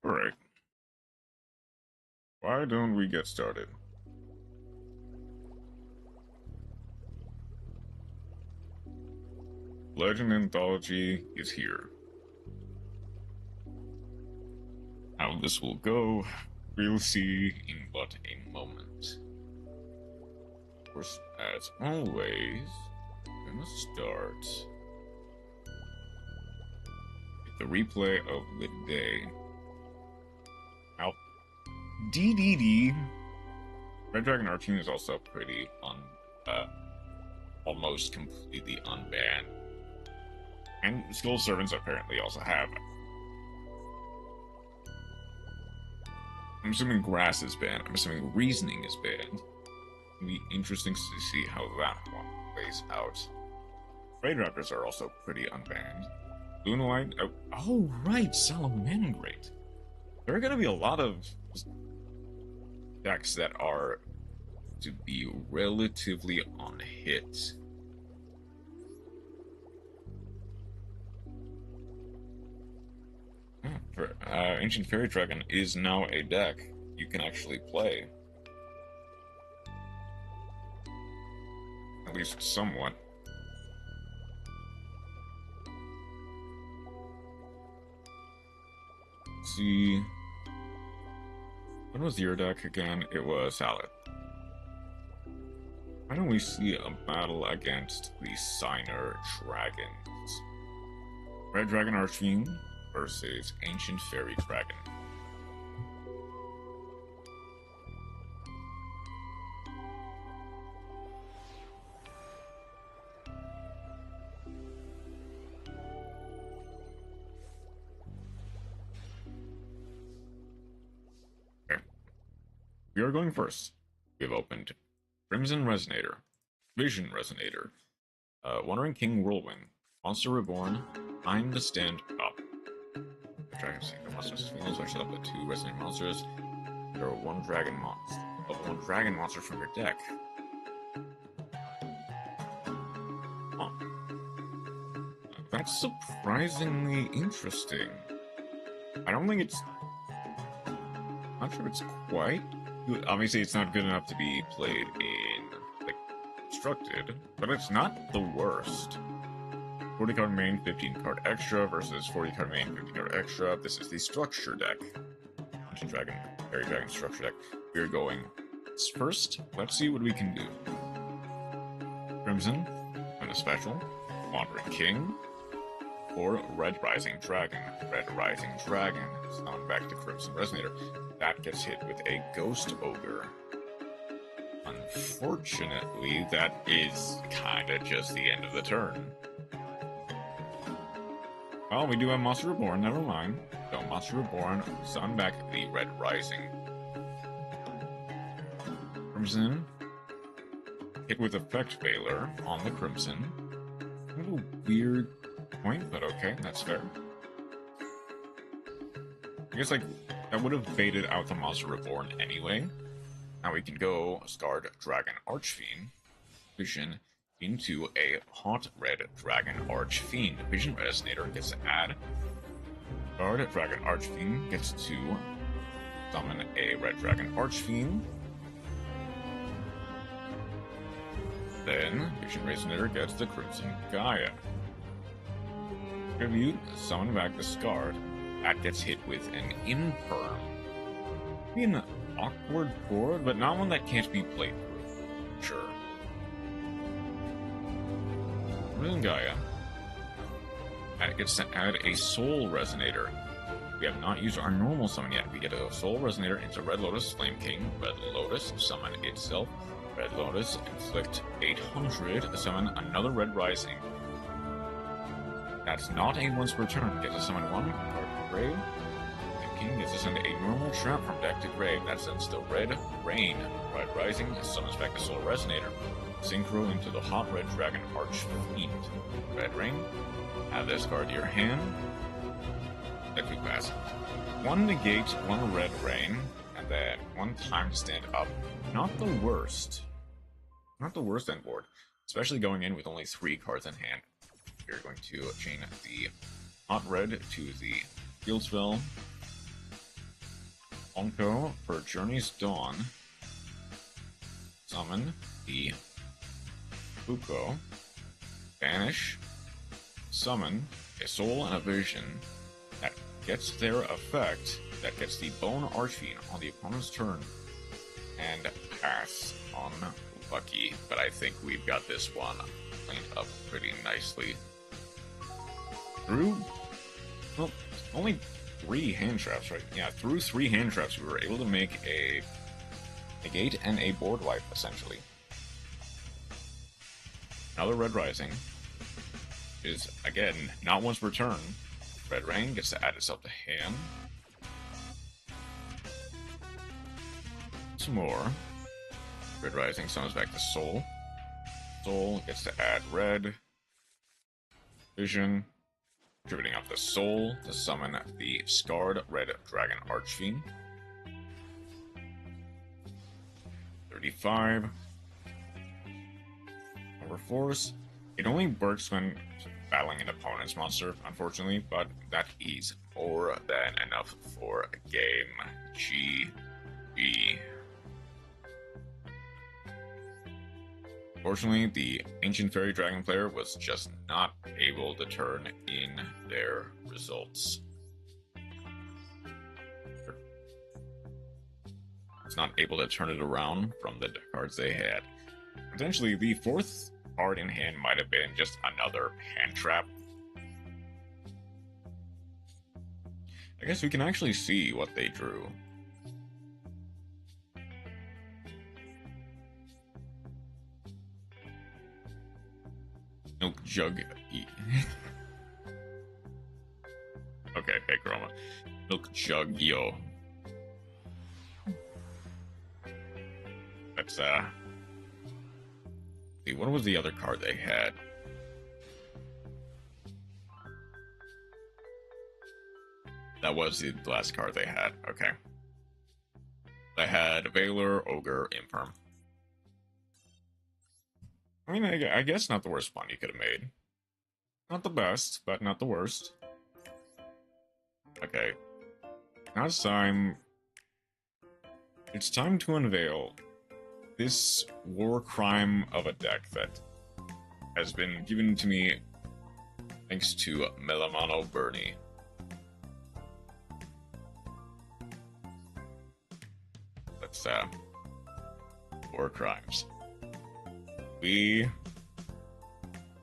Alright. Why don't we get started? Legend Anthology is here. How this will go, we'll see in but a moment. Of course, as always, we're gonna start with the replay of the day. Now, DDD, Red Dragon Arching is also pretty almost completely unbanned. And Skull Servants apparently also have. I'm assuming Grass is banned. I'm assuming Reasoning is banned. It'll be interesting to see how that one plays out. Raid Raptors are also pretty unbanned. Lunalite. Oh, right, Salamangrate. There are going to be a lot of decks that are to be relatively unhit. Ancient Fairy Dragon is now a deck you can actually play. At least somewhat. Let's see. What was your deck again? It was Salad. Why don't we see a battle against the Signer Dragons? Red Dragon Archfiend versus Ancient Fairy Dragon. Okay. We are going first. We have opened Crimson Resonator, Vision Resonator, Wandering King Whirlwind, Monster Reborn, Time to Stand Up. Dragon Seed. The monsters fields which up to 2 resident monsters. There are 1 dragon monster. Level 1 dragon monster from your deck. Huh. That's surprisingly interesting. I don't think it's... I'm not sure it's quite... Obviously, it's not good enough to be played in, like, Constructed, but it's not the worst. 40 card main, 15 card extra versus 40 card main, 50 card extra. This is the structure deck. Ancient Dragon, Fairy Dragon structure deck. We're going first. Let's see what we can do. Crimson, and a special. Wandering King. Or Red Rising Dragon. Red Rising Dragon. On back to Crimson Resonator. That gets hit with a Ghost Ogre. Unfortunately, that is kinda just the end of the turn. Well, we do have Monster Reborn, never mind. So, Monster Reborn, summon back the Red Rising. Crimson. Hit with Effect Veiler on the Crimson. A little weird point, but okay, that's fair. I guess, like, that would have baited out the Monster Reborn anyway. Now we can go Scarlet Dragon Archfiend. Vision into a Hot Red Dragon Archfiend. Vision Resonator gets to add. Scarlet Dragon Archfiend gets to summon a Red Dragon Archfiend. Then Vision Resonator gets the Crimson Gaia. Tribute, summon back the Scarred. That gets hit with an Infirm. Be an awkward board, but not one that can't be played through. Sure. Crimson Gaia. And it gets to add a Soul Resonator. We have not used our normal summon yet. We get a Soul Resonator into Red Lotus, Flame King, Red Lotus, summon itself, Red Lotus, inflict 800, summon another Red Rising. That's not a once per turn. Get to summon 1 card to grave. Flame King gets to send a normal trap from deck to grave. That sends the Red Rain. Red Rising summons back the Soul Resonator. Synchro into the Hot Red Dragon Archfiend. Red Rain. Add this card to your hand. Deck 2 pass. 1 negate, 1 Red Rain, and then 1 time to stand up. Not the worst. Not the worst end board. Especially going in with only 3 cards in hand. We're going to chain the Hot Red to the Field Spell. Onko for Journey's Dawn. Summon the Buko. Banish. Summon a soul and a vision that gets their effect, that gets the Bone Archfiend on the opponent's turn, and pass on Lucky. But I think we've got this one cleaned up pretty nicely. Through, well, only 3 hand traps, right? Yeah, through 3 hand traps, we were able to make a negate and a board wipe, essentially. Another Red Rising is, again, not once per turn. Red Rain gets to add itself to hand. Some more. Red Rising summons back the Soul. Soul gets to add red. Vision. Contributing up the Soul to summon the Scarred Red Dragon Archfiend. 35. Overforce. It only works when battling an opponent's monster, unfortunately, but that is more than enough for a game. GG. Fortunately, the Ancient Fairy Dragon player was just not able to turn in their results. It's not able to turn it around from the cards they had. Potentially, the 4th card in hand might have been just another hand trap. I guess we can actually see what they drew. Milk Jug. Okay, hey Chroma. Milk Jug Yo. That's see, what was the other card they had? That was the last card they had. Okay. They had Veiler, Ogre, Infirm. I mean, I guess not the worst one you could have made. Not the best, but not the worst. Okay. Now it's time... It's time to unveil this war crime of a deck that has been given to me thanks to Melamano Bernie. Let's, war crimes. We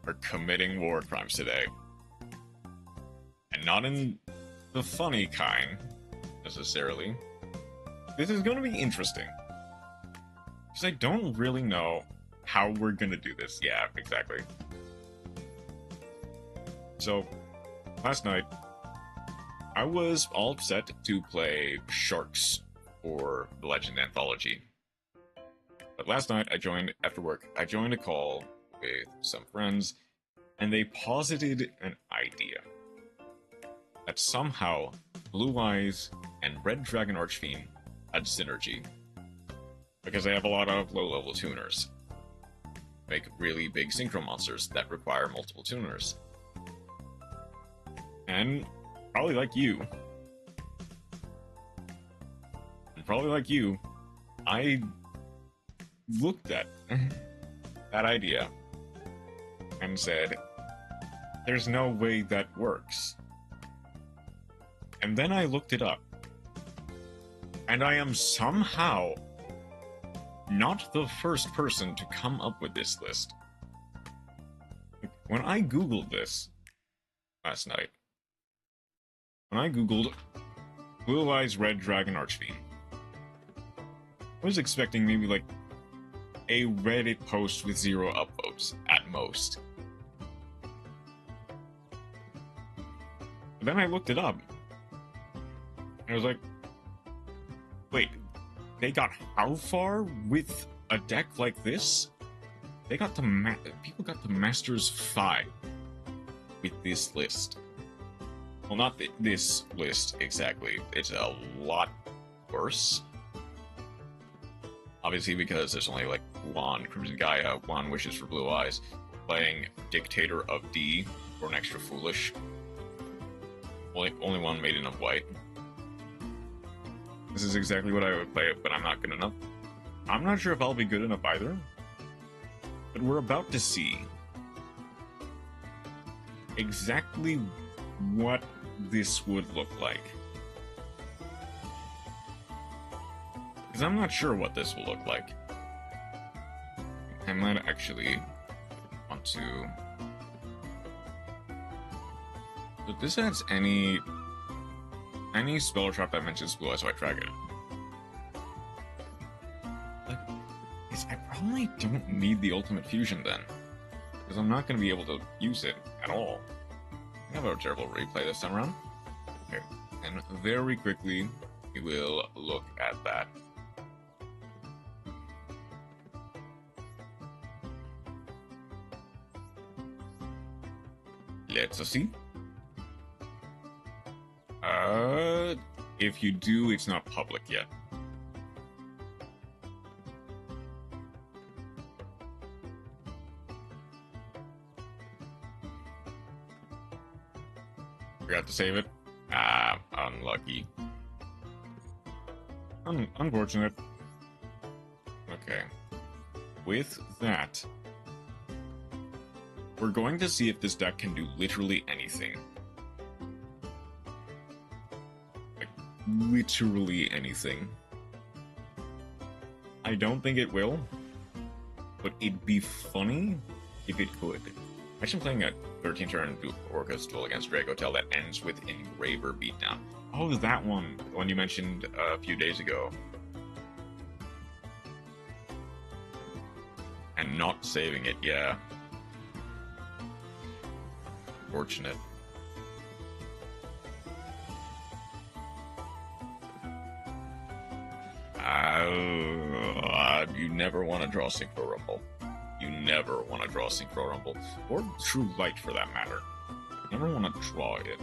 are committing war crimes today. And not in the funny kind, necessarily. This is going to be interesting. Because I don't really know how we're going to do this. Yeah, exactly. So, last night, I was all set to play Sharks for the Legend Anthology. But last night, after work, I joined a call with some friends, and they posited an idea. That somehow, Blue Eyes and Red Dragon Archfiend had synergy. Because they have a lot of low-level tuners. Make really big synchro monsters that require multiple tuners. And probably like you, I looked at that idea and said, there's no way that works. And then I looked it up. And I am somehow not the first person to come up with this list. When I googled this last night, when I googled Blue Eyes Red Dragon Archfiend, I was expecting maybe like a Reddit post with 0 upvotes at most. But then I looked it up, and I was like, wait, they got how far with a deck like this? They got to people got to Masters 5 with this list. Well, not this list exactly. It's a lot worse. Obviously, because there's only like one Crimson Gaia, one Wishes for Blue Eyes, playing Dictator of D for an extra foolish. Only one Maiden of White. This is exactly what I would play, but I'm not good enough. I'm not sure if I'll be good enough either. But we're about to see exactly what this would look like. Because I'm not sure what this will look like. I might actually want to... If this adds any spell or trap that mentions blue eyes, so I track it. Like, I probably don't need the ultimate fusion then. Because I'm not going to be able to use it at all. I have a terrible replay this time around. Okay, and very quickly, we will look at that. Let's see. If you do, it's not public yet. Forgot to save it. Ah, unlucky. Unfortunate. Okay. With that, we're going to see if this deck can do literally anything. Like, literally anything. I don't think it will, but it'd be funny if it could. Imagine playing a 13-turn Orcus duel against Dragotel that ends with Engraver beatdown. Oh, that one. The one you mentioned a few days ago. And not saving it, yeah. Fortunate. You never want to draw Synchro Rumble. You never want to draw Synchro Rumble. Or True Light, for that matter. You never want to draw it.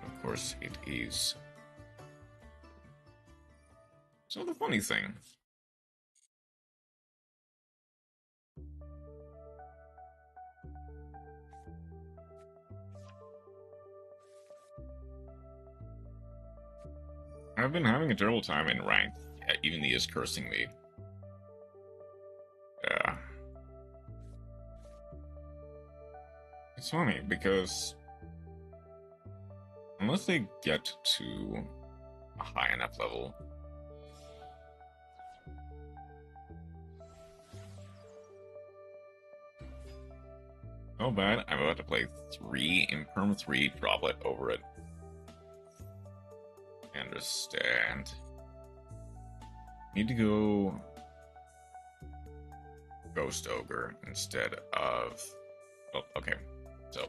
Of course, it is. So the funny thing... I've been having a terrible time in ranked. Even he is cursing me. Yeah. It's funny because unless they get to a high enough level, oh bad, I'm about to play 3 Imperm 3 Droplet over it. Understand. Need to go Ghost Ogre instead of... Oh, okay. So...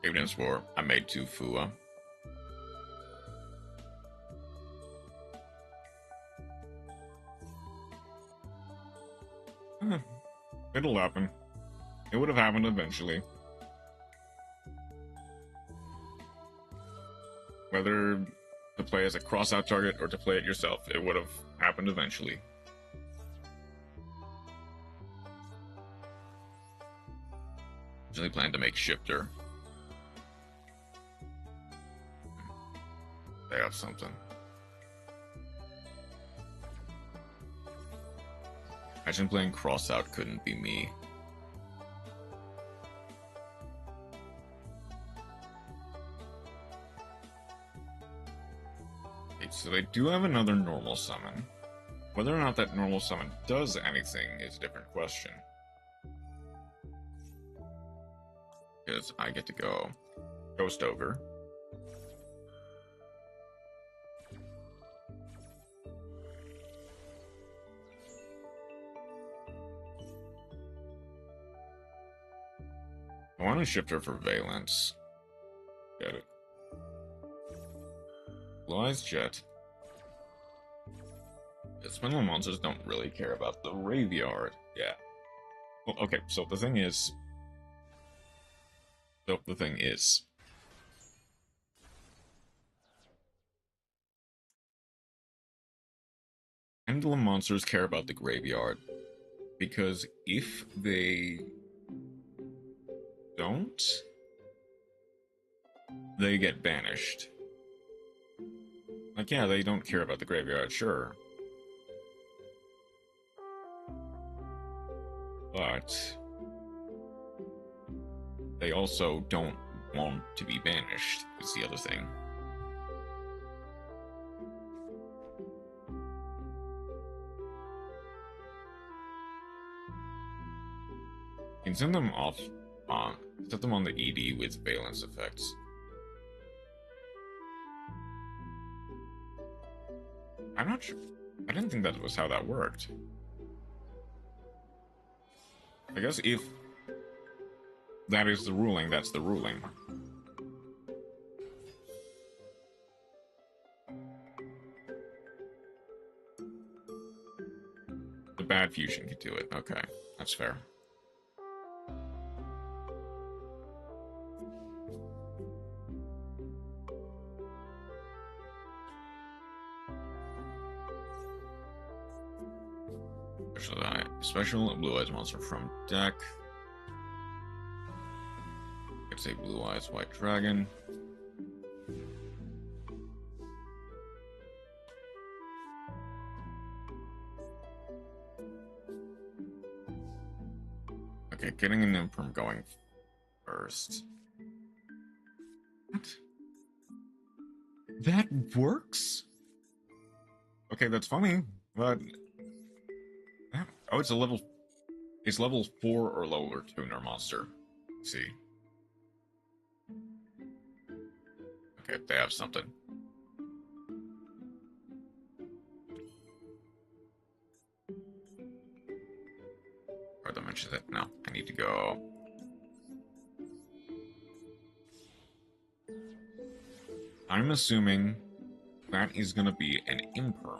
Evidence War. I made 2 Fua. It'll happen. It would have happened eventually. Whether to play as a cross-out target or to play it yourself, it would have happened eventually. Originally planned to make Shifter. They have something. Imagine playing cross-out couldn't be me. Okay, so they do have another normal summon. Whether or not that normal summon does anything is a different question. Because I get to go Ghost Ogre. I want to shift her for Valence. Get it. Blue Eyes Jet. Spindle monsters don't really care about the graveyard. Yeah. Well, okay, so the thing is... Pendulum monsters care about the graveyard, because if they don't, they get banished. Like, yeah, they don't care about the graveyard, sure. But they also don't want to be banished, is the other thing. You can send them off on, set them on the ED with valence effects. I'm not sure. I didn't think that was how that worked. I guess if that is the ruling, that's the ruling. The bad fusion could do it. Okay, that's fair. Special Blue Eyes monster from deck. It's a Blue Eyes White Dragon. Okay, getting an imperm going first. What? That works? Okay, that's funny, but oh, it's level 4 or lower tuner monster. Let's see. Okay, they have something. Or they mentioned that. No, I need to go. I'm assuming that is gonna be an imperm.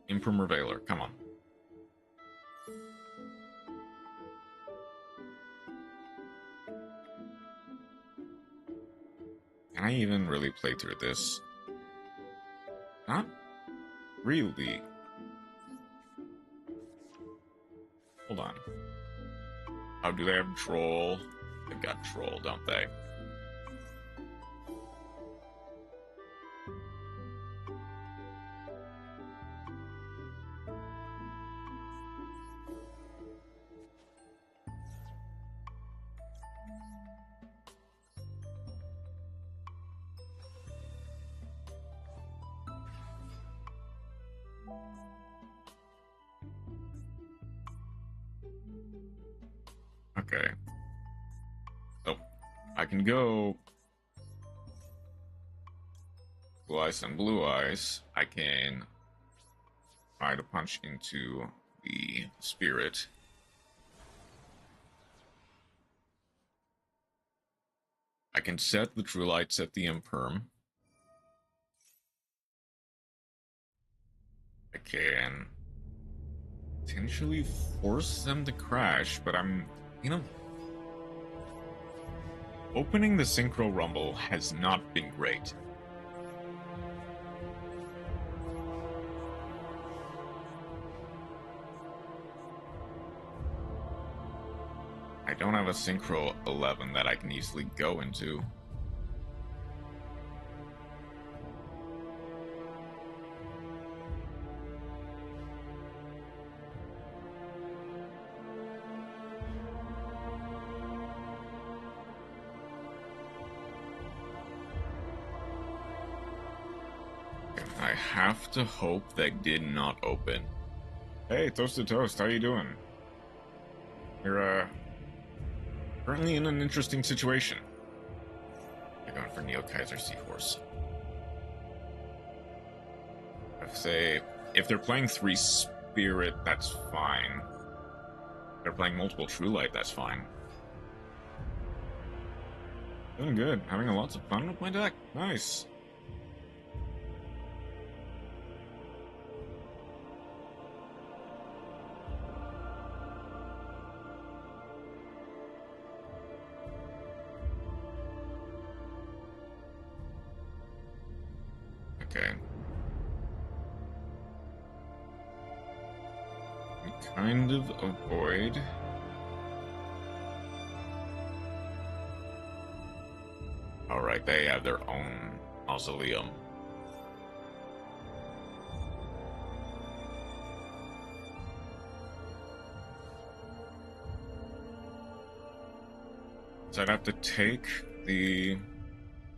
Imperm Revealer, come on. Can I even really play through this? Not really. Hold on. Oh, do they have Troll? They've got Troll, don't they? Okay. So, I can go Blue Eyes and Blue Eyes. I can try to punch into the Spirit. I can set the True Light, set the Imperm. I can potentially force them to crash, but I'm, opening the Synchro Rumble has not been great. I don't have a Synchro 11 that I can easily go into. I have to hope that did not open. Hey, Toasted Toast, how you doing? You're, currently in an interesting situation. They're going for Neo Kaiser Seahorse. If they're playing 3 Spirit, that's fine. If they're playing multiple True Light, that's fine. Doing good. Having lots of fun with my deck. Nice. Okay. We kind of avoid... Alright, they have their own mausoleum. So I'd have to take the...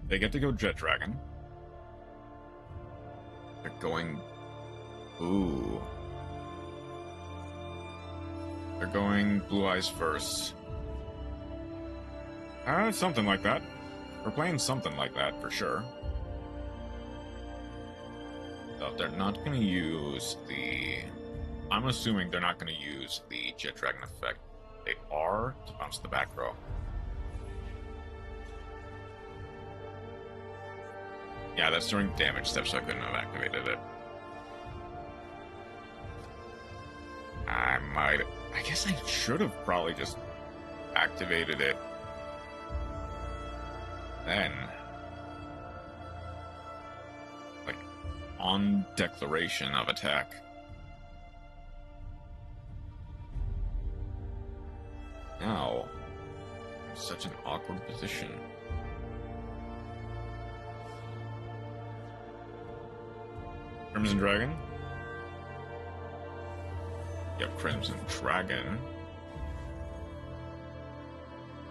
They get to go Jet Dragon. They're going... Ooh. They're going Blue Eyes first. Something like that. We're playing something like that, for sure. So they're not going to use the... I'm assuming they're not going to use the Jet Dragon effect. They are to bounce the back row. Yeah, that's during damage steps, so I couldn't have activated it. I guess I should have probably just activated it then. Like, on declaration of attack. Now, I'm in such an awkward position. Crimson Dragon? Yep, Crimson Dragon.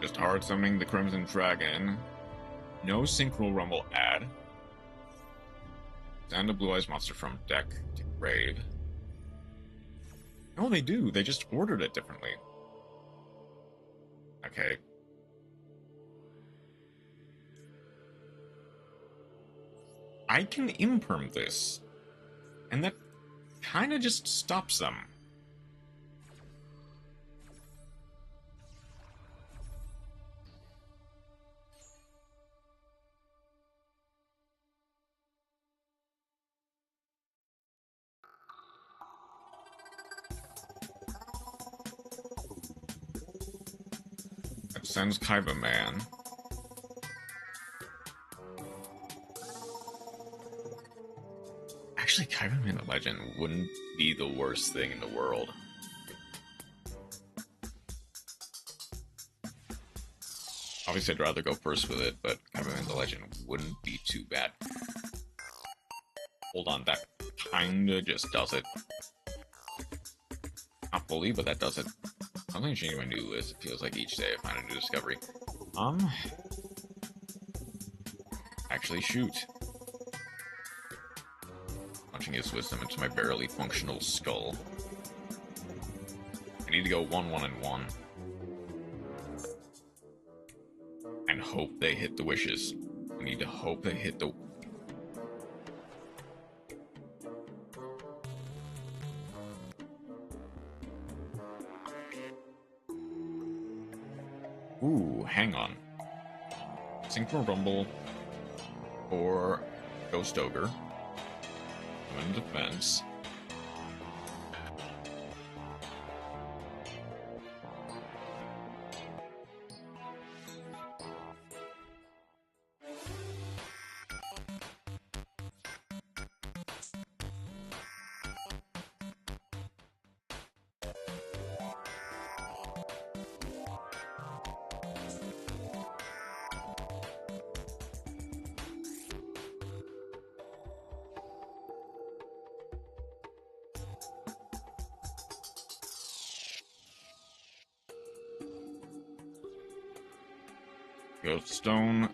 Just hard summoning the Crimson Dragon. No Synchro Rumble add. Send a Blue Eyes monster from deck to grave. No, they do. They just ordered it differently. Okay. I can imperm this. And that kind of just stops them. That sends Kaiba Man. Actually, Capcom Edited Legend wouldn't be the worst thing in the world. Obviously, I'd rather go first with it, but Capcom Edited Legend wouldn't be too bad. Hold on, that kinda just does it. Not fully, but that does it. Something changing my new list. It feels like each day I find a new discovery. Actually, shoot. Punching his wisdom into my barely functional skull. I need to go 1, 1, and 1. And hope they hit the wishes. I need to hope they hit the... Ooh, hang on. Synchro Rumble or Ghost Ogre. In defense. Ghost Stone.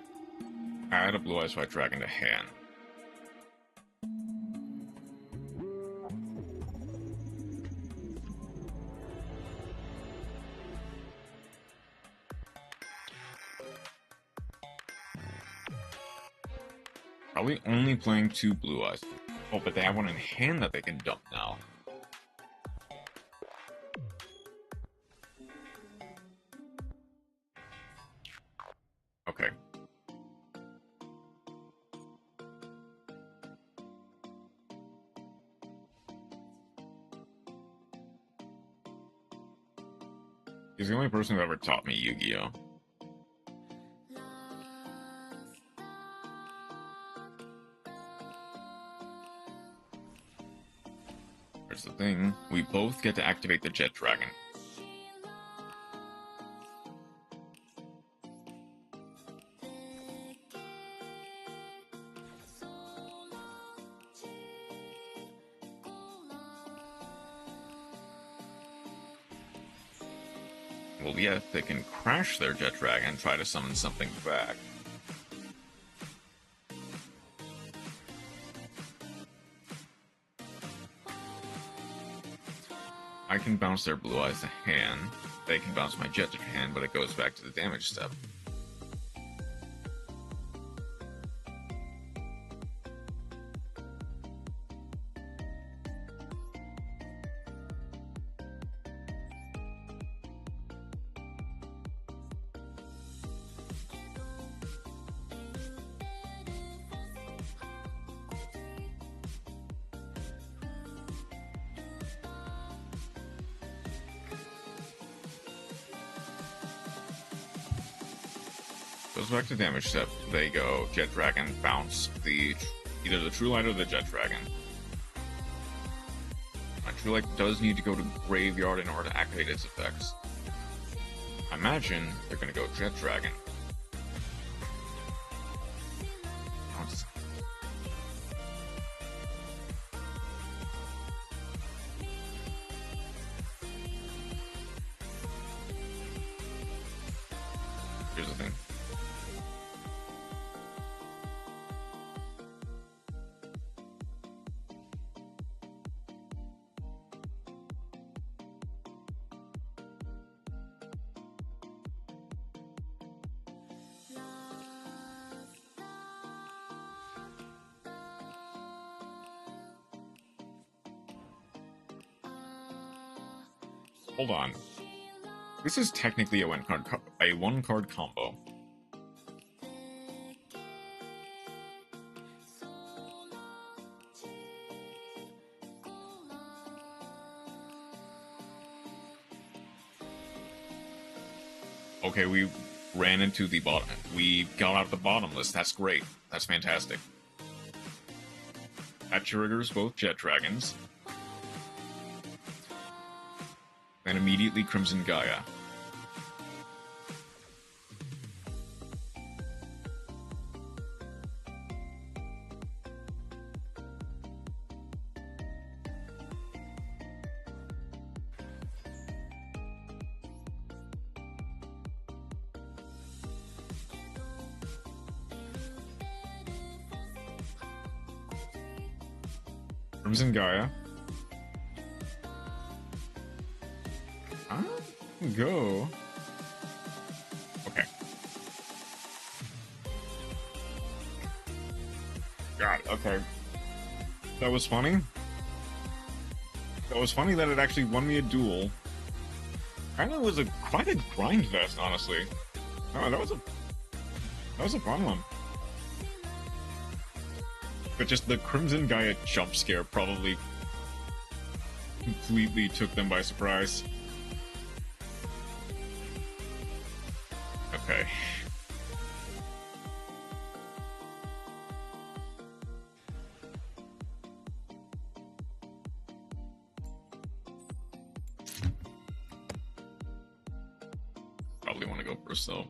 Add a Blue Eyes White Dragon to hand. Probably only playing 2 Blue Eyes. Oh, but they have one in hand that they can dump now. Okay. He's the only person who ever taught me Yu-Gi-Oh! thing. We both get to activate the Jet Dragon. Well, yeah, they can crash their Jet Dragon and try to summon something back. I can bounce their Blue Eyes to hand. They can bounce my Jet to hand, but it goes back to the damage step. Goes back to damage step. They go Jet Dragon, bounce either the True Light or the Jet Dragon. My True Light does need to go to Graveyard in order to activate its effects. I imagine they're gonna go Jet Dragon. Here's the thing. Hold on. This is technically a one-card combo. Okay, we ran into the bottom. We got out of the bottomless. That's great. That's fantastic. That triggers both Jet Dragons. And immediately Crimson Gaia. Crimson Gaia. Go. Okay. God, okay. That was funny. That was funny that it actually won me a duel. Kinda was quite a grind fest, honestly. Oh, that was a fun one. But just the Crimson Gaia jump scare probably completely took them by surprise. Okay. Probably want to go first, though.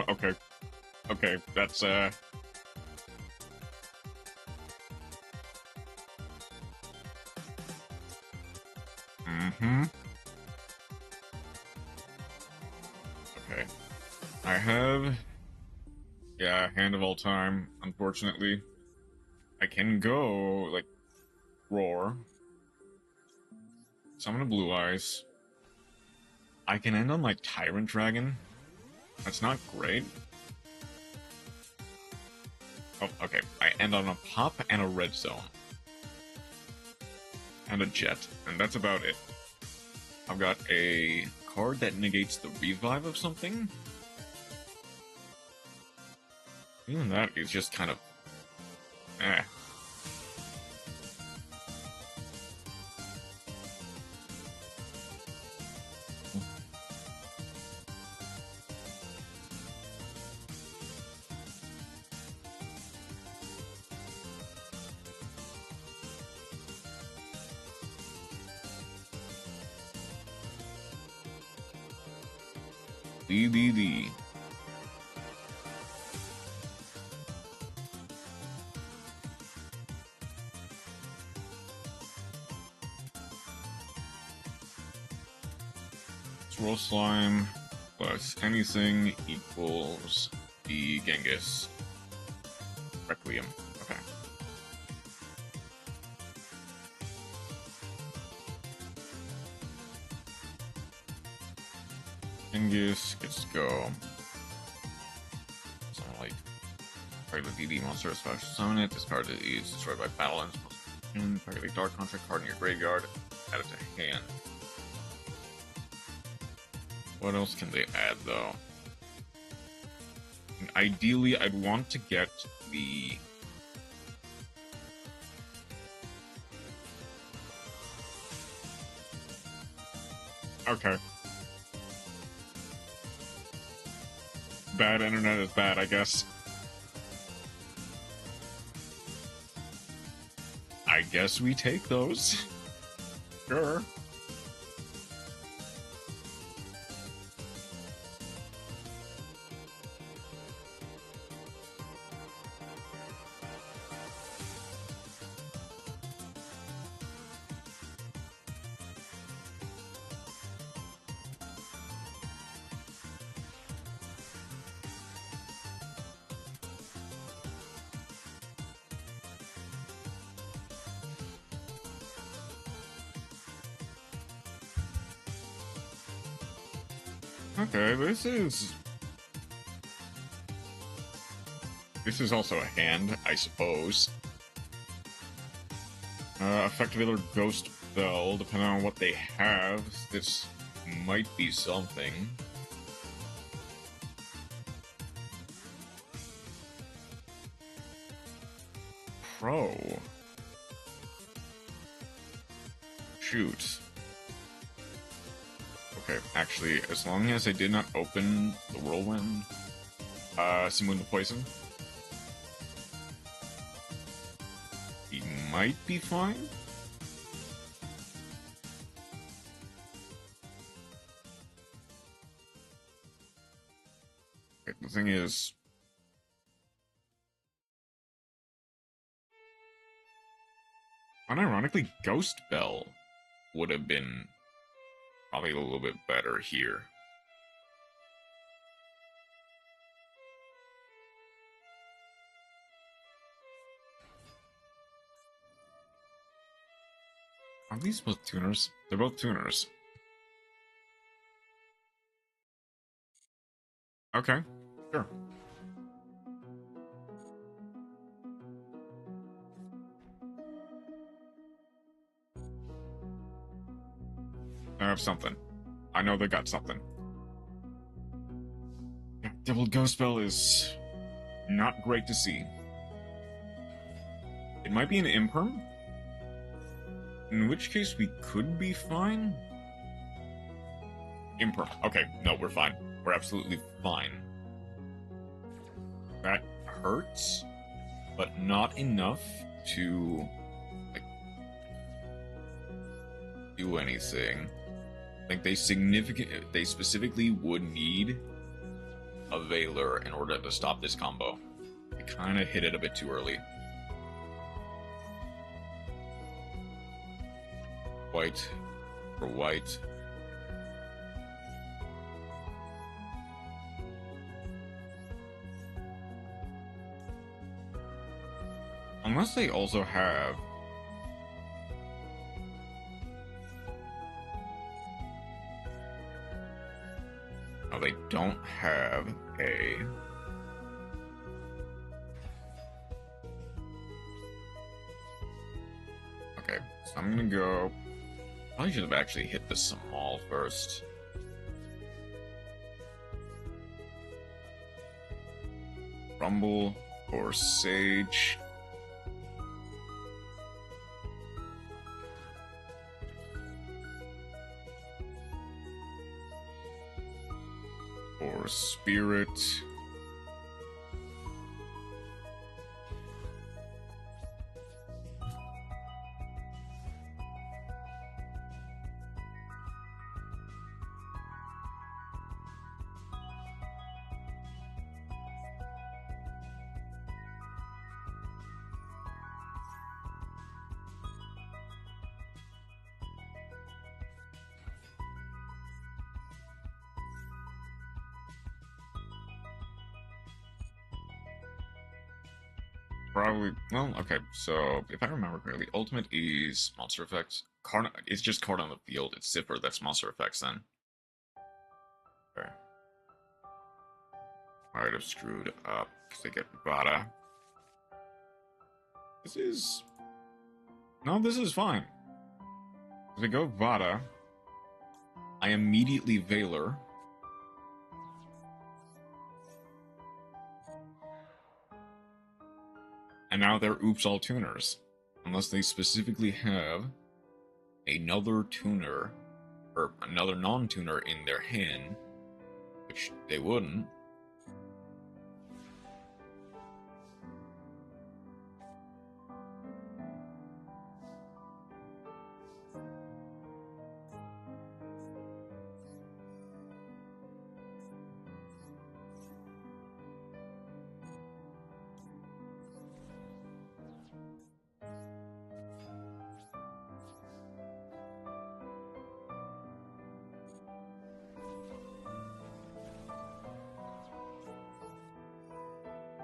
Okay. Okay, that's, Okay. I have... Yeah, Hand of All Time, unfortunately. I can go, like, Roar. Summon a Blue Eyes. I can end on, like, Tyrant Dragon. That's not great. Oh, okay. I end on a Pop and a Red Zone. And a Jet. And that's about it. I've got a card that negates the revive of something. Even that is just kind of... eh. DDD. Swirl Slime plus anything equals the Genghis Requiem. Okay. Genghis gets to go. Something like target the DD monster, special summon it. This card is destroyed by battle and target the dark contract card in your graveyard. Add it to hand. What else can they add, though? Ideally, I'd want to get the... okay. Bad internet is bad, I guess. I guess we take those. Sure. Okay, this is also a hand, I suppose. Effective either Ghost Bell, depending on what they have. This might be something. Pro. Shoot. Okay, actually, as long as I did not open the Whirlwind, Simoon the Poison, he might be fine. Okay, the thing is, unironically, Ghost Bell would have been probably a little bit better here. Are these both tuners? They're both tuners. Okay, sure. I have something. I know they got something. Devil Ghost Spell is not great to see. It might be an imperm, in which case we could be fine. Imperm. Okay, no, we're fine. We're absolutely fine. That hurts, but not enough to like do anything. Like they specifically would need a Veiler in order to stop this combo. They kind of hit it a bit too early. White for white. Unless they also have... Oh, they don't have a... Okay, so I'm gonna go... Probably should have actually hit the small first. Rumble or Sage. Or Spirit. Probably, well, okay, so if I remember correctly, Ultimate is monster effects. It's just card on the field. It's Zipper that's monster effects then. Okay. Might have screwed up because they get Vada. This is fine. If I go Vada, I immediately Valor. And now they're Oops All Tuners. Unless they specifically have another tuner, or another non-tuner in their hand, which they wouldn't.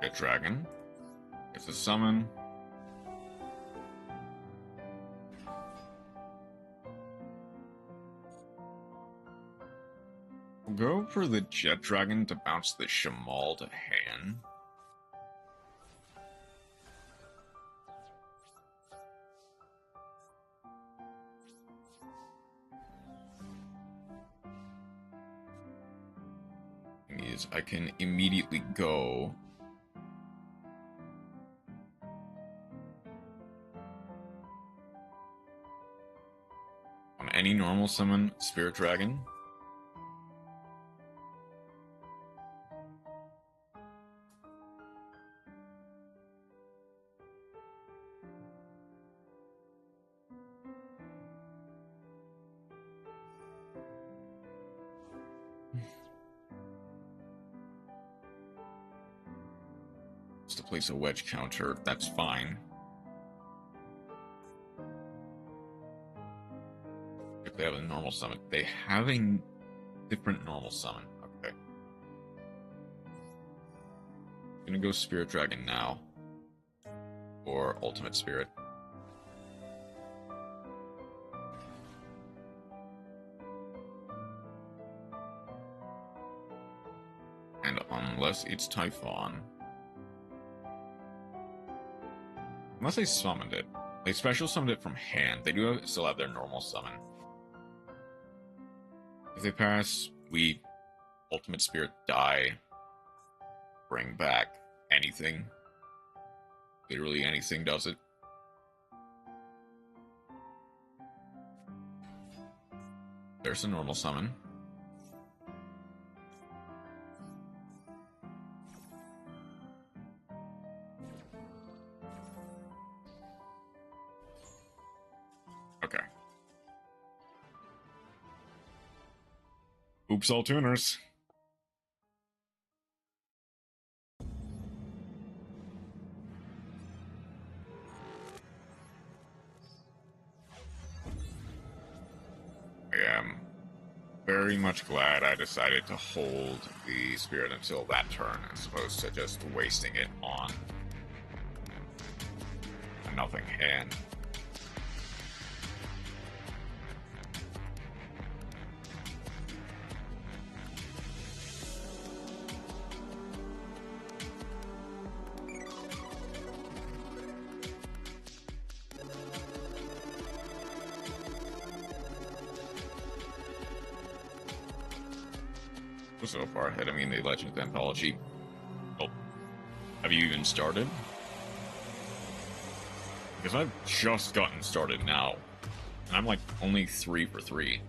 Get Dragon. It's a summon. We'll go for the Jet Dragon to bounce the Shamal to hand. Thing is, I can immediately go on any normal summon Spirit Dragon. Just to place a wedge counter, that's fine. If they have a normal summon. They have a different normal summon. Okay. I'm gonna go Spirit Dragon now. Or Ultimate Spirit. And unless it's Typhon. Unless they summoned it. They special summoned it from hand. They do still have their normal summon. If they pass, we Ultimate Spirit die. Bring back anything. Literally anything does it. There's a normal summon. Okay. Oops, all tuners. I am very much glad I decided to hold the Spirit until that turn, as opposed to just wasting it on a nothing hand. So far ahead, I mean, the Legend of Anthology. Oh, Have you even started? Because I've just gotten started now. And I'm like only 3 for 3.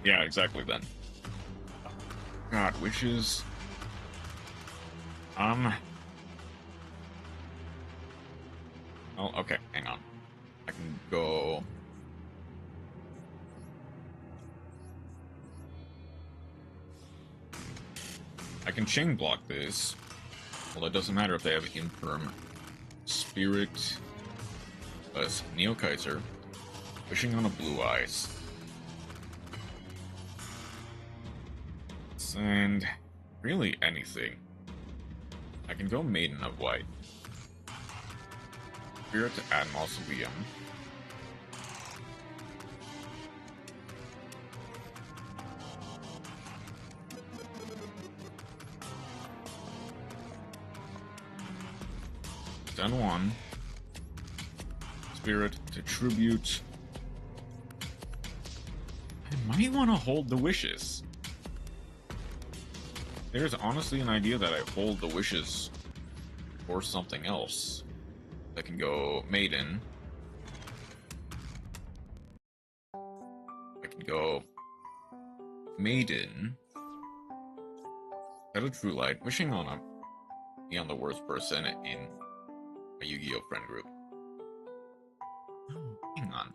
Yeah, exactly then. God, wishes. Oh, okay, hang on. I can go. I can chain block this. Well, it doesn't matter if they have Infirm. Spirit. Plus Neo Kaiser. Wishing on a Blue Eyes. And really anything. I can go Maiden of White. Spirit to add Mausoleum. Done 1. Spirit to Tribute. I might want to hold the wishes. There's honestly an idea that I hold the wishes or something else. I can go Maiden. I can go Maiden. Got a True Light. Wishing on a be on the worst person in a Yu-Gi-Oh friend group. Oh, hang on.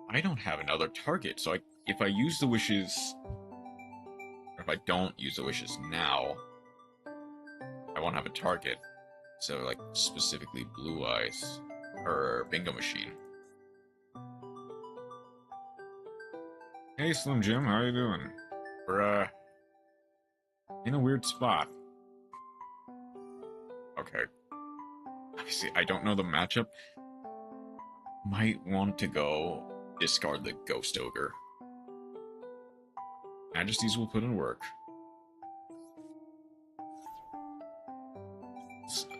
I don't have another target, so if I use the wishes, or if I don't use the wishes now, I won't have a target. So, like, specifically Blue Eyes, or Bingo Machine. Hey, Slim Jim, how you doing? We're, in a weird spot. Okay. Obviously, I don't know the matchup. Might want to go discard the Ghost Ogre. Majesties will put in work.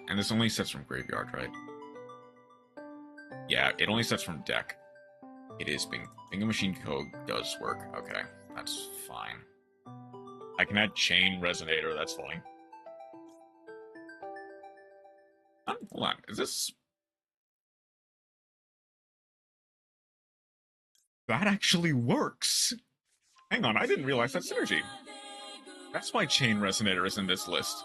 And this only sets from graveyard, right? Yeah, it only sets from deck. It is Bingo Machine Code does work. Okay, that's fine. I can add Chain Resonator, that's fine. Hold on, is this... That actually works! Hang on, I didn't realize that synergy. That's why Chain Resonator is in this list.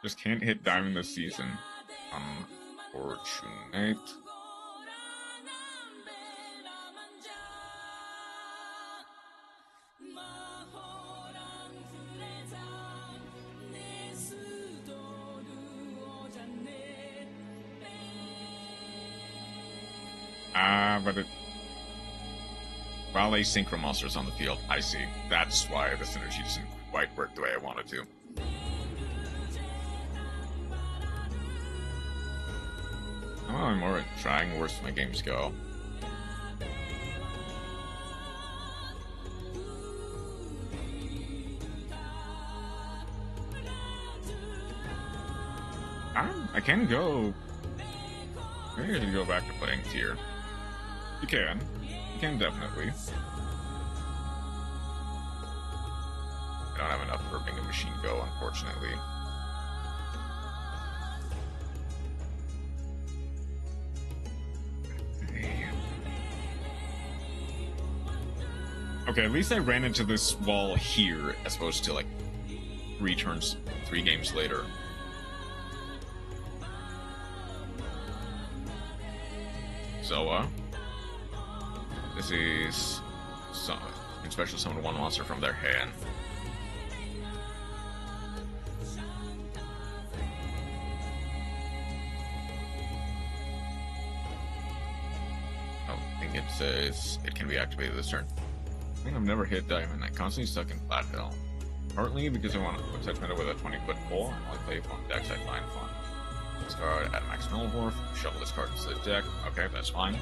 Just can't hit Diamond this season. Unfortunate. But it... Raleigh Synchro Monsters on the field. I see. That's why the synergy doesn't quite work the way I wanted to. I'm more trying worse my games go. I can go... Maybe I should go back to playing tier. You can. You can definitely. I don't have enough for Bingo Machine Go, unfortunately. Okay, at least I ran into this wall here, as opposed to, like, 3 turns, 3 games later. Zoa. This is... can special summon 1 monster from their hand. Oh, I think it says it can be activated this turn. I think I've never hit Diamond. I constantly stuck in Flat Hill. Partly because I want to touch meta with a 20-foot pole and only play fun decks I find fun. Discard, add Max Nullhorf, shuffle this card into the deck. Okay, that's fine.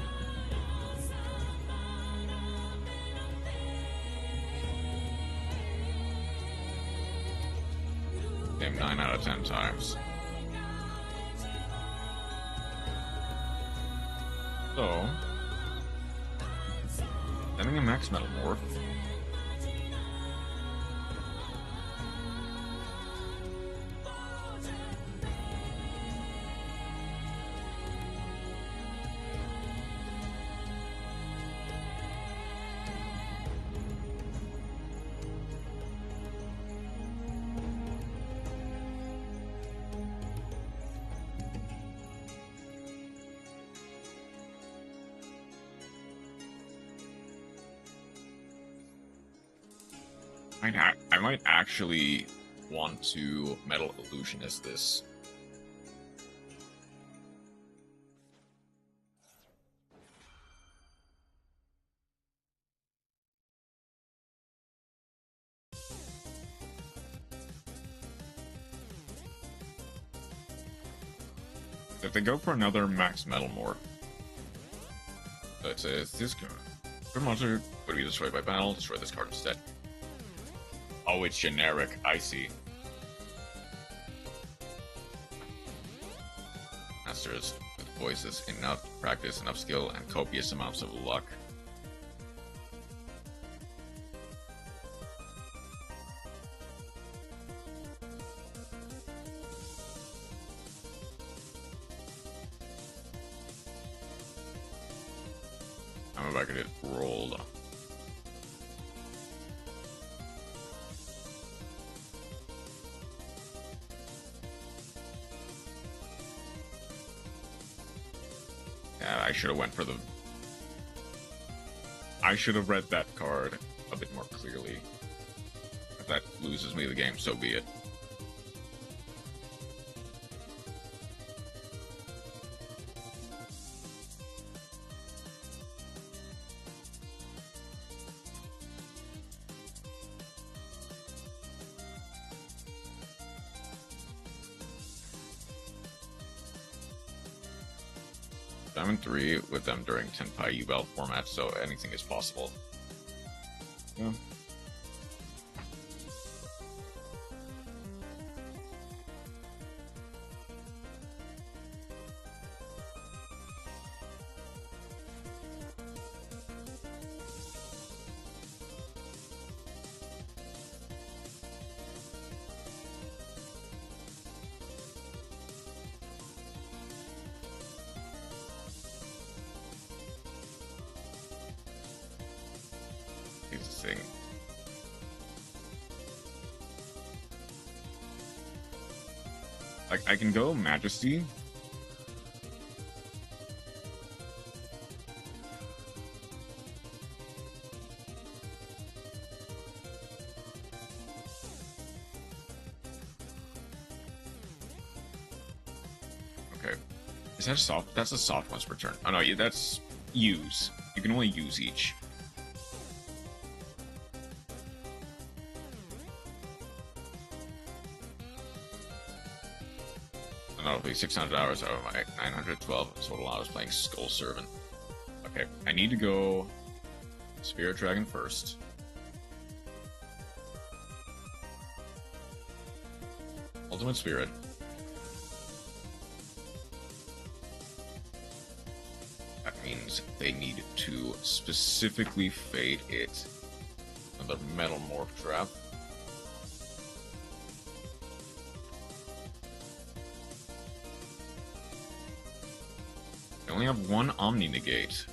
Game 9 out of 10 times. So, Sending a max metal morph. I might actually want to Metal Illusionist this. If they go for another max metal morph, so it says this monster would be destroyed by battle, destroy this card instead. Oh, it's generic. I see. Masters with voices, enough practice, enough skill, and copious amounts of luck. I'm about to get rolled. I should have went for the... I should have read that card a bit more clearly. If that loses me the game, so be it. I'm in 3 with them during Tenpai U-Belt format, so anything is possible. Yeah. Thing. Like, I can go Majesty. Okay. Is that a soft? That's a soft once per turn. Oh no, that's use. You can only use each. That'll be 600 hours out of my 912 total hours playing Skull Servant. Okay, I need to go Spirit Dragon first. Ultimate Spirit. That means they need to specifically fade it. Another Metal Morph Trap. I only have one Omni Negate.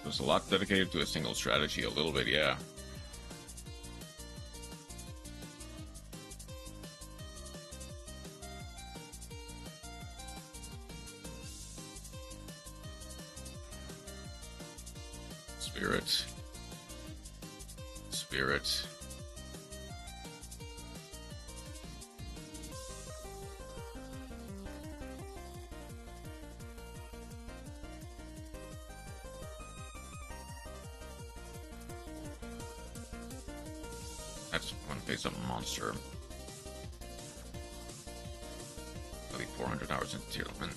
There's a lot dedicated to a single strategy, a little bit, yeah. Spirit. Spirit. That's one face up monster. That'll be 400 hours into development.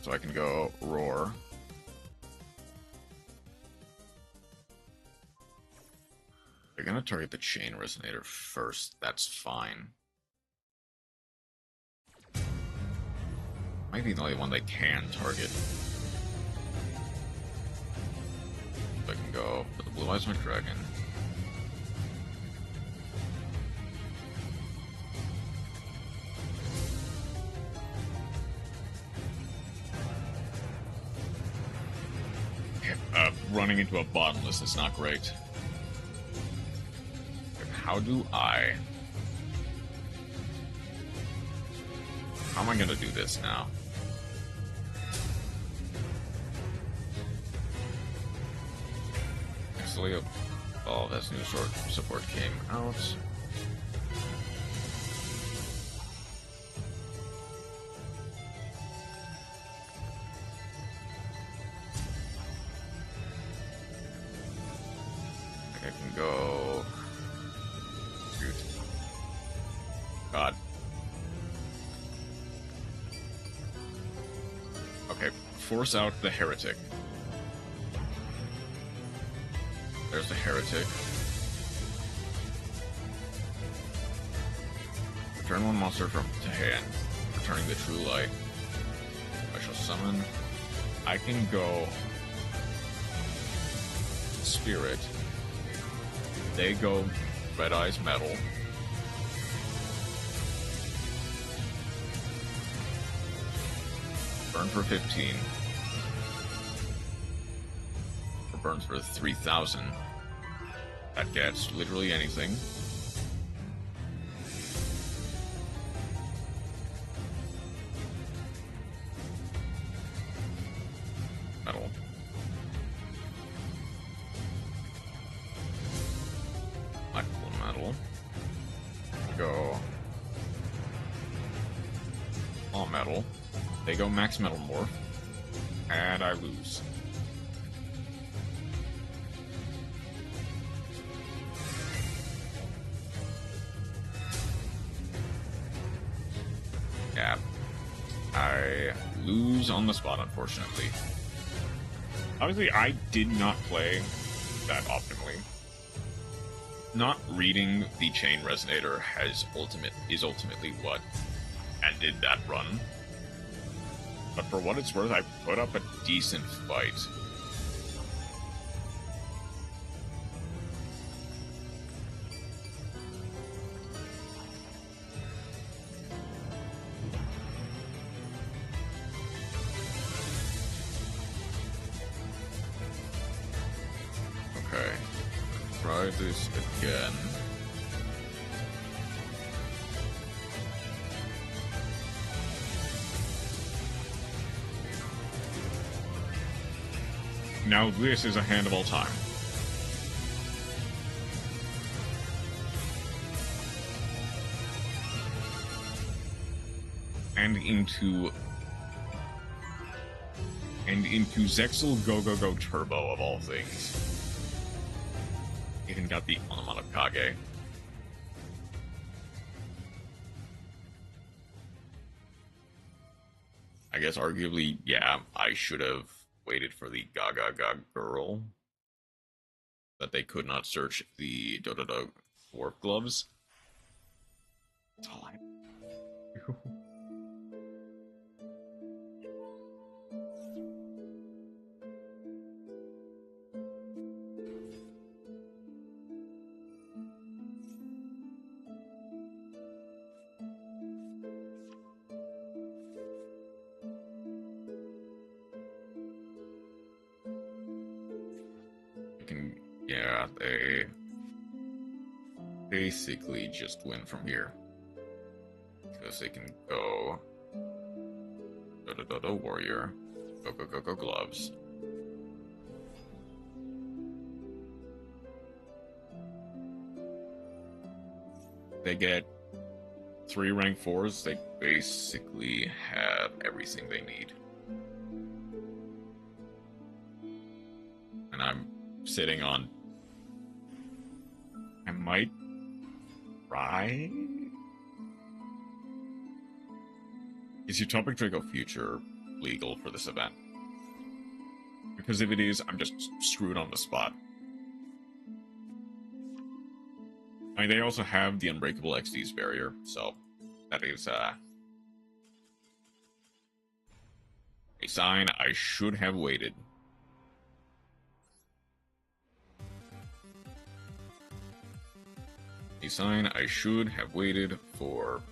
So I can go Roar. They're gonna target the Chain Resonator first. That's fine. Might be the only one they can target. So I can go for the Blue Eyes McDragon. Running into a bottomless is not great. How am I gonna do this now? Actually, oh, that's new sword support came out. I can go. Shoot. God. Okay, force out the Heretic. There's the Heretic. Return one monster to hand. Returning the True Light. I shall summon. I can go Spirit. They go Red Eyes Metal. Burn for 15. Or burns for 3,000. That gets literally anything. Metal. Metal. Go all metal. They go max metal morph, and I lose. Yeah, I lose on the spot, unfortunately. Obviously, I did not play that optimally. Not reading the Chain Resonator is ultimately what ended that run. But for what it's worth, I put up a decent fight. Okay. Try this again. Now this is a hand of all time. And into Zexal Go Go Go Turbo of all things. Even got the Onomatokage. I guess arguably, yeah, I should have waited for the Gaga Gaga Girl. That they could not search the Dododo Dwarf Gloves. That's all I do. Yeah, they basically just win from here. Because they can go Dodo Warrior, Go Go Go Go Gloves. They get 3 rank 4s, they basically have everything they need. And I'm sitting on... I might try? Is Utopic Draco Future legal for this event. Because if it is, I'm just screwed on the spot. I mean, they also have the Unbreakable XD's barrier, so that is a sign I should have waited. A sign I should have waited for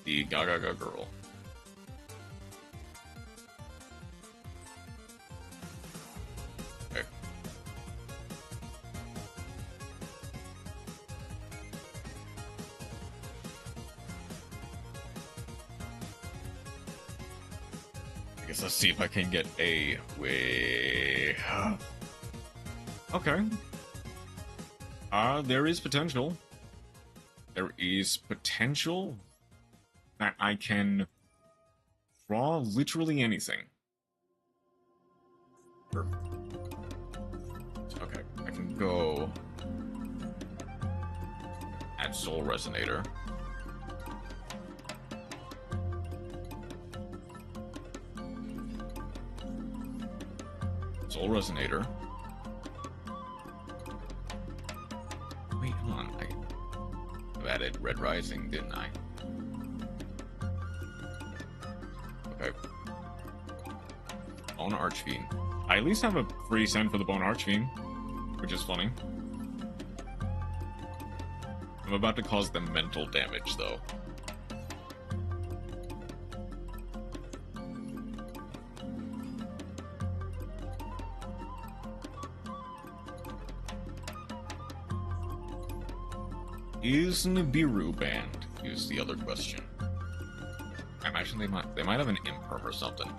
the Gaga girl. Okay. I guess let's see if I can get a way. Okay. There is potential. There is potential that I can draw literally anything. Sure. Okay, I can go at Soul Resonator. Soul Resonator. Wait, hold on. I added Red Rising, didn't I? Okay. Bone Archfiend. I at least have a free send for the Bone Archfiend, which is funny. I'm about to cause them mental damage, though. Is Nibiru banned? Is the other question. I imagine they might have an imperm or something.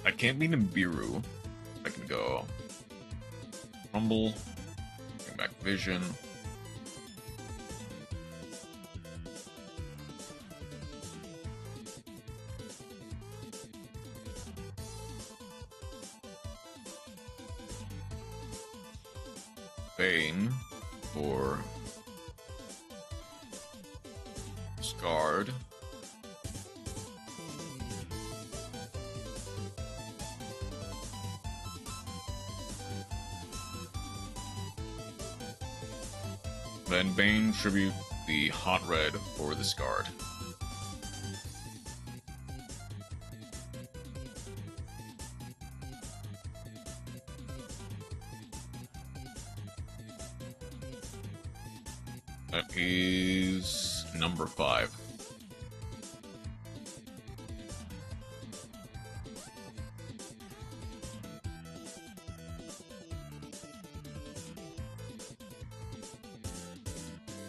I can't be Nibiru. I can go Rumble, bring back Vision. Bane for Scarred. Then Bane tribute the Hot Red for the Scarred. That is number 5.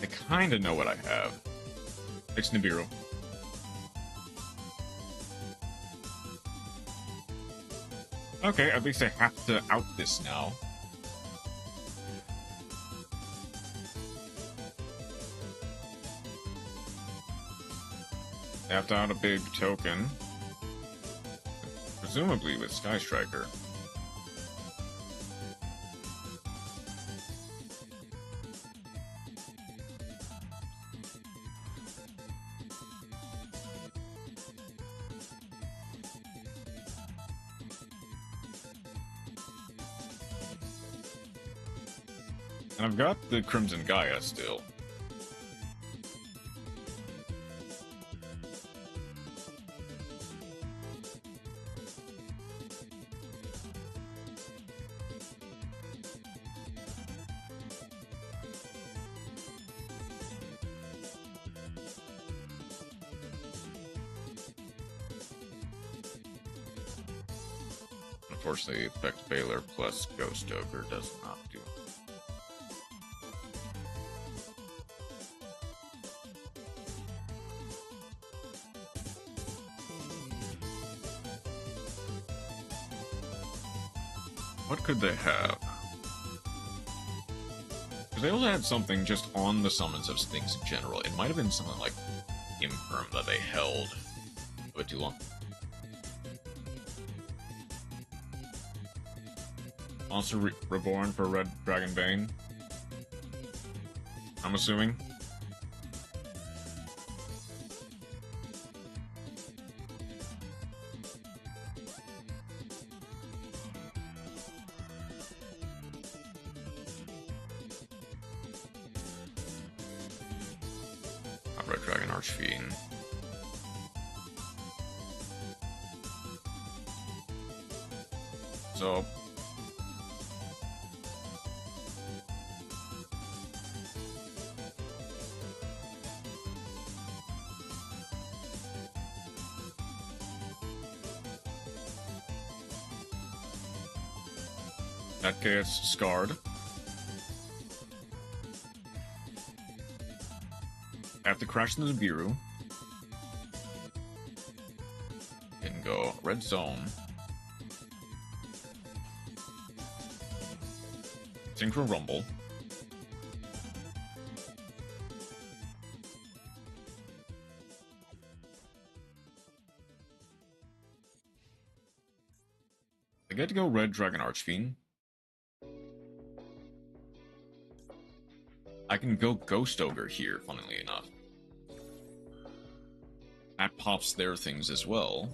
I kinda know what I have. It's Nibiru. Okay, at least I have to out this now. I have to out a big token. Presumably with Sky Striker. And I've got the Crimson Gaia still. Unfortunately, Effect Baylor plus Ghost Ogre does not do. What could they have? Because they also had something just on the summons of things in general. It might have been something like Imperm that they held a bit too long. Monster Reborn for Red Dragon Bane. I'm assuming. Red Dragon Archfiend. So that gets scarred. I have to crash the Nibiru. Can go red zone. Synchro Rumble. I get to go Red Dragon Archfiend. I can go Ghost Ogre here, funnily enough. That pops their things as well.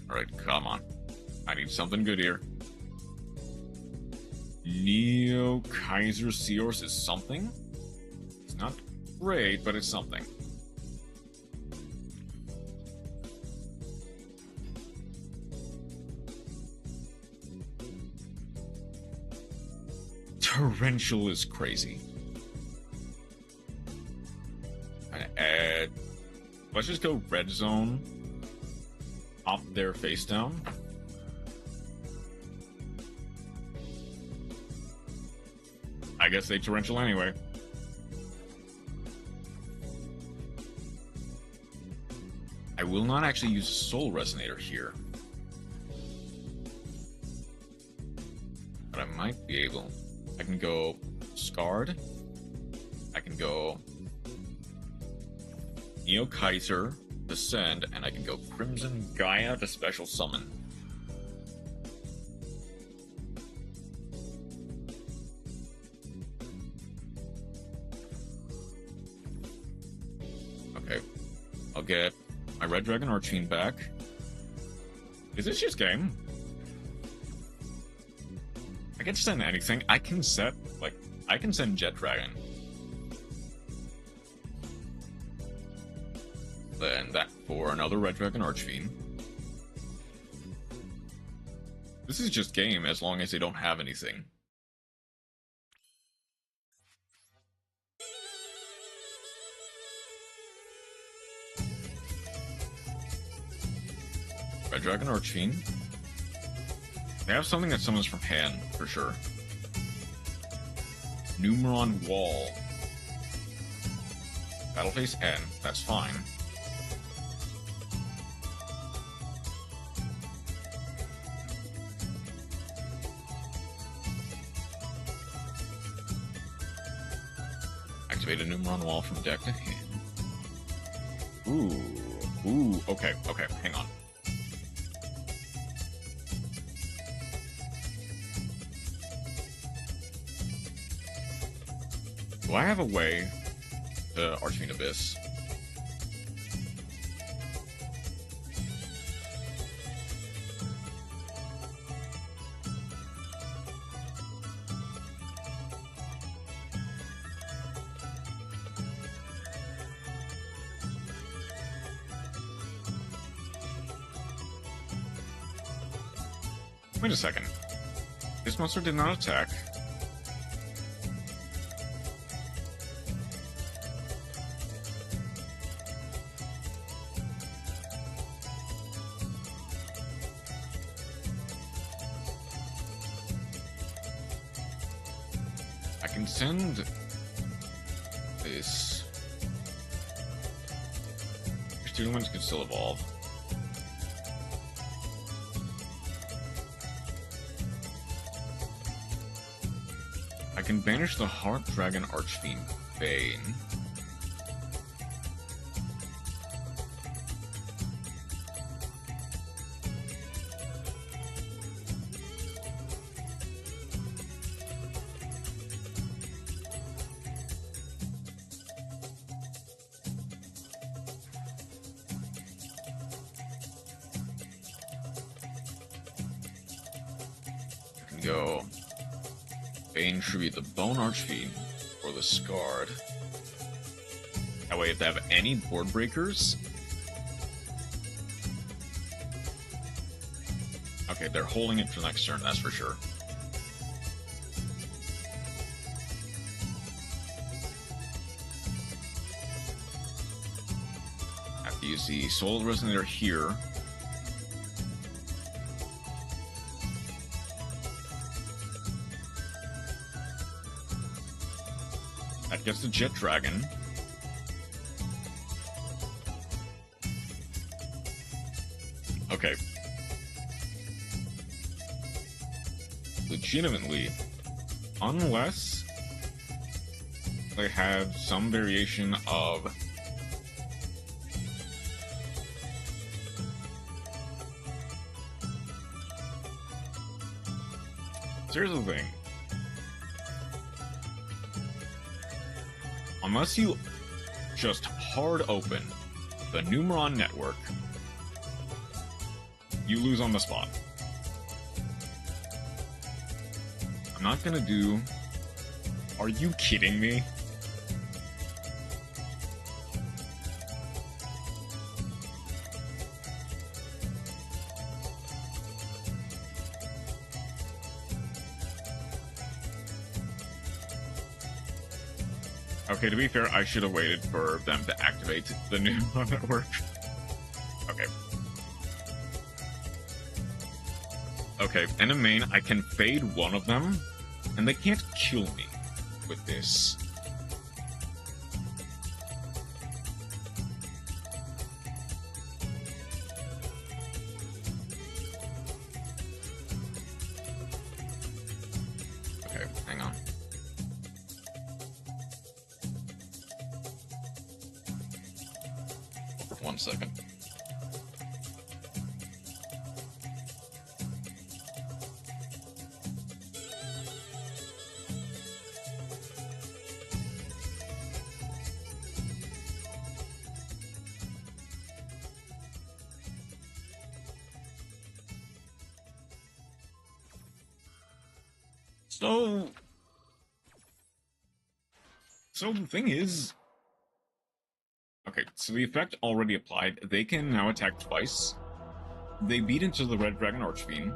Alright, come on. I need something good here. Neo Kaiser Seahorse is something? It's not great, but it's something. Torrential is crazy. Let's just go red zone. Pop their face down. I guess they torrential anyway. I will not actually use a Soul Resonator here. But I might be able. I can go Scarred. I can go Neo Kaiser, Descend, and I can go Crimson Gaia to special summon. Okay. I'll get my Red Dragon Archfiend back. Is this just game? I can send anything. I can set, like, I can send Jet Dragon. Then that for another Red Dragon Archfiend. This is just game as long as they don't have anything. Red Dragon Archfiend. They have something that summons from hand, for sure. Numeron Wall. Battle phase N, that's fine. Activate a Numeron Wall from deck to hand. Ooh, okay, hang on. Do I have a way to Archfiend Abyss? Wait a second. This monster did not attack. I can send this. Your student ones can still evolve. I can banish the Heart Dragon Archfiend Bane. Go Bane Tribute the Bone Archfiend or the Scarred. That way, if they have any board breakers. Okay, they're holding it for next turn, that's for sure. Have to use the Soul Resonator here. That gets the Jet Dragon. Okay. Legitimately, unless they have some variation of here's the thing. Unless you just hard open the Numeron network, you lose on the spot. I'm not gonna do... Are you kidding me? Okay, to be fair, I should have waited for them to activate the new network. Okay. Okay, and in main, I can fade one of them, and they can't kill me with this. Okay, hang on. For 1 second. So the thing is... Okay, so the effect already applied. They can now attack twice. They beat into the Red Dragon Archfiend.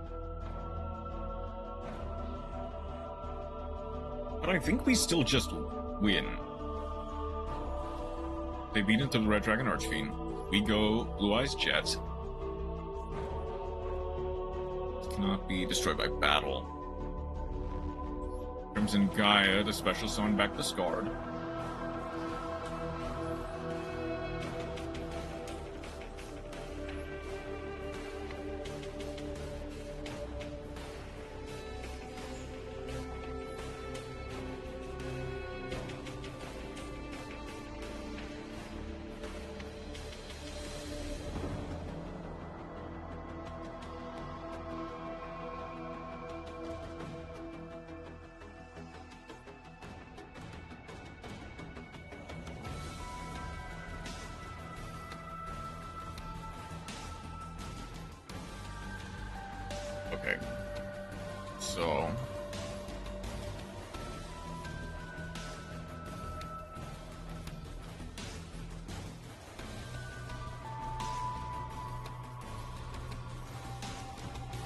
But I think we still just win. They beat into the Red Dragon Archfiend. We go Blue Eyes Jet. Cannot be destroyed by battle. Crimson Gaia, the special summon back the Scarred. Okay, so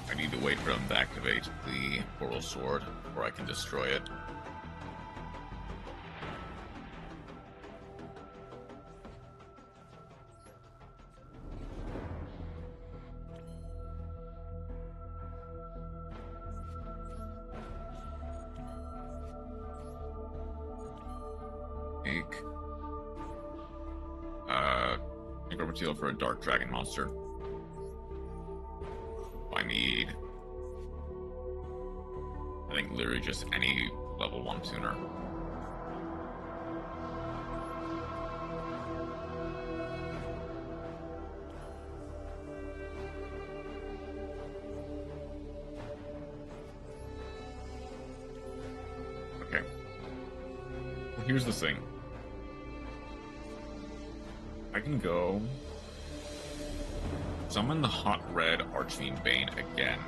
I need to wait for them to activate the Portal Sword before I can destroy it. For a Dark Dragon monster. I need... I think literally just any level 1 tuner. Okay. Well, here's the thing. I can go summon the Hot Red Archfiend Bane again.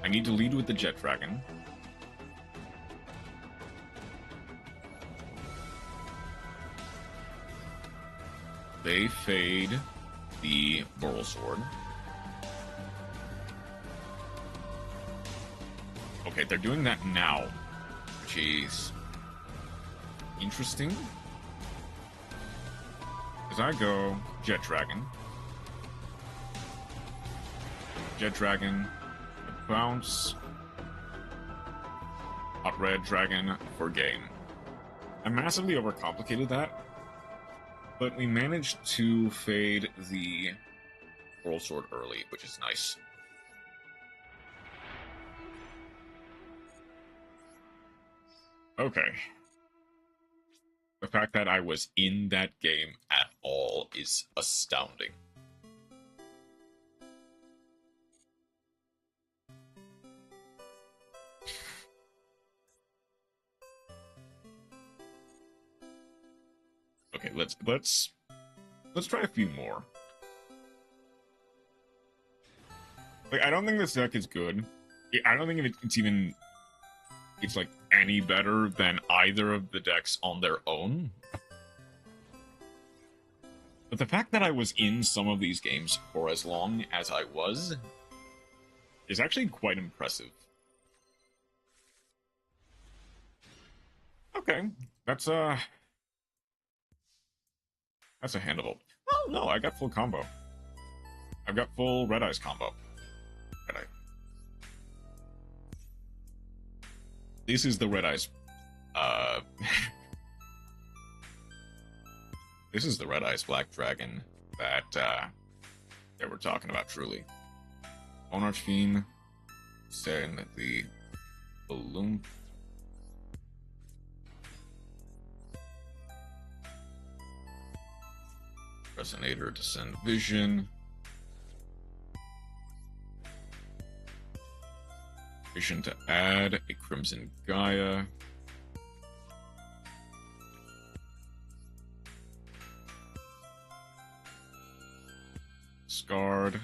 I need to lead with the Jet Dragon. They fade the Boral Sword. Okay, they're doing that now, which is interesting. As I go Jet Dragon. Jet Dragon, bounce. Hot Red Dragon for game. I massively overcomplicated that, but we managed to fade the Boral Sword early, which is nice. Okay. The fact that I was in that game at all is astounding. Okay, let's try a few more. Like, I don't think this deck is good. I don't think it's like any better than either of the decks on their own. But the fact that I was in some of these games for as long as I was is actually quite impressive. Okay, that's a handable. Oh no, I got full combo. I've got full Red Eyes combo. Red Eye. This is the Red Eyes. This is the Red Eyes Black Dragon that we're talking about, truly. Bone Archfiend, setting the balloon. Resonator to send vision. Vision to add a Crimson Gaia. Scarred.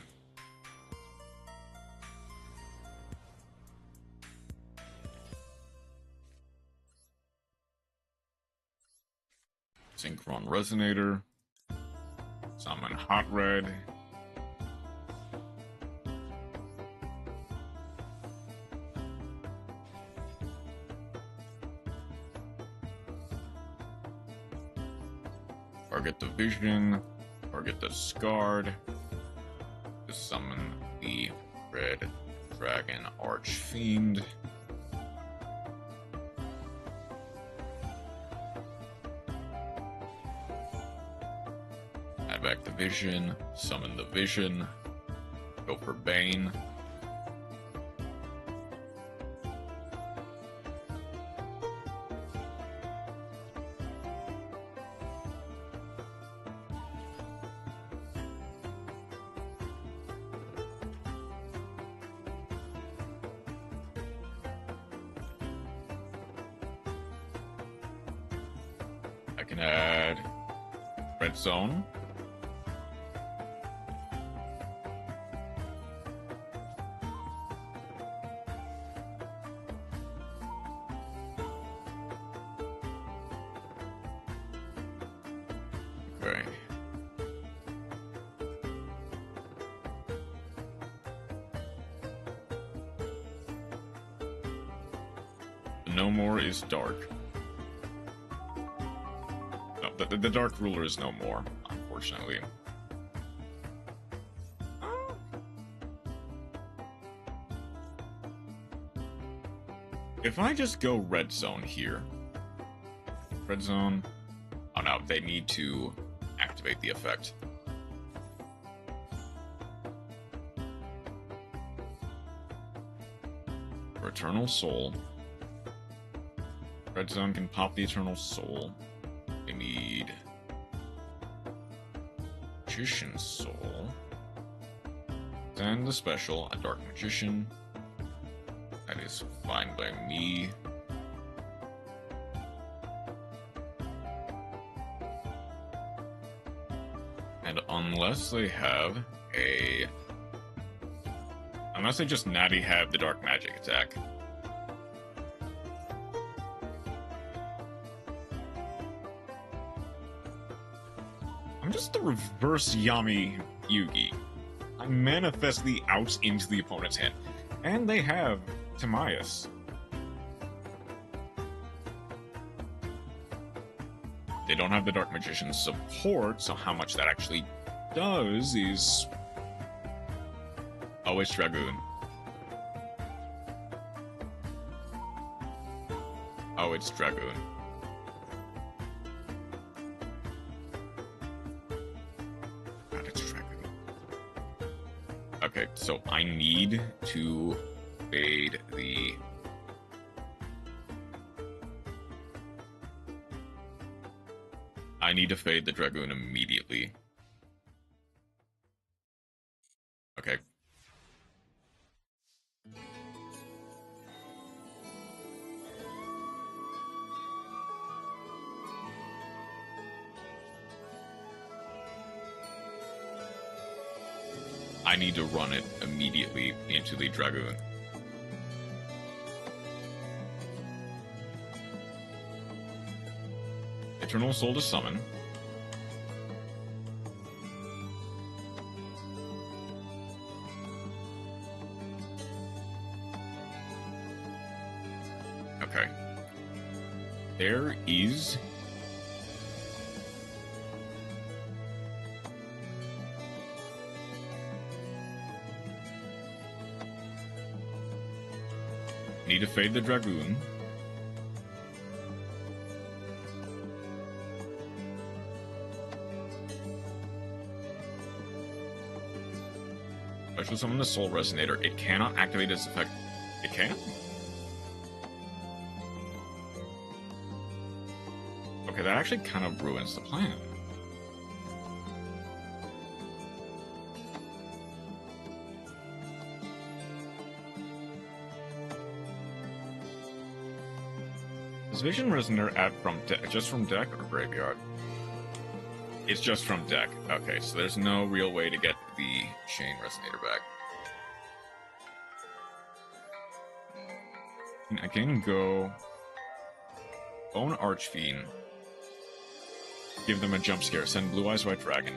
Synchron Resonator. Summon Hot Red. Target the Vision. Target the Scarred. To summon the Red Dragon Archfiend. Add back the Vision. Summon the Vision. Go for Bane. I can add Red Zone. Okay. No more is dark. No, the Dark Ruler is no more, unfortunately. If I just go Red Zone here. Red Zone. Oh no, they need to activate the effect. For Eternal Soul. Red Zone can pop the Eternal Soul. I need Magician's Soul. Then the special, a Dark Magician. That is fine by me. And unless they have a... Unless they just natty have the Dark Magic attack. I'm just the reverse Yami Yugi. I manifestly out into the opponent's hand. And they have Timaeus. They don't have the Dark Magician's support, so how much that actually does is... Oh, it's Dragoon. Oh, it's Dragoon. God, it's Dragoon. Okay, so I need to fade the... I need to fade the Dragoon immediately. Okay. I need to run it immediately into the Dragoon. Eternal Soul to summon. Okay. There is... Need to fade the Dragoon. Special summon the Soul Resonator. It cannot activate its effect. It can? Okay, that actually kind of ruins the plan. Is Vision Resonator just from deck or graveyard? It's just from deck. Okay, so there's no real way to get the Chain Resonator back. I can go Bone Archfiend. Give them a jump scare. Send Blue Eyes White Dragon.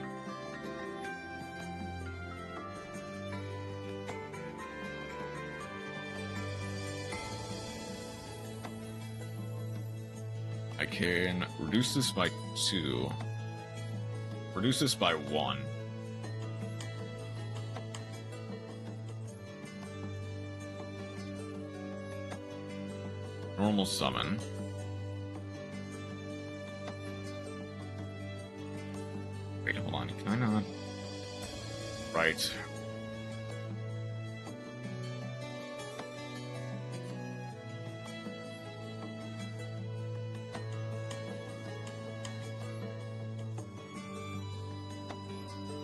I can reduce this by 2. Reduce this by 1. Normal summon. Wait, hold on. Can I not? Right.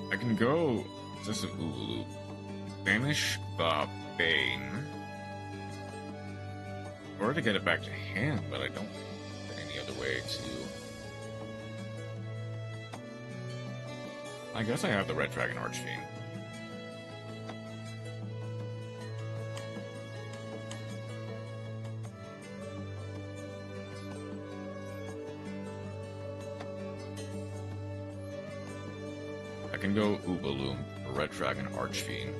I can go... Is this a Ulu? Banish the Bane. Or to get it back to hand, but I don't have any other way to... I guess I have the Red Dragon Archfiend. I can go Ubaloom, or Red Dragon Archfiend.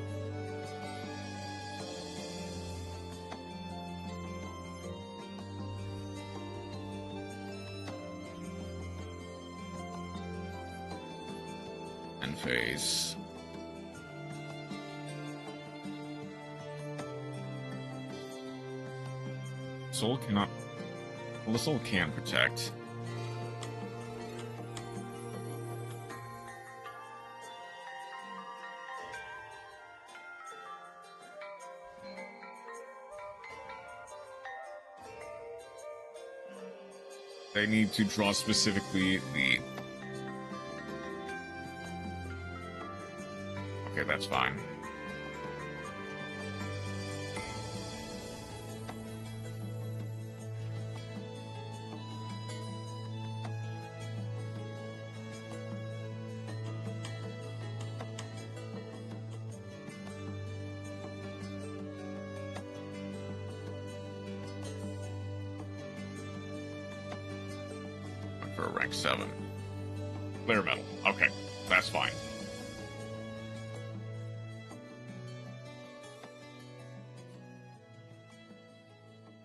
And phase. Soul cannot... Well, the Soul can protect. They need to draw specifically the... Okay, that's fine. For a rank 7. Clear metal. Okay, that's fine.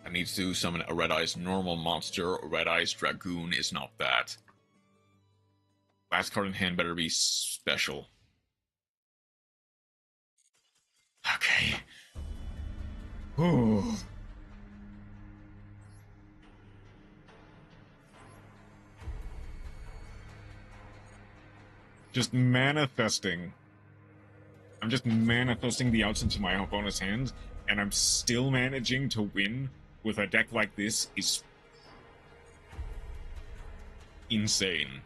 I need to summon a Red Eyes normal monster. Red Eyes Dragoon is not that. Last card in hand better be special. Okay. Ooh. Just manifesting. I'm just manifesting the outs into my opponent's hand, and I'm still managing to win with a deck like this is insane.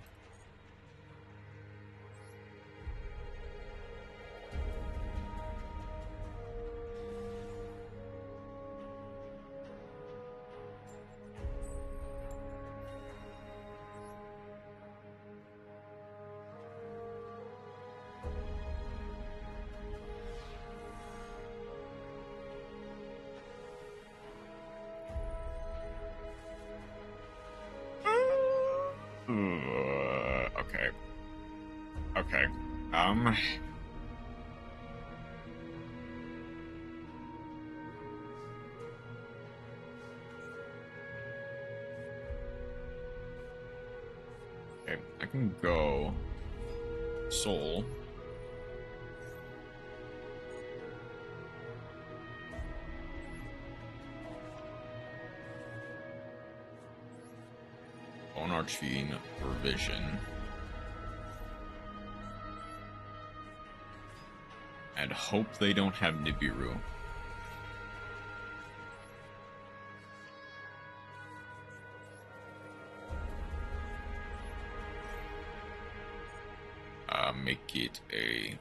Okay. Okay. Okay, I can go Soul. Bone Archfiend for Vision. And hope they don't have Nibiru. Make it a...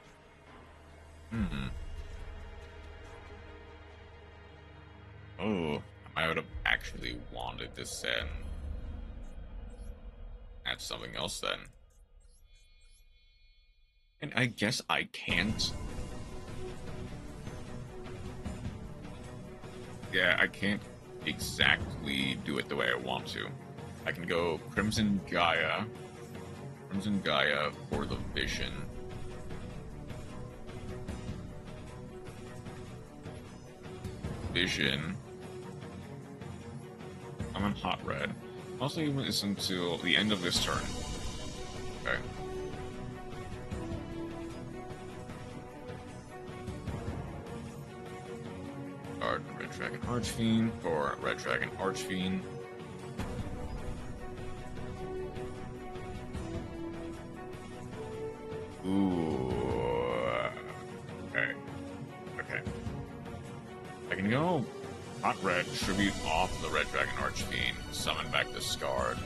Oh, I would have actually wanted to send... That's something else then. And I guess I can't. Yeah, I can't exactly do it the way I want to. I can go Crimson Gaia. Crimson Gaia for the Vision. Vision. I'm on Hot Red. Also, it's until the end of this turn. Okay. Card Red Dragon Archfiend for Red Dragon Archfiend. Ooh. Okay. Okay. I can go Hot Red, tribute off the Red Dragon Archfiend, summon back the Scarlet.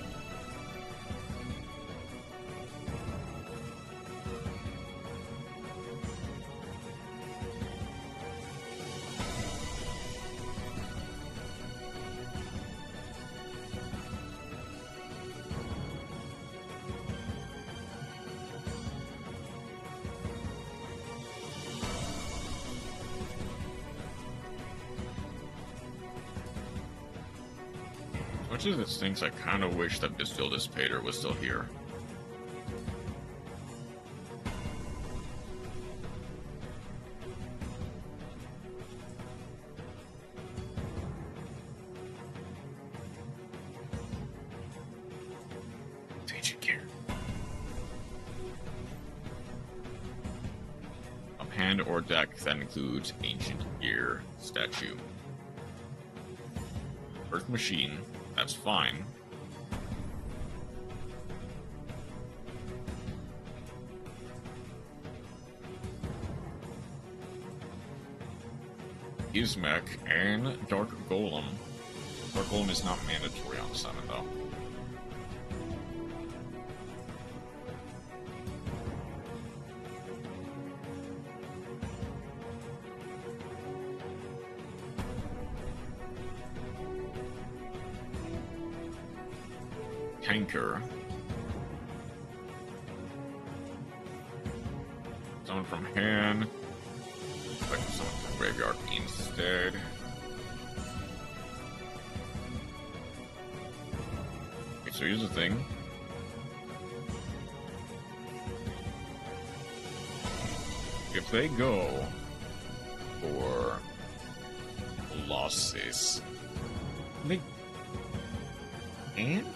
Much as it stinks, I kind of wish that Distilled Pater was still here. Ancient Gear. A hand or deck that includes Ancient Gear statue. Earth Machine. That's fine. Ismek and Dark Golem. Dark Golem is not mandatory on summon though. tanker. Someone from hand. Like someone from graveyard instead. Okay, so here's the thing. If they go for losses, they can't?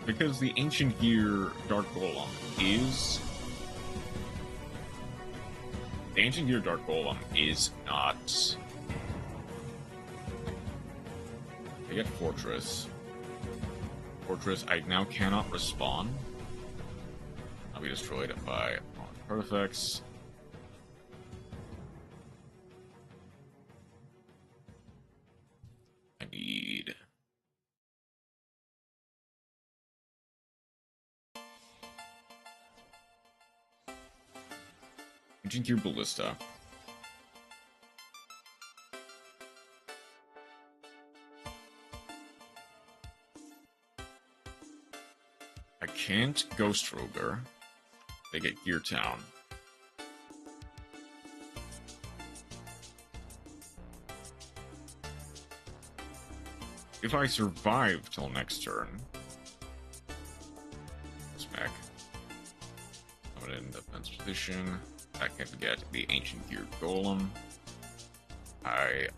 Because the Ancient Gear Dark Golem is... The Ancient Gear Dark Golem is not... I get Fortress. Fortress, I now cannot respawn. I'll be destroyed by artifacts. I need... Ancient Gear Ballista. I can't Ghost Roger. They get Gear Town. If I survive till next turn, smack. I'm in defense position. I can't get the Ancient Gear Golem. I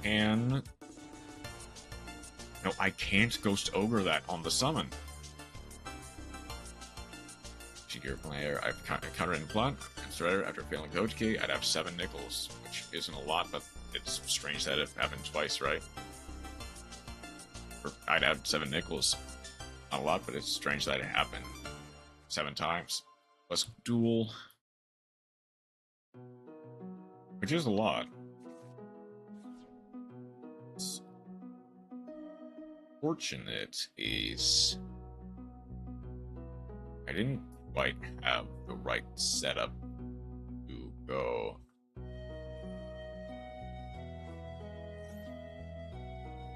can... No, I can't Ghost Ogre that on the summon. Ancient Gear player, I've countered in plot. Consider after failing Coach Key, I'd have 7 nickels, which isn't a lot, but it's strange that it happened twice, right? Or I'd have 7 nickels. Not a lot, but it's strange that it happened 7 times. Plus duel. Which is a lot. What's fortunate is I didn't quite have the right setup to go.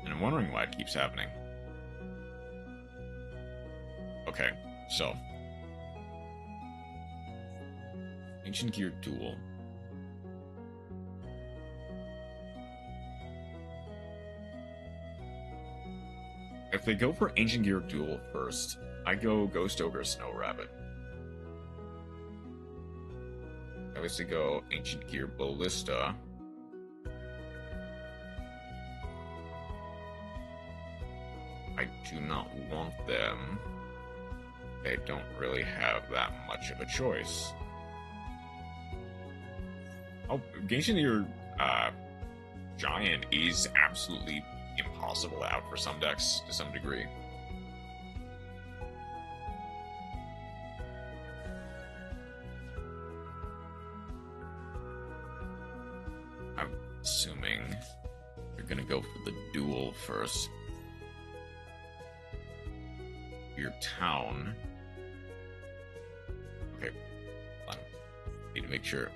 And I'm wondering why it keeps happening. Okay, so Ancient Gear Duel. If they go for Ancient Gear Duel first, I go Ghost Ogre Snow Rabbit. I obviously go Ancient Gear Ballista. I do not want them. They don't really have that much of a choice. Oh, Ancient Gear Giant is absolutely impossible out for some decks to some degree. I'm assuming you're gonna go for the duel first. Your town. Okay, hold on. Need to make sure.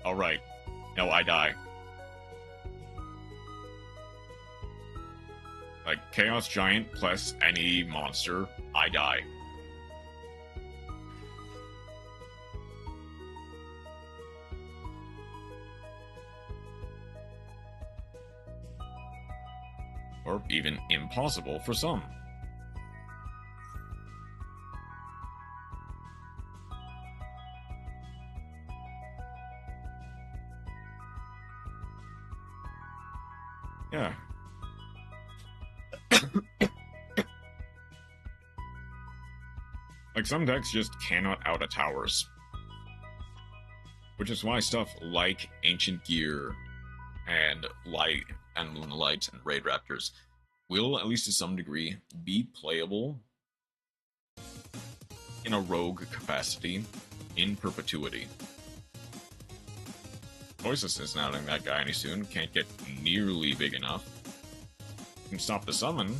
Alright. No, I die. Like, Chaos Giant plus any monster, I die. Or even impossible for some. Yeah. Like, some decks just cannot out a towers. Which is why stuff like Ancient Gear and Light and Moonlight and Raid Raptors will, at least to some degree, be playable in a rogue capacity in perpetuity. Voiceless is not letting that guy any soon, can't get nearly big enough. You can stop the summon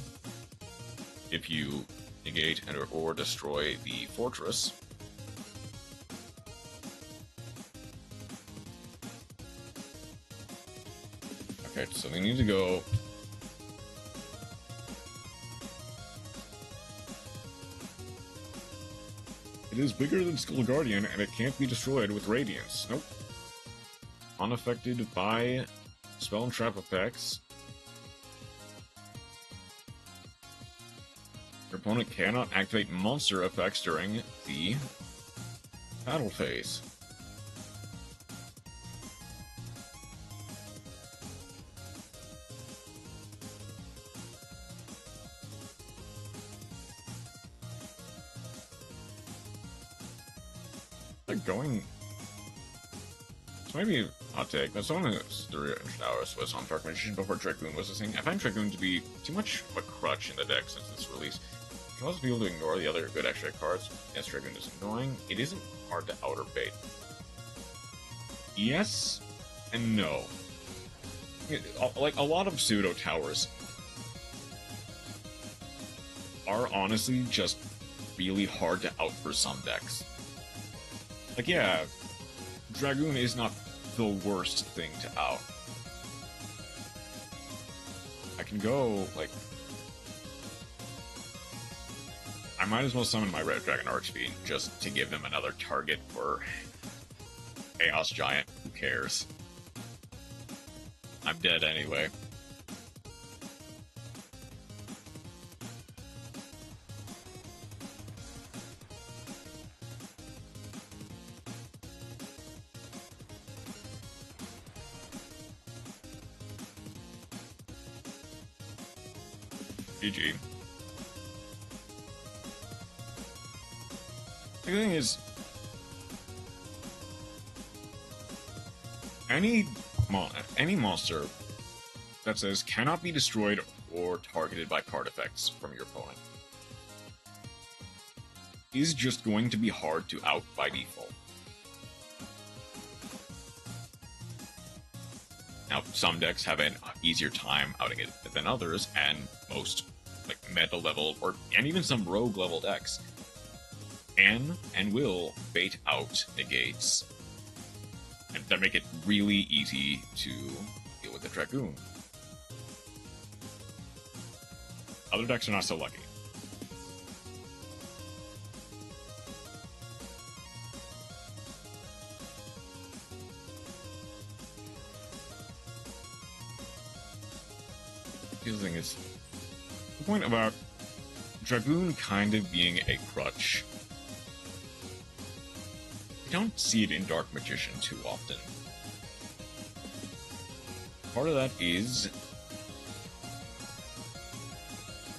if you negate and or destroy the fortress. Okay, so they need to go It is bigger than Skull Guardian, and it can't be destroyed with Radiance. Nope. Unaffected by spell and trap effects. Your opponent cannot activate monster effects during the battle phase. Going. So maybe a hot take. That's only 300 hours was on Dark Magician before Dragoon was a thing. I find Dragoon to be too much of a crutch in the deck since its release. You can also be able to ignore the other good extra cards. Yes, Dragoon is annoying. It isn't hard to outer bait. Yes and no. Like, a lot of pseudo towers are honestly just really hard to out for some decks. Like, yeah, Dragoon is not the worst thing to out. I can go, like... I might as well summon my Red Dragon Archfiend just to give them another target for Chaos Giant. Who cares? I'm dead anyway. GG. The thing is, any monster that says cannot be destroyed or targeted by card effects from your opponent is just going to be hard to out by default. Now, some decks have an easier time outing it than others, and most like meta level and even some rogue level decks can and will bait out negates and that make it really easy to deal with the Dragoon. Other decks are not so lucky. The thing is, the point about Dragoon kind of being a crutch, I don't see it in Dark Magician too often. Part of that is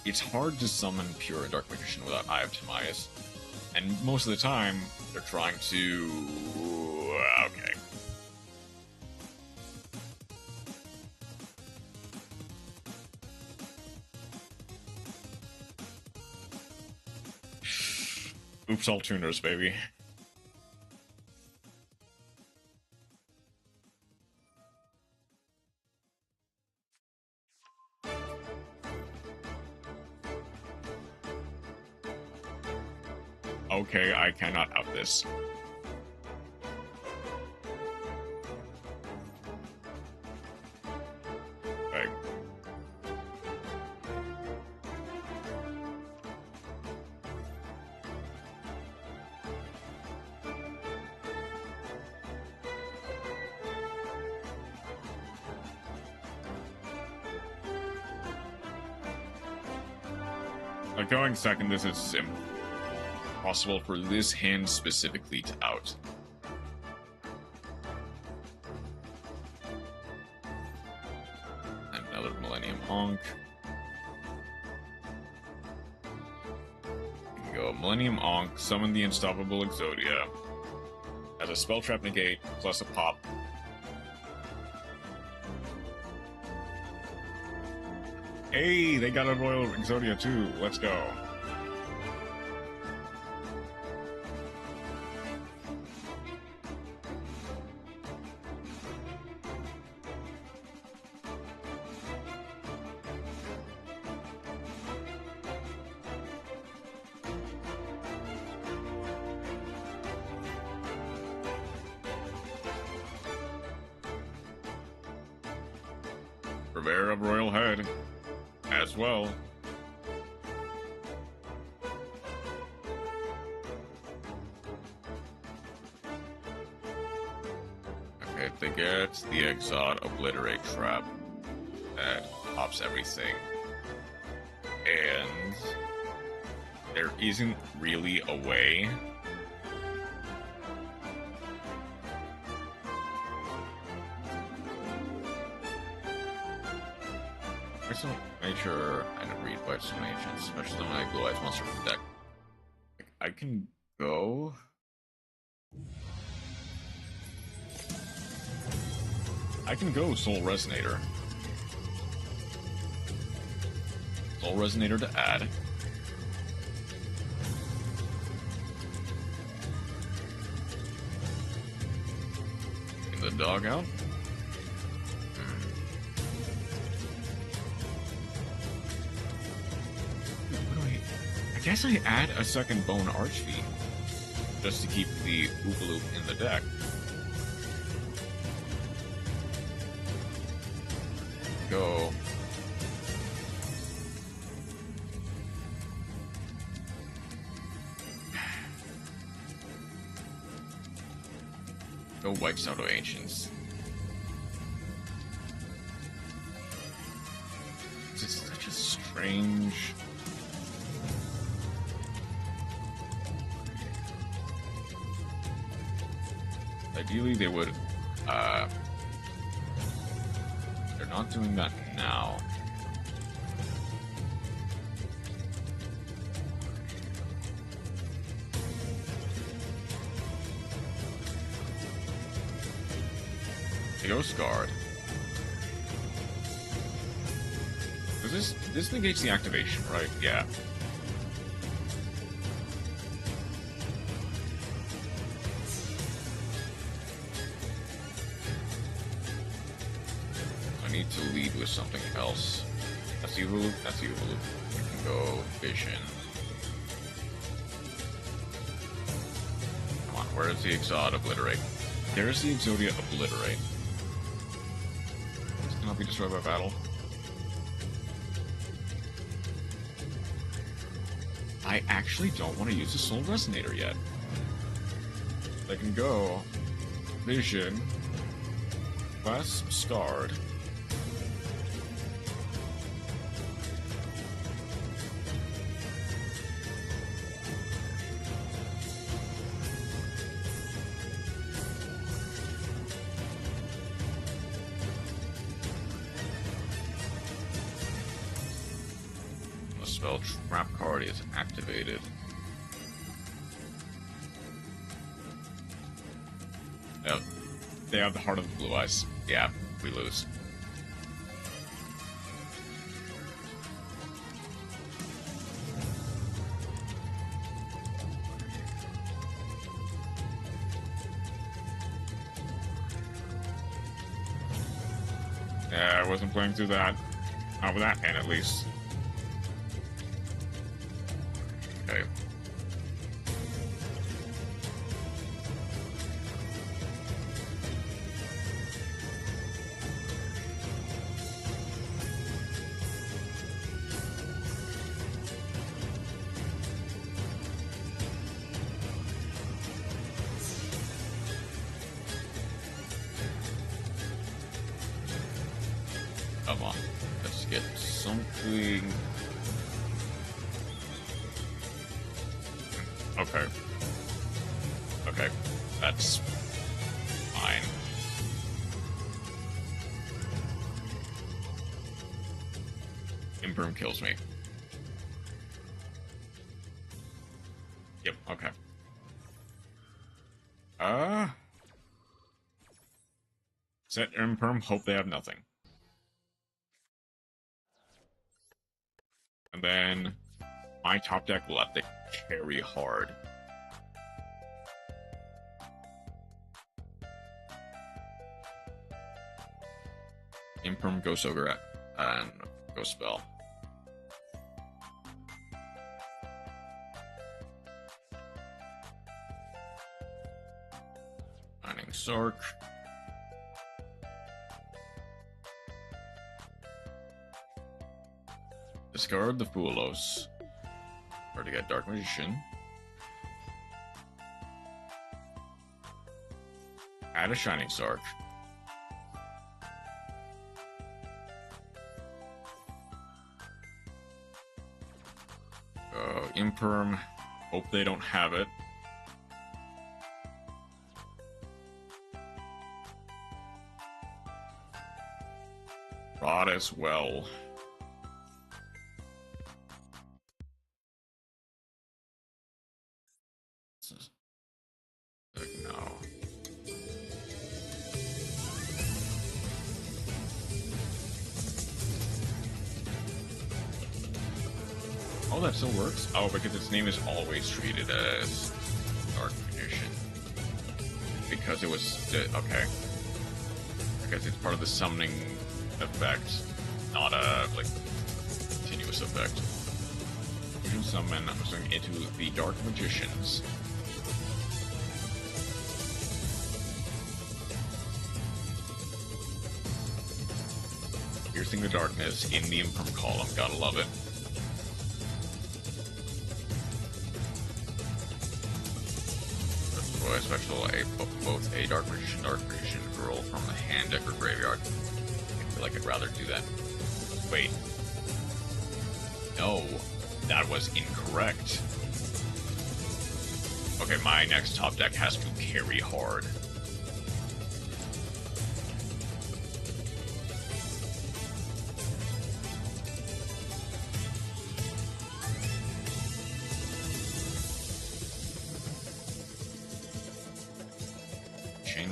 it's hard to summon pure Dark Magician without Eye of Timaeus, and most of the time they're trying to... okay. Oops, all tuners, baby. Okay, I cannot out this. Okay. Like, going second, this is impossible for this hand specifically to out. Another Millennium Honk. You can go Millennium Honk, summon the Unstoppable Exodia. As a spell trap negate, plus a pop. Hey, they got a Royal Exodia too. Let's go. Purveyor of Royal Head as well. get the Exod Obliterate Trap that pops everything. And there isn't really a way so make sure I don't read by some agents, especially when I Blue Eyes Monster from deck. I can go. Soul Resonator. Soul Resonator to add. Get the dog out. I guess I add a second Bone Archfiend just to keep the Oopaloop in the deck. Go. Go White Soto Ancients. This is such a strange. Ideally, they would, they're not doing that now. They go Scarred. Because this negates the activation, right? Yeah. Need to lead with something else. That's evil loop, that's evil loop. You can go Vision. Come on, where is the Exod Obliterate? There's the Exodia Obliterate. This cannot be destroyed by battle. I actually don't want to use the Soul Resonator yet. I can go Vision, Clasp Scarred. Spell Trap card is activated. Yep. They have the Heart of the Blue Eyes. Yeah, we lose. Yeah, I wasn't playing through that. Not with that hand, at least. Okay. Come on, let's get something. Okay. Okay, that's fine. Imperm kills me. Yep, okay. Set Imperm, hope they have nothing. And then my top deck will have to carry hard. Imperm, Ghost Ogre, and Ghost Spell. Mining Sark. Discard the Foolos. Or to get Dark Magician. Add a Shining Sark. Imperm. Hope they don't have it. Rod as well. No. Oh, that still works? Oh, because its name is always treated as Dark Magician. Because it was... okay. Because it's part of the summoning effect, not a, like, continuous effect. Fusion summon, I'm going into the Dark Magicians. Piercing the darkness in the Imperm column, gotta love it. Special, both a Dark Magician girl from the hand deck or graveyard. I feel like I'd rather do that. Wait. No, that was incorrect. Okay, my next top deck has to carry hard.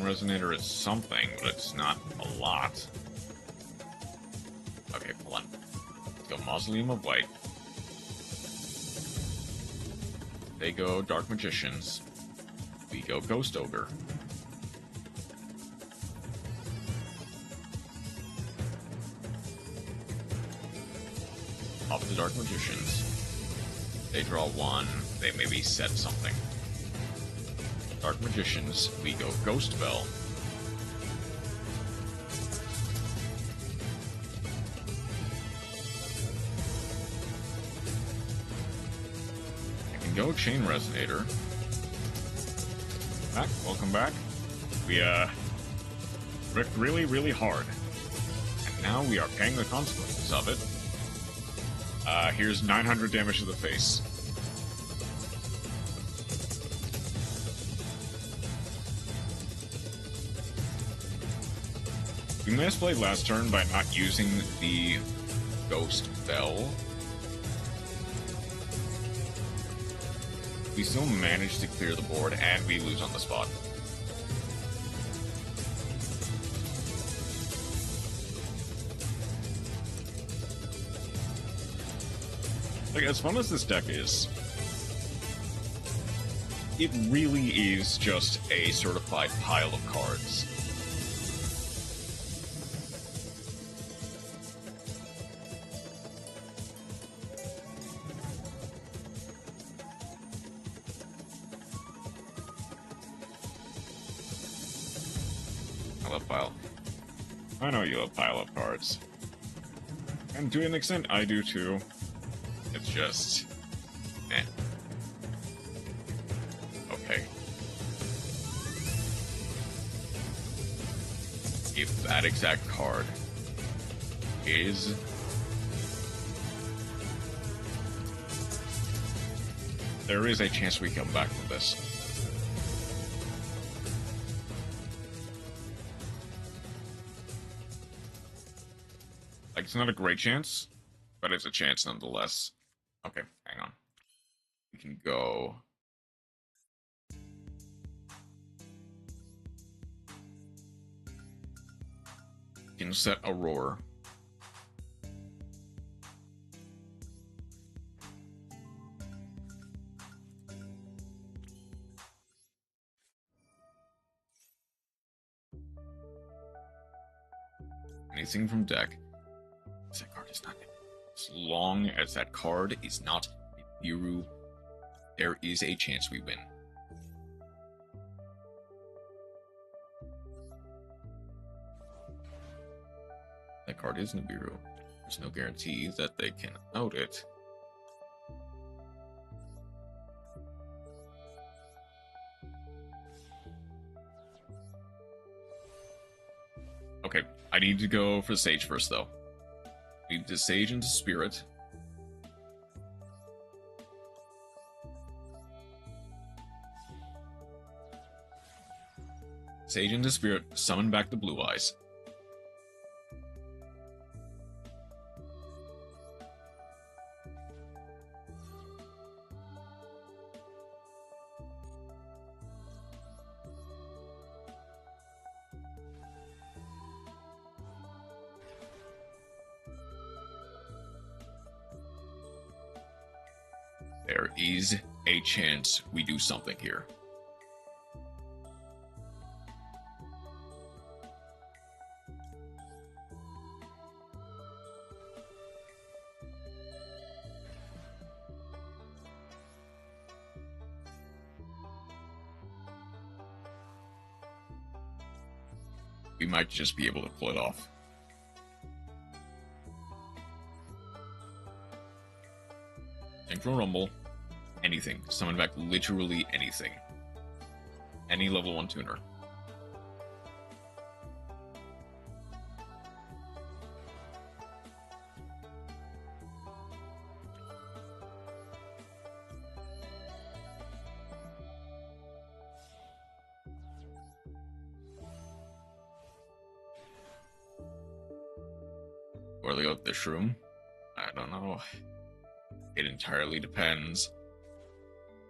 Resonator is something, but it's not a lot. Okay, hold on. Let's go Mausoleum of White. They go Dark Magicians. We go Ghost Ogre. Off the Dark Magicians. They draw one. They maybe set something. Dark Magicians, we go Ghost Bell. I can go Chain Resonator. Back, welcome back. We, ripped really, really hard. And now we are paying the consequences of it. Here's 900 damage to the face. We misplayed last turn by not using the Ghost Bell. We still managed to clear the board, and we lose on the spot. Like, as fun as this deck is, it really is just a certified pile of cards. I know you love pile up cards. And to an extent, I do too. It's just... eh. Okay. If that exact card is... there is a chance we come back from this. Like, it's not a great chance, but it's a chance nonetheless. Okay, hang on. We can go... we can set a roar. Anything from deck. That card is not... as long as that card is not Nibiru, there is a chance we win. That card is Nibiru. There's no guarantee that they can out it. Okay, I need to go for Sage first, though. Need to Sage into Spirit. Sage into Spirit, summon back the Blue Eyes. There is a chance we do something here. We might just be able to pull it off. Synchro Rumble. Anything. Summon back literally anything. Any level 1 tuner. Or they go with the shroom? I don't know. It entirely depends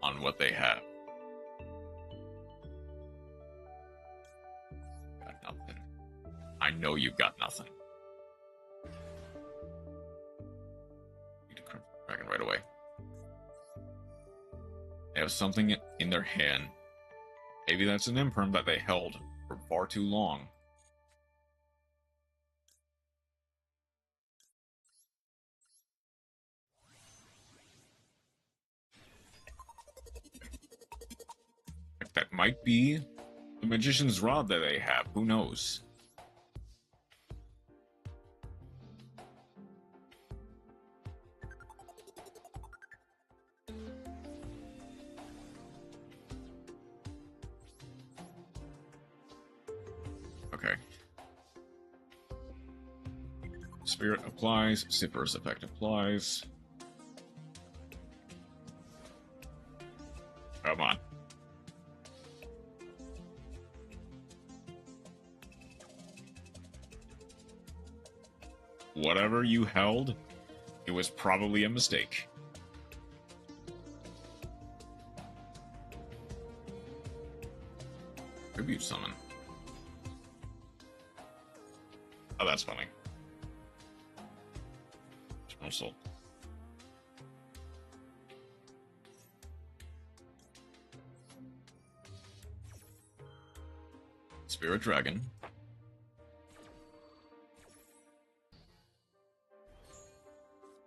on what they have. Got nothing. I know you've got nothing. Need to Crimson Dragon right away. They have something in their hand. Maybe that's an imperm that they held for far too long. That might be the Magician's Rod that they have. Who knows? Okay. Spirit applies. Sipper's effect applies. Come on. Whatever you held, it was probably a mistake. Tribute summon. Oh, that's funny. Also. Spirit Dragon.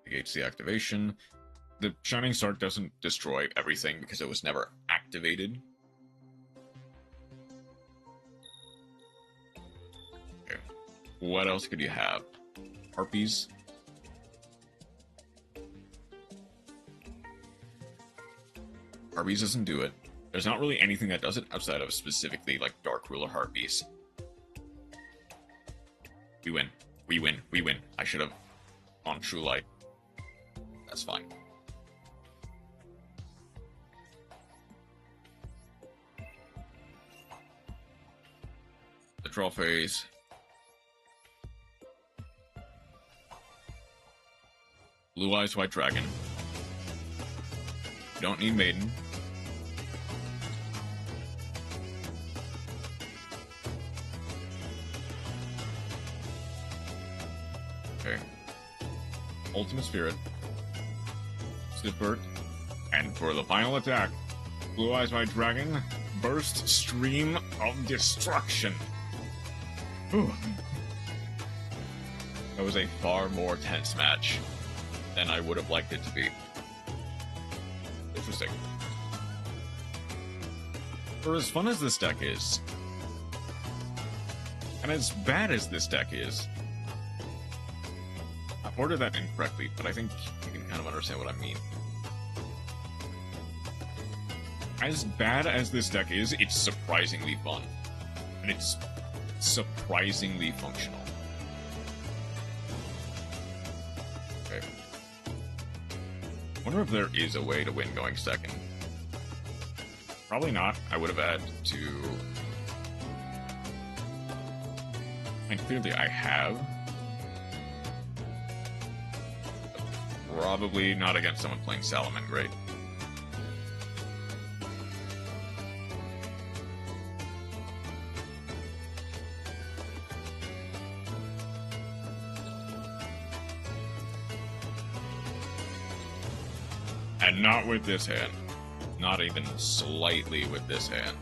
Negates the activation. The Shining Star doesn't destroy everything because it was never activated. Okay. What else could you have? Harpies? Harpies doesn't do it. There's not really anything that does it outside of specifically like Dark Ruler Harpies. We win. We win. We win. I should have gone True Light. That's fine. The draw phase. Blue Eyes White Dragon. You don't need Maiden. Okay. Ultimate Spirit. Sipper. And for the final attack, Blue Eyes White Dragon, Burst Stream of Destruction. Whew. That was a far more tense match than I would have liked it to be. Interesting. For as fun as this deck is, and as bad as this deck is, I ordered that incorrectly, but I think you can kind of understand what I mean. As bad as this deck is, it's surprisingly fun. And it's surprisingly functional. Okay. I wonder if there is a way to win going second. Probably not. I would have had to And clearly I have. Probably not against someone playing Salomon Great. And not with this hand. Not even slightly with this hand.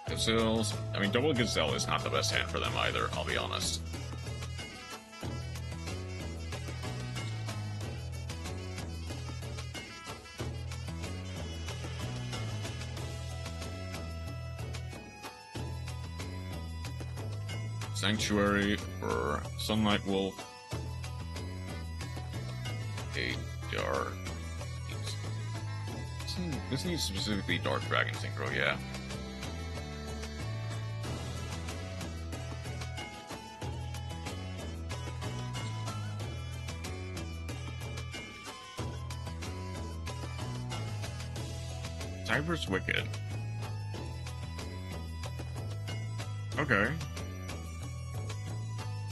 Gazelles. I mean, double Gazelle is not the best hand for them either, I'll be honest. Sanctuary for Sunlight Wolf. A Dark. This needs specifically Dark Dragon Synchro, yeah. Cyber's Wicked. Okay.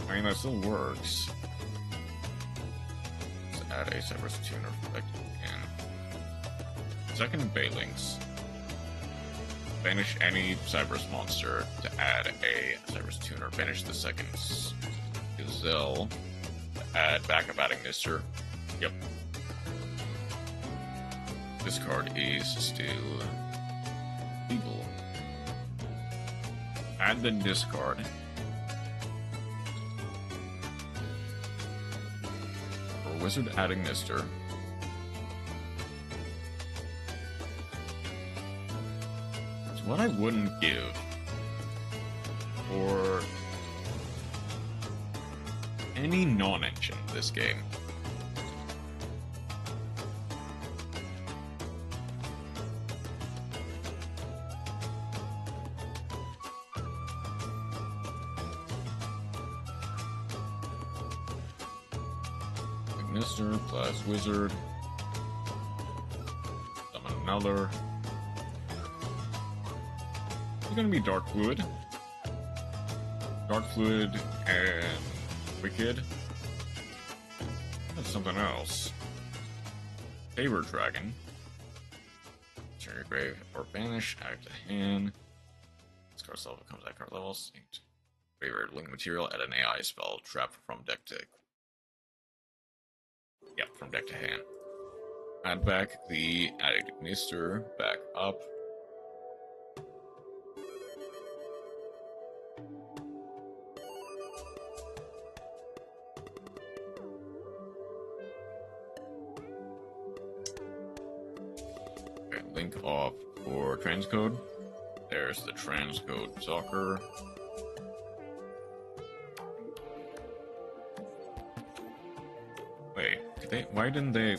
I mean, that still works. Let's add a Cyber's Tuner effect again. Second Balinks. Banish any Cyber's monster to add a Cyber's Tuner. Banish the second Gazelle. Add backup adding Mister. Yep. This card is still legal. Add the discard. For Wizard adding Mister. It's what I wouldn't give for any non-engine this game. Mister plus Wizard. Summon another. It's gonna be Dark Fluid. Dark Fluid and Wicked. That's something else. Saber Dragon. Turn your grave or banish. Add to hand. This card's level becomes that card level. Synced. Favorite link material. Add an AI spell. Trap from deck to. Yep, from deck to hand. Add back the added Mister, back up. Okay, link off for transcode. There's the transcode talker. Wait. Why didn't they...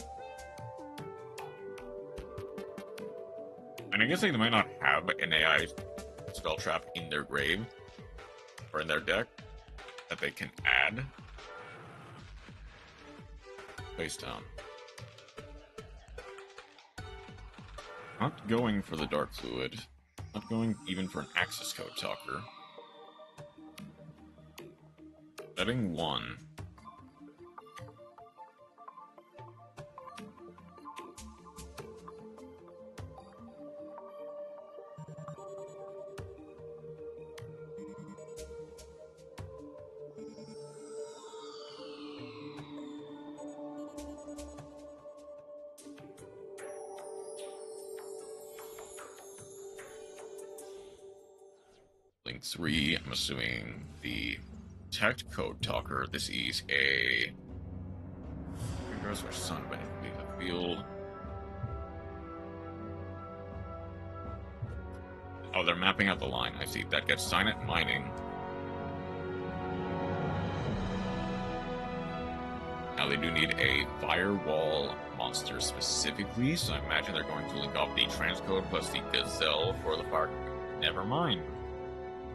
And I guess they might not have an AI spell trap in their grave or in their deck that they can add. Face down. Not going for the Dark Fluid. Not going even for an Access Code Talker. Betting 1. Link 3, I'm assuming the Tech Code Talker. This is a... Here's our sun benefit the field. Oh, they're mapping out the line. I see. That gets Signet Mining. Now they do need a firewall monster specifically, so I imagine they're going to link off the transcode plus the gazelle for the fire. Never mind.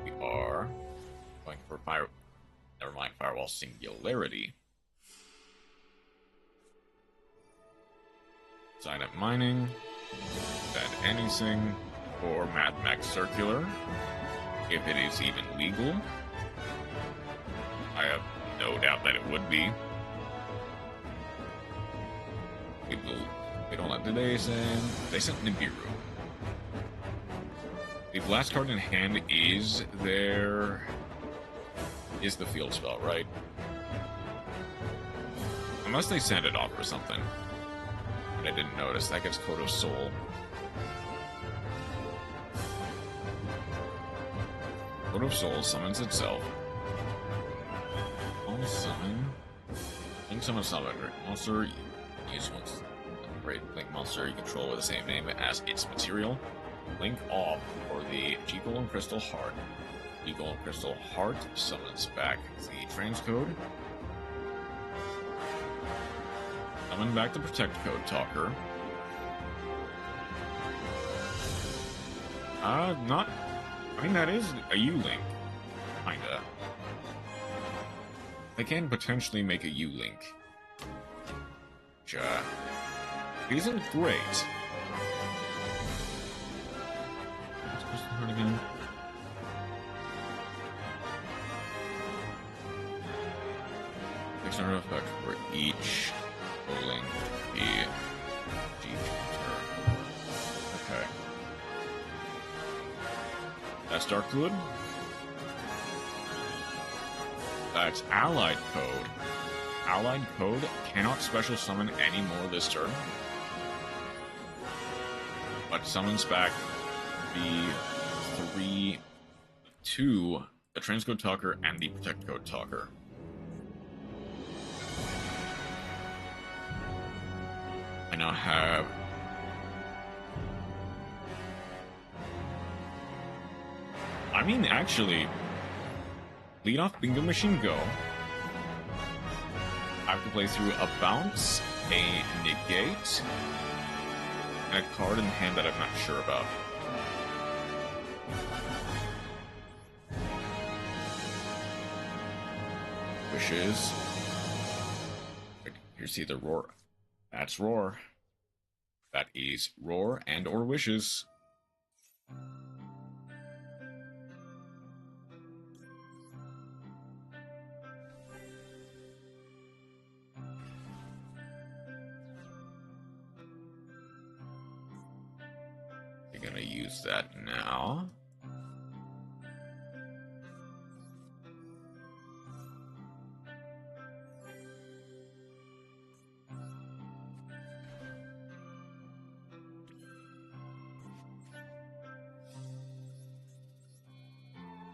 We are going for fire. Never mind, firewall singularity. Sign up mining. Add anything for Mathemax Circular, if it is even legal. I have no doubt that it would be. We don't let the day send. They sent Nibiru. The last card in hand is the field spell, right? Unless they sent it off or something. And I didn't notice. That gets Kodo's Soul. Code of Soul summons itself. On summon. Link summon monster. Use once. Great link monster you control with the same name as its material. Link off for the G-Golem Crystal Heart. G-Golem Crystal Heart summons back the transcode. Summon back the Protect Code Talker. Not. I mean, that is a U-Link. Kinda. They can potentially make a U-Link. Which, isn't great. Let's push the heart again. Fix our effect for each rolling the G turn. Okay. That's Dark Fluid. That's Allied Code. Allied Code cannot special summon anymore this turn, but summons back the 2, the Transcode Talker and the Protect Code Talker. I now have actually, lead off Bingo Machine Go. I have to play through a bounce, a negate, and a card in hand that I'm not sure about. Wishes. Here's either Roar. That's Roar. That is Roar and or Wishes. We're gonna use that now.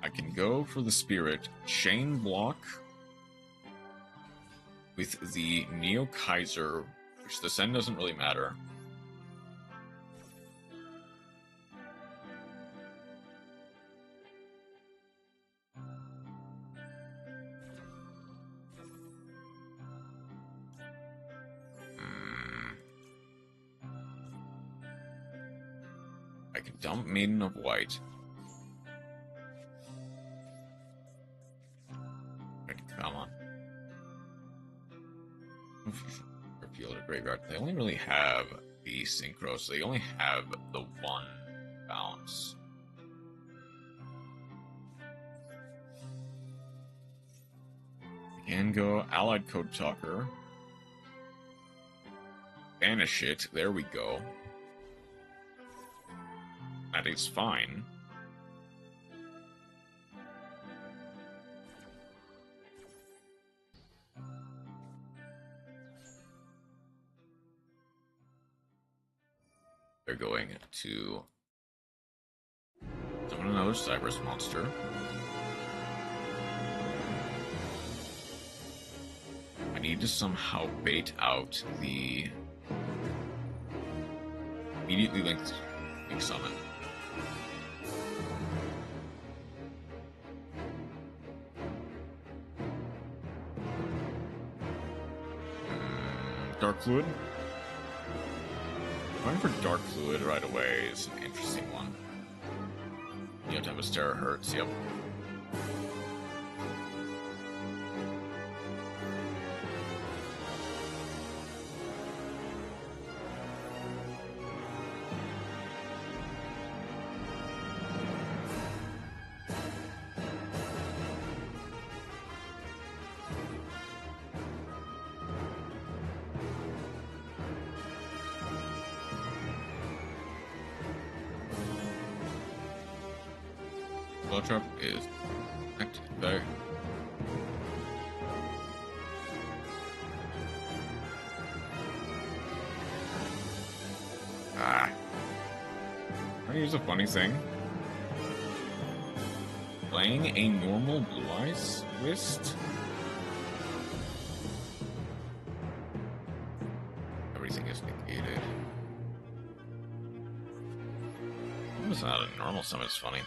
I can go for the Spirit Chain Block with the Neo Kaiser, which the send doesn't really matter. I can dump Maiden of White. Come on. Reveal the graveyard. They only really have the synchro, so they only have the 1 bounce. Can go Allied Code Talker. Banish it. There we go. That is fine. They're going to summon another Cyberus monster. I need to somehow bait out the immediately linked summon. fluid? Going for dark fluid right away is an interesting one. You have to have a terahertz, yep. Trap is active there. Here's a funny thing. Playing a normal Blue Eyes list. Everything is negated. What was not a normal summon? It's funny.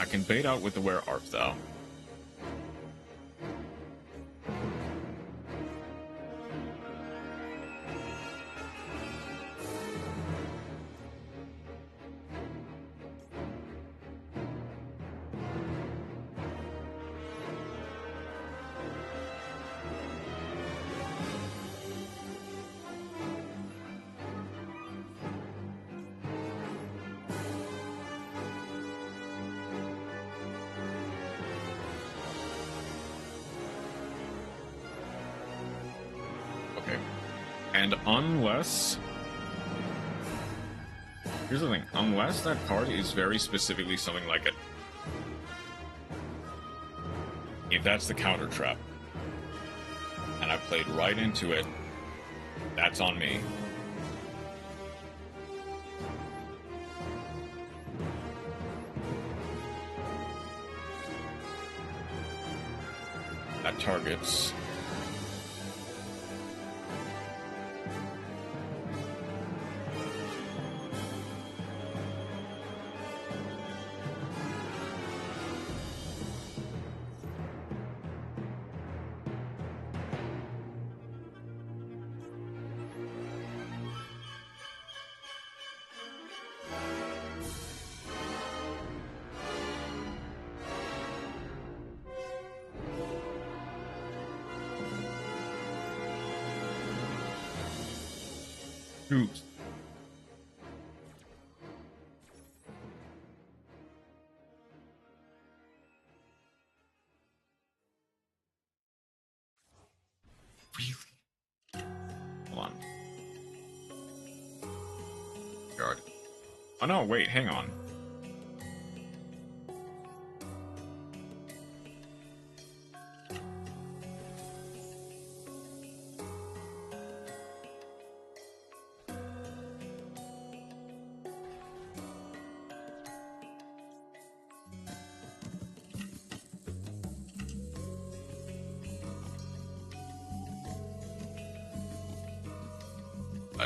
I can bait out with the Wear Arp, though. And unless... Here's the thing. Unless that card is very specifically something like it. If that's the counter trap, and I played right into it, that's on me. That targets... Oops. Really? Hold on. Guard. Oh no, wait, hang on.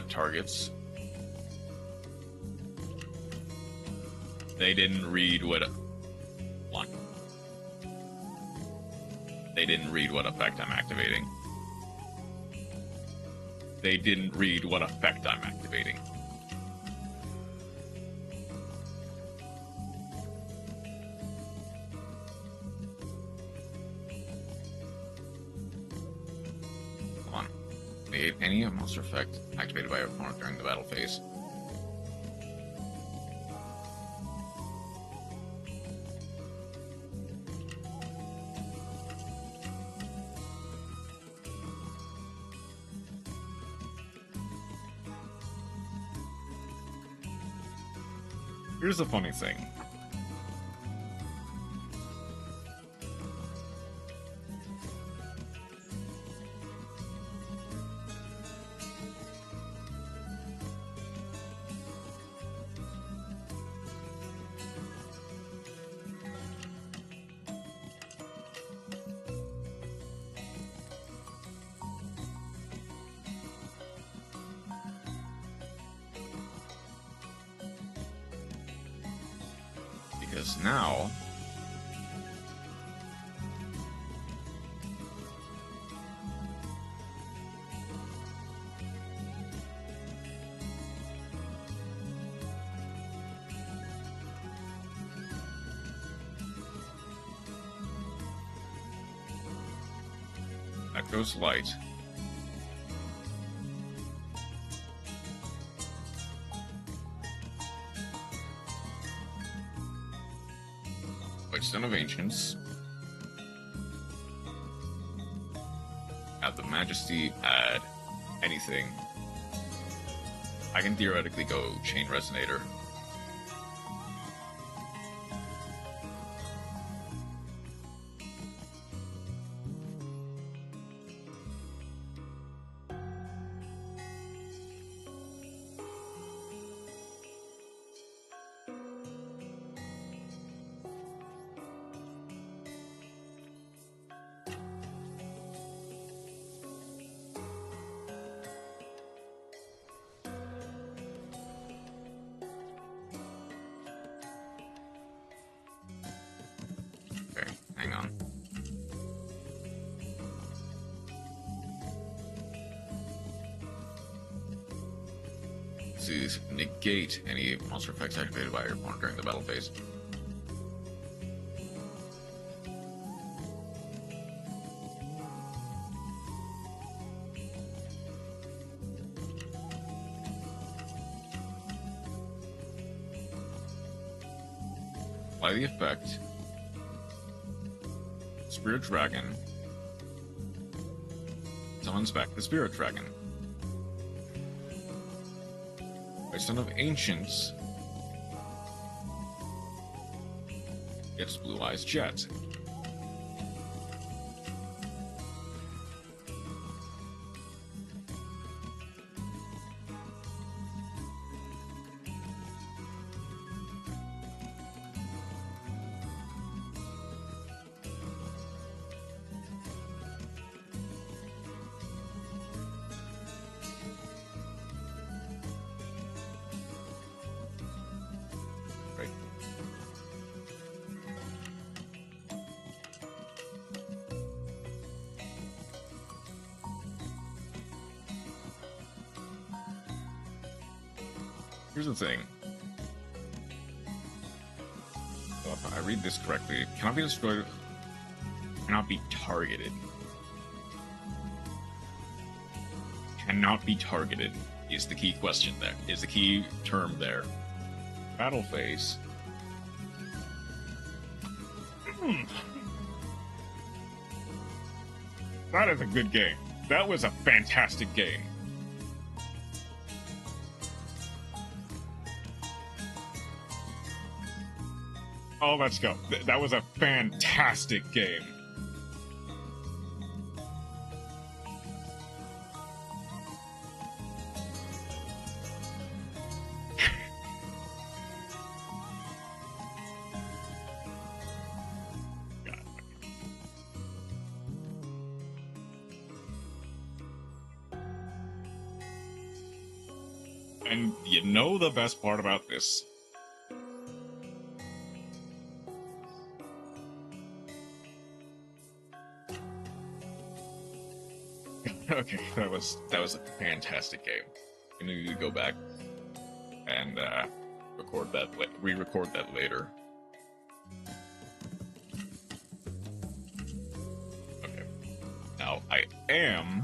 Targets. They didn't read what... One. They didn't read what effect I'm activating. They didn't read what effect I'm activating. Any monster effect activated by your opponent during the battle phase. Here's the funny thing. because now that goes light. Son of Ancients. Add the Majesty, add anything. I can theoretically go Chain Resonator. Hang on. This is negate any monster effects activated by your opponent during the battle phase. Apply the effect. Spirit Dragon summons back the Spirit Dragon. By Son of Ancients gets Blue Eyes Jet. Here's the thing. Well, if I read this correctly, cannot be destroyed, cannot be targeted. Cannot be targeted is the key question there, is the key term there. Battle phase. That is a good game. That was a fantastic game. Oh, let's go. That was a fantastic game. God. And you know the best part about this? Okay, that was a fantastic game. I need to go back and re-record that later. Okay. Now I am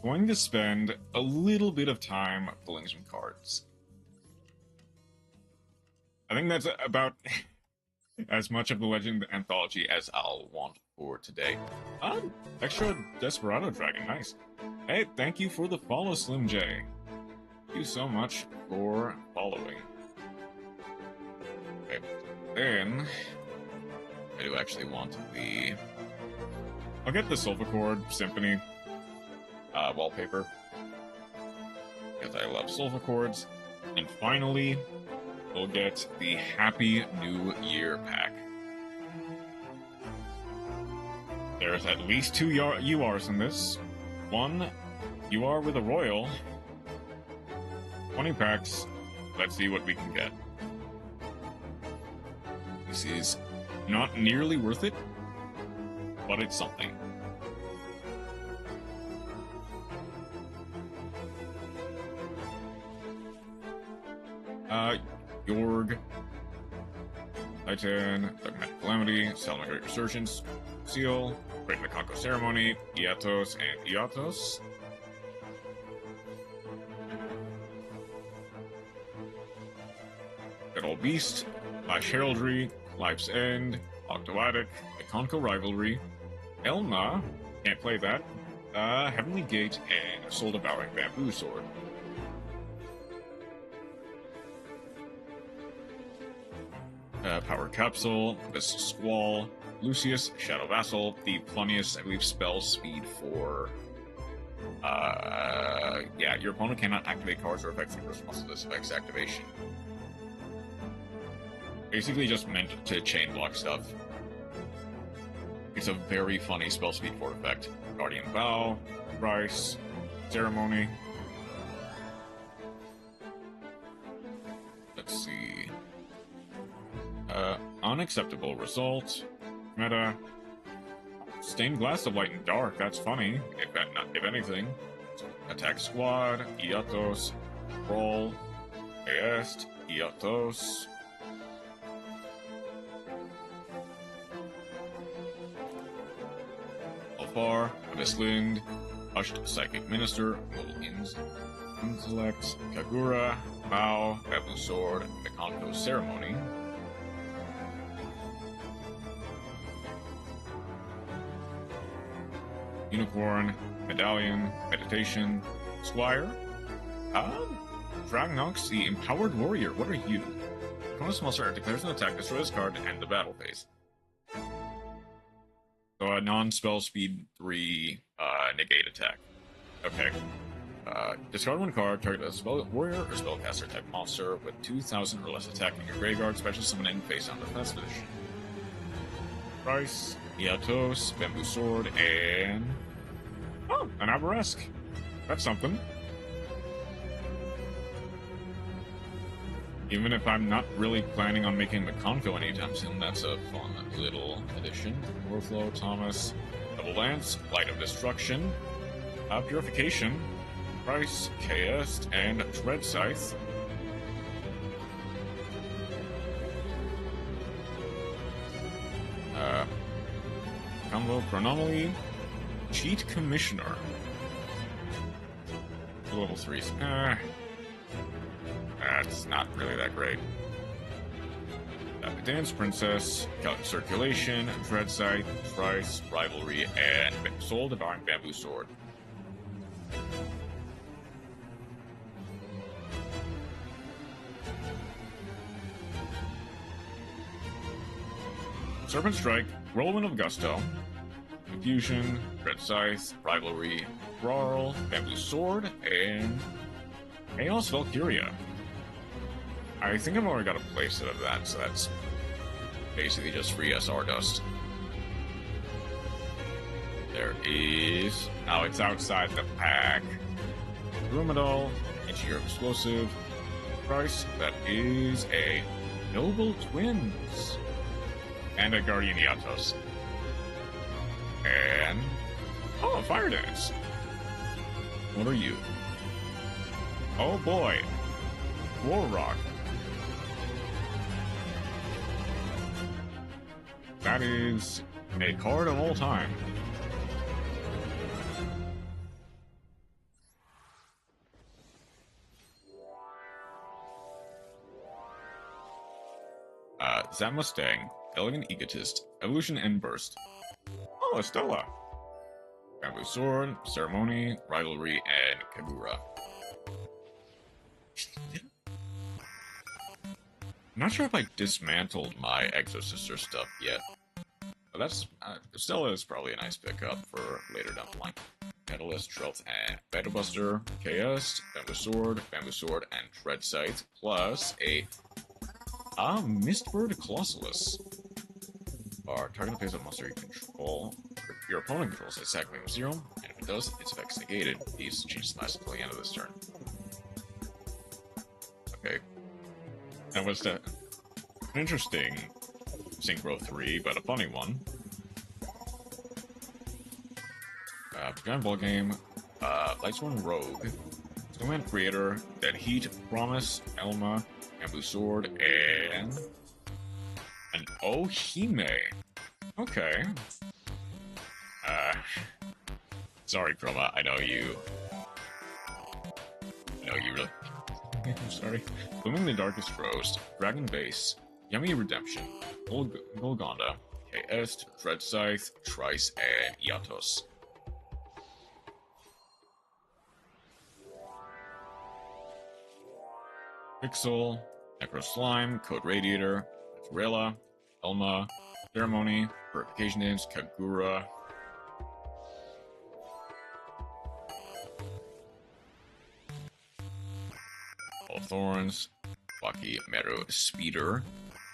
going to spend a little bit of time pulling some cards. I think that's about as much of the Legend Anthology as I'll want for today. Extra Desperado Dragon, nice. Hey, thank you for the follow, Slim J. Thank you so much for following. Okay, then I do actually want the... I'll get the Sulfur Symphony wallpaper, because I love Sulfur Chords. And finally, we'll get the Happy New Year pack. There's at least 2 URs in this. 1 UR with a Royal. 20 packs. Let's see what we can get. This is not nearly worth it, but it's something. Yorg, Titan, Dogmatic Calamity, Salamander Resurgence, Seal, Break the Conco Ceremony, Iatos, and Iatos. Good Old Beast, Flash Heraldry, Life's End, Octoadic, the Conco Rivalry, Elma, can't play that, Heavenly Gate, and Soul Devouring Bamboo Sword. Power Capsule, this Squall, Lucius, Shadow Vassal, the plunniest, I believe, spell speed for... yeah, your opponent cannot activate cards or effects in response to this effect's activation. Basically just meant to chain block stuff. It's a very funny spell speed for effect. Guardian Vow, Rice, Ceremony. Let's see. Unacceptable result. Meta. Stained Glass of Light and Dark, that's funny, if anything. Attack Squad, Iatos, Brawl, Aest, Iatos. Alfar, Abysslind, Hushed Psychic Minister, Intellect, Kagura, Mao, Bamboo Sword, the Conco Ceremony. Unicorn, Medallion, Meditation, Squire. Dragnox, the Empowered Warrior. What are you? Opponent's monster declares an attack, destroy this card, to end the battle phase. So a non-spell speed 3 negate attack. Okay. Discard one card, target a spell warrior or spellcaster type monster with 2,000 or less attack in your graveyard, special summon in face down defense position. Price, Iatos, Bamboo Sword, and... oh, an Aberrask. That's something. Even if I'm not really planning on making the Conco anytime soon, that's a fun little addition. Overflow, Thomas, Double Lance, Light of Destruction, Purification, Price, Chaos, and Dread Scythe. Combo Chronomaly, Cheat Commissioner. Level 3s. That's not really that great. Dance Princess, Circulation, Dread Scythe, Price, Rivalry, and Soul Devouring Bamboo Sword. Serpent Strike, Whirlwind of Gusto, Confusion, Dread Scythe, Rivalry, Brawl, Bamboo Sword, and Chaos Valkyria. I think I've already got a playset of that, so that's basically just free SR dust. There is... oh, it's outside the pack. Rumadal, Engineer Explosive. Price, that is a Noble Twins. And a Guardian Iatos. And... oh, a Fire Dance. What are you? Oh boy. War Rock. That is a card of all time. Zat Mustang, Elegant Egotist, Evolution and Burst. Oh, Estella. Bamboo Sword, Ceremony, Rivalry, and Kagura. I'm not sure if I dismantled my Exosister stuff yet. But that's... Stella is probably a nice pickup for later down the line. Catalyst, Trelt, and Battle Buster, Chaos, Bamboo Sword, and Dread Scythe, plus a... Mistbird Colossalus. Target plays a monster you control. Your opponent controls its attack value 0, and if it does, its effect's negated. These changes last until the end of this turn. Okay. That was an interesting Synchro 3, but a funny one. Giant Ball Game, Lightsworn Rogue, Snowman Creator, Dead Heat, Promise, Elma, Bamboo Sword, and an Ohime. Okay. Sorry, Chroma, I know you really... I'm sorry. Blooming the Darkest Roast, Dragon Base, Yummy Redemption, Golgonda, KS, Dread Scythe, Trice, and Iatos. Pixel, Necro Slime, Code Radiator, Mozzarella, Elma, Ceremony, Purification Dance, Kagura, All of Thorns, Waki Meru Speeder,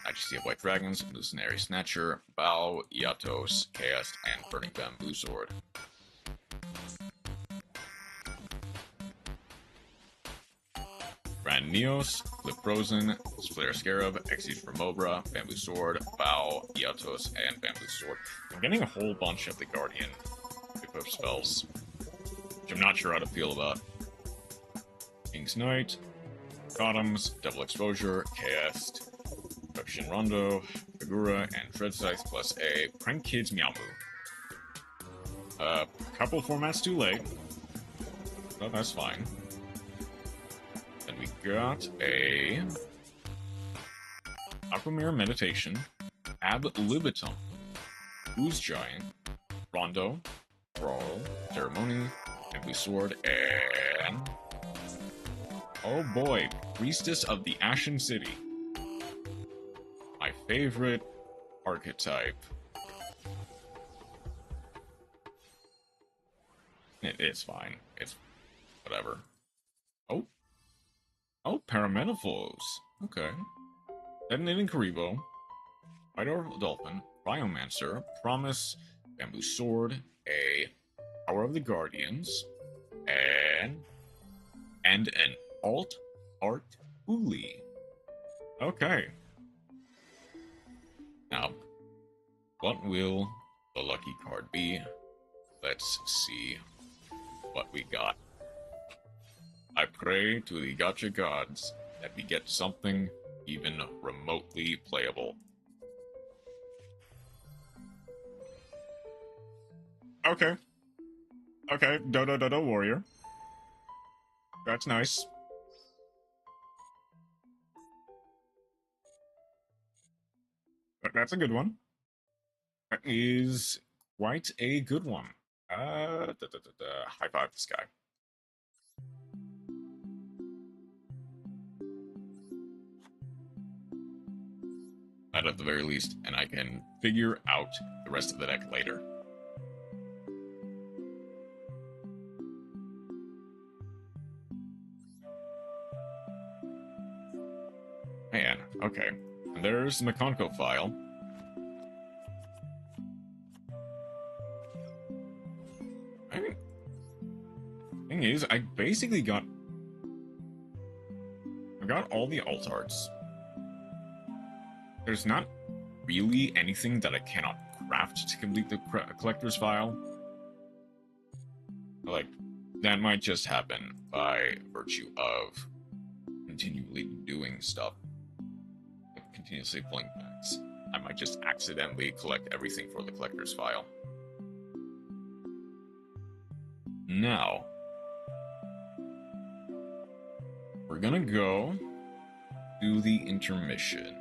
Majesty of White Dragons, Lucenary Snatcher, Bao, Iatos, Chaos, and Burning Bamboo Sword. Grand Neos, Flip Frozen, Splitter Scarab, Execute for Mobra, Bamboo Sword, Bao, Iatos, and Bamboo Sword. I'm getting a whole bunch of the Guardian equip spells, which I'm not sure how to feel about. King's Knight, Bottoms, Double Exposure, Chaos, Production Rondo, Kagura, and Dread Scythe plus a Prank Kids Meow Moo. Couple formats too late, but that's fine. Then we got a Aquamirror Meditation, Ab Libitum, Ooze Giant, Rondo, Brawl, Ceremony, Bamboo Sword, and... oh boy, Priestess of the Ashen City. My favorite archetype. It's fine. It's whatever. Oh, Parametaphors. Okay. Detonating Karibo, Fighter Dolphin, Biomancer, Promise, Bamboo Sword, a Power of the Guardians, and an Alt Art Uli. Okay. Now, what will the lucky card be? Let's see what we got. I pray to the gacha gods that we get something even remotely playable. Okay. Okay, Dodo Warrior. That's nice. That's a good one. That is quite a good one. High five this guy. That at the very least, and I can figure out the rest of the deck later. Man, okay. And there's the Makonko file. Thing is, I basically got all the alt arts. There's not really anything that I cannot craft to complete the collector's file. Like, that might just happen by virtue of continually doing stuff. Like, continuously pulling packs. I might just accidentally collect everything for the collector's file. Now, we're gonna go do the intermission.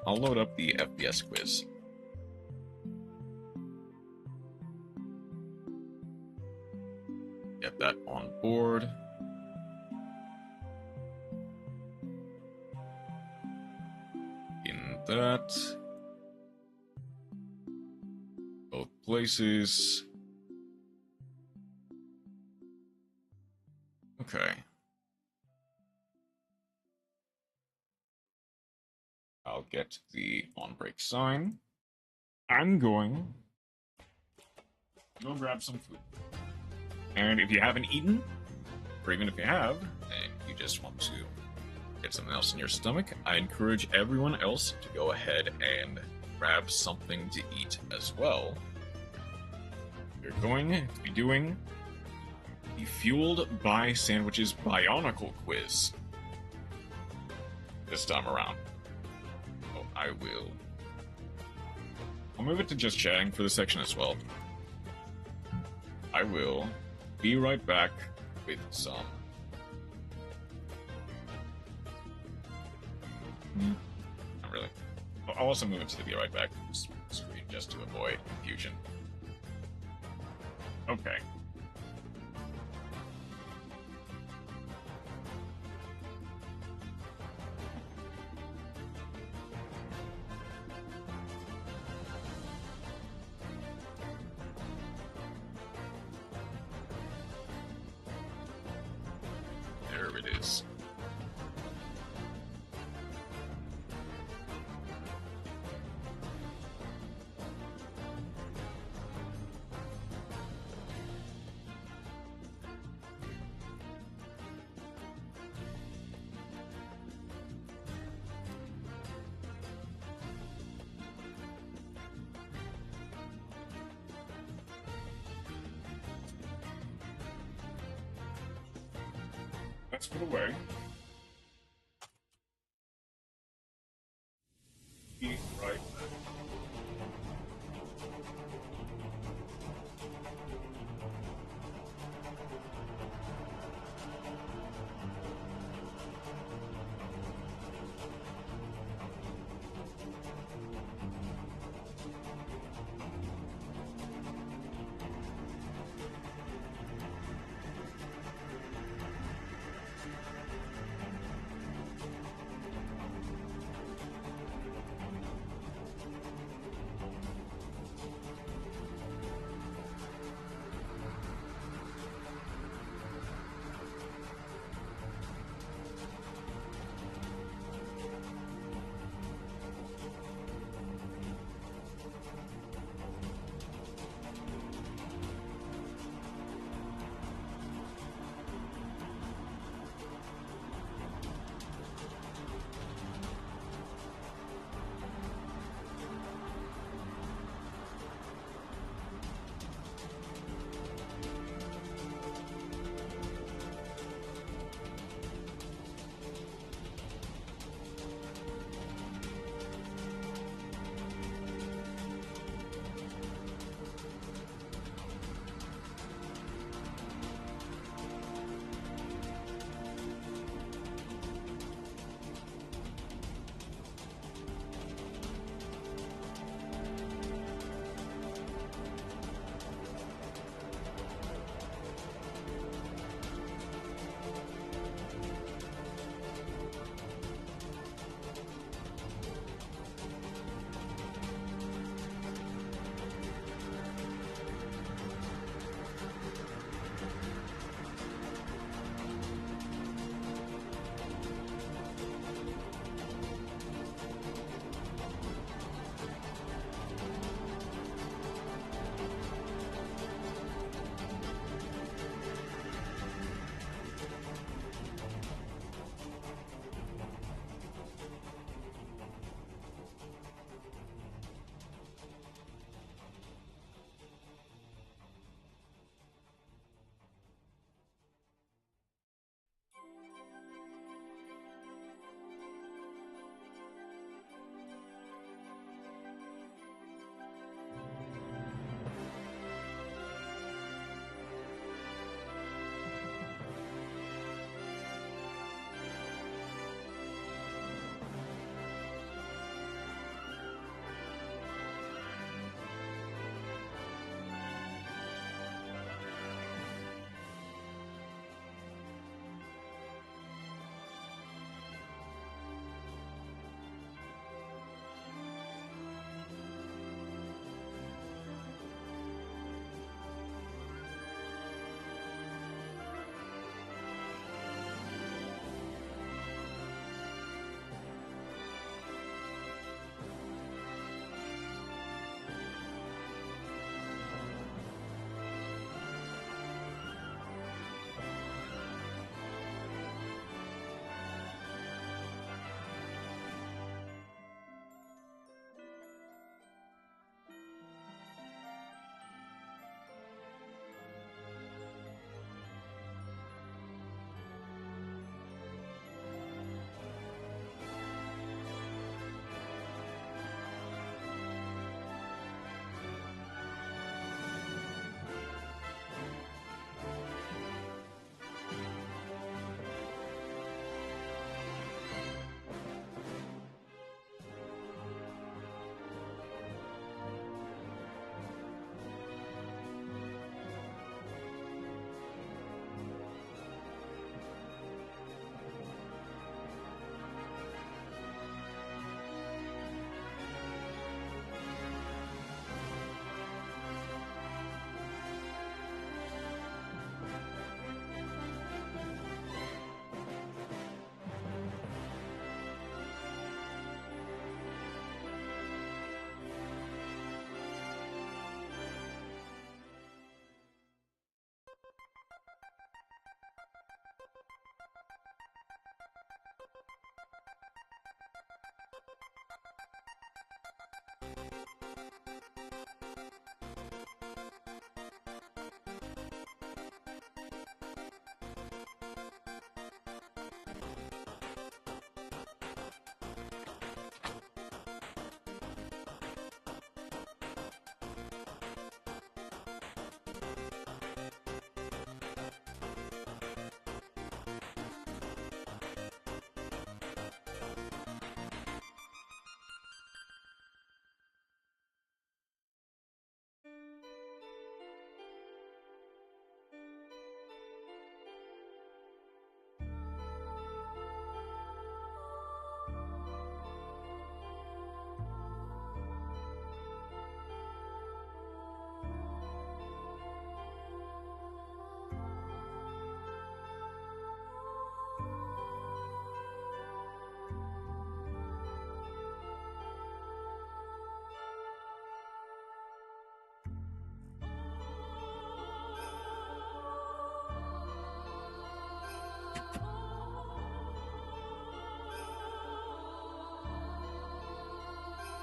I'll load up the FBS Quiz. Get that on board. In that. Both places. Okay. I'll get the on-break sign. I'm going to go grab some food. And if you haven't eaten, or even if you have, and you just want to get something else in your stomach, I encourage everyone else to go ahead and grab something to eat as well. We're going to be doing the Fueled by Sandwiches Bionicle quiz this time around. Oh, I'll move it to just chatting for this section as well. I will be right back with some... Not really. I'll also move it to the be right back screen just to avoid confusion. Okay. There it is. Let's put away. Be right back.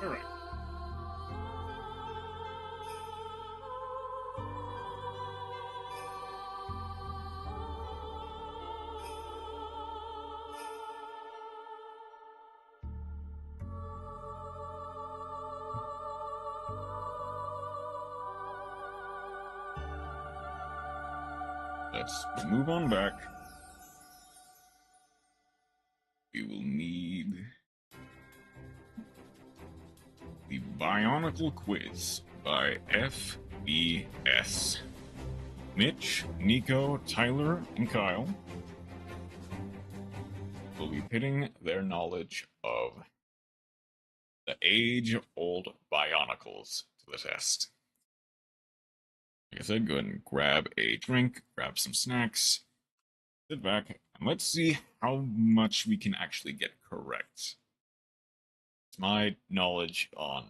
All right. Let's move on back. We will need the Bionicle Quiz by FBS. Mitch, Nico, Tyler, and Kyle will be pitting their knowledge of the age-old Bionicles to the test. Like I said, go ahead and grab a drink, grab some snacks, sit back, and let's see how much we can actually get correct. My knowledge on...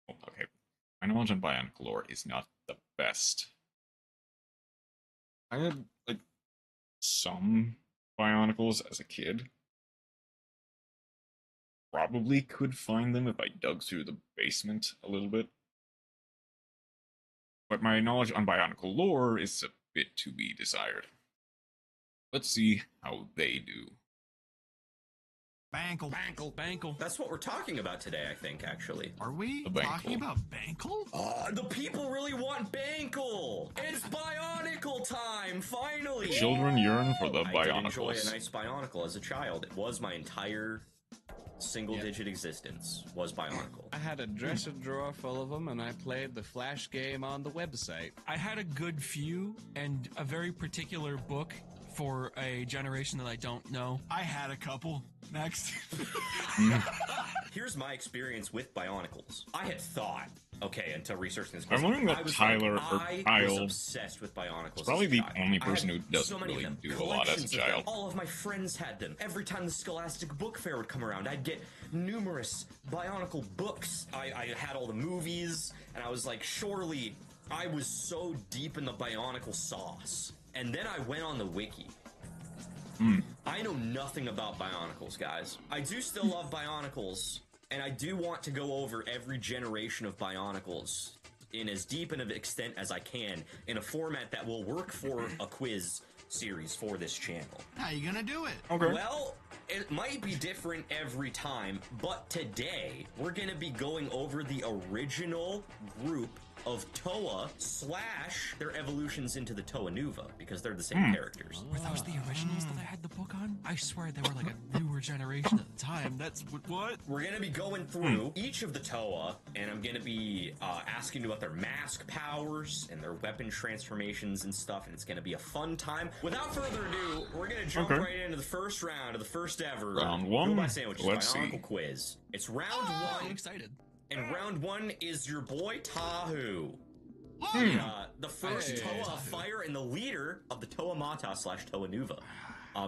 Oh, okay. My knowledge on Bionicle lore is not the best. I had, like, some Bionicles as a kid. Probably could find them if I dug through the basement a little bit. But my knowledge on Bionicle lore is a bit to be desired. Let's see how they do. Bankle. That's what we're talking about today, I think, actually. Are we The talking Bankle. about Bankle? The people really want Bankle! It's Bionicle time, finally! Children yearn for the I did enjoy a Bionicles. nice Bionicle as a child. It was my entire single-digit existence, was Bionicle. I had a dresser drawer full of them, and I played the Flash game on the website. I had a good few and a very particular book for a generation that I don't know. I had a couple. Next. Here's my experience with Bionicles. I had thought, okay, until researching this I'm question, wondering that I was Tyler like, or I Kyle was obsessed with Bionicles. is probably as a the child. only I person had who doesn't so many really of them, do a lot as a collections of them. child. All of my friends had them. Every time the Scholastic Book Fair would come around, I'd get numerous Bionicle books. I had all the movies, and I was like, surely I was so deep in the Bionicle sauce. And then I went on the wiki. I know nothing about Bionicles, guys. I do still love Bionicles, and I do want to go over every generation of Bionicles in as deep an extent as I can in a format that will work for a quiz series for this channel. How you gonna do it? Okay. Well, it might be different every time, but today we're gonna be going over the original group of Toa / their evolutions into the Toa Nuva, because they're the same characters. Were those the originals that I had the book on? I swear they were like a newer generation at the time. That's what? We're gonna be going through each of the Toa, and I'm gonna be asking about their mask powers and their weapon transformations and stuff, and it's gonna be a fun time. Without further ado, we're gonna jump right into the first round of the first ever Round one. Go By Sandwiches Let's Bionicle see. Quiz. It's round I'm one, excited. and round one is your boy Tahu. The first Toa of Fire and the leader of the Toa Mata / Toa Nuva.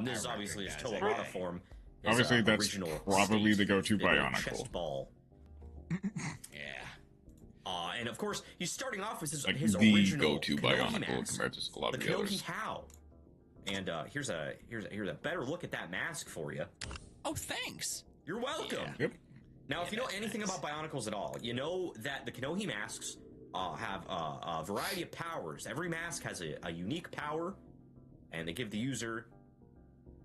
This is obviously his Toa Mata form. His, Obviously, that's original probably state, the go-to big old Bionicle. chest ball. Yeah. And of course, he's starting off with his, Like his the original go-to Kanohi Bionicle mask, compared to a lot the of the Kanohi others. How. And here's a better look at that mask for you. Oh, thanks. You're welcome. Yep. Now, if you know anything about Bionicles at all, you know that the Kanohi masks have a variety of powers. Every mask has a unique power, and they give the user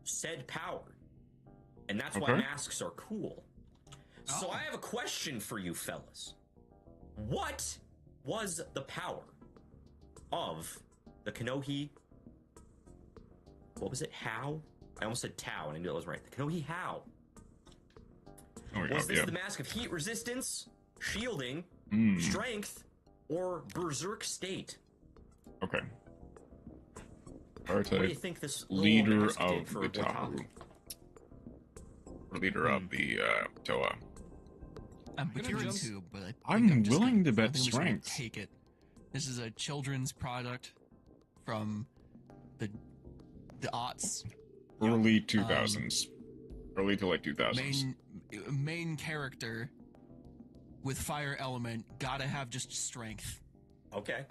said power. And that's why masks are cool. So I have a question for you fellas. What was the power of the Kanohi? What was it? How? I almost said Tau, and I knew that was right. The Kanohi How. Was this the mask of heat resistance, shielding, strength, or berserk state? Okay. What do you think this leader mask did of for the a good Tahu. topic? Leader of the Toa. I'm curious too, but I'm willing to bet I think I'm just gonna strength. Take it. This is a children's product from the aughts. Early 2000s. Early to late 2000s. Main character with fire element, gotta have just strength. Okay.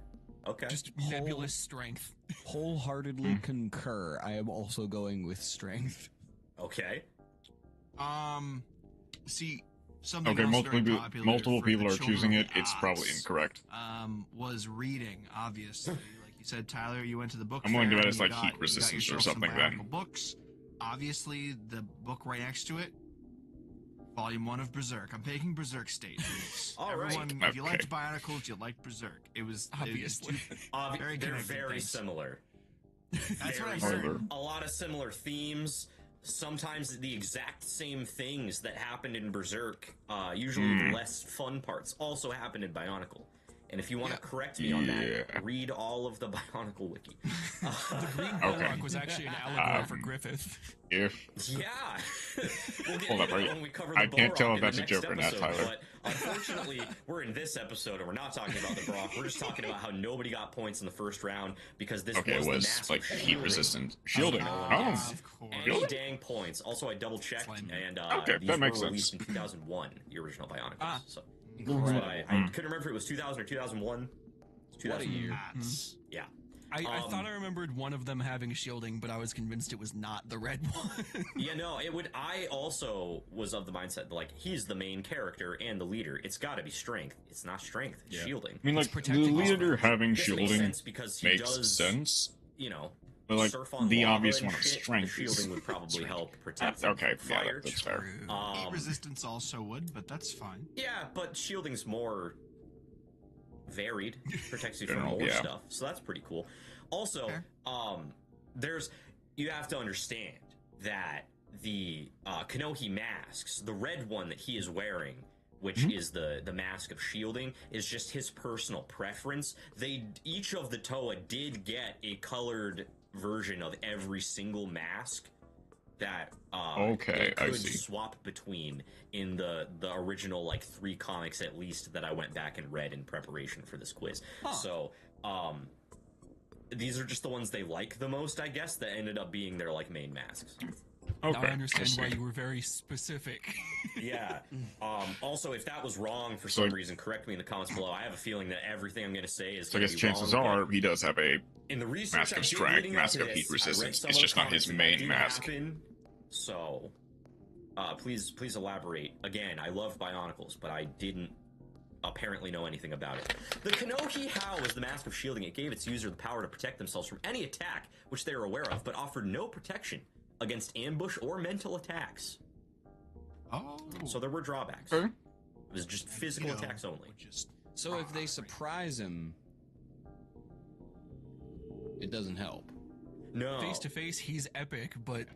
Just nebulous strength. Wholeheartedly concur. I am also going with strength. Okay. See, something Okay, else multiple very popular multiple for people the are children choosing of it. the It's probably aughts, incorrect. Was reading, obviously. Like you said, Tyler, you went to the book I'm willing to fair bet and it's you like heat got resistance or yourself some something then. Bionicle books. Obviously, the book right next to it, Volume 1 of Berserk. I'm taking Berserk State. All right. Everyone, if you Okay. liked Bionicles, you liked Berserk. It was Obviously. Very They're connected very things. similar. That's what I Very heard. However, a lot of similar themes. Sometimes the exact same things that happened in Berserk, usually the less fun parts, also happened in Bionicle. And if you want to correct me on that, read all of the Bionicle wiki. The green bulwark was actually an allegory for Griffith. if Yeah. We'll get Hold up, into are that you- when we cover the I can't tell Balrog if in the that's a next joke or not, episode, Tyler. But unfortunately, we're in this episode and we're not talking about the Brock. We're just talking about how nobody got points in the first round because this okay, it was the was massive like heat shielding. resistant shielding. no one Oh, gets Of course. any Really? dang points. Also, I double checked, Slime. and Okay, these that makes were released sense. in 2001, the original Bionicles. So that's Incredible. what I couldn't remember if it was 2000 or 2001. It's What a 2001. year. That's- Yeah. I thought I remembered one of them having shielding, but I was convinced it was not the red one. Yeah, no, it would. I also was of the mindset that, like, he's the main character and the leader. It's got to be strength. It's not strength. It's shielding. I mean, like the protecting leader us. having This makes shielding sense because he makes sense. sense. You know, But like surf on the lava obvious and one of shit, strength the is shielding would probably help protect from okay. Yeah, fire. that's fair. Heat resistance also would, but that's fine. Yeah, but shielding's more varied, protects you from General, more yeah. stuff, so that's pretty cool. Also, Fair. you have to understand that the Kanohi masks, the red one that he is wearing, which is the mask of shielding, is just his personal preference. Each of the Toa did get a colored version of every single mask that Okay, they I could see. swap between in the original like 3 comics at least that I went back and read in preparation for this quiz. So these are just the ones they like the most, I guess, that ended up being their like main masks. Okay, Now I understand see. why you were very specific. Yeah. Also, if that was wrong for So- some reason, correct me in the comments below. I have a feeling that everything I'm going to say is So I gonna guess be chances wrong, are but he does have a in the research Mask I of did Strength, leading up Mask to of this, Heat I read Resistance. some It's of the just not his comments and main that didn't mask. happen. So, please elaborate. Again, I love Bionicles, but I didn't apparently know anything about it. The Kanohi How is the mask of shielding. It gave its user the power to protect themselves from any attack which they are aware of, but offered no protection against ambush or mental attacks. Oh, So there were drawbacks. Okay. It was just physical attacks only. Just So if they surprise him, it doesn't help. No. Face to face, he's epic, but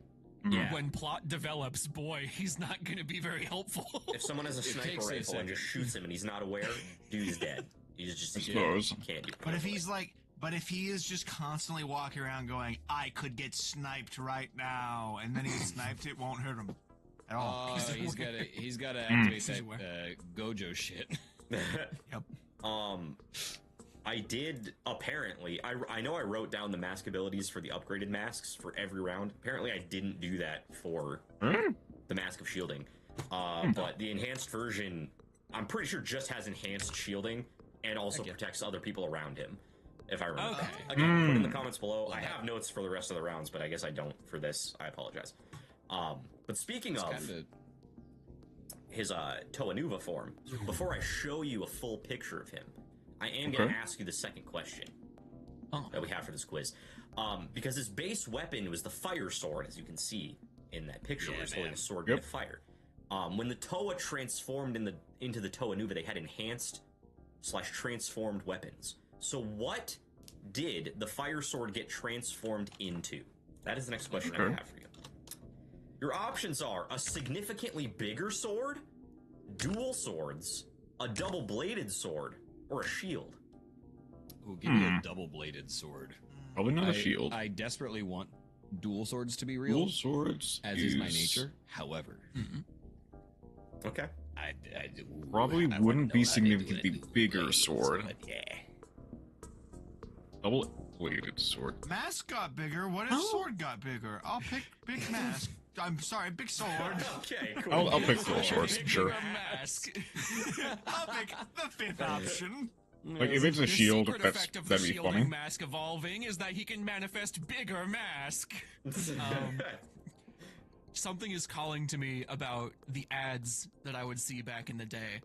Yeah. when plot develops, boy, he's not going to be very helpful. If someone has a sniper takes a rifle and just second. shoots him and he's not aware, dude's dead. He's just I suppose. can't do. But if he's like, but if he is just constantly walking around going, I could get sniped right now, and then he gets sniped, it won't hurt him at all. Oh, he's got to activate that Gojo shit. Yep. I did apparently. I know I wrote down the mask abilities for the upgraded masks for every round. Apparently, I didn't do that for the mask of shielding. But the enhanced version, I'm pretty sure, just has enhanced shielding and also protects other people around him. If I remember. Okay. Again, put in the comments below. I have notes for the rest of the rounds, but I guess I don't for this. I apologize. But speaking of, his Toa Nuva form. Before I show you a full picture of him, I am going to ask you the second question that we have for this quiz. Because his base weapon was the fire sword, as you can see in that picture, where he's holding a sword made of fire. When the Toa transformed into the Toa Nuva, they had enhanced/transformed weapons. So what did the fire sword get transformed into? That is the next question I have for you. Your options are a significantly bigger sword, dual swords, a double-bladed sword, or a shield. Ooh, give me a double-bladed sword. Probably not a shield. I desperately want dual swords to be real. Dual swords as is my nature. However, okay, probably wouldn't be significantly bigger sword. But yeah. Double-bladed sword. Mask got bigger. What if sword got bigger? I'll pick big mask. I'm sorry, big sword. Okay, cool. I'll pick dual swords, sure. Mask. I'll pick the fifth option. Like, if it's a The shield, secret that'd effect of the be shielding funny. mask evolving is that he can manifest bigger mask. Something is calling to me about the ads that I would see back in the day.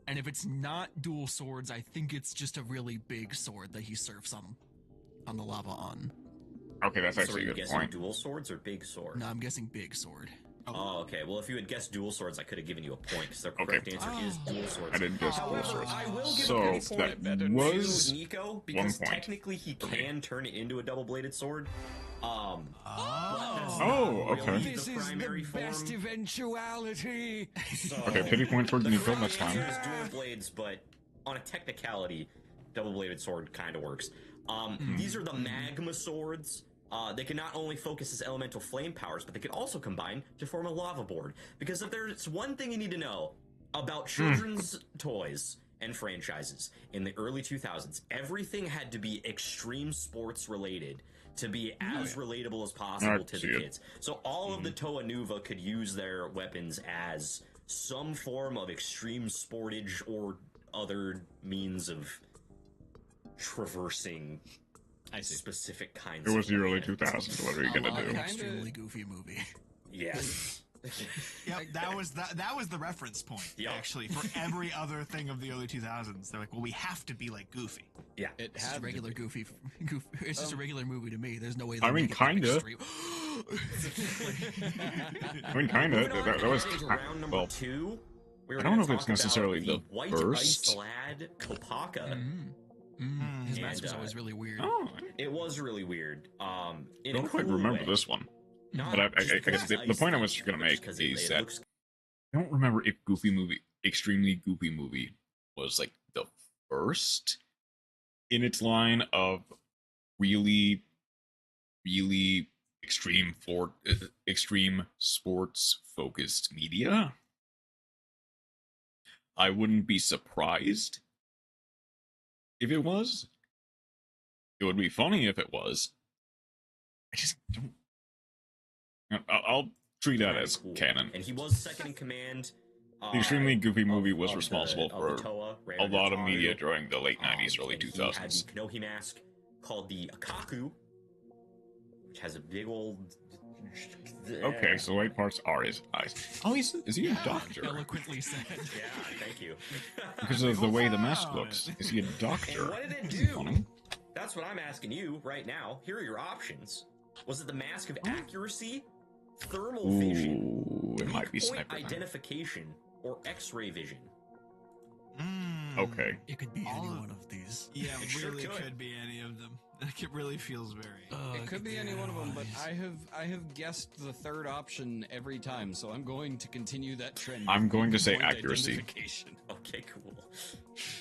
And if it's not dual swords, I think it's just a really big sword that he surfs on the lava on. Okay, that's So are actually you a good guessing point. dual swords or big sword? No, I'm guessing big sword. Oh, okay. Well, if you had guessed dual swords, I could have given you a point, because the correct answer is dual swords. I didn't guess dual However, swords. I will give So, a pity point that was to Nico, because 1 point. technically he can turn it into a double-bladed sword. But that's Oh, not okay. really the primary form. eventuality. So, Okay, pity point towards the Nico, correct that's fine. answer is dual blades, but on a technicality, double-bladed sword kind of works. These are the magma swords. They can not only focus as elemental flame powers, but they can also combine to form a lava board. Because if there's one thing you need to know about children's toys and franchises in the early 2000s, everything had to be extreme sports related to be as relatable as possible to the kids. So all of the Toa Nuva could use their weapons as some form of extreme sportage or other means of traversing specific kinds It was of the early weapons. 2000s. What are you gonna An do? extremely goofy movie. Yes. Yep, that was the reference point. Yep. Actually, for every other thing of the early 2000s, they're like, well, we have to be like Goofy. Yeah. It It's just a had regular goofy. It's just a regular movie to me. There's no way. I they mean, make it like kinda. extreme. I mean, kind of. Moving on That to was round number well. 2. We were I don't know gonna if it's talk about necessarily the the white first. ice-clad Kopaka. His And, mask was always really weird. Oh, It was really weird. In I a don't quite cool remember way. this one. Not But I just guess because the it's point I ice was themed, gonna but make just 'cause is it that looks I don't remember if Extremely Goofy Movie was like the first in its line of really, really extreme sports focused media. I wouldn't be surprised if it was. It would be funny if it was. I just don't. I'll treat that as cool. canon. And he was second in command. The Extremely Goofy Movie was of responsible the for Toa, ran a under lot of Taru. media during the late 90s, early And he 2000s. had the Kanohi mask called the Akaku, which has a big old. Okay, so the white parts are his eyes. Oh, is he a doctor? Eloquently said. Yeah, thank you. Because of the way the mask looks. Is he a doctor? And what did it do? Funny. That's what I'm asking you right now. Here are your options. Was it the mask of accuracy, thermal vision, Ooh, it might be weak point sniper. Then. identification, or X-ray vision? Okay. It could be All any of- one of these. Yeah, It sure really could. could be any of them. Like, it really feels very. It could be any one of them, but I have guessed the third option every time, so I'm going to continue that trend. I'm with going to weak say point accuracy. identification. Okay, cool.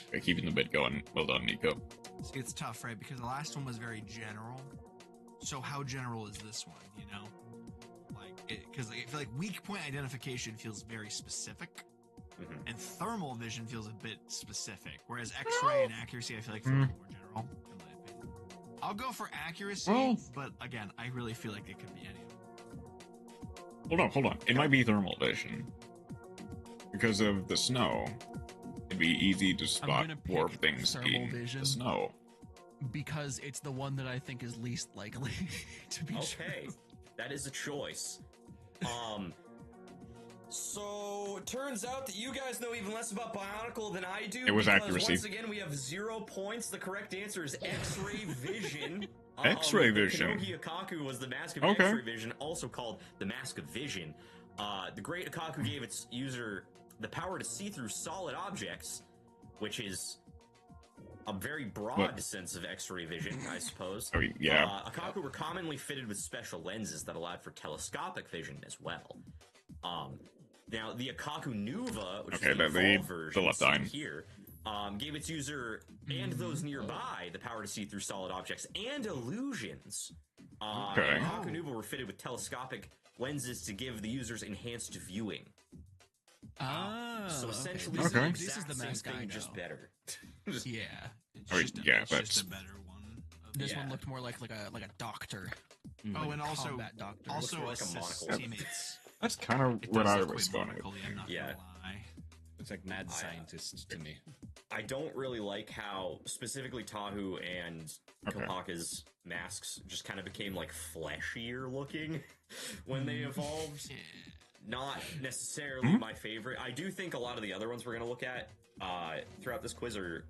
Okay, keeping the bit going. Well done, Nico. See, it's tough, right? Because the last one was very general. So how general is this one? You know, like, because I feel like weak point identification feels very specific, and thermal vision feels a bit specific. Whereas X-ray and accuracy, I feel like feel more general. In my opinion, I'll go for accuracy, Well- but again, I really feel like it could be any of them. Hold on. It might be thermal vision. Because of the snow, it'd be easy to spot gonna more pick things thermal in vision. the snow. Because it's the one that I think is least likely to be true. Okay, that is a choice. So, it turns out that you guys know even less about Bionicle than I do. It was because accuracy. Once again, we have 0 points. The correct answer is X-ray vision. X-ray vision. The Kanohi Akaku was the mask of Okay. X-ray vision, also called the mask of vision. The great Akaku gave its user the power to see through solid objects, which is a very broad sense of X-ray vision, I suppose. I mean, yeah. Akaku were commonly fitted with special lenses that allowed for telescopic vision as well. Now, the Akaku Nuva, which is the evolved version left eye here, gave its user and those nearby the power to see through solid objects and illusions. Okay. Akaku Nuva were fitted with telescopic lenses to give the users enhanced viewing. So essentially, it's the Okay. This is exact the same mask I thing, know. just better. Yeah. It's I mean, just a, yeah, it's that's- just a better one. This Yeah. one looked more like a doctor. Oh, Like and a also combat doctor. Looks more like a assists monocle. teammates. That's kind of It what does I look was quite going with. monocle-y, I'm not Yeah. gonna lie. It's like mad scientist to me. I don't really like how specifically Tahu and Kopaka's masks just kind of became like fleshier looking when they evolved. Yeah. Not necessarily my favorite. I do think a lot of the other ones we're going to look at throughout this quiz are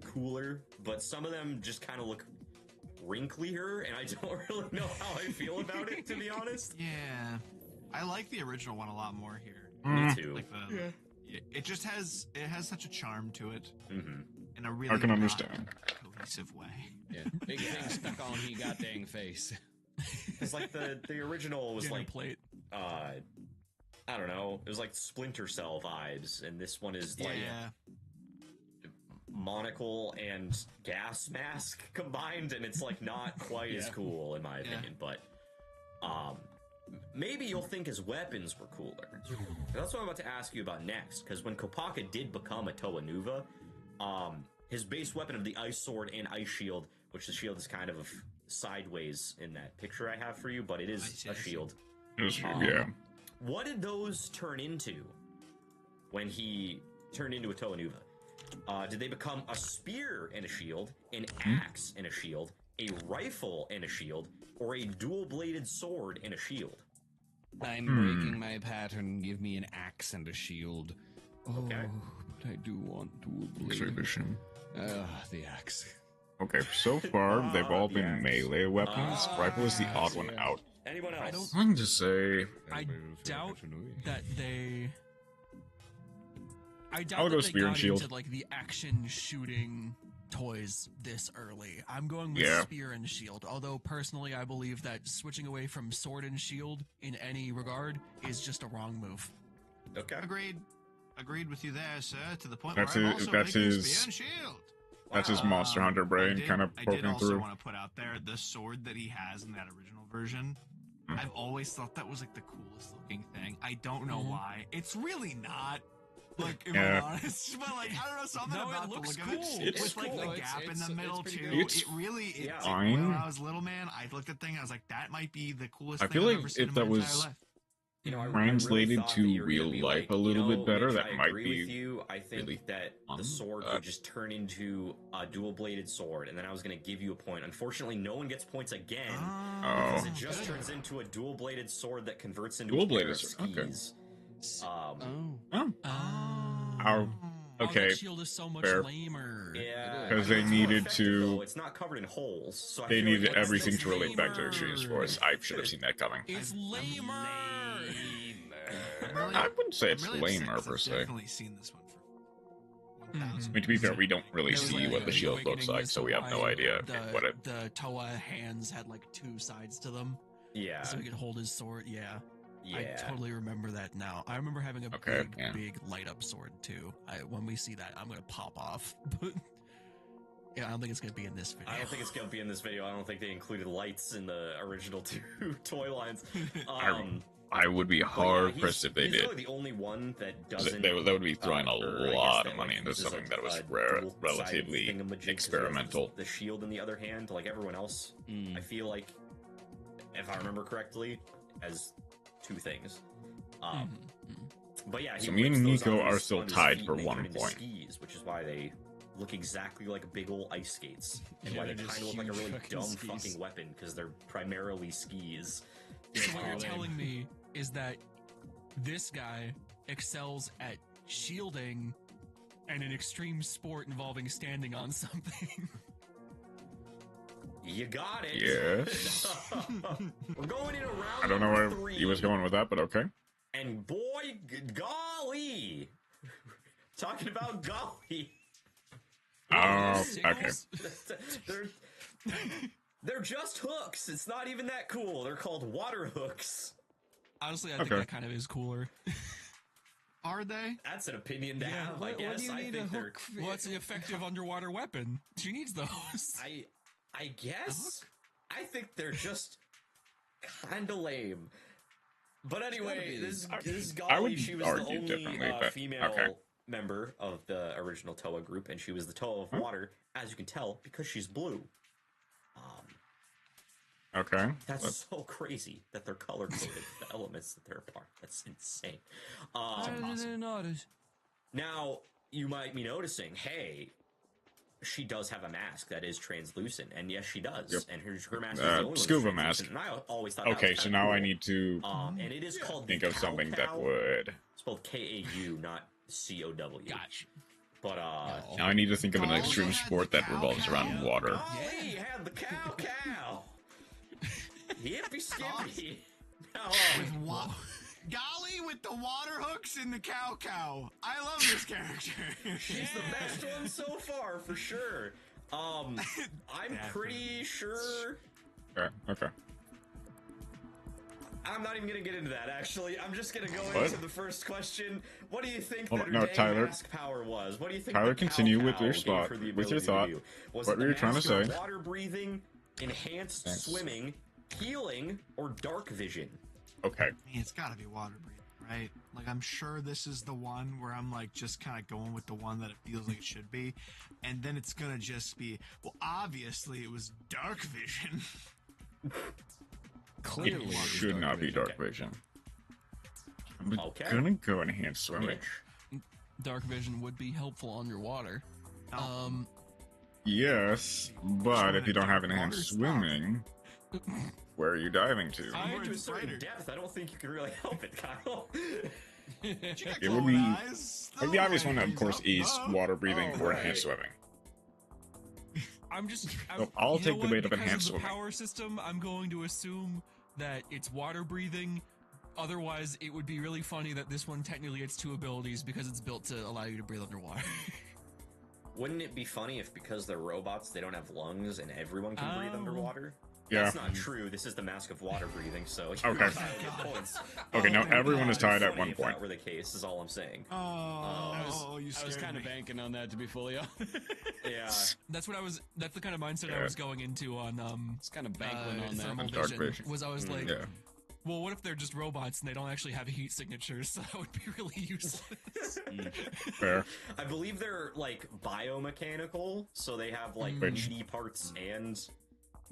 cooler, but some of them just kind of look wrinklier, and I don't really know how I feel about it, to be honest. Yeah. I like the original one a lot more here. Me too. Like it just has such a charm to it Mm-hmm. in a really I can not understand. cohesive way. Yeah, big thing stuck on he goddamn face. It's like the original was Dinner like, plate. I don't know, it was like Splinter Cell vibes, and this one is like Yeah. monocle and gas mask combined, and it's like not quite as cool in my opinion. But maybe you'll think his weapons were cooler. That's what I'm about to ask you about next, because when Kopaka did become a Toa Nuva, his base weapon of the Ice Sword and Ice Shield, which the shield is kind of sideways in that picture I have for you, but it is a shield. Yeah. What did those turn into when he turned into a Toa Nuva? Did they become a spear and a shield, an axe and a shield, a rifle and a shield, or a dual-bladed sword and a shield? I'm breaking my pattern. Give me an axe and a shield. Okay. Oh, but I do want dual X-ray blade. vision. The axe. Okay, so far they've all the been axe. melee weapons. Rifle is the odd one out. Anyone else? I'm going to say I doubt that they. I I'll doubt go that they spear and got shield. into like the action shooting toys this early. I'm going with Yeah. spear and shield. Although personally, I believe that switching away from sword and shield in any regard is just a wrong move. Okay. Agreed with you there, sir. To the point That's where I'm his- also that's picking his- spear and shield. that's his Monster Hunter brain kind of I did poking also through. want to put out there the sword that he has in that original version. I've always thought that was like the coolest looking thing. I don't know why. It's really not. Like, if Yeah. I'm honest, but like, I don't know, something No, it about looks the look cool. of it. It's With like cool. the No, gap in it's the middle pretty too. good. It's It really, yeah. fine. when I was little, man, I looked at thing. I was like, that might be the coolest. I thing feel I've like ever seen if in that my was entire life. You know, I translated really thought to that you were gonna real be life like, a little bit better, Mitch, that I might agree be with you. I think really that fun. the sword would just turn into a dual-bladed sword, and then I was going to give you a point. Unfortunately, no one gets points again because it just turns into a dual-bladed sword that converts into a pair Dual-bladed of sword, okay. skis. Oh. Our, Oh, okay, that shield is so much fair. lamer. Yeah, 'Cause I they mean, it's more needed effective, to- though. It's not covered in holes, so I they feel needed like it's everything just to relate back to lamer. Extreme's voice. I should have seen that coming. It's lamer. I wouldn't say it's I'm really upset lamer 'cause per I've se. definitely seen this one for 1,000. I mean, to be fair, we don't really There was, see like, what a the shield looks awakening like, as so to we have no why idea what it. The Toa hands had like two sides to them, Yeah, so he could hold his sword. Yeah, I yeah. totally remember that now. I remember having a Okay, yeah. big light up sword too. When we see that, I'm gonna pop off. But yeah, I don't think it's gonna be in this video. I don't think it's going to be in this video. I don't think they included lights in the original two toy lines. I would be But hard yeah, pressed if they he's did. really the only one that 'Cause doesn't. They would be throwing a or I guess lot that, of money like, into uses something that was dual-sided relatively thingamajig 'cause he has experimental. The shield in the other hand, like everyone else, I feel like, if I remember correctly, has two things. But yeah, he So me and whips those Nico on are his- still on his tied feet for and they 1 turn into point. Skis, which is why they look exactly like big old ice skates, and Yeah, why they they're kind just of look like a huge really fucking dumb skis. fucking weapon because they're primarily skis. So what you're telling me is that this guy excels at shielding and an extreme sport involving standing on something. You got it. Yes. We're going in a round I don't know where number 3. he was going with that, but okay. And boy, golly. Talking about golly. Oh, okay. They're just hooks. It's not even that cool. They're called water hooks. Honestly, I think that kind of is cooler. Are they? That's an opinion to have, I guess. What do you need a hook? Well, it's an effective underwater weapon. She needs those. I guess. I think they're just kind of lame. But anyway, this Golly, she was the only female member of the original Toa group, and she was the Toa of water, as you can tell, because she's blue. Okay. That's so crazy that they're color-coded, the elements that they're a part. That's insane. Now, you might be noticing, hey, she does have a mask that is translucent, and yes, she does. Yep. And her mask is the only one scuba that's mask. And I always thought Okay, that was so kinda now cool. I need to And it is called think the of something that Cow. would. It's spelled K-A-U, not C-O-W. Gotcha. But, Now I need to think of an Golly extreme had sport the that revolves cow. around water. Golly had the cow. Yippee skippy. Now, Golly with the water hooks and the cow. I love this character. she's the best one so far, for sure. I'm pretty sure. Okay. I'm not even gonna get into that. Actually, I'm just gonna go What? into the first question. What do you think Hold that on, her no, dang Tyler. mask power was? What do you think? Tyler, the continue cow with your gave thought- her the with your ability thought. to do? Was What it were the you trying to mask of say? Water breathing, enhanced Thanks. swimming, healing, or dark vision? Okay. It's gotta be water breathing, right? Like, I'm sure this is the one where I'm like just kind of going with the one that it feels like it should be, and then it's gonna just be, well, obviously it was dark vision. Clearly, It should not be dark vision. I'm Okay. gonna go enhanced swimming. Dark vision would be helpful underwater. Yes, but if you don't have enhanced Water's swimming, where are you diving to? To a certain depth, I don't think you can really help it, Kyle. It would be like the obvious one, of course, is water breathing or right. enhanced swimming. I'll you know take the what? bait of Because enhanced of the swimming. power system, I'm going to assume that it's water breathing. Otherwise, it would be really funny that this one technically gets 2 abilities because it's built to allow you to breathe underwater. Wouldn't it be funny if because they're robots, they don't have lungs and everyone can breathe underwater? Yeah. That's not true. This is the mask of water breathing, so Okay. get points. Okay, now everyone is tied at Funny one if point. that were the case, is all I'm saying. I you was scared kind of me. banking on that, to be fully honest. Yeah. That's the kind of mindset I Yeah. was going into on It's kind of banking on thermal that. Dark vision. vision. Was I was like, Yeah. well, what if they're just robots and they don't actually have heat signatures? So that would be really useless. Fair. I believe they're, like, biomechanical, so they have, like, Which- meaty parts and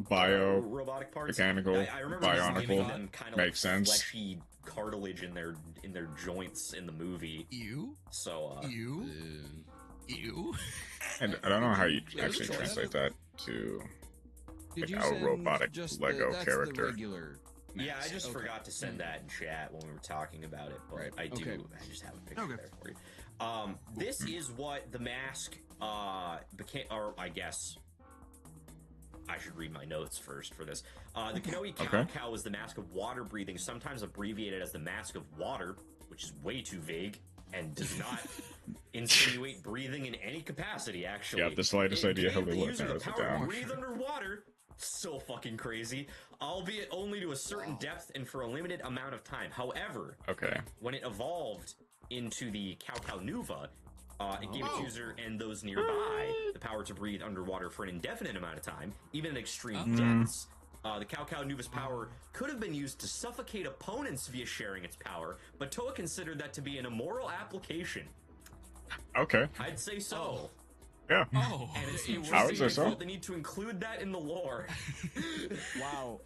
robotic parts. mechanical, I remember them giving bionical, them kind of makes sense. fleshy cartilage in their joints in the movie. You? So, You? You? And I don't know how you Yeah, actually sure. translate that to Did you a send robotic just Lego that's character. The regular yeah, I mask? just Okay. forgot to send that in chat when we were talking about it, but Right, I do. okay. I just have a picture Okay. there for you. This is what the mask became, or I guess I should read my notes first for this. The Kanohi Cow is the mask of water breathing, sometimes abbreviated as the mask of water, which is way too vague and does not insinuate breathing in any capacity, actually. Yeah, the slightest idea It how gave they the look user the narrows it power to down. breathe underwater. So fucking crazy, albeit only to a certain depth and for a limited amount of time. However, Okay. when it evolved into the Cow Nuva, it gave its user and those nearby the power to breathe underwater for an indefinite amount of time, even at extreme depths. The Cow Nuva's power could have been used to suffocate opponents via sharing its power, but Toa considered that to be an immoral application. Okay. I'd say so. Yeah. Oh. And it's I would interesting say they so. felt the need to include that in the lore. Wow.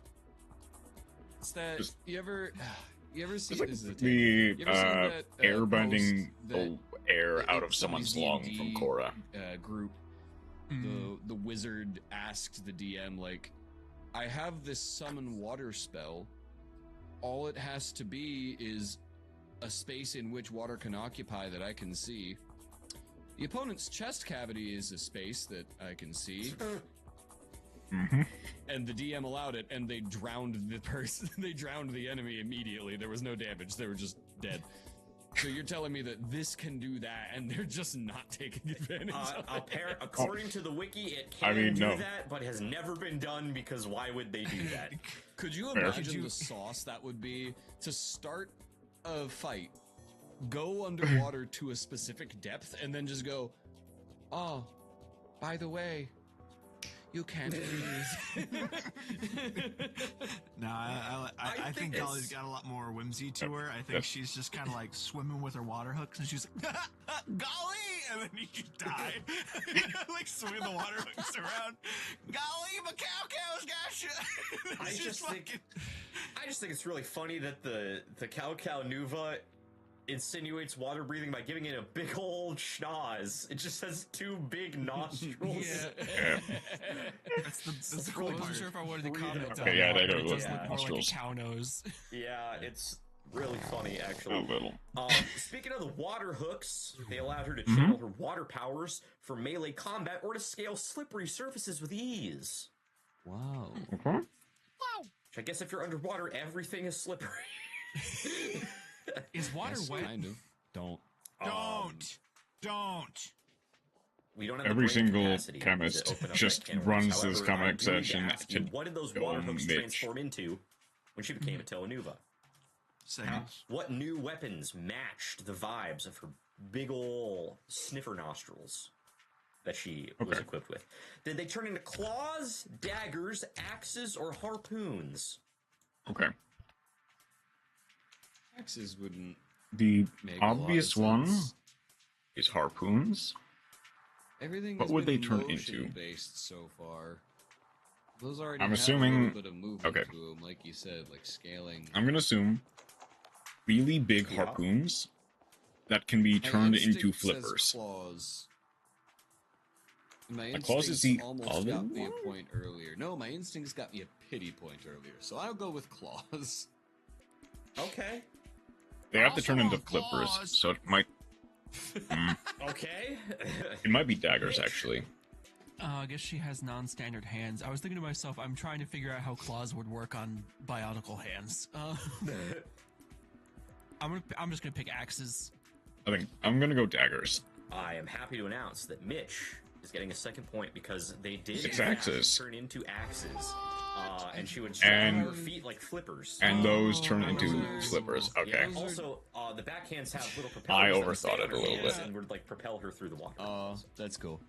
It's that Just- you ever see It's like this is a take. the You ever seen that, air bending post that the air out of it's someone's the lung D&D, from Korra. Group. The wizard asked the DM, like, I have this summon water spell. All it has to be is a space in which water can occupy that I can see. The opponent's chest cavity is a space that I can see. And the DM allowed it, and they drowned the person. They drowned the enemy immediately. There was no damage. They were just dead. So you're telling me that this can do that, and they're just not taking advantage of it? According to the wiki, it can do that, but has never been done because why would they do that? Could you imagine the sauce that would be to start a fight, go underwater to a specific depth, and then just go, oh, by the way, you can't breathe. No, I think Golly's got a lot more whimsy to her. I think she's just kind of like swimming with her water hooks, and she's like, Golly! And then you just die. Like swinging the water hooks around. Golly, my cow-cow's got you! I just think it's really funny that the cow Nuva insinuates water breathing by giving it a big old schnoz. It just has 2 big nostrils. Yeah. That's the I cool wasn't part. sure if I wanted to comment on Okay, yeah, that, they but do it does look look more like a nostrils. cow nose. Yeah, it's really funny, A actually. little. Speaking of the water hooks, they allowed her to channel her water powers for melee combat or to scale slippery surfaces with ease. Wow. Okay. Which I guess if you're underwater, everything is slippery. Is water Yes, wet? kind of. Don't. Don't. We don't have Every the brain single capacity chemist to open up just that can of runs worms. this However, comic I do need to section ask you, to what did those go water hooks Mitch. transform into when she became a Telenuva? Seconds. What new weapons matched the vibes of her big ol' sniffer nostrils that she was equipped with? Did they turn into claws, daggers, axes, or harpoons? Okay. Axes wouldn't The make a lot of obvious one sense. is harpoons. Everything What has would been they turn into? motion-based so far. Those already I'm have assuming- a little bit of movement okay. to them, like you said, like scaling. I'm gonna assume really big Yeah. harpoons that can be My turned into instinct says flippers. Claws. My claws is instincts the almost other got me a one? point earlier. No, my instincts got me a pity point earlier, so I'll go with claws. Okay. They have to Also turn into want flippers, claws. so it might Okay. it might be daggers actually. I guess she has non-standard hands. I was thinking to myself, I'm trying to figure out how claws would work on bionicle hands. I'm just gonna pick axes. I think I'm gonna go daggers. I am happy to announce that Mitch is getting a second point because they did Six in fact axes. turn into axes. And she would And- strap her feet like flippers. And those turn Oh, into those are- flippers. Yeah, Okay. also, the backhands have little propellers. I that would stay overthought it on a her little hands bit. and would like propel her through the water. That's cool.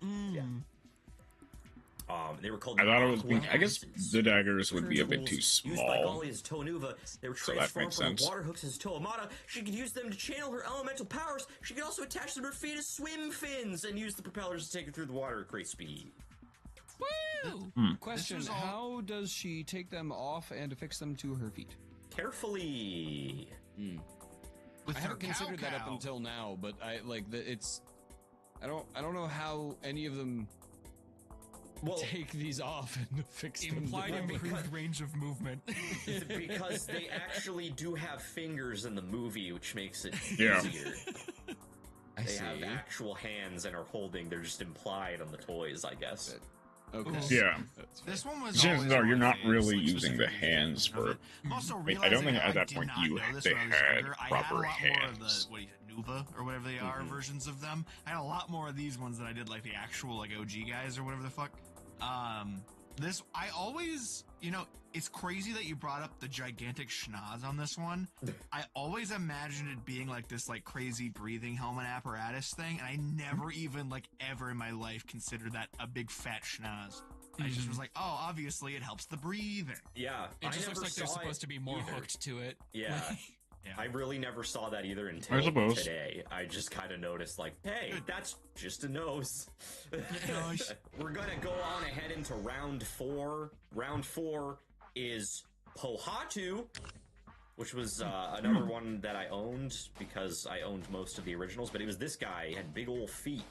They were called. I thought it was. aqua I guess axes. the daggers would be a bit too Used by small. Golly as Tonuva, they were So that transformed makes from sense. water hooks as Toamata. She could use them to channel her elemental powers. She could also attach them to her feet as swim fins and use the propellers to take her through the water at great speed. Woo! Question: was all- how does she take them off and affix them to her feet? Carefully. With I her haven't considered that up cow-cow. until now, but I like that. It's I don't know how any of them Well, take these off and affix them. Implied to improved range of movement. because they actually do have fingers in the movie, which makes it Yeah. easier. I They see. have actual hands and are holding. They're just implied on the toys, I guess. Okay. Yeah. That's fair. This one was Chances always are one of you're my not faves, really like, using the specifically hands thinking of for. it. I'm also I don't realizing think at that did point not you- know this they when I was had younger. I had proper a lot more of hands. the, what do you say, Nuva or whatever they are versions of them. I had a lot more of these ones than I did like the actual like OG guys or whatever the fuck. This I always, it's crazy that you brought up the gigantic schnoz on this one. I always imagined it being like this like crazy breathing helmet apparatus thing, and I never even like ever in my life considered that a big fat schnoz. I just was like, oh, obviously it helps the breathing. Yeah, It just I looks never like they're saw supposed it to be more either. hooked to it. Yeah. Yeah. I really never saw that either I until suppose. today. I just kind of noticed, like, hey, that's just a nose. Nose. We're gonna go on ahead into round 4. Round 4 is Pohatu, which was another one that I owned because I owned most of the originals. But it was this guy. He had big old feet.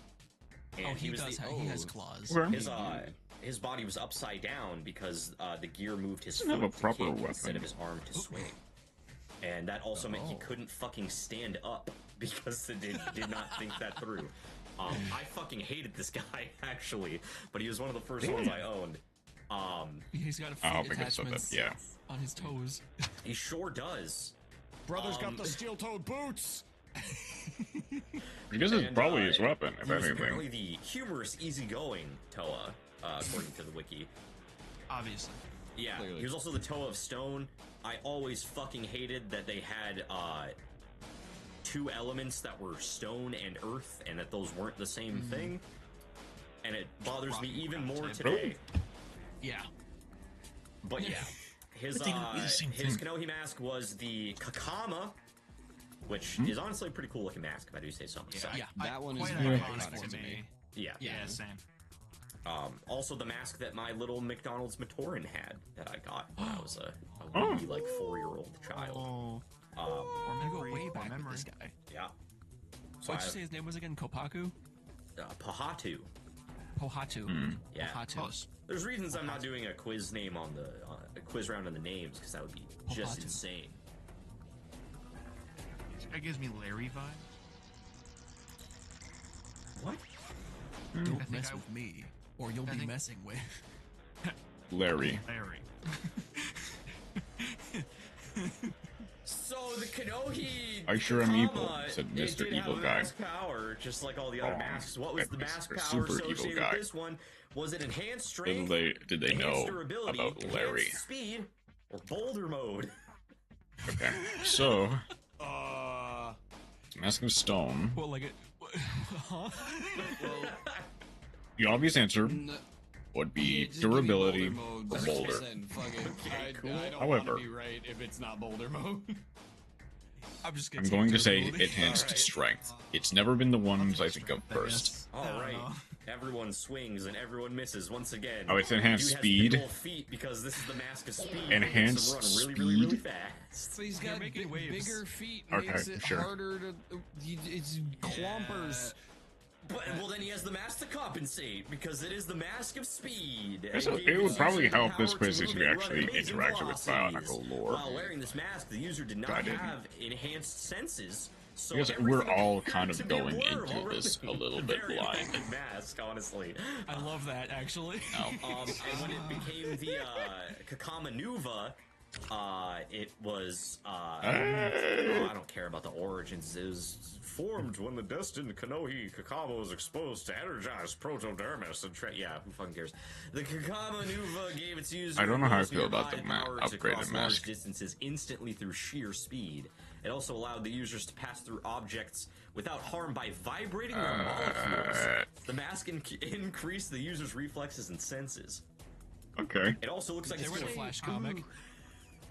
And Oh, he was does. He has claws. Okay. His body was upside down because the gear moved his Doesn't have foot a proper to kick weapon. instead of his arm to swing. And that also meant he couldn't fucking stand up because it did not think that through. I fucking hated this guy, actually, but he was one of the first ones I owned. He's got a feet attachments on his toes. He sure does. Brother's got the steel-toed boots! I guess it's probably his weapon, if He was anything. apparently the humorous, easygoing Toa, according to the wiki. Obviously. Yeah, Clearly. he was also the Toa of Stone. I always fucking hated that they had two elements that were stone and earth, and that those weren't the same thing. And it bothers me even more today. Yeah. But yeah, his Kanohi mask was the Kakama, which is honestly a pretty cool looking mask, if I do say so myself. Yeah. That one is Quite very iconic iconic to me. Yeah. Yeah, same. Also the mask that my little McDonald's Matoran had that I got when I was a wee, like 4-year-old child. Oh. I'm gonna go way back with this guy. Yeah. So What'd you say his name was again? Kopaku? Pahatu. Pohatu. Yeah. Pohatu. There's reasons I'm not doing a quiz name on the a quiz round on the names, because that would be just Pohatu. insane. That gives me Larry vibes. What? Don't mess with me, or you'll be messing with Larry. Larry. So the Kanohi I sure am evil, Kakama, said it Mr. did Evil have Guy. mask power, just like all the other masks. What was the It's mask a power super evil associated guy. with this one? Was it enhanced strength, Did they know enhanced durability, about Larry? enhanced speed, or boulder mode? Okay, so Mask of Stone. well, like it. Huh? The obvious answer would be durability or boulder. I don't However, want to be right if it's not boulder mode. I'm going to say enhanced strength. It's never been the ones I think of first. All right, everyone swings and everyone misses once again. Oh, it's enhanced Dude has speed. big ol' feet because this is the mask of speed. Enhanced It makes him run really, really, really speed? fast. So he's got making waves. bigger feet, Okay, makes it sure. harder to. It's clompers. But well, then he has the mask to compensate because it is the mask of speed. Guess And it gave would the probably user help the this power quiz to if move we and run actually amazing interacted with velocities. Bionicle lore. While wearing this mask, the user did I not didn't. have enhanced senses. So I guess everything we're all appeared kind of to be a going blur into already. this a little bit Very blind. effective mask, honestly. I love that actually. And when it became the Kakama Nuva, it was I don't care about the origins. It was formed when the destined Kanohi Kakama was exposed to energized protodermis and yeah, who fucking cares? The Kakama Nuva gave its user I don't know how I ability feel about the provide power to upgraded cross large mask. distances instantly through sheer speed. It also allowed the users to pass through objects without harm by vibrating their molecules. The mask increased the user's reflexes and senses. Okay. It also looks like They it's were in a gonna- Flash comic.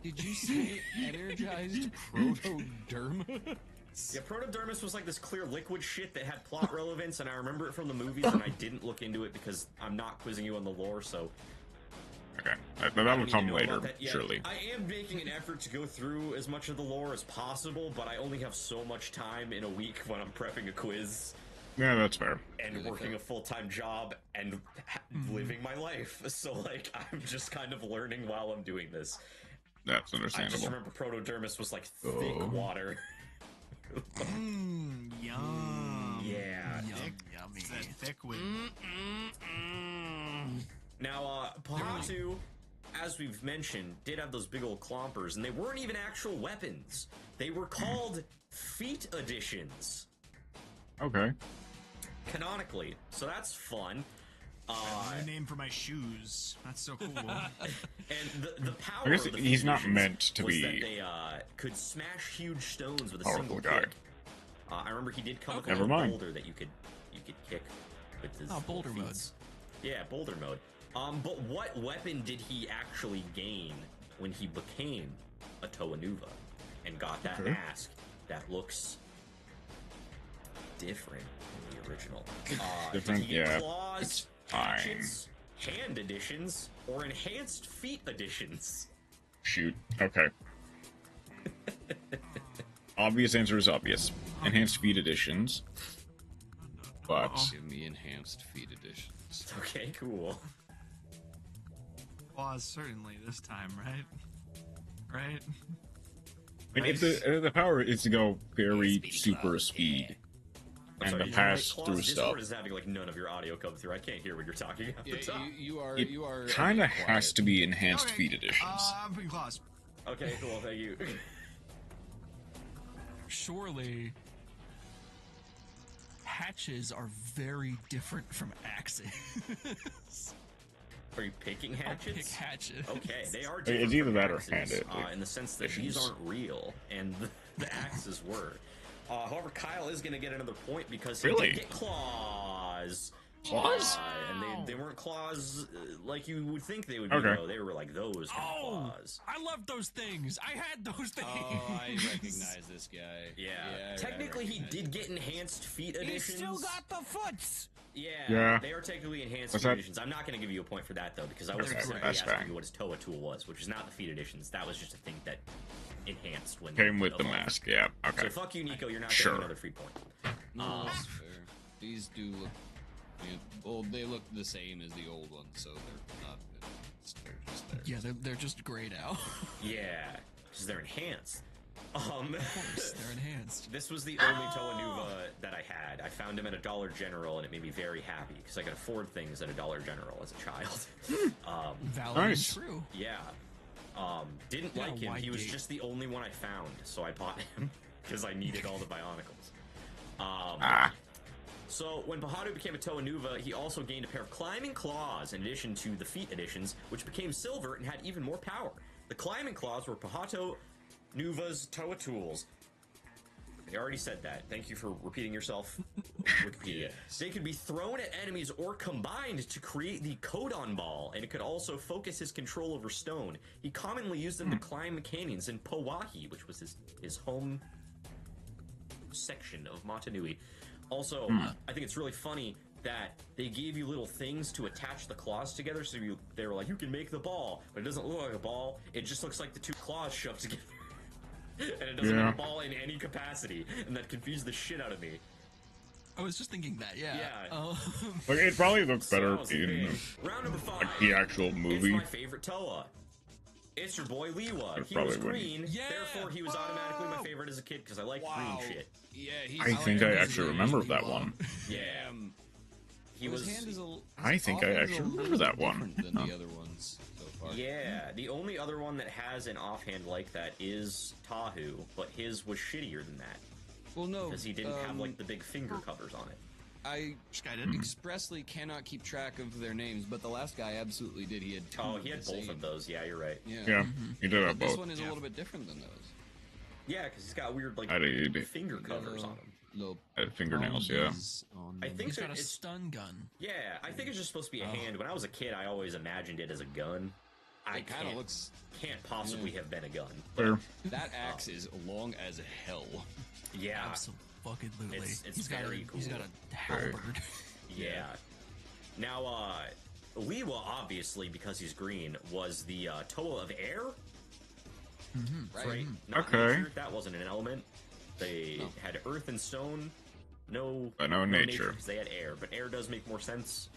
Did you say energized protoderma? Yeah, protodermis was like this clear liquid shit that had plot relevance, and I remember it from the movies, and I didn't look into it because I'm not quizzing you on the lore, so... Okay. That I will don't need to come know later, about that yet. surely. I am making an effort to go through as much of the lore as possible, but I only have so much time in a week when I'm prepping a quiz Yeah, that's fair. and working a full-time job and living my life. So, like, I'm just kind of learning while I'm doing this. That's I just understandable. remember protodermis was like thick Oh. water. Yum. Yeah. Yummy. It's that thick with. Now, Pahatu, as we've mentioned, did have those big old clompers, and they weren't even actual weapons. They were called feet additions, Okay. canonically. So that's fun. New name for my shoes. That's so cool. And the power I guess of the he's feet not additions meant to was be that they could smash huge stones with a powerful single guy. kick. I remember he did come with a Never little mind. boulder that you could kick with his Boulder feet. mode. Yeah, boulder mode. But what weapon did he actually gain when he became a Toa Nuva and got that Okay. mask that looks different than the original? Different, did he get yeah. claws, It's fine. hatchets, hand additions, or enhanced feet additions? Shoot. Okay. Obvious answer is obvious. Enhanced feed additions. But Give me enhanced feet editions. Okay, cool. Well, certainly this time, right? Right? I mean, if the power is to go very super speed I'm and sorry, to you pass Claws, through Discord stuff, is having like none of your audio come through. I can't hear what you're talking at Yeah, the top. you are. it You are kind of a bit has quiet. to be enhanced Okay, feed editions. I'm putting claws. Okay, cool. Thank you. Surely, hatches are very different from axes. Are you picking I'll hatchets? pick hatches. Okay, they are It's different either from that or axes, hand-it, in the sense that these issues. aren't real, and the axes were. However, Kyle is going to get another point because he Really? did get claws. Claws? And they weren't claws like you would think they would be, Okay. though. They were like those kind of Oh, claws. I love those things. I had those things. Oh, I recognize this guy. Yeah. I Technically, he recognize did this get enhanced feet He editions. still got the foots. Yeah. They are technically enhanced What's feet that? editions. I'm not going to give you a point for that, though, because I was Okay, specifically that's asking fine. you what his Toa tool was, which is not the feet editions. That was just a thing that enhanced when Came with the evolved. mask, yeah. Okay. So fuck you, Nico. You're not Sure. getting another free point. No, that's fair. These do look. Yeah, well, they look the same as the old ones, so they're not. They're just there. Yeah, they're just gray now. Yeah, because they're enhanced. Of course, they're enhanced. This was the only Toa Nuva that I had. I found him at a Dollar General, and it made me very happy because I could afford things at a Dollar General as a child. Valid Nice. and true. Yeah. Didn't Yeah, like him. wide He was gate. just the only one I found, so I bought him because I needed all the Bionicles. So when Pahadu became a Toa Nuva, he also gained a pair of climbing claws in addition to the feet editions, which became silver and had even more power. The climbing claws were Pahato Nuva's Toa tools. I already said that. Thank you for repeating yourself, Wikipedia. They could be thrown at enemies or combined to create the Codon Ball, and it could also focus his control over stone. He commonly used them to climb canyons in Powahi, which was his home section of Matanui. Also, I think it's really funny that they gave you little things to attach the claws together, so they were like, you can make the ball, but it doesn't look like a ball, it just looks like the two claws shoved together. And it doesn't have a ball in any capacity, and that confused the shit out of me. I was just thinking that, yeah. Yeah. Like, it probably looks So better that was in big. Round number 5. like, the actual It's movie. my favorite Toa. It's your boy Liwa. It He was probably green, Yeah! therefore he was automatically my favorite as a kid because I like Wow. green shit. Yeah, he's. I think I like- actually remember that one. Yeah. He His was. hand is I think I offhand is actually a remember little that one. different than Huh. the other ones so far. Yeah, the only other one that has an offhand like that is Tahu, but his was shittier than that Well, no, because he didn't have like the big finger covers on it. I This guy did. expressly cannot keep track of their names, but the last guy absolutely did. He had two. Oh, of he had the both same. of those. Yeah, you're right. Yeah. Yeah, he did have But this both. one is a little bit different than those. Yeah, because he's got weird like I did. finger covers on him. Little Had fingernails, yeah. prongs on I them. think He's got a it's stun gun. yeah. I think it's just supposed to be a hand. When I was a kid, I always imagined it as a gun. I It kind of looks. can't possibly have been a gun. Fair. That axe is long as hell. Yeah, Absolutely. It's He's got very a, He's cool. got a halberd. yeah. Now, Liwa obviously because he's green was the Toa of air, right? Not Okay. nature. That wasn't an element. They No. had earth and stone. No, But no nature. 'cause they had air, but air does make more sense.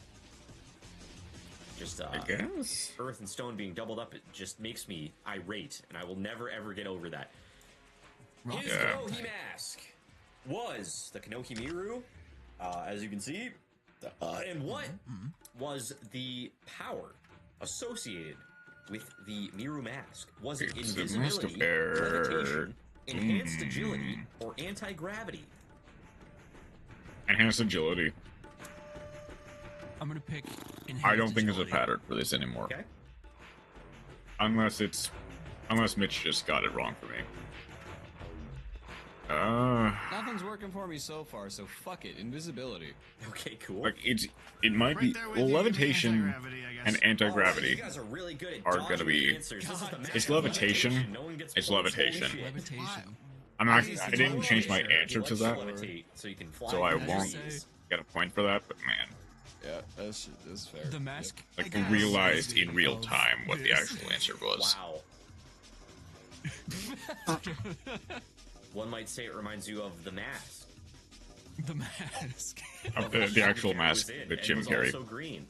Just I guess. earth and stone being doubled up, it just makes me irate, and I will never ever get over that. His Yeah. Kanohi mask was the Kanohi Miru, as you can see. And what was the power associated with the Miru mask? Was it It's a mask of invisibility, air. levitation, enhanced agility, or anti-gravity? Enhanced agility. I'm gonna pick. I don't think there's a agility. pattern for this anymore. Okay. Unless Mitch just got it wrong for me. Nothing's working for me so far, so fuck it. Invisibility. Okay, cool. Like it might Right be there with you, levitation anti-gravity, I guess. and All right, you anti-gravity. guys are really good at are dodging gonna be- the answers. This is the God math It's of levitation. No one gets It's points. Holy levitation. shit. Levitation. I'm not. He's I didn't change my totally answer he to likes that, levitate, so you can fly. so I through won't trees. get a point for that. But man, Yeah, that's fair. The mask. like I got realized crazy in real of time what the this. actual answer was. Wow. One might say it reminds you of the mask. The mask. The actual mask Was in, that and Jim was carried. also green.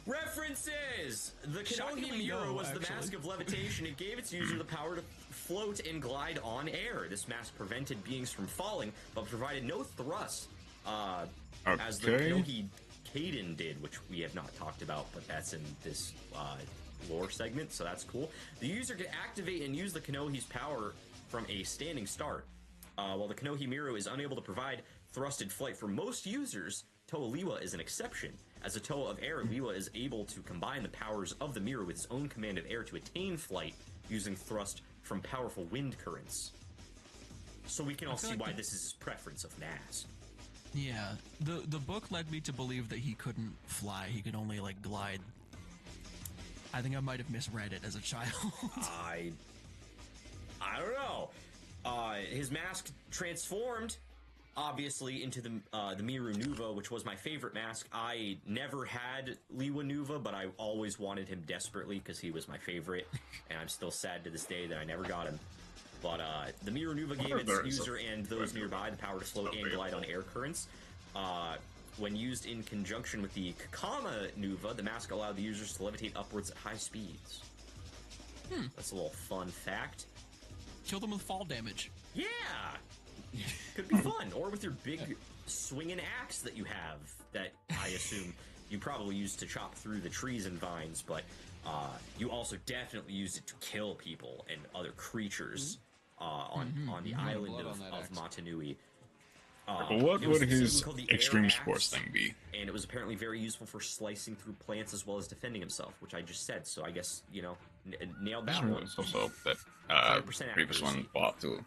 References! The Kanohi Shockingly, Mirror no, was the actually. mask of levitation. It gave its user the power to float and glide on air. This mask prevented beings from falling, but provided no thrust, as the Okay. Kanohi Maiden did, which we have not talked about, but that's in this lore segment, so that's cool. The user can activate and use the Kanohi's power from a standing start. While the Kanohi Miru is unable to provide thrusted flight for most users, Toa Liwa is an exception. As a Toa of air, Liwa is able to combine the powers of the Miru with his own command of air to attain flight using thrust from powerful wind currents. So we can all see like why this is his preference of mask. Yeah, the book led me to believe that he couldn't fly. He could only like glide. I think I might have misread it as a child. I don't know. His mask transformed, obviously, into the Miru Nuva, which was my favorite mask. I never had Liwa Nuva, but I always wanted him desperately because he was my favorite, and I'm still sad to this day that I never got him. But the Miru Nuva gave its user and those nearby the power to float and glide on air currents. When used in conjunction with the Kakama Nuva, the mask allowed the users to levitate upwards at high speeds. That's a little fun fact. Kill them with fall damage. Yeah! Could be fun. Or with your big swinging axe that you have that I assume you probably use to chop through the trees and vines, but you also definitely use it to kill people and other creatures on the island Blood of on that axe. Matanui. But what It was would something his called the air extreme axe, sports thing be? And it was apparently very useful for slicing through plants as well as defending himself, which I just said, so I guess, you know, nailed that one. It's also that 100% previous one accuracy. bought too.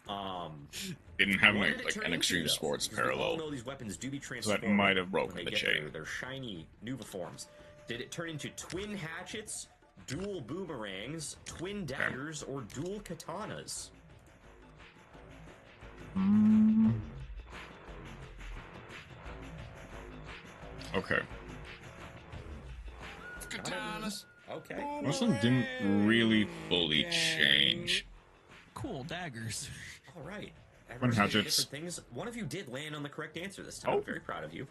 Didn't have What like, did it like turn an into, extreme though? sports Because we all parallel. know these weapons do be So transformed that might have when broken they the get chain. their shiny Nuva forms. Did it turn into twin hatchets, dual boomerangs, twin daggers, or dual katanas? Okay. Katanas. Okay. This one didn't really fully change. Cool daggers. All right. Twin Everyone's doing hatchets. different things. One of you did land on the correct answer this time. Oh. I'm very proud of you.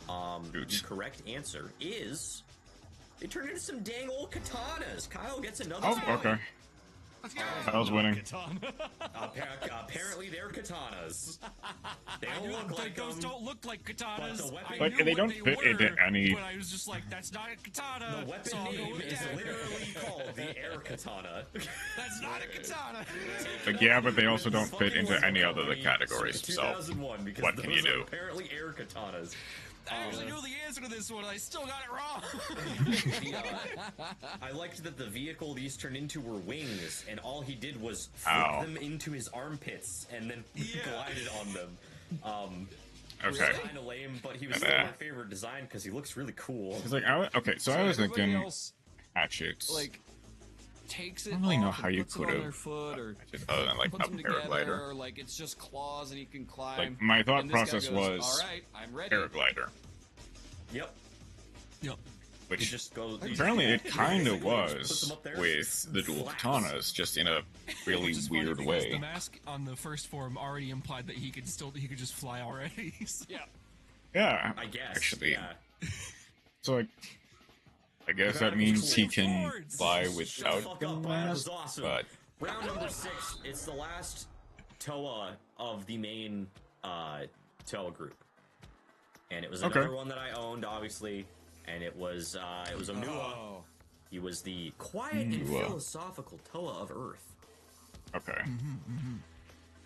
The Oops. correct answer is they turned into some dang old katanas. Kyle gets another Oh, point. okay. Let's go. I was winning. Apparently they're katanas. They I don't knew look like those them. don't look like katanas. but the weapon- I Like, knew they what don't they fit were, into any- But I was just like, that's not a katana. The weapon so I'll go name with is dagger. literally called the air katana. That's not a katana. Like, yeah, but they also don't fit into any other of the categories. So 2001, because what can those you are do? apparently air katanas. I actually knew the answer to this one. I still got it wrong. I liked that the vehicle these turned into were wings, and all he did was Ow. flip them into his armpits and then glided on them. okay. Kind of lame, but he was still my favorite design because he looks really cool. It's like okay. So I was everybody thinking else, hatchets. like, takes it I don't really know off how and you puts it could on have their foot, or other than like puts a them together, paraglider. or like it's just claws and you can climb. Like, my thought And this guy process goes, was all right, I'm ready. Paraglider, Yep. Yep. He which just goes. apparently it kind of Puts was them up there, with the dual flaps. katanas, just in a really Which is funny weird because way. The mask on the first form already implied that he could just fly already. So- Yeah. Yeah, I guess. actually. Yeah. So like, I guess that means he can fly without the That was mask. awesome. But Round number 6. It's the last Toa of the main Toa group, and it was Okay. another one that I owned, obviously, and it was Onua. Oh. He was the quiet and Onua. philosophical Toa of Earth. okay,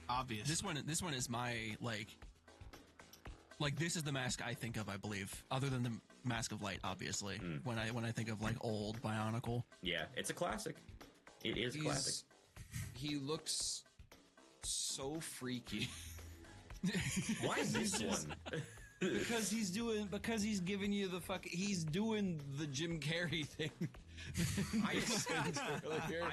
Obvious. This one is my like this is the mask I think of, I believe, other than the Mask of Light, obviously. When I think of like old Bionicle. Yeah, it's a classic. It is a classic. He looks so freaky. Why this one? Because he's giving you the he's doing the Jim Carrey thing. I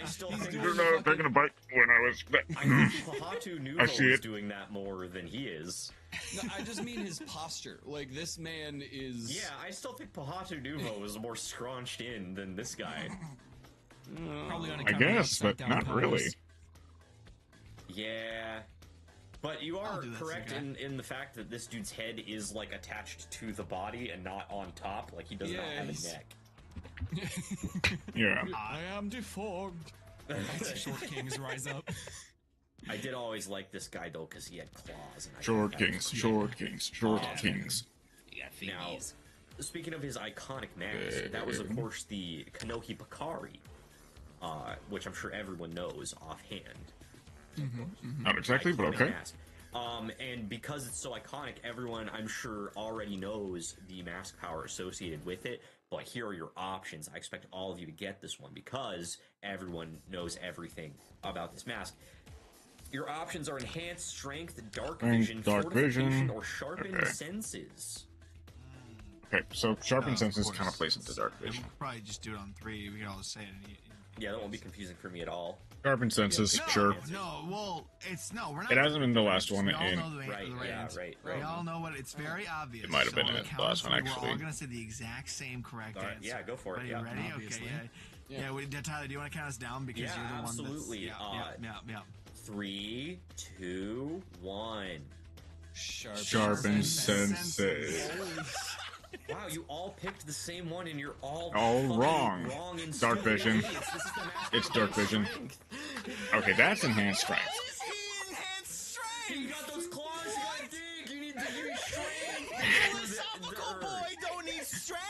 still think taking a bite when I was. I think Pahatu I see Nuvo is it. doing that more than he is. No, I just mean his posture. Like, this man is... Yeah, I still think Pahatu Nuvo is more scrunched in than this guy. Probably on I account of the guess, but upside-down not pose. really. Yeah. But you I'll are do that to correct the guy. in the fact that this dude's head is, like, attached to the body and not on top. Like, he does not have a he's- neck. Yeah. I am deformed. Short kings rise up. I did always like this guy though because he had claws. And I Short thought that was kings, cool. short kings, short kings. Now, speaking of his iconic mask, that was of course the Kanohi Bakari, which I'm sure everyone knows offhand. Not exactly, but Iconic okay. mask. And because it's so iconic, everyone I'm sure already knows the mask power associated with it. But here are your options. I expect all of you to get this one because everyone knows everything about this mask. Your options are enhanced strength, dark vision, Dark fortification, vision. or sharpened Okay. senses. Okay, so sharpened Of senses course. kind of plays into dark And vision. we'll probably just do it on 3. We can all say it. Yeah, that won't be confusing for me at all. Sharpened senses, No, sure. no, well, we're not. It hasn't been the last one, We all and know the Right, the yeah, answer. right. We all know what it's very obvious. It might have been on the the count last of one, three, We're all actually. gonna say the exact same correct All right, answer. yeah, go for it, Ready? yeah. Ready? Obviously. Okay. Yeah. Tyler, do you want to count us down because Yeah, you're the one absolutely. that's yeah. 3, 2, 1. Sharpened senses. Wow, you all picked the same one, and you're all fucking wrong. and Dark stupid vision. idiots. This is the mask It's of dark vision. strength. Okay, that's enhanced strength. You got those claws, you gotta dig. You need strength. Philosophical boy don't need strength.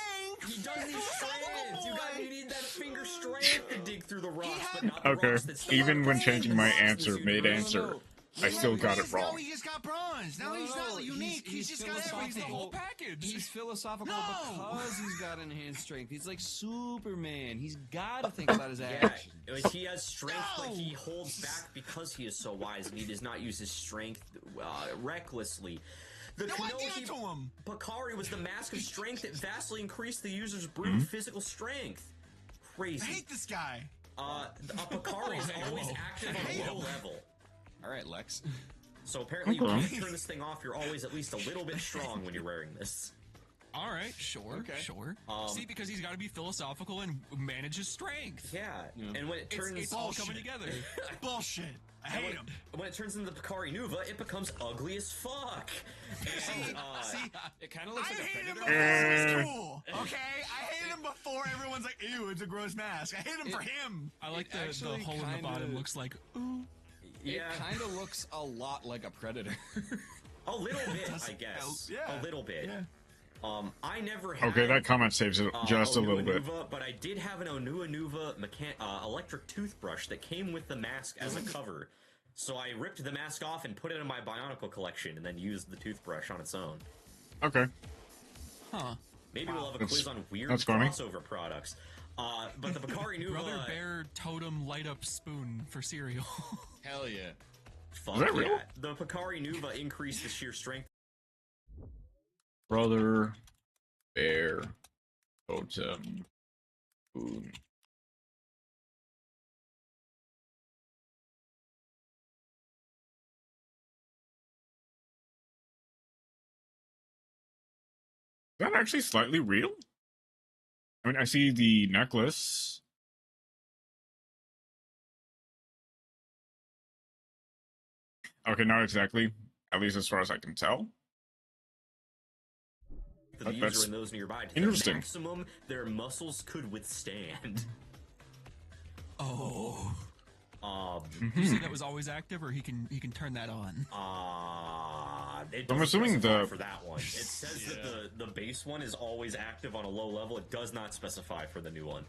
He does need strength. You need that finger strength to dig through the rocks, but not the Okay, rocks that still even are when rocks. changing my The rocks answer, that made you- answer, I still got it Now wrong. he just got bronze. Now he's not unique. He's just got everything. Whole package. He's philosophical No! because he's got enhanced strength. He's like Superman. He's got to think about his Yeah, actions. he has strength, but No! he holds back because he is so wise, and he does not use his strength recklessly. The No, what Kanohi did to him? Bakari was the mask of strength that vastly increased the user's brute physical strength. I Crazy. hate this guy. A Bakari is always active on a low level. All right, Lex. So apparently you Okay. can't turn this thing off. You're always at least a little bit strong when you're wearing this. All right, sure, Okay. sure. See, because he's got to be philosophical and manage his strength. Yeah, and when it turns It's all coming together. Bullshit. I hate him. when it turns into the Bakari Nuva, it becomes ugly as fuck. And, See, It kind of looks I like a hated him predator. before he was cool. Okay, I hated him before everyone's like, "Ew, it's a gross mask." I hate him for him. I like It the actually hole in the bottom kinda- looks like, ooh. yeah, It kind of looks a lot like a predator. a little bit, I guess. Yeah. A little bit. Yeah. I never had. Okay, that comment saves it just a little bit. Onuanuva, but I did have an Onuanuva electric toothbrush that came with the mask as a cover. So I ripped the mask off and put it in my Bionicle collection, and then used the toothbrush on its own. Okay. Huh. Maybe we'll have a That's- quiz on weird that's funny. crossover products. But the Bakari Nuva, Brother Bear Totem Light Up Spoon for cereal. Hell yeah. fuck Is that yeah. real? The Bakari Nuva increased the sheer strength. Brother, bear, totem, spoon. Is that actually slightly real? I mean, I see the necklace. Okay, not exactly. At least as far as I can tell. To the That's user and those nearby to interesting. the maximum their muscles could withstand. Oh. Mm-hmm. You say that was always active, or he can turn that on? It I'm doesn't assuming specify the- for that one. It says that the base one is always active on a low level. It does not specify for the new one.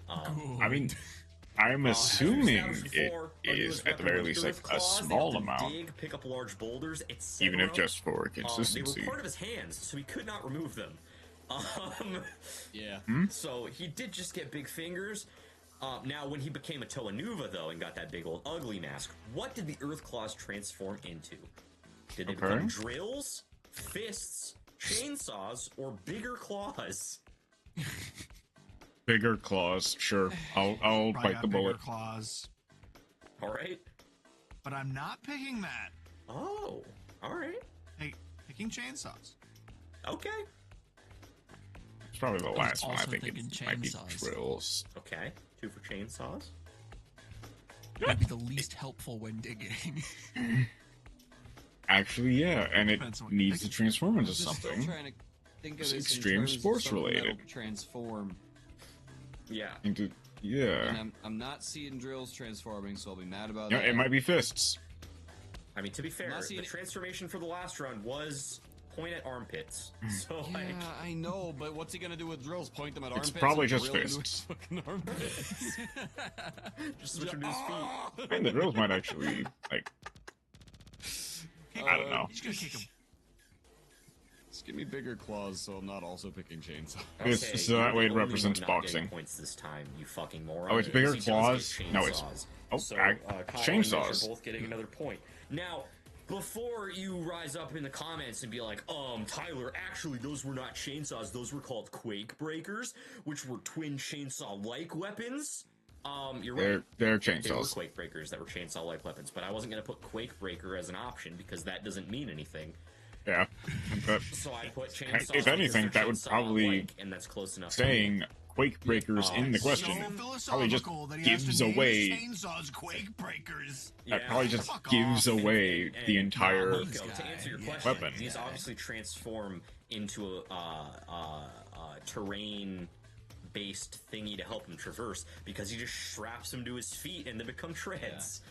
I mean, I'm As we've assuming established it before, is Onua's at the weapon very was least earth like a claws. They small helped him amount, dig, pick up large boulders, even if etc. just for They were consistency. part of his hands, so he could not remove them. Yeah. So he did just get big fingers. Now, when he became a Toanuva, though, and got that big old ugly mask, what did the Earth Claws transform into? Did they become drills, fists, chainsaws, or bigger claws? Bigger claws, sure. I'll Probably bite got the bigger bullet. claws, All right. but I'm not picking that. Oh, all right. Hey, picking chainsaws. Okay. It's probably the last one. I also think thinking it might be chainsaws. drills. Okay. 2 for chainsaws. Might be the least helpful when digging. Actually, yeah, and it Depends on what you needs to think. transform into Just still something. trying to think of It's this in extreme terms of sports something that'll related. Transform. Yeah. into And I'm not seeing drills transforming, so I'll be mad about Yeah, that. it might be fists. I mean, to be fair, Not the seeing- transformation for the last round was point at armpits. So, Yeah, like, I know, but what's he gonna do with drills? Point them at armpits? probably and just drill into fists. his fucking armpits. just switch him to his feet. And the drills might actually, like, I don't know. He's gonna kick him. Just give me bigger claws, so I'm not also picking chainsaw. It's- so that you're way it the only represents one not getting boxing. points this time, you fucking moron. Oh, it's bigger He does claws? get No, it's- chainsaws. oh, So, I- Kyle and Mitch chainsaws. are both getting another point. Now, before you rise up in the comments and be like, Tyler, actually, those were not chainsaws. Those were called quake breakers, which were twin chainsaw-like weapons. You're right. They're They were chainsaws. quake breakers that were chainsaw-like weapons, but I wasn't going to put quake breaker as an option because that doesn't mean anything. Yeah. But So I put chainsaw. if anything, that would probably and that's close enough. saying quake breakers in the question probably just gives away. chainsaws, quake breakers. That probably just Fuck gives off. away the entire. Nico, to answer your question, weapon. these obviously transform into a terrain-based thingy to help him traverse because he just straps him to his feet and they become treads.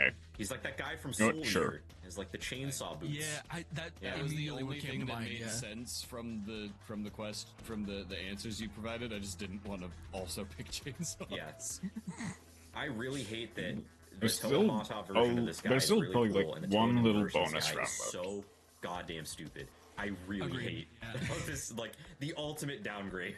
Okay. He's like that guy from You know Soul what? Sure. Eater. He's like the chainsaw boots. Yeah, that Yeah. was the immediately only what came thing to that mind. made Yeah. sense from the answers you provided. I just didn't want to also pick chainsaws. Yes. I really hate that the There's Toa still- Mata version of this guy there's is still really probably, cool, like, and the one Toa little version of bonus this guy round is left. so goddamn stupid. I really Agreed. hate this, like, the ultimate downgrade.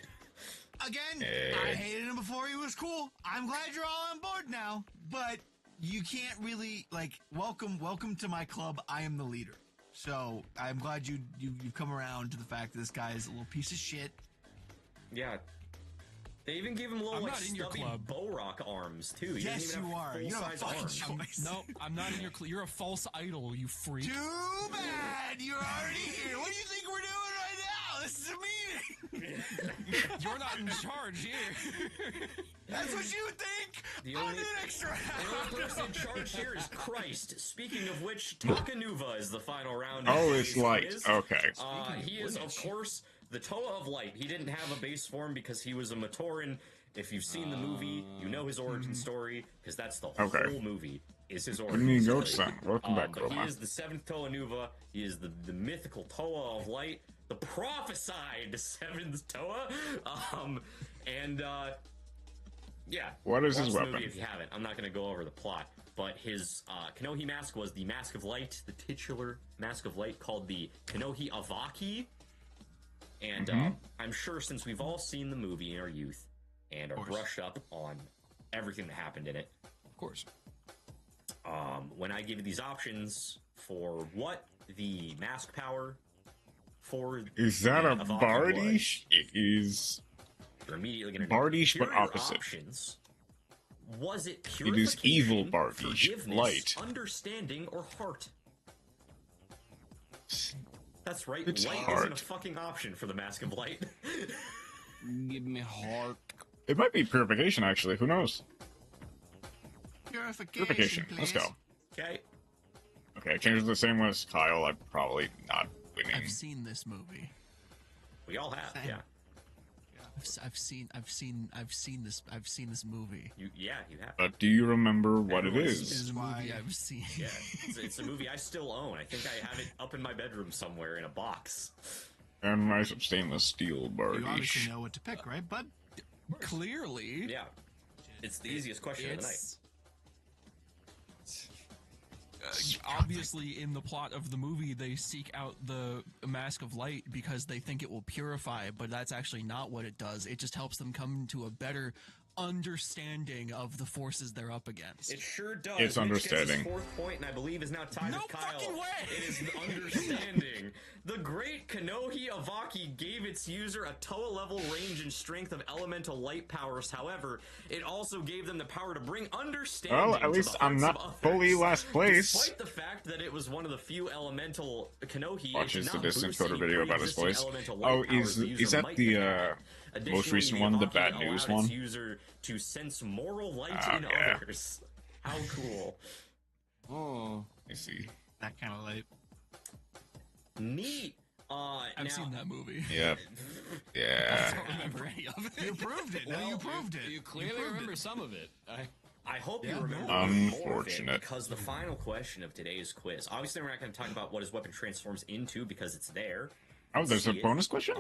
Again, I hated him before he was cool. I'm glad you're all on board now, but you can't really welcome to my club. I am the leader. So I'm glad you've come around to the fact that this guy is a little piece of shit. Yeah. They even give him little, I'm like, not in your stubby club. bow rock arms, too. He Yes, doesn't even you are. have You have a full-size fucking arms. choice. No, I'm not in your. You're a false idol, you freak. Too bad you're already here. What do you think we're doing right now? This is a meeting. You're not in charge here. That's what you think. The I'm only- an extra The only person in charge here is Christ. Speaking of which, Takanuva is the final round. Oh, of it's FBS light. Quiz. Okay. He is, of course, the Toa of Light. He didn't have a base form because he was a Matoran. If you've seen the movie, you know his origin story, because that's the Okay. whole movie, is his What origin do you mean, story. Goat Son? Welcome back, But he Chroma. is the 7th Toa Nuva. He is the mythical Toa of Light, the prophesied 7th Toa. Yeah. What is Watch his the weapon? movie if you haven't. I'm not going to go over the plot, but his Kanohi mask was the Mask of Light, the titular Mask of Light called the Kanohi Avaki. And I'm sure since we've all seen the movie in our youth and are brushed up on everything that happened in it, Of course. when I give you these options for what the mask power for Is that the a Avaki Bardish? It is. was, you're immediately going to Bardish, but Here are your opposite. Options. Was it It is evil purification, Bardish, forgiveness, light. understanding, or heart? That's right. It's light heart. isn't a fucking option for the Mask of Light. Give me heart. It might be purification, actually. Who knows? Purification, Let's go. Okay. Okay, I changed it the same way as Kyle. I'm probably not winning. I've seen this movie. We all have. Same. Yeah. I've seen this movie. You have. But do you remember what it Everyone's This is? is a movie why- I've seen. Yeah. It's a movie I still own. I think I have it up in my bedroom somewhere in a box. And nice of stainless steel You Bardish. obviously know what to pick, right, bud? Clearly, Yeah. It's the easiest question of the night. it's obviously in the plot of the movie they seek out the Mask of Light because they think it will purify, but that's actually not what it does. It just helps them come to a better understanding of the forces they're up against. It sure does. It's Mitch gets his understanding. 4th point, and I believe is now tied No with Kyle. fucking way! It is understanding. The great Kanohi Avaki gave its user a Toa-level range and strength of elemental light powers. However, it also gave them the power to bring understanding. Well, at to least the I'm hearts not of fully others. last place. Despite the fact that it was one of the few elemental Kanohi, Watches it the did not Distant boost Coder any video about his pre-existing voice. elemental light Oh, powers the is user that might the have had. most Additionally, recent one, the Avaki bad allowed news its one? user to sense moral light Ah, in yeah. others. How cool. Oh. I see. That kind of light. Neat. I've seen that movie. Yep. I Yeah. don't remember any of it. You proved it. No, you proved it. You clearly proved remember it. some of it. I hope you Yeah, remember no. more of it, Unfortunate. because the final question of today's quiz. Obviously, we're not going to talk about what his weapon transforms into because it's there. Oh, there's a See it. bonus question?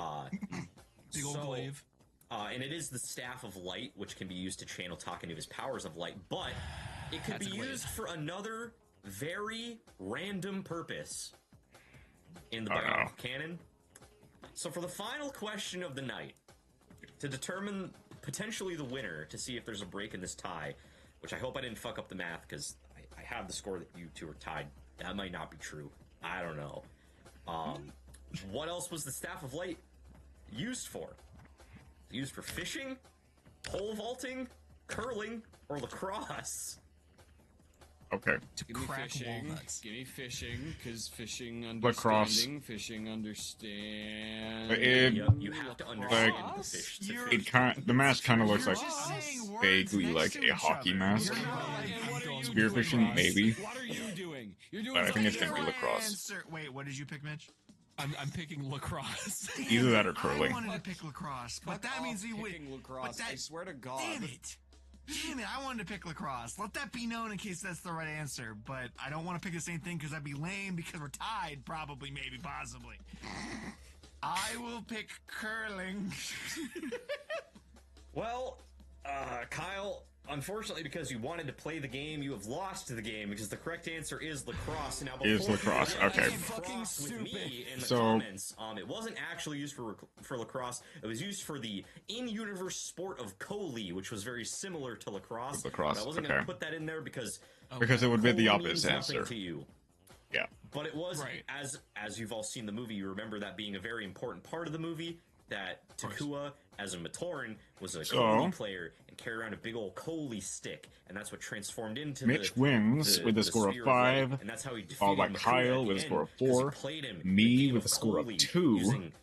Big old glaive. And it is the Staff of Light, which can be used to channel talk into his powers of light, but it can That's be a glaive. used for another very random purpose in the Oh, no. Bionicle canon. So for the final question of the night, to determine potentially the winner, to see if there's a break in this tie, which I hope I didn't fuck up the math, because I have the score that you two are tied. That might not be true. I don't know. What else was the Staff of Light used for? Used for fishing, pole vaulting, curling, or lacrosse? Okay. To Give me crack fishing. walnuts. Give me fishing, because fishing Lacrosse. understanding. Fishing understand. You have to understand the fish to fish. The mask kind of looks You're like just saying words vaguely next like to a each hockey other. mask. You're not And what are you Spearfishing, doing, Ross? maybe. What are you doing? You're doing But I think it's something gonna be wrong. lacrosse. Wait, what did you pick, Mitch? I'm picking lacrosse. Either that or I curling. wanted to pick lacrosse, but Fuck that off means we would. picking lacrosse. But that, I swear to God. Damn it! Damn it! I wanted to pick lacrosse. Let that be known in case that's the right answer. But I don't want to pick the same thing because that'd be lame. Because we're tied, probably, maybe, possibly. I will pick curling. Well, Kyle, unfortunately, because you wanted to play the game, you have lost the game because the correct answer is lacrosse. Now, Is before lacrosse, you okay. fucking with me in the So- comments, it wasn't actually used for lacrosse. It was used for the in-universe sport of Coley, which was very similar to lacrosse. Lacrosse, But I wasn't going okay. to put that in there because Because it would be the Coley opposite means nothing answer. to you. Yeah. But it was, Right. as you've all seen the movie, you remember that being a very important part of the movie, that Takua, as a Matoran, was a So- Coley player and carried around a big old Coley stick, and that's what transformed into Mitch the, wins the- with a the score of Spear Light, 5, and that's how he defeated followed by Makua Kyle at with a the score end, of 'cause he 4, played him me the game with a score of Coley 2, using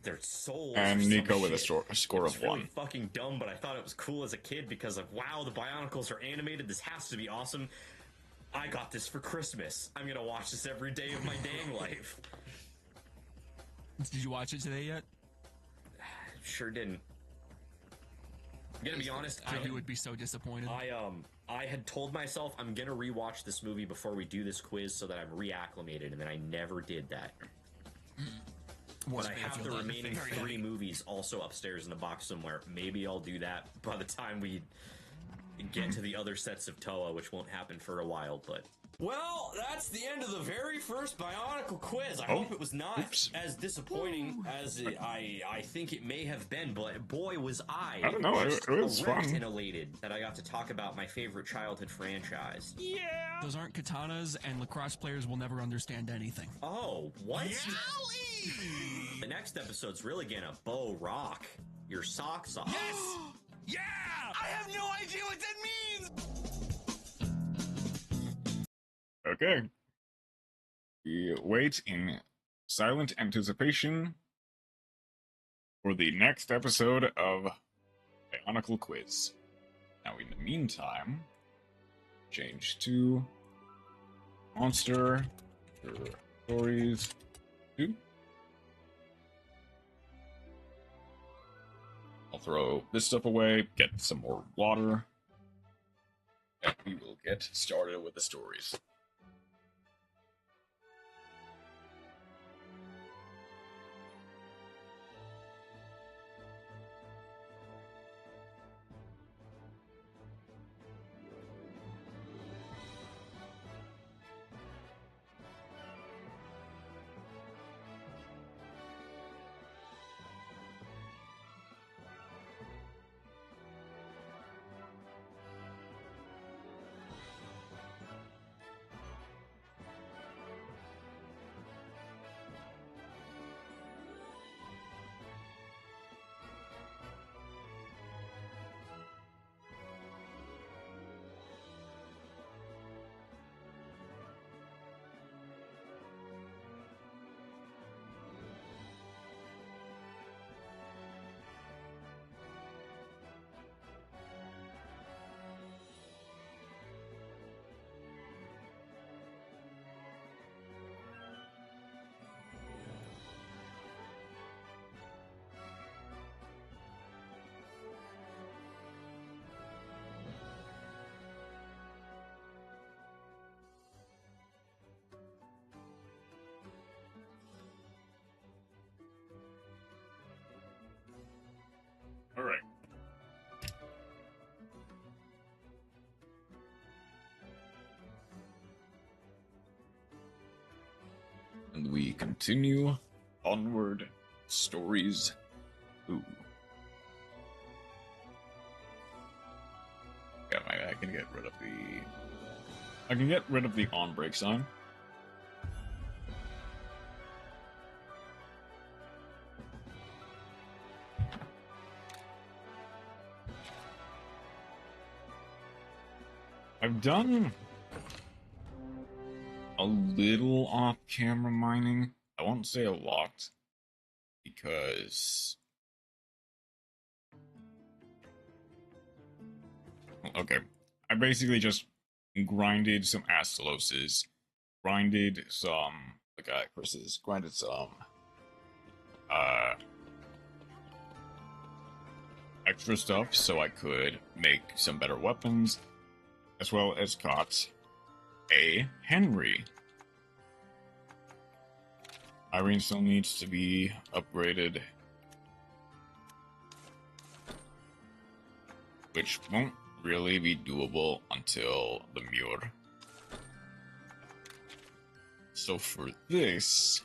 their souls and or some Nico with a shit. score It's of really 1. fucking dumb, but I thought it was cool as a kid because of, wow, the Bionicles are animated. This has to be awesome. I got this for Christmas. I'm gonna watch this every day of my dang life. Did you watch it today yet? Sure didn't. I'm gonna be honest. You would be so disappointed. I had told myself I'm gonna rewatch this movie before we do this quiz so that I'm reacclimated, and then I never did that. But I have the remaining 3 movies also upstairs in a box somewhere. Maybe I'll do that by the time we get to the other sets of Toa, which won't happen for a while, but... Well, that's the end of the very first Bionicle quiz. I hope it was not as disappointing as I think it may have been, but boy, was I don't know, it was erect fun. and elated that I got to talk about my favorite childhood franchise. Yeah! Those aren't katanas, and lacrosse players will never understand anything. Oh, what? The next episode's really gonna rock your socks off. Yes! Yeah! I have no idea what that means! Okay. We wait in silent anticipation for the next episode of Bionicle Quiz. Now, in the meantime, change to Monster Stories 2. I'll throw this stuff away, get some more water, and we will get started with the stories. we continue onward. Stories. Ooh. Yeah, I can get rid of the... I can get rid of the on-break sign. I've done a little off-camera mining. I won't say a lot, because... Okay, I basically just grinded some Astoloses, grinded some... Chris's, grinded some... extra stuff so I could make some better weapons, as well as caught a Henry. Irene still needs to be upgraded, which won't really be doable until the Muir. So for this,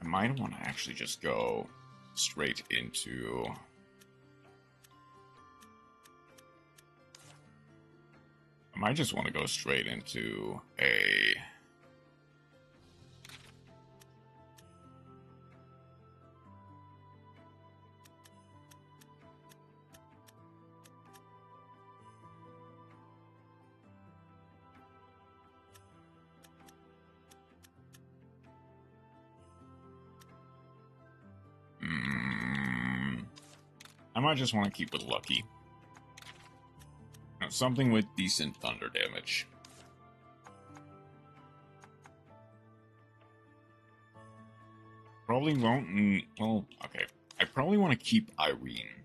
I might want to actually just go straight into... I might just want to go straight into a... I might just want to keep with Lucky. Something with decent thunder damage. Probably won't... Well, okay. I probably want to keep Irene.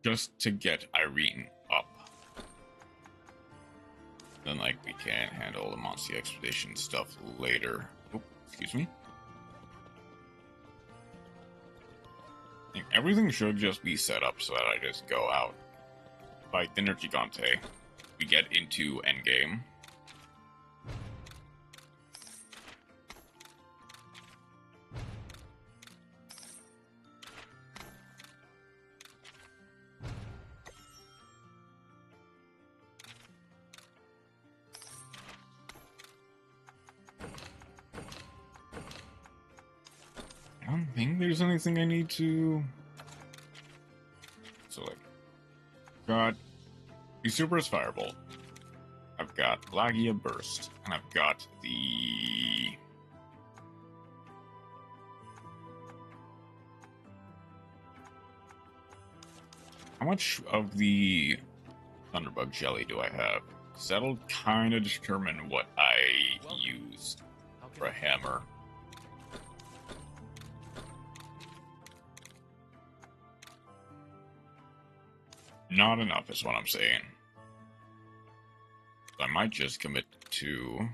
Just to get Irene up. Then, like, we can handle the Monster Expedition stuff later. Oh, excuse me. Everything should just be set up so that I just go out, fight the Gigante, we get into endgame. I don't think there's anything I need to... So, like, got Usurper's Firebolt. I've got Lagia Burst. And I've got the... How much of the Thunderbug Jelly do I have? Because that'll kind of determine what I use for a hammer. Not enough is what I'm saying. I might just commit to...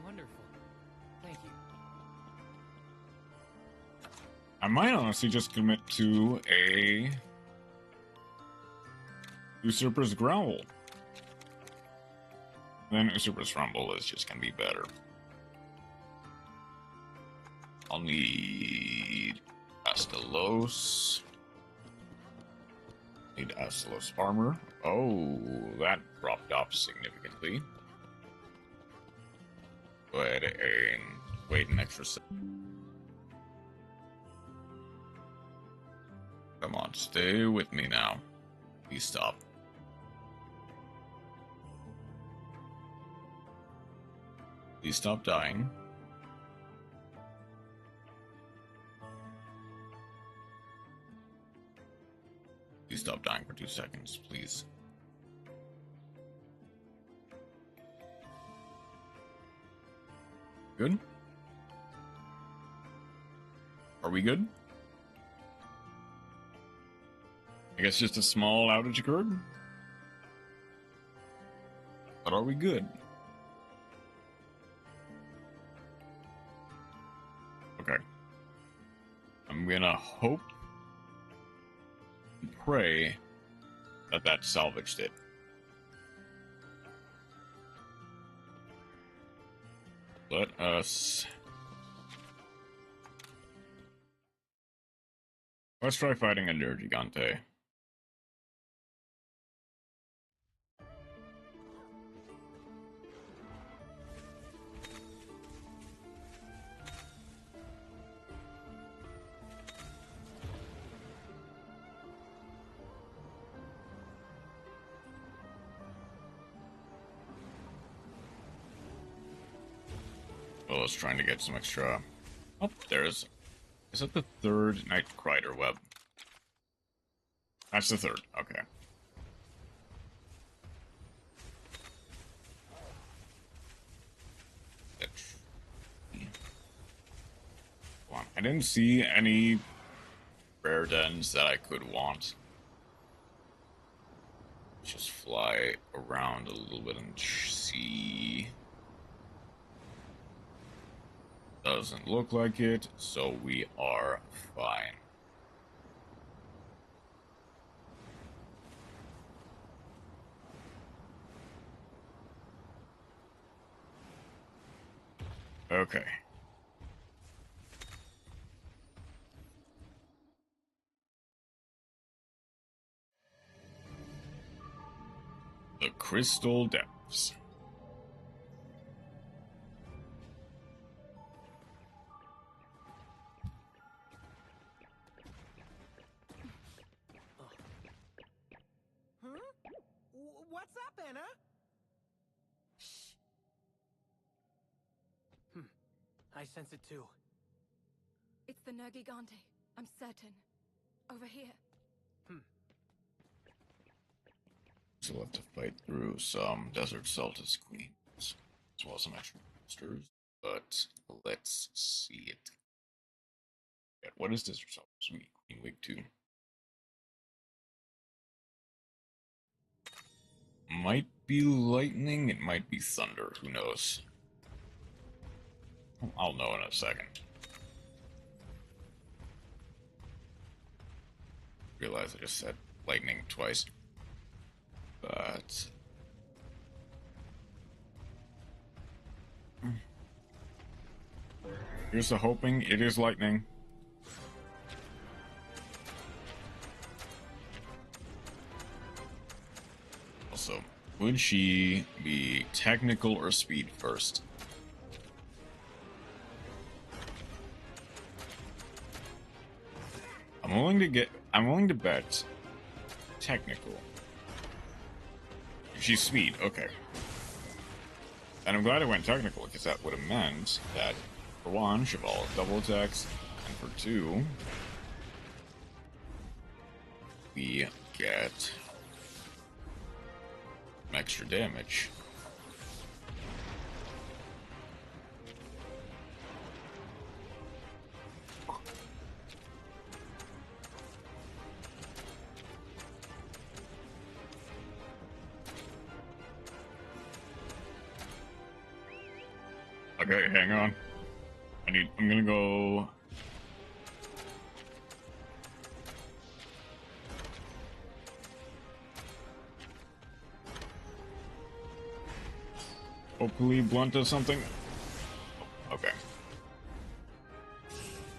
Wonderful. Thank you. I might honestly just commit to a... Usurper's Growl. Then Usurper's Rumble is just gonna be better. I'll need Astalos. Need Astalos armor. Oh, that dropped off significantly. Go ahead and wait an extra second. Come on, stay with me now. Please stop. Please stop dying. Please stop dying for 2 seconds, please. Good? Are we good? I guess just a small outage occurred? But are we good? Okay. I'm gonna hope pray that that salvaged it. Let us... Let's try fighting a Gigante. Well, I was trying to get some extra... Oh, there's... Is that the third Night Crider web? That's the third, okay. Come on. I didn't see any rare dens that I could want. Just fly around a little bit and see. Doesn't look like it, so we are fine. Okay. The Crystal Depths. What's up, Anna? I sense it too. It's the Nergigante. I'm certain. Over here. So we'll have to fight through some Desert Celtis queens, as well as some extra monsters, but let's see it. Yeah, what is Desert Celtis Queen Week 2? Might be lightning, it might be thunder, who knows? I'll know in a second. Realize I just said lightning twice. But... here's the hoping it is lightning. Also, would she be technical or speed first? I'm willing to bet technical. She's speed, okay. And I'm glad I went technical, because that would have meant that, for one, Cheval double attacks, and for two, we get some extra damage. Okay, hang on. I'm gonna go... hopefully blunt or something. Okay.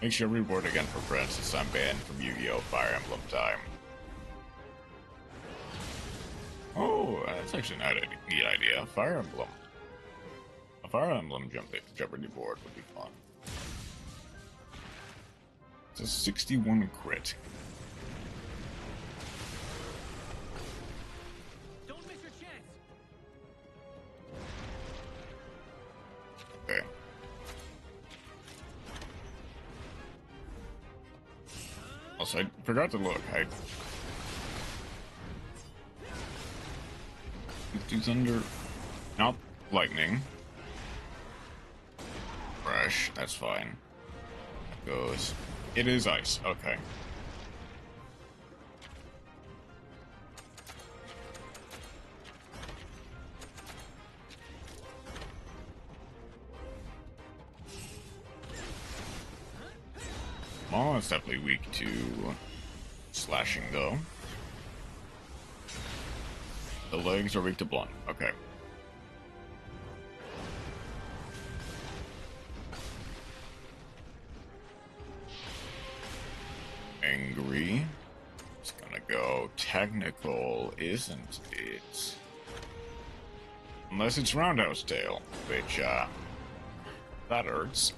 Make sure reward again for Francis. I'm banned from Yu-Gi-Oh! Fire Emblem time. Oh, that's actually not a neat idea. Fire Emblem. A Fire Emblem Jeopardy board would be fun. It's a 61 crit. Don't miss your chance. Okay. Also, I forgot to look. I do thunder, not lightning. Fresh, that's fine. That goes. It is ice. Okay. Well, it's definitely weak to slashing, though. The legs are weak to blunt. Okay. Angry. It's gonna go technical, isn't it? Unless it's roundhouse tail, which, that hurts.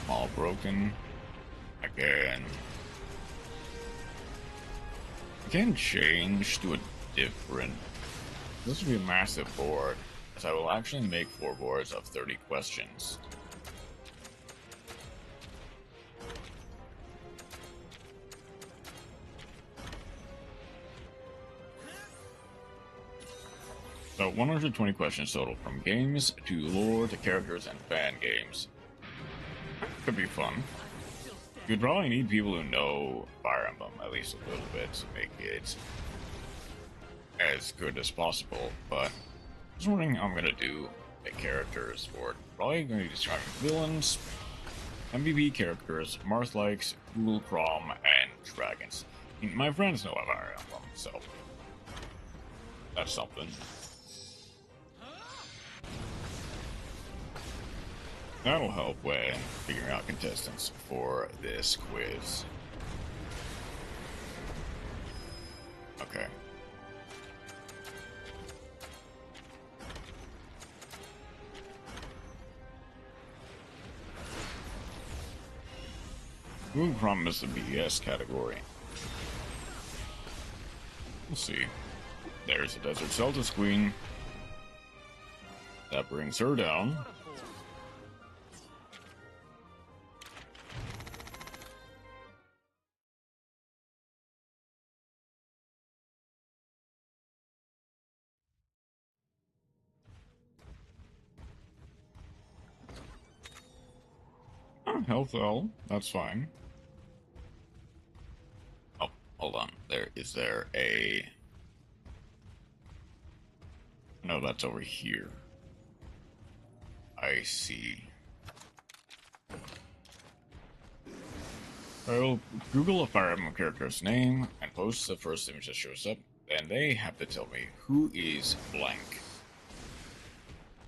All broken. Again. I can change to a different... This would be a massive board, as I will actually make 4 boards of 30 questions. So 120 questions total, from games to lore to characters and fan games. Could be fun. You'd probably need people who know Fire Emblem at least a little bit to make it as good as possible, but I was wondering how I'm gonna do the characters for it. Probably gonna be describing villains, MVP characters, Marth-likes, Ghoul, Crom, and dragons. I mean, my friends know Fire Emblem, so that's something. That'll help when figuring out contestants for this quiz. Okay. Who promised the BS category? We'll see. There's the Desert Celtis Queen. That brings her down. Health L, that's fine. Oh, hold on. Is there a... No, that's over here. I see. I'll Google a Fire Emblem character's name and post the first image that shows up, and they have to tell me who is blank.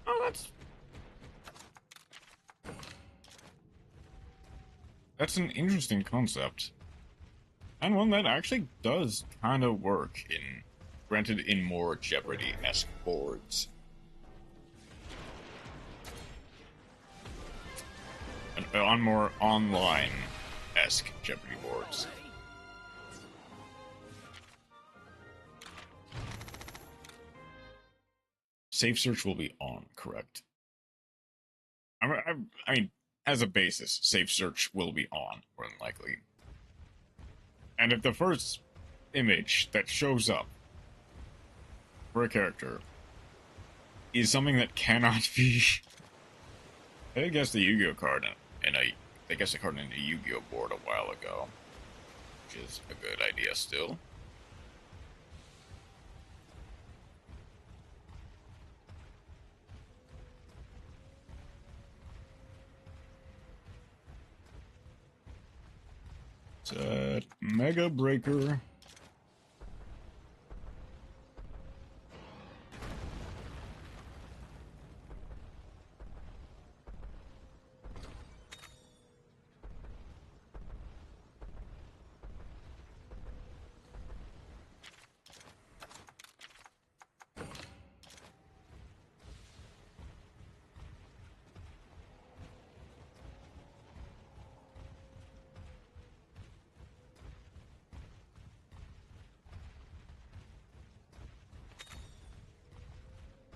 Oh, that's an interesting concept. And one that actually does kind of work in, granted, in more Jeopardy-esque boards. And on more online-esque Jeopardy boards. Safe search will be on, correct? I mean, as a basis, safe search will be on, more than likely. And if the first image that shows up for a character is something that cannot be... I guess the Yu-Gi-Oh card I guess a card in a Yu-Gi-Oh board a while ago, which is a good idea still. Set Mega Breaker.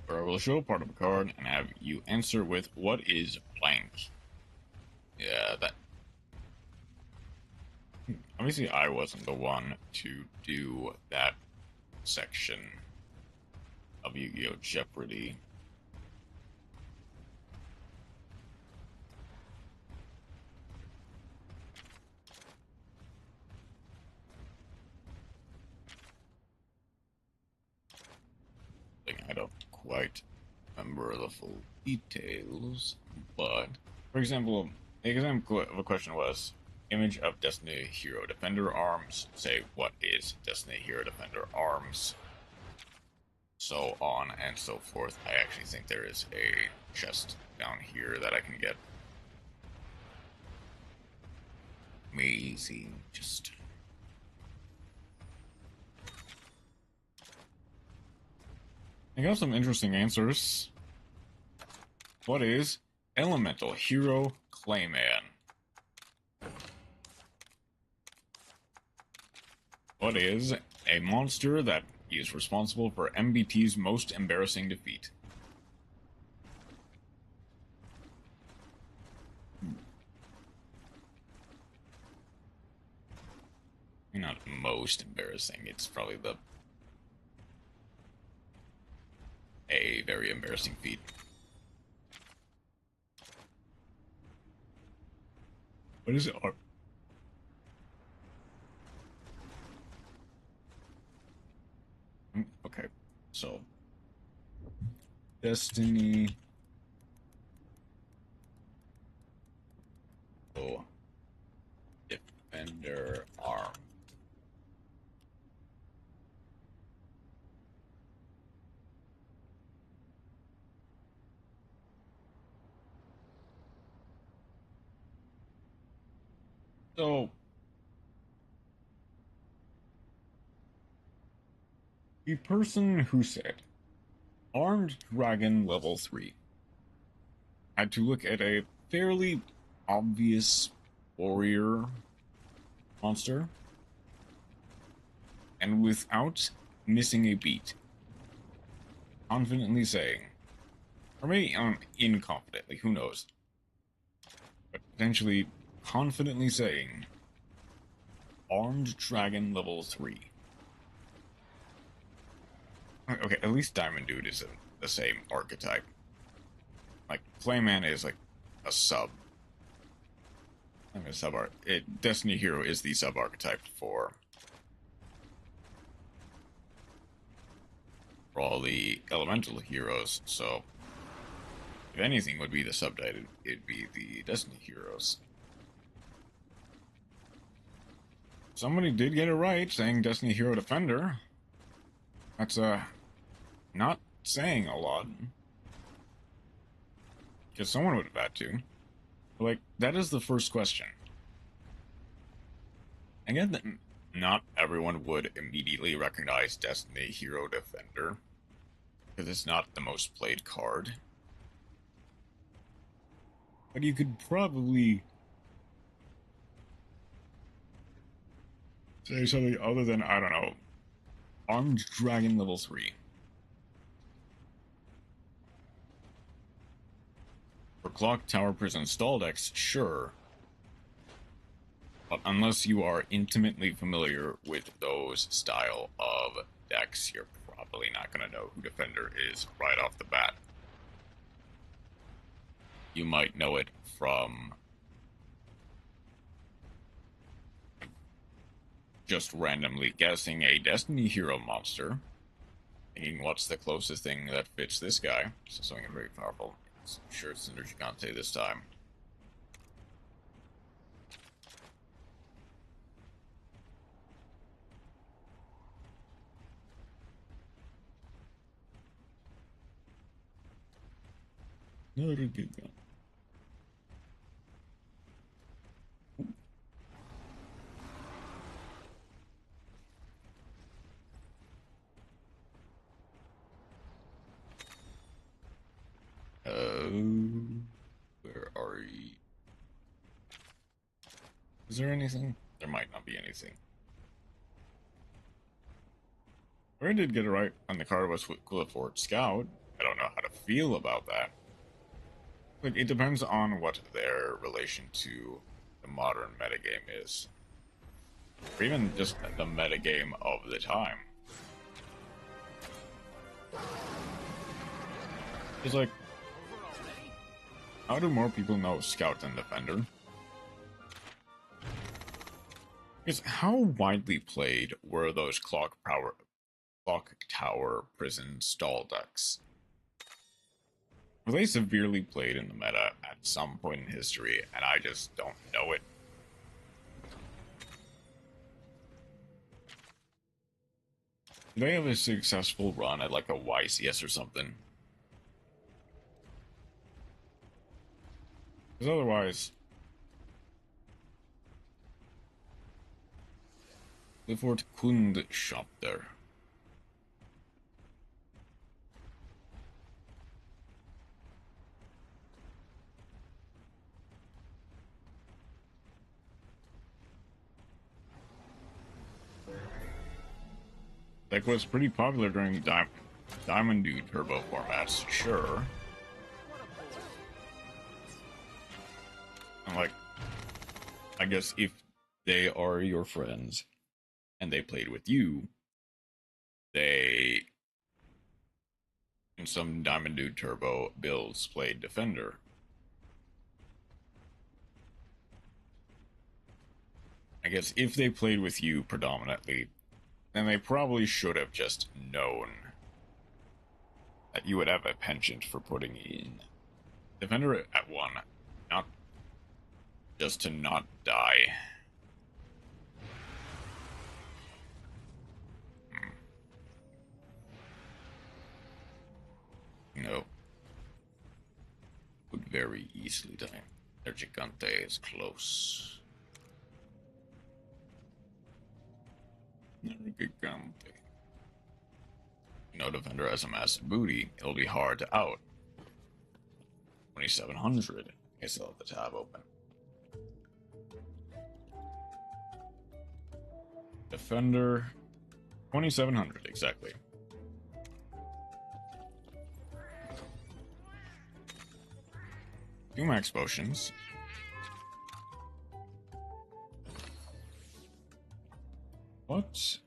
Where I will show part of a card and have you answer with what is blank. Yeah, that... Obviously, I wasn't the one to do that section of Yu-Gi-Oh! Jeopardy. I don't quite remember the full details, but, for example, the example of a question was, Image of Destiny Hero Defender arms. Say, what is Destiny Hero Defender arms? So on and so forth. I actually think there is a chest down here that I can get. Amazing. Just... I got some interesting answers. What is Elemental Hero Clayman? What is a monster that is responsible for MBT's most embarrassing defeat? Not most embarrassing, it's probably a very embarrassing feat. What is it? Okay, so Destiny. Oh, Defender arm. So, the person who said Armed Dragon level 3 had to look at a fairly obvious warrior monster and without missing a beat, confidently saying, or maybe inconfidently, who knows, but potentially confidently saying, Armed Dragon level 3. Okay, at least Diamond Dude is the same archetype. Like, Clayman is like a sub. I mean, Destiny Hero is the sub archetype for all the elemental heroes, so if anything would be the subtitle, it'd be the Destiny Heroes. Somebody did get it right, saying Destiny Hero Defender. That's, not saying a lot. Because someone would have had to. But, like, that is the first question. I get that not everyone would immediately recognize Destiny Hero Defender, because it's not the most played card. But you could probably say something other than, I don't know, Armed Dragon level 3. For Clock Tower Prison stall decks, sure. But unless you are intimately familiar with those style of decks, you're probably not going to know who Defender is right off the bat. You might know it from just randomly guessing a Destiny Hero monster, thinking what's the closest thing that fits this guy, so something very powerful. Sure, it's Synergy Gante this time. Another good gun. Where are you? Is there anything? There might not be anything. I did get it right on the card was Clifford Scout. I don't know how to feel about that. Like, it depends on what their relation to the modern metagame is. Or even just the metagame of the time. It's like, how do more people know Scout than Defender? Because how widely played were those Clock Tower Prison stall decks? Were they severely played in the meta at some point in history, and I just don't know it? They have a successful run at like a YCS or something. Because otherwise, Clifford couldn't shop there. That was pretty popular during Diamond Dude Turbo formats, sure. And like, I guess if they are your friends and they played with you, they, in some Diamond Dude Turbo builds, played Defender. I guess if they played with you predominantly, then they probably should have just known that you would have a penchant for putting in Defender at 1, not just to not die. No. Would very easily die. Their Gigante is close. Gigante. No Defender has a massive booty. It'll be hard to out. 2700. I still have the tab open. Defender. 2700, exactly. Two max potions. What?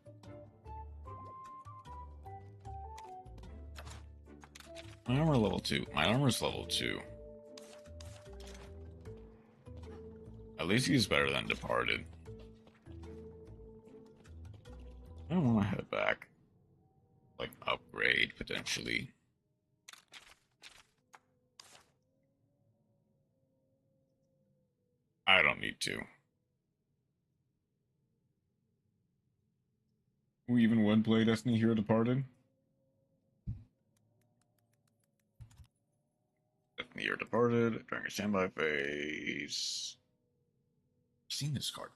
My armor level 2. My armor's level 2. At least he's better than Departed. I don't want to head back. Like, upgrade, potentially. I don't need to. Who even would play Destiny Hero Departed? Destiny Hero Departed, during a standby phase. I've seen this card.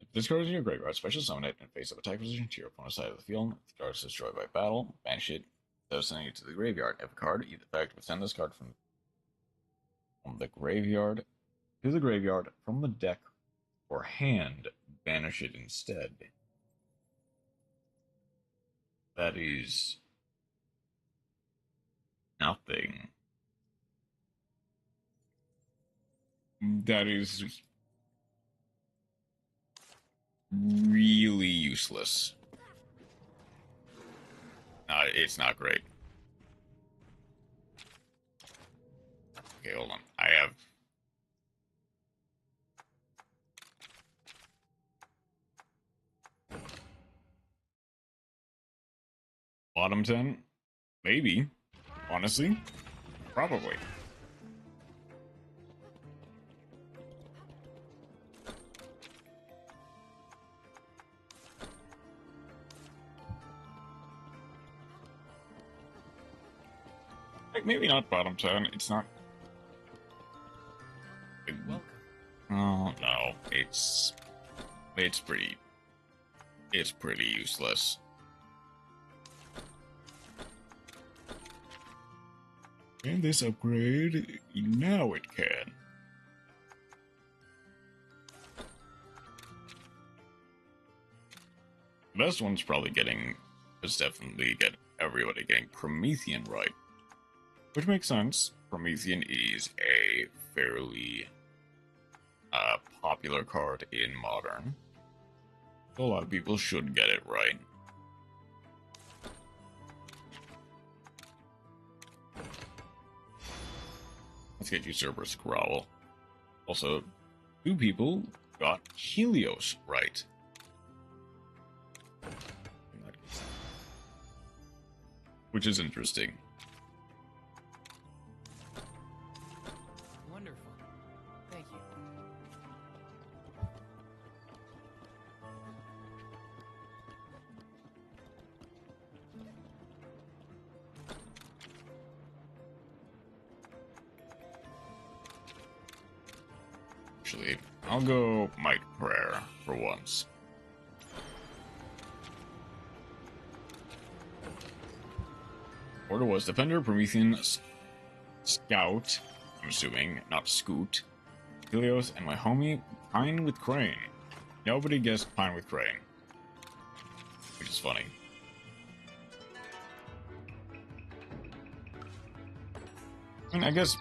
If this card is in your graveyard, special summon it in face of attack position to your opponent's side of the field. If the card is destroyed by battle, banish it, instead of sending it to the graveyard. If a card, either effect would send this card from the graveyard to the graveyard from the deck or hand, banish it instead. That is nothing. That is really useless. It's not great. Okay, hold on. I have... Bottom 10? Maybe. Honestly? Probably. Like, maybe not bottom 10. It's not... Welcome. Oh, no. It's pretty useless. Can this upgrade? Now it can. The best one's probably definitely get everybody getting Promethean right. Which makes sense. Promethean is a fairly popular card in Modern. So a lot of people should get it right. Let's get you Cerberus Growl. Also, 2 people got Helios right. Which is interesting. Wonderful. Thank you. Actually, I'll go Might Prayer for once. Order was Defender, Promethean, Scout, I'm assuming, not Scoot, Helios, and my homie, Pine with Crane. Nobody guessed Pine with Crane. Which is funny. I mean, I guess,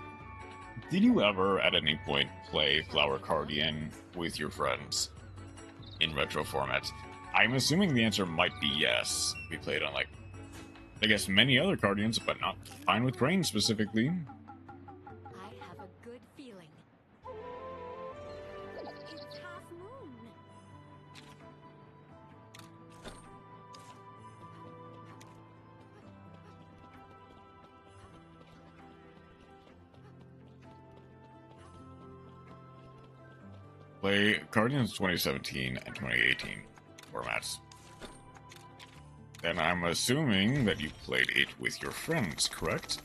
did you ever at any point play Flower Guardian with your friends in retro formats? I'm assuming the answer might be yes. We played on, like, I guess many other Guardians, but not Pine with Crane specifically. I have a good feeling. It's half moon. Play Guardians 2017 and 2018 formats. Then I'm assuming that you played it with your friends, correct?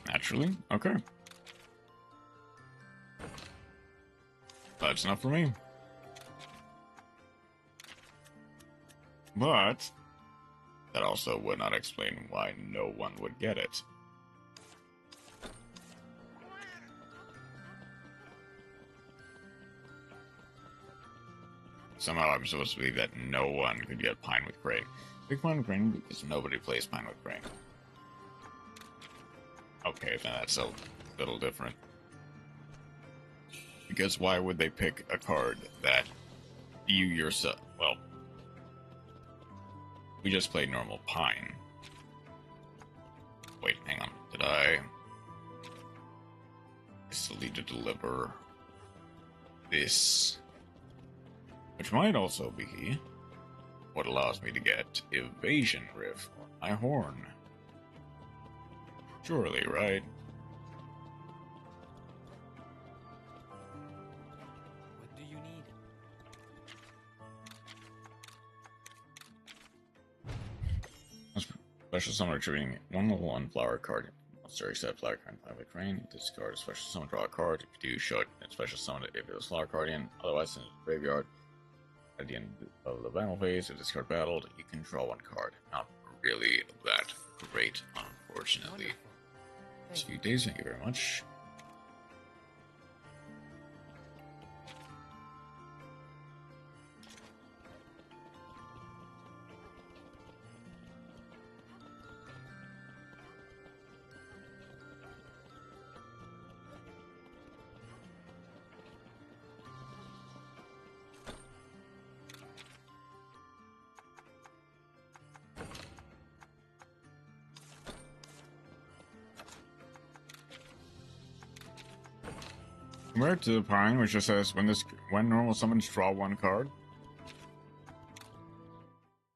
Naturally? Okay. That's enough for me. But that also would not explain why no one would get it. Somehow I'm supposed to believe that no one could get Pine with Crane. Pick Pine with Crane because nobody plays Pine with Crane. Okay, then that's a little different. Because why would they pick a card that you yourself... Well, we just played normal Pine. Wait, hang on. Did I still need to deliver this? Which might also be what allows me to get Evasion Riff on my horn. Surely, right? What do you need? Special summon retrieving one level 1 flower card. Monster except flower card and with Crane. Discard a special summon, draw a card. If you do, show it and special summon it if it was flower guardian. Otherwise, in the graveyard. At the end of the battle phase, if discard battled, you can draw one card. Not really that great, unfortunately. Wonderful. A few days, thank you very much. Compared to the Pine, which just says when normal summons draw one card,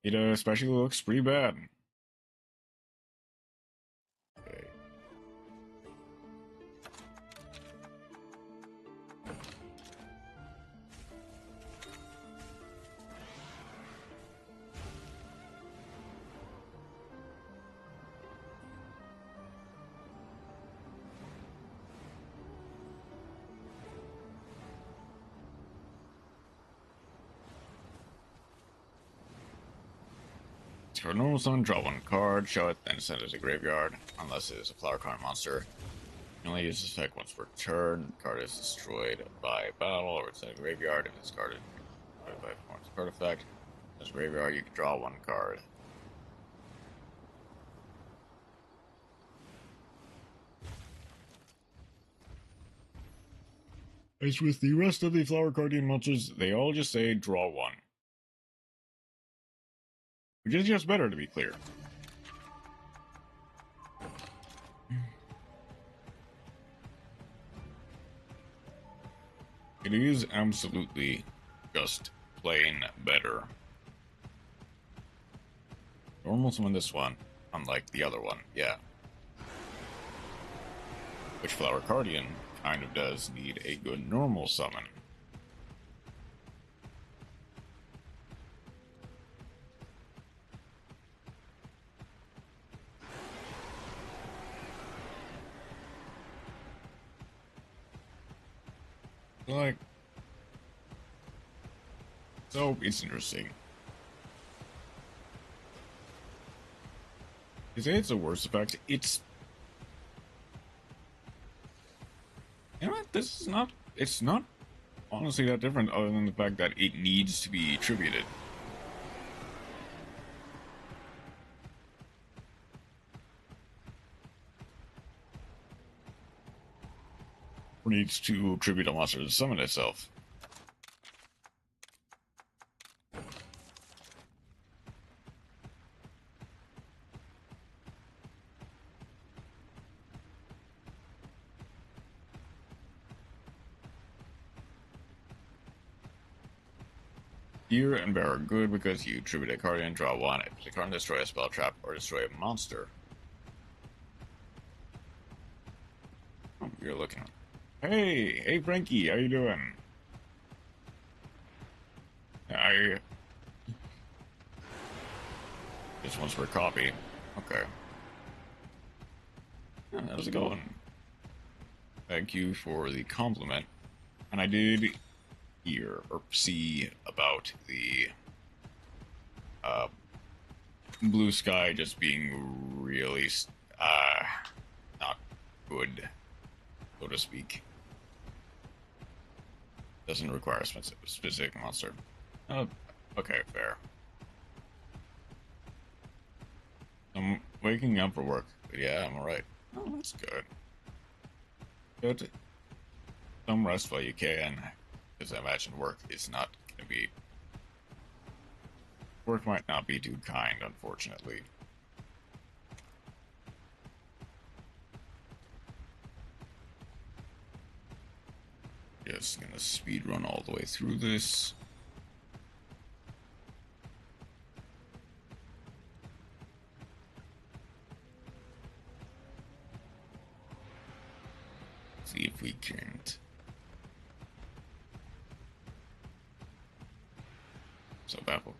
it especially looks pretty bad. Okay. For normal summon, draw one card, show it, then send it to graveyard, unless it is a flower card monster. You only use this effect once per turn. The card is destroyed by battle or it's in a graveyard. If it's discarded by a card effect, as graveyard, you can draw one card. As with the rest of the flower guardian monsters, they all just say draw one. Which is just better, to be clear. It is absolutely just plain better. Normal summon this one, unlike the other one, yeah. Witchflower Guardian kind of does need a good normal summon. Like, so it's interesting. You say it's a worse effect? It's, you know what? This is not. It's not honestly that different, other than the fact that it needs to be attributed. Or needs to attribute a monster to summon itself. Gear and Bear are good because you tribute a card and draw one. If the card destroy a spell trap or destroy a monster. Oh, you're looking. Hey Frankie, how you doing? This one's for copy. Okay. How's it going? Thank you for the compliment. And I did hear or see about the Blue Sky just being really not good, so to speak. Doesn't require a specific monster. Okay, fair. I'm waking up for work, but yeah, I'm alright. Oh, that's good. Good. Some rest while you can, because I imagine work is not going to be... Work might not be too kind, unfortunately. Just gonna speed run all the way through this. See if we can't. So baffled.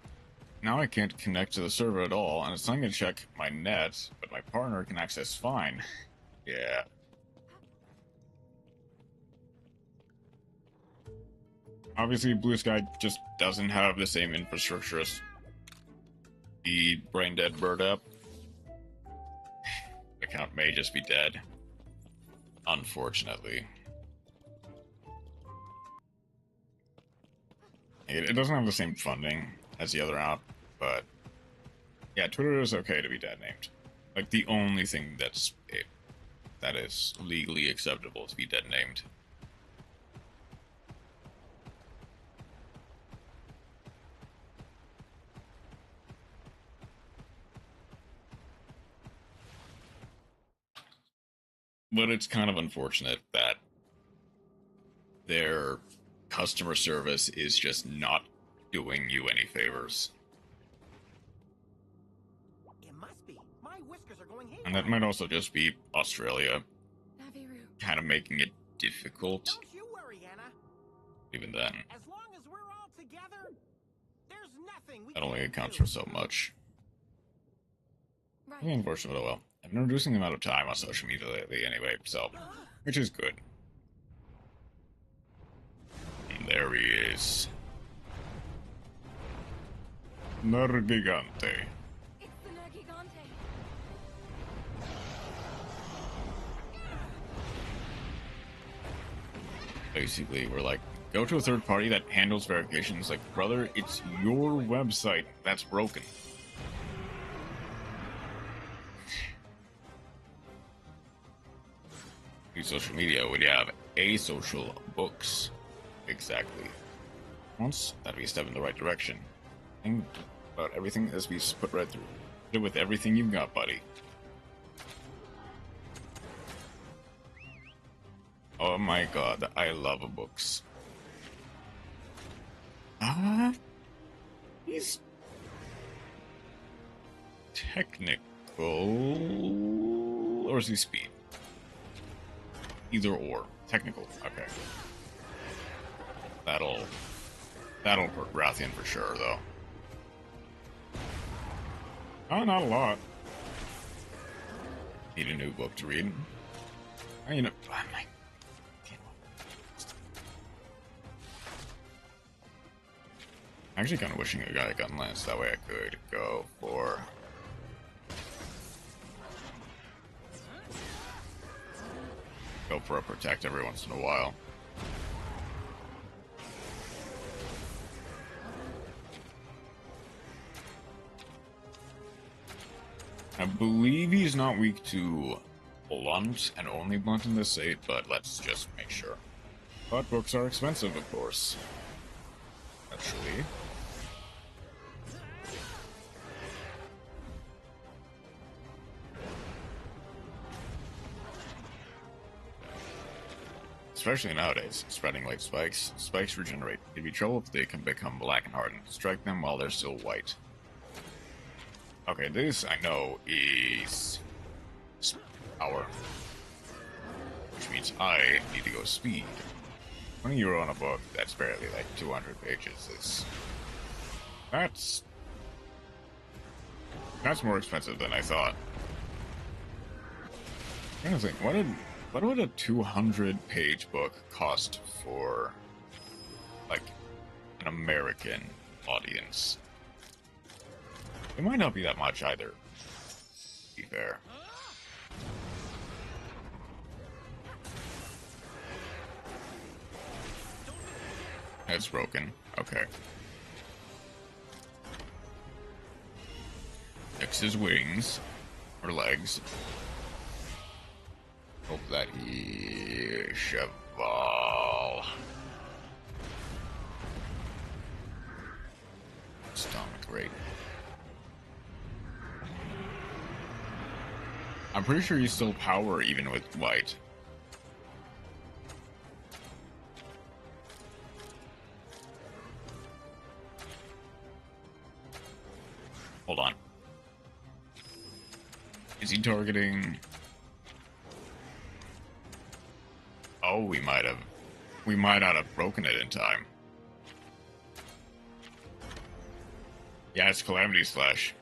Now I can't connect to the server at all, and it's not gonna check my net, but my partner can access fine. Yeah. Obviously, Blue Sky just doesn't have the same infrastructure as the Brain Dead Bird app. Account may just be dead. Unfortunately. It doesn't have the same funding as the other app, but yeah, Twitter is okay to be dead named. Like, the only thing that is legally acceptable to be dead named. But it's kind of unfortunate that their customer service is just not doing you any favors. It must be. My whiskers are going haywire. And that might also just be Australia Naviru. kind of making it difficult. Don't you worry, Anna. Even then, As long as we're all together, there's nothing we that only can't accounts do. for so much. Right. Yeah, unfortunately, well, I've been reducing the amount of time on social media lately anyway, so, which is good. And there he is. Nergigante. It's the Nergigante. Basically, we're like, go to a third party that handles verifications. Like, brother, it's your website that's broken. Social media would have asocial books. Exactly. Once, that'd be a step in the right direction. Think about everything as we put right through. Do it with everything you've got, buddy. Oh my god, I love books. He's technical, or is he speed? Either or. Technical. Okay. That'll hurt Rathian for sure, though. Oh, not a lot. Need a new book to read. You know, I'm actually kind of wishing I got a gun lance. That way I could go for... Go for a protect every once in a while. I believe he's not weak to blunt and only blunt in this state, but let's just make sure. But books are expensive, of course. Actually. Especially nowadays, spreading light spikes. Spikes regenerate. It'd be trouble if they can become black and hardened. Strike them while they're still white. Okay, this I know is power, which means I need to go speed. €20 on a book that's barely like 200 pages is that's more expensive than I thought. I'm trying to think, what would a 200-page book cost for like an American audience? It might not be that much either, to be fair. It's broken. Okay. Fix his wings. Or legs. Hope that he... Cheval. Stomach rate. I'm pretty sure he's still power even with white. Hold on. Is he targeting... Oh, we might not have broken it in time. Yeah, it's Calamity Slash.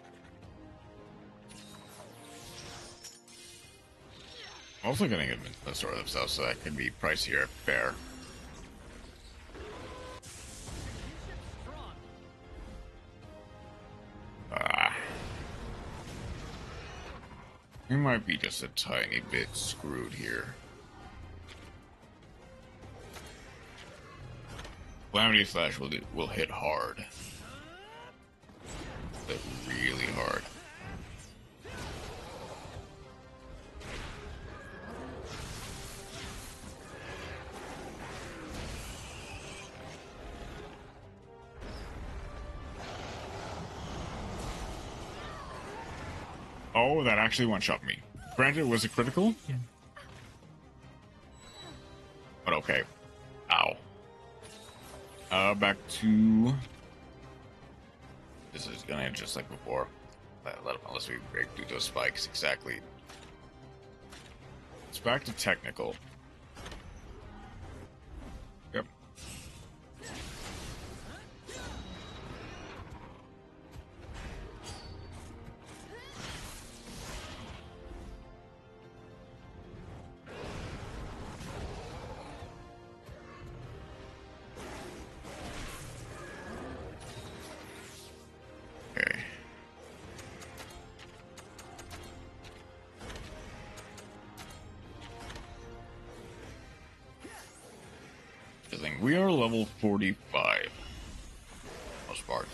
I'm also getting a sort of stuff, so that can be pricier if fair. We might be just a tiny bit screwed here. Calamity Slash will hit hard. Hit really hard. Oh, that actually one-shot me. Granted, it was a critical. Yeah. But okay. Ow. Back to... This is gonna end just like before. Unless we break through those spikes, exactly. It's back to technical. Yep. Okay. I think we are level 45. Most part.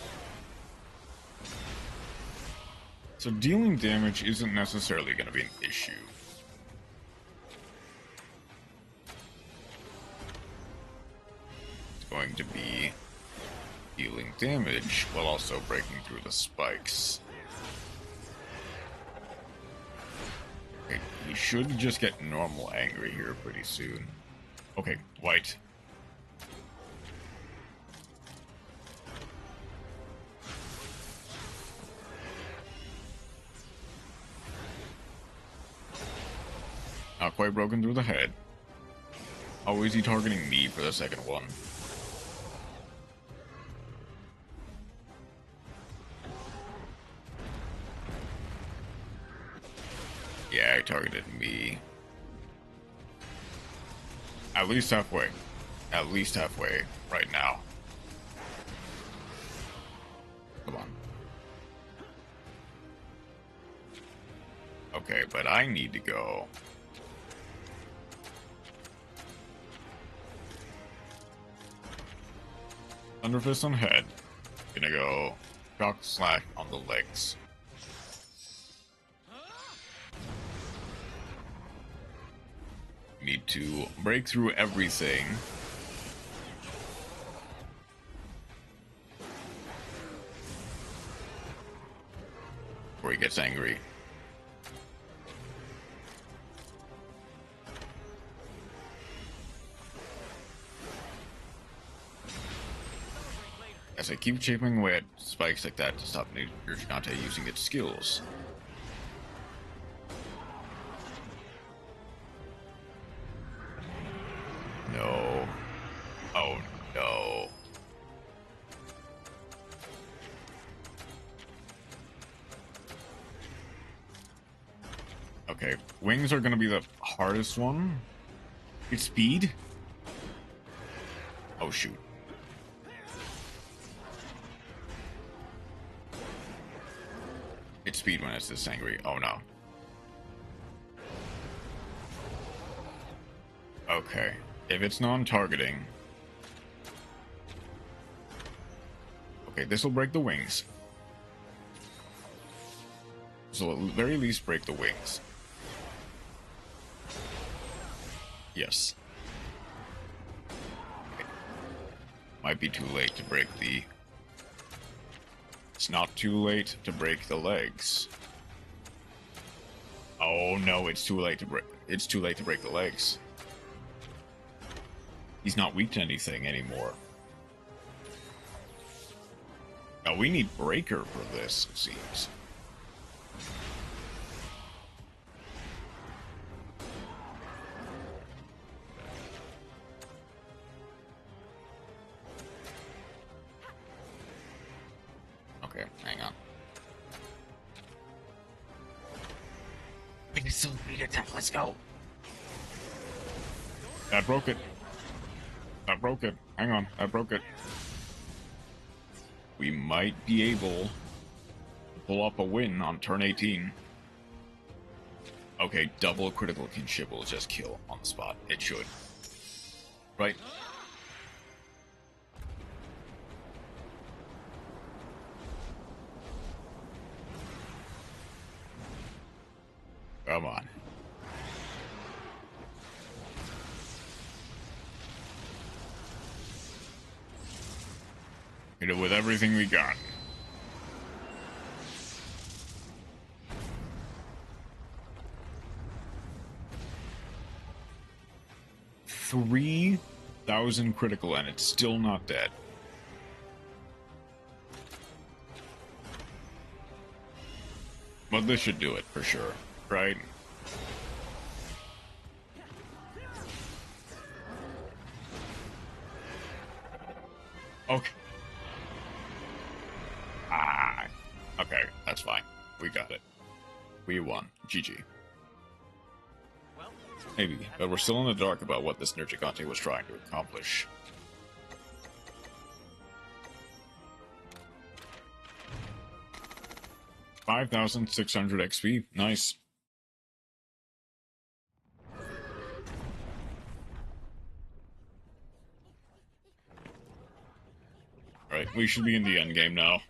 So dealing damage isn't necessarily going to be an issue. It's going to be dealing damage while also breaking through the spikes. Okay, he should just get normal angry here pretty soon. Okay, white. Not quite broken through the head. Oh, is he targeting me for the second one? Yeah, he targeted me. At least halfway. At least halfway right now. Come on. Okay, but I need to go. Thunderfist on head. Gonna go shock slash on the legs. Need to break through everything. Before he gets angry. As I keep chipping away at spikes like that to stop Gigante using its skills. No. Oh no. Okay, wings are gonna be the hardest one. It's speed? Oh shoot. It's speed when it's this angry. Oh no. Okay. If it's non-targeting... Okay, this will break the wings. So at the very least break the wings. Yes. Okay. Might be too late to break the... It's not too late to break the legs. Oh no, it's too late to break... It's too late to break the legs. He's not weak to anything anymore. Now we need Breaker for this, it seems. Okay, hang on. We can still beat attack, let's go. That broke it. I broke it. Hang on, I broke it. We might be able to pull up a win on turn 18. Okay, double critical kinship will just kill on the spot. It should. Right? Come on. Hit it with everything we got. $3,000 critical and it's still not dead. But this should do it for sure, right? Okay. Okay, that's fine. We got it. We won. GG. Maybe, but we're still in the dark about what this Nergigante was trying to accomplish. $5,600 XP. Nice. Alright, we should be in the end game now.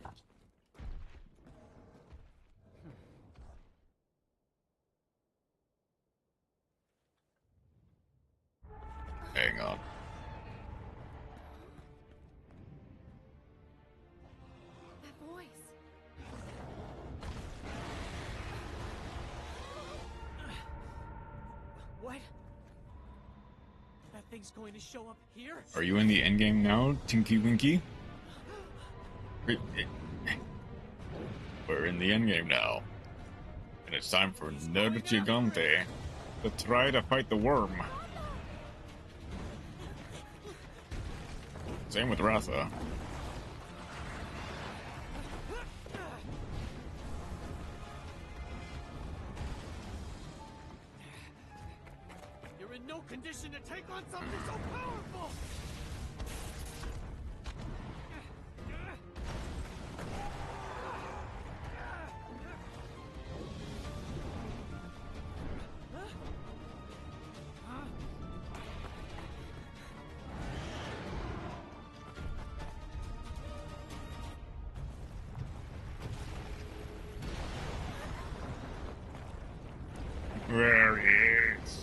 Hang on. That voice. What? That thing's going to show up here? Are you in the end game now, Tinky Winky? We're in the end game now. And it's time for Nergigante to try to fight the worm. Same with Ratha. You're in no condition to take on something so powerful! There he is.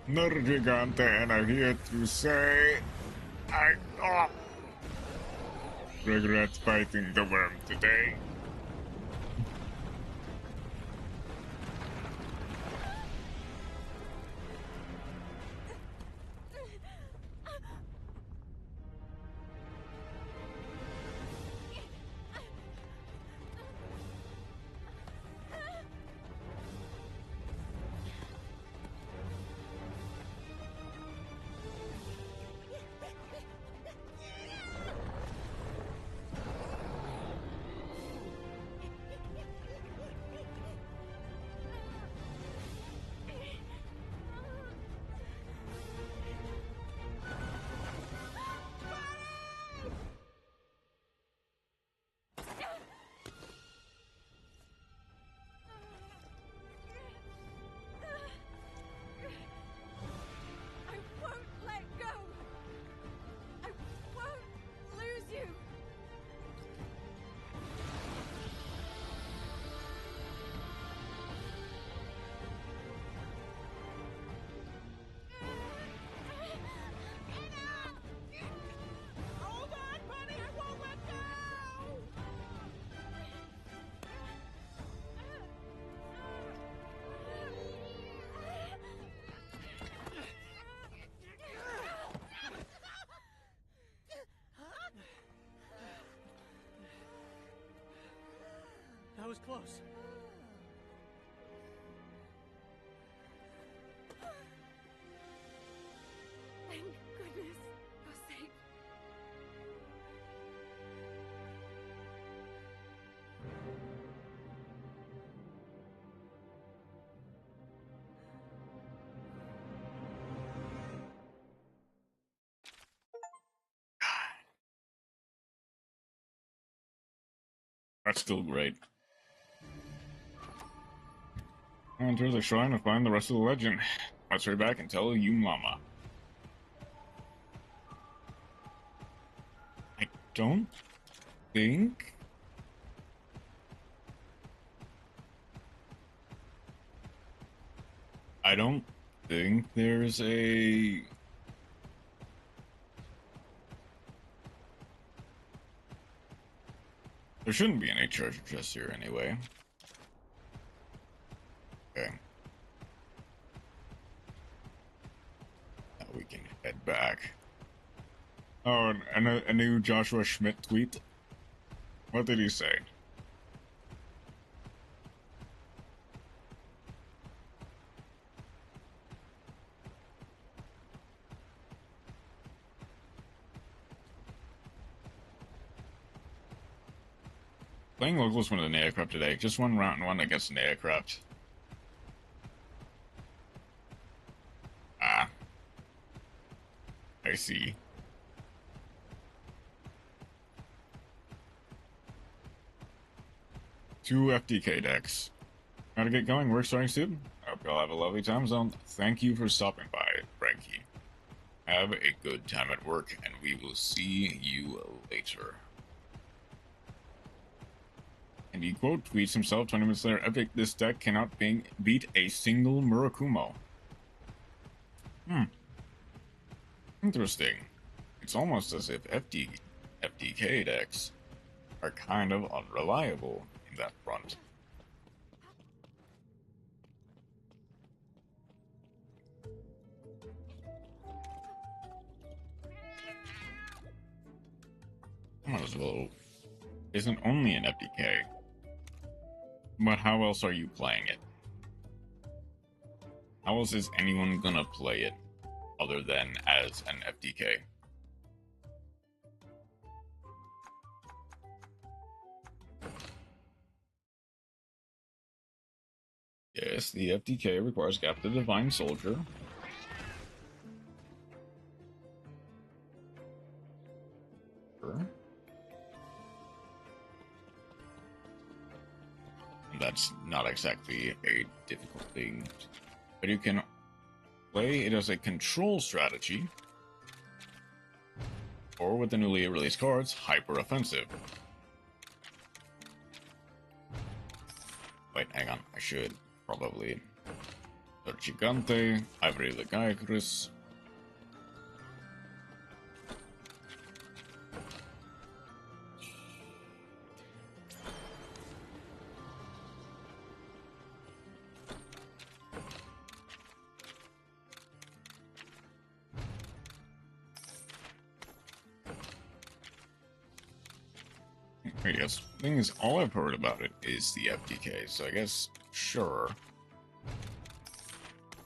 Nergigante, and I'm here to say I regret fighting the worm today. That was close. Thank goodness you're safe. That's still great. Enter the shrine to find the rest of the legend. Let's hurry back and tell you mama. I don't think... I don't think there's a... There shouldn't be any treasure chest here anyway. Okay. Now we can head back. Oh, and a new Joshua Schmidt tweet. What did he say? Playing locals one of the Neocrypt today. Just one round one against the Neocrypt. Ah. I see. Two FDK decks. Gotta get going. Work starting soon. Hope y'all have a lovely time zone. Thank you for stopping by, Frankie. Have a good time at work, and we will see you later. And he quote tweets himself 20 minutes later, Epic, this deck cannot beat a single Murakumo. Interesting. It's almost as if FDK decks are kind of unreliable in that front. Roswell isn't only an FDK, but how else are you playing it? How else is anyone gonna play it other than as an FDK? Yes, the FDK requires Captain Divine Soldier. Sure. That's not exactly a difficult thing, but you can play it as a control strategy, or with the newly released cards, Hyper Offensive. Wait, hang on, I should probably... Gigante, Ivory the Gaicrus. I guess the thing is, all I've heard about it is the FDK, so I guess, sure.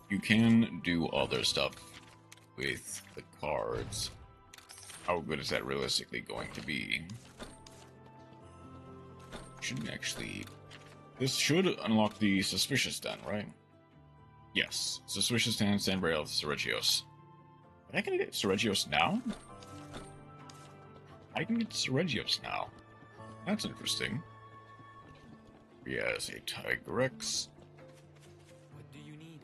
You can do other stuff with the cards. How good is that realistically going to be? Shouldn't actually... This should unlock the Suspicious Den, right? Yes. Suspicious Den, Sandbrail, Seregios. I can get Seregios now? I can get Seregios now. That's interesting. He has a Tigrex. What do you need?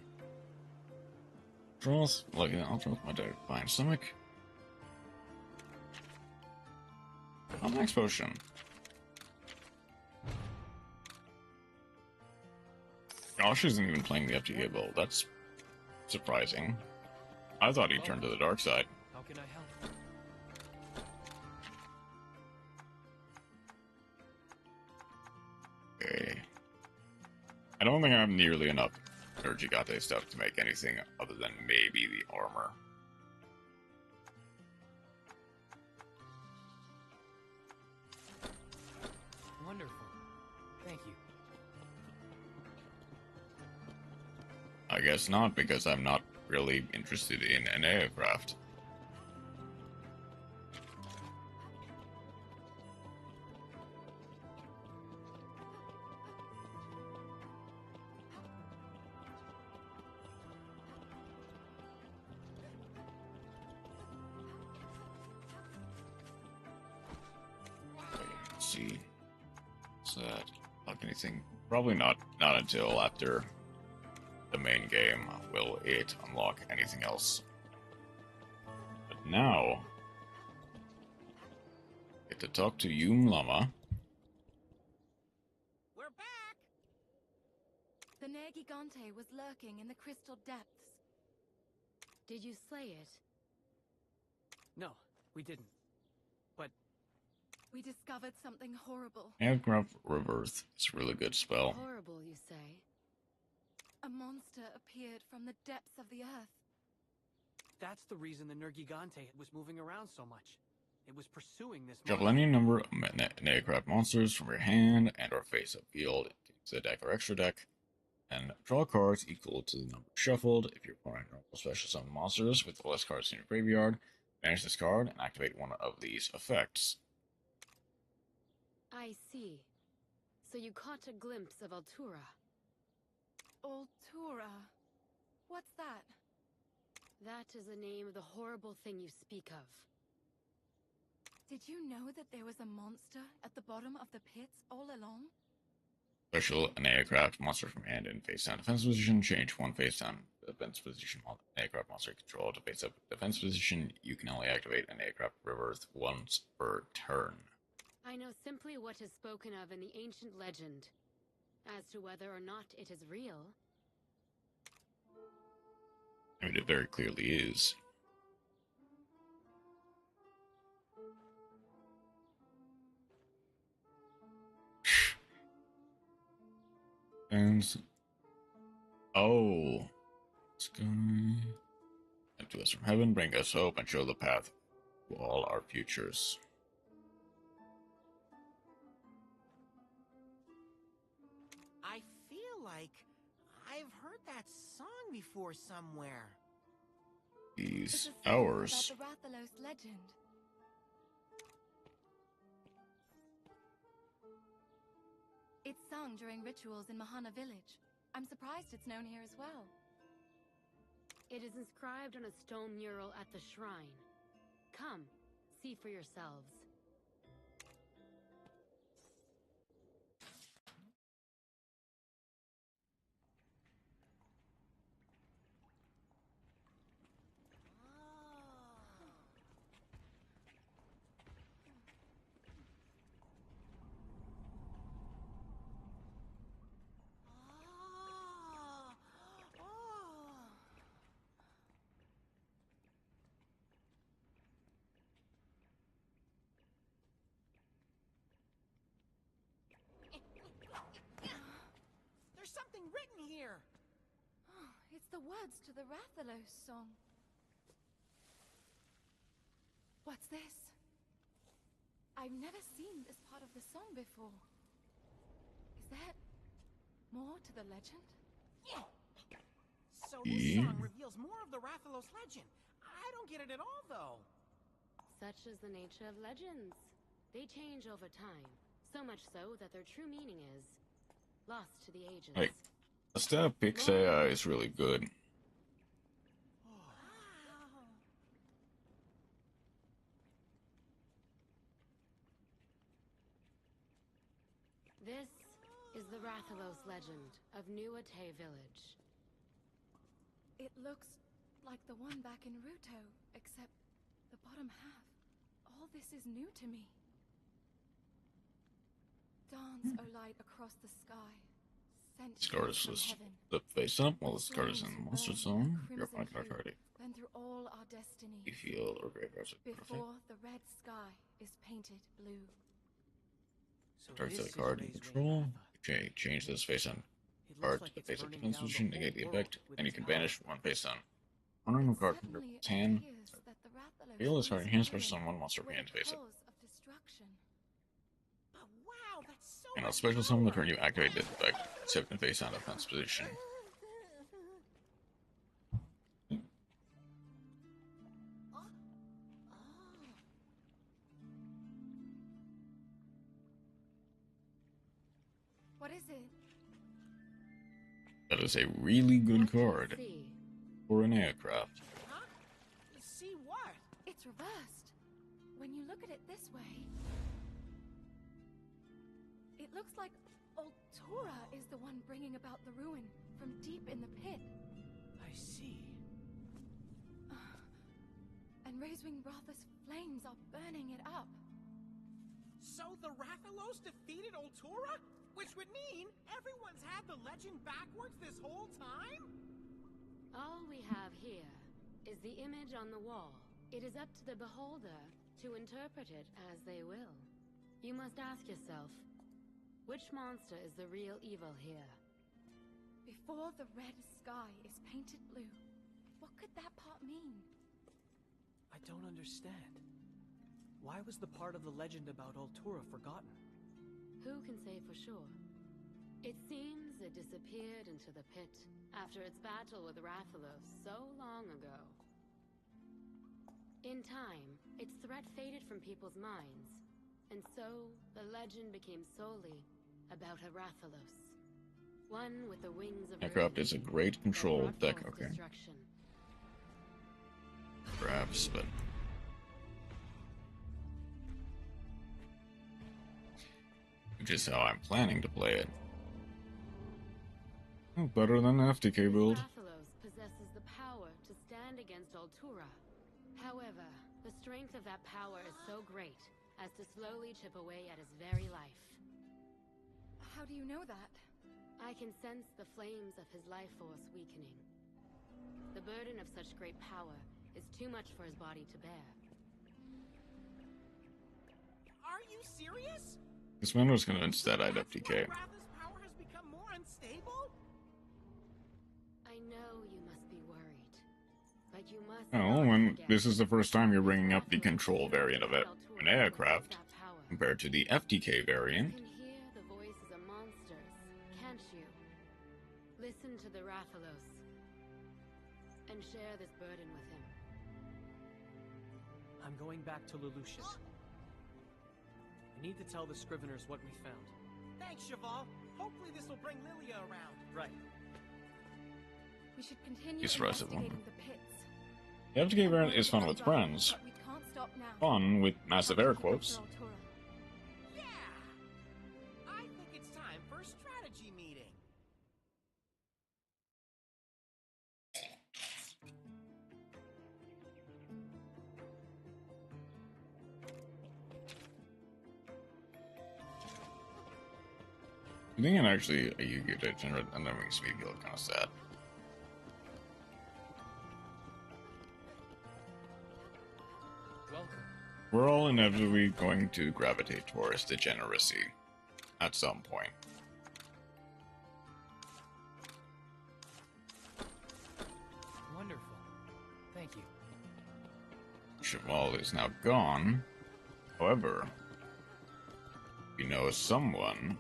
Draws, look, I'll draw my Divine Stomach. Max Potion. Josh isn't even playing the FTK build. That's surprising. I thought he turned to the dark side. How can I help? Okay. I don't think I have nearly enough Gigante stuff to make anything other than maybe the armor. Wonderful. Thank you. I guess not, because I'm not really interested in an aircraft. Let's see. Is that like anything? Probably not until after the main game will it unlock anything else. But now, get to talk to Yum Lama. We're back! The Nergigante was lurking in the crystal depths. Did you slay it? No, we didn't. But We discovered something horrible. Aircraft Reverse. It's a really good spell. Horrible, you say? A monster appeared from the depths of the earth. that's the reason the Nergigante was moving around so much. It was pursuing this Shuffle monster. any number of aircraft monsters from your hand and or face-up field into the deck or extra deck, and draw cards equal to the number shuffled. If you're playing normal special summon monsters with the less cards in your graveyard, banish this card and activate one of these effects. I see. So you caught a glimpse of Altura. Altura. What's that? That is the name of the horrible thing you speak of. Did you know that there was a monster at the bottom of the pits all along? Special an aircraft monster from hand in face-down defense position. Change one face-down defense position on an aircraft monster control to face-up defense position. You can only activate an aircraft reverse once per turn. I know simply what is spoken of in the ancient legend. As to whether or not it is real, I mean, it very clearly is. And oh, sky, and to us from heaven, bring us hope and show the path to all our futures. that song before somewhere. These It's a song hours. about the Rathalos legend. It's sung during rituals in Mahana village. I'm surprised it's known here as well. It is inscribed on a stone mural at the shrine. Come, see for yourselves. There's something written here. Oh, it's the words to the Rathalos song. What's this? I've never seen this part of the song before. Is there more to the legend? So this song reveals more of the Rathalos legend. I don't get it at all, though. Such is the nature of legends. They change over time, so much so that their true meaning is lost to the ages. Like, the Stab Pix AI is really good. This is the Rathalos legend of New Ate village. It looks like the one back in Ruto, except the bottom half. All this is new to me. Dance, O light, across the sky. Sent Scarlet from is heaven. flip face up while the Scarlet is in Flames Monster burn Zone. like You're crimson fine, hue, already. Then through all our destinies. You feel or graveyards are perfect. Before the red sky is painted blue. So Target this the is card in Ray's control. Ratha. Okay, change this face on It card looks to the like face it's of burning defense down the position, whole negate the world effect, with and you its can power. banish one face down. Honoring a card from your Suddenly it hand. appears that the Rathalos Reveal this card in hands ruin versus on one monster were hand the face up. cause of destruction. But wow, that's so And a much special summon the power. turn you activate this effect, except in face on defense position. What is it? That is a really good What do you card see? for an aircraft. Huh? See what? It's reversed. When you look at it this way, it looks like Altura is the one bringing about the ruin from deep in the pit. I see. And Razewing Ratha's flames are burning it up. So the Rathalos defeated Altura? Which would mean everyone's had the legend backwards this whole time? All we have here is the image on the wall. It is up to the beholder to interpret it as they will. You must ask yourself, which monster is the real evil here? Before the red sky is painted blue, what could that part mean? I don't understand. Why was the part of the legend about Altura forgotten? Who can say for sure? It seems it disappeared into the pit after its battle with Rathalos so long ago. In time, its threat faded from people's minds, and so the legend became solely about a Rathalos. One with the wings of Aircraft is a great control deck, okay. Destruction. Perhaps, but which is how I'm planning to play it. Oh, better than the FTK build. Rathalos possesses the power to stand against Altura. However, the strength of that power is so great as to slowly chip away at his very life. How do you know that? I can sense the flames of his life force weakening. The burden of such great power is too much for his body to bear. Are you serious? This man was convinced that I'd That's FTK. why Ratha's power has become more unstable? I know you must be worried, but you must Oh, not and forget this is the first time you're that bringing up the Rathalos control variant of it, Altura an aircraft, possesses that power. compared to the FTK You variant. can hear the voices of monsters, can't you? Listen to the Rathalos and share this burden with him. I'm going back to Lelouch. I need to tell the Scriveners what we found. Thanks, Cheval. Hopefully this will bring Lilia around. Right. We should continue He's the rest of them. investigating the pits. The FTK variant is fun with friends. But we can't stop now. Fun with massive air quotes. Yeah! I think it's time for a strategy meeting. I think I'm actually a Yu-Gi-Oh! Degenerate, and that makes me feel kind of sad. Welcome. We're all inevitably going to gravitate towards degeneracy at some point. Wonderful. Thank you. Cheval is now gone. However, we know someone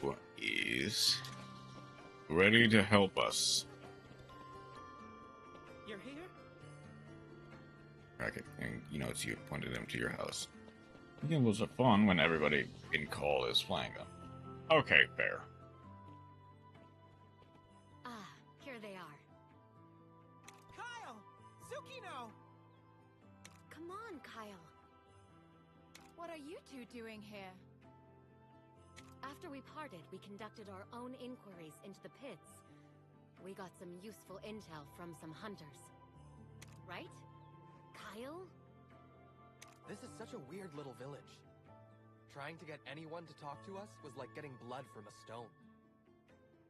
who is ready to help us. You're here? Bracket, and you know, you pointed him to your house. Games are fun when everybody in call is playing them. Okay, fair. Ah, here they are. Kyle! Tsukino! Come on, Kyle. What are you two doing here? After we parted, we conducted our own inquiries into the pits. We got some useful intel from some hunters. Right? Kyle? This is such a weird little village. Trying to get anyone to talk to us was like getting blood from a stone.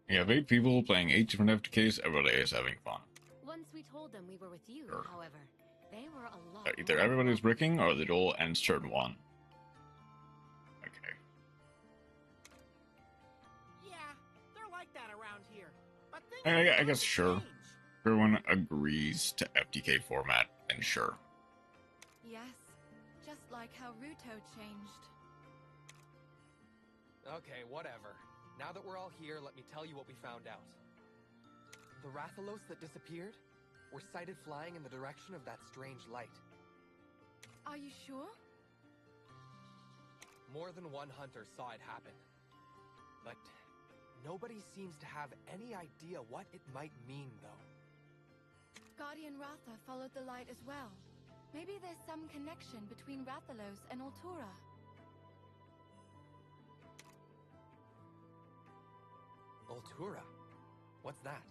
You have 8 people playing 8 different FTKs. Everybody is having fun. Once we told them we were with you, Sure. however, they were a lot Either more everybody's welcoming. bricking or the duel ends turn 1. Okay. Yeah, they're like that around here. But things I are guess to sure. change. Everyone agrees to FTK format, and sure. Yes, just like how Ruto changed. Okay, whatever. Now that we're all here, let me tell you what we found out. The Rathalos that disappeared were sighted flying in the direction of that strange light. Are you sure? More than one hunter saw it happen. But nobody seems to have any idea what it might mean, though. Guardian Ratha followed the light as well. Maybe there's some connection between Rathalos and Altura. Altura? What's that?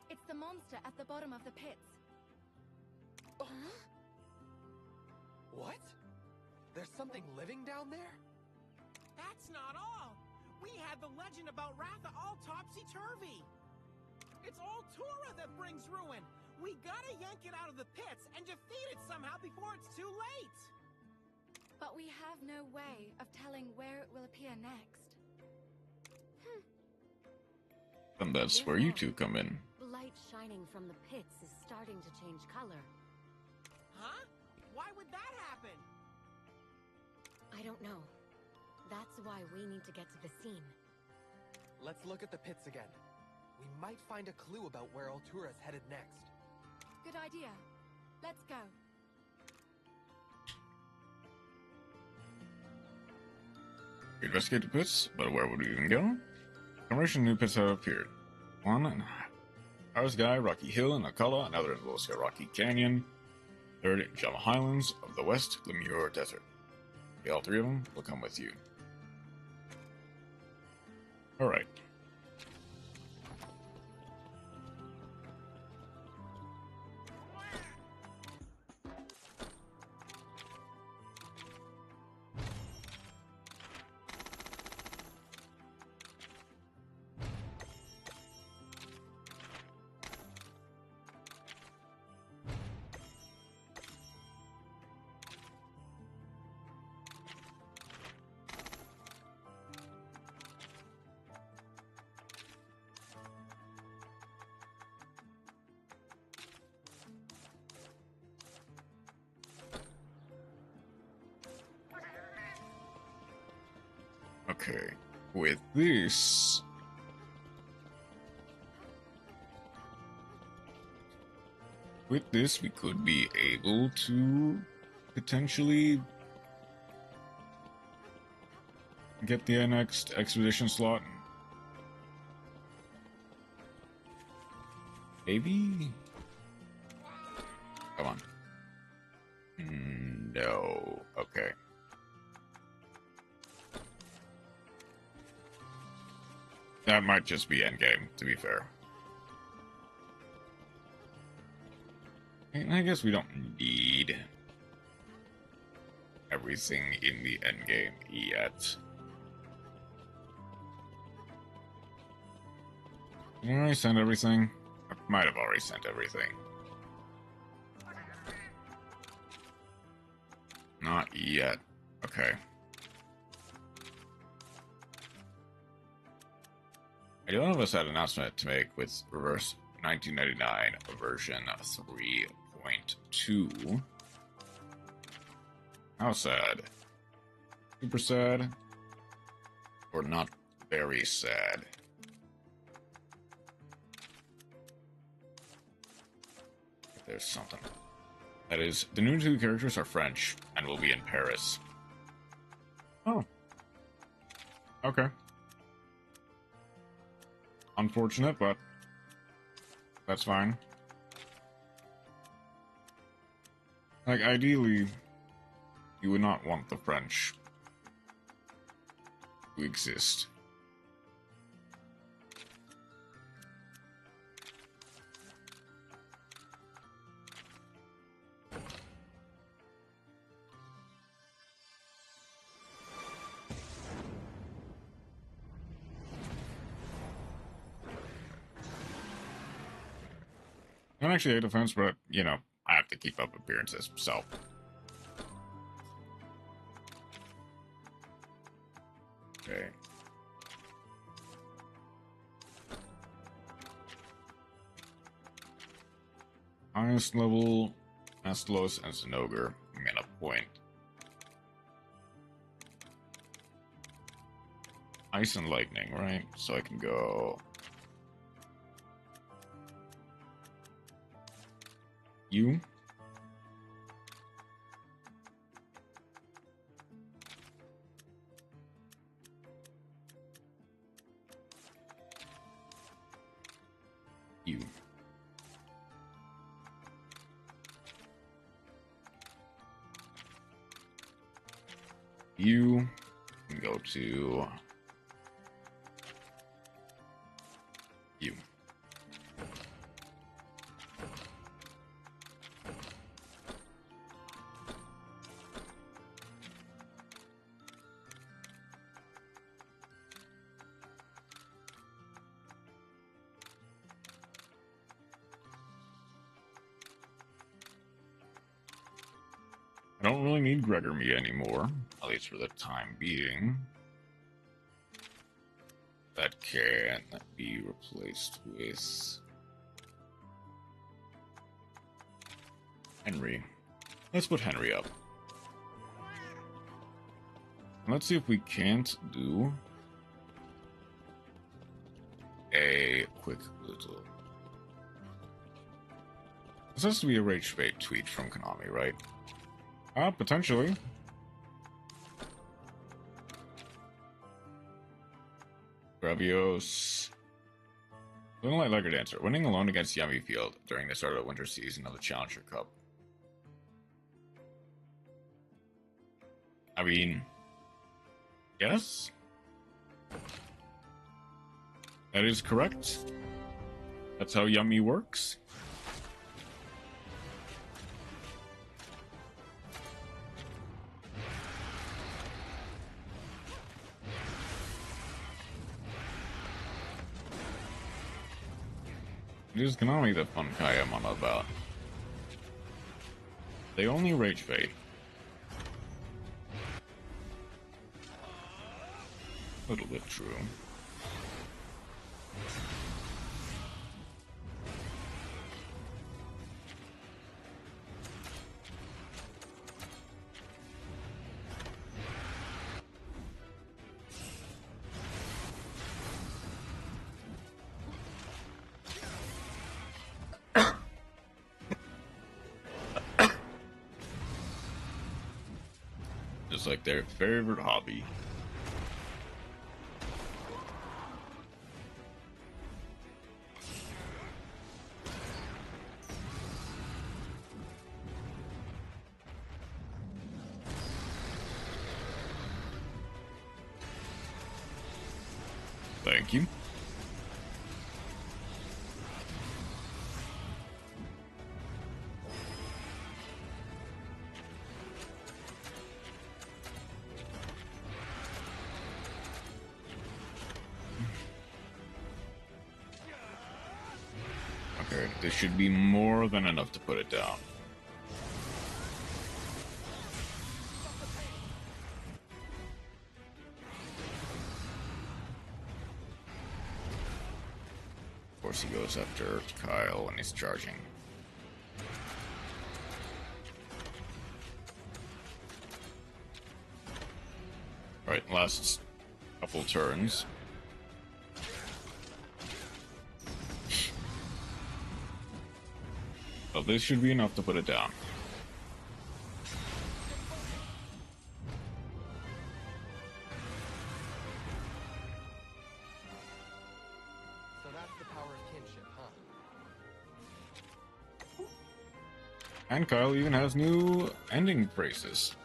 It's the monster at the bottom of the pits. What? There's something living down there? That's not all. We had the legend about Ratha all topsy-turvy. It's Altura that brings ruin. We gotta yank it out of the pits and defeat it somehow before it's too late. But we have no way of telling where it will appear next. And that's where you two come in. The light shining from the pits is starting to change color. Huh? Why would that happen? I don't know. That's why we need to get to the scene. Let's look at the pits again. We might find a clue about where Altura's headed next. Good idea. Let's go. We investigate the pits, but where would we even go? Combination of new pits have appeared. One in Sky, Rocky Hill, and Akala, another in Wilska Rocky Canyon, third in Jama Highlands of the West, Lemur Desert. Okay, all 3 of them will come with you. Alright. Okay, with this, with this, we could be able to potentially get the next expedition slot. Maybe? Come on. No. Okay. That might just be endgame, to be fair. And I guess we don't need everything in the endgame yet. Did I already send everything? I might have already sent everything. Not yet. Okay. I do have a sad announcement to make with Reverse 1999 version 3.2. How sad? Super sad? Or not very sad? There's something. That is, the new two characters are French and will be in Paris. Oh. Okay. Unfortunate, but that's fine. Like, ideally, you would not want the French to exist. I'm actually a defense, but, you know, I have to keep up appearances, so. Okay. Highest level, Astalos and Zinogre, mana point. Ice and lightning, right? So I can go... You? You. You can go to you. I don't really need Gregor me anymore, at least for the time being. That can be replaced with Henry. Let's put Henry up. Let's see if we can't do a quick little... This has to be a rage bait tweet from Konami, right? Potentially. Gravios. Moonlight Liger Dancer. Winning alone against Yummy Field during the start of the winter season of the Challenger Cup. I mean... Yes? That is correct. That's how Yummy works. It is Konami the fun guy I'm on about. They only rage bait. A little bit true. Just like their favorite hobby. Thank you. Okay, this should be more than enough to put it down. Of course, he goes after Kyle when he's charging. Alright, last couple turns. So this should be enough to put it down. So that's the power of kinship, huh? And Kyle even has new ending phrases.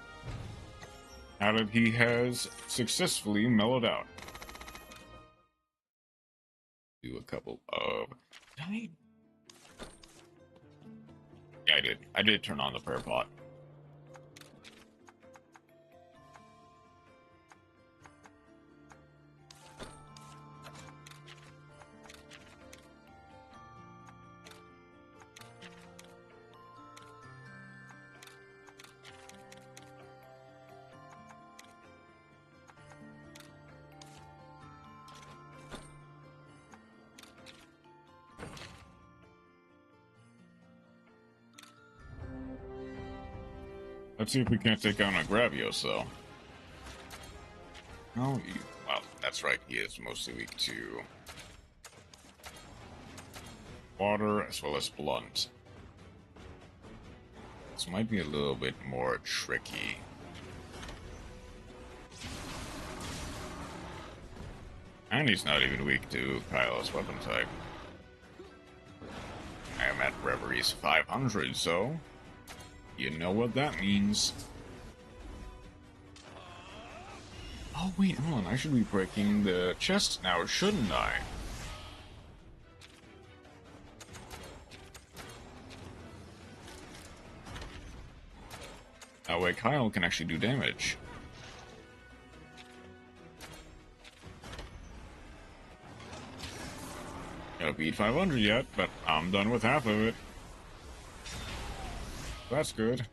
Now that he has successfully mellowed out. Do a couple of... Yeah, I did. I did turn on the prayer pot. Let's see if we can't take down a Gravios, though. Oh, well, that's right. He is mostly weak to water as well as blunt. This might be a little bit more tricky. And he's not even weak to Kyle's weapon type. I am at Reveries 500, so... you know what that means. Oh wait, hold on, I should be breaking the chest now, shouldn't I? That way Kyle can actually do damage. Gotta beat 500 yet, but I'm done with half of it. That's good.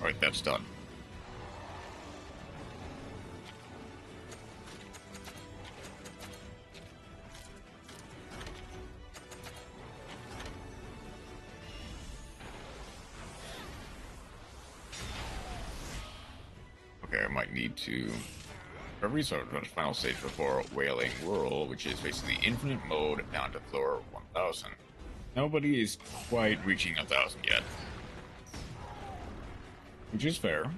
Alright, that's done. Okay, I might need to restart the final stage before Wailing Whirl, which is basically infinite mode down to floor 1000. Nobody is quite reaching 1000 yet. Which is fair.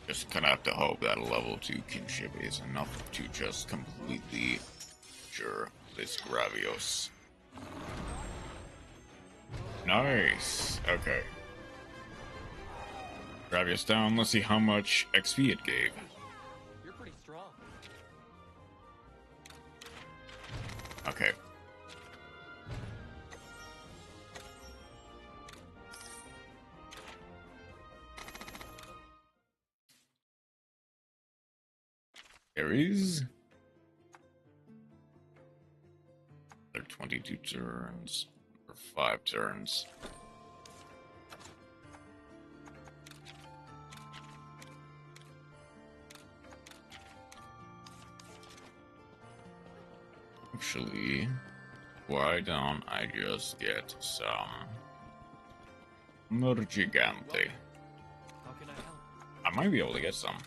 Just kind of have to hope that a level 2 kinship is enough to just completely cure this Gravios. Nice. Okay. Gravios down. Let's see how much XP it gave. You're pretty strong. Okay. Aries. They're 22 turns, or 5 turns. Actually, why don't I just get some Gigante? How can I help? I might be able to get some.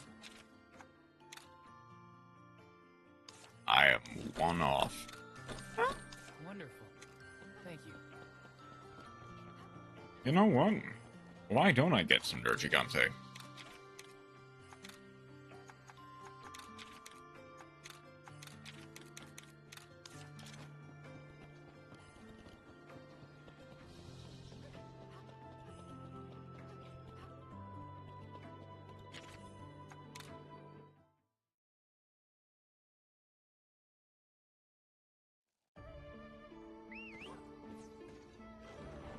I am one off. Wonderful. Thank you. You know what? Why don't I get some Gigante?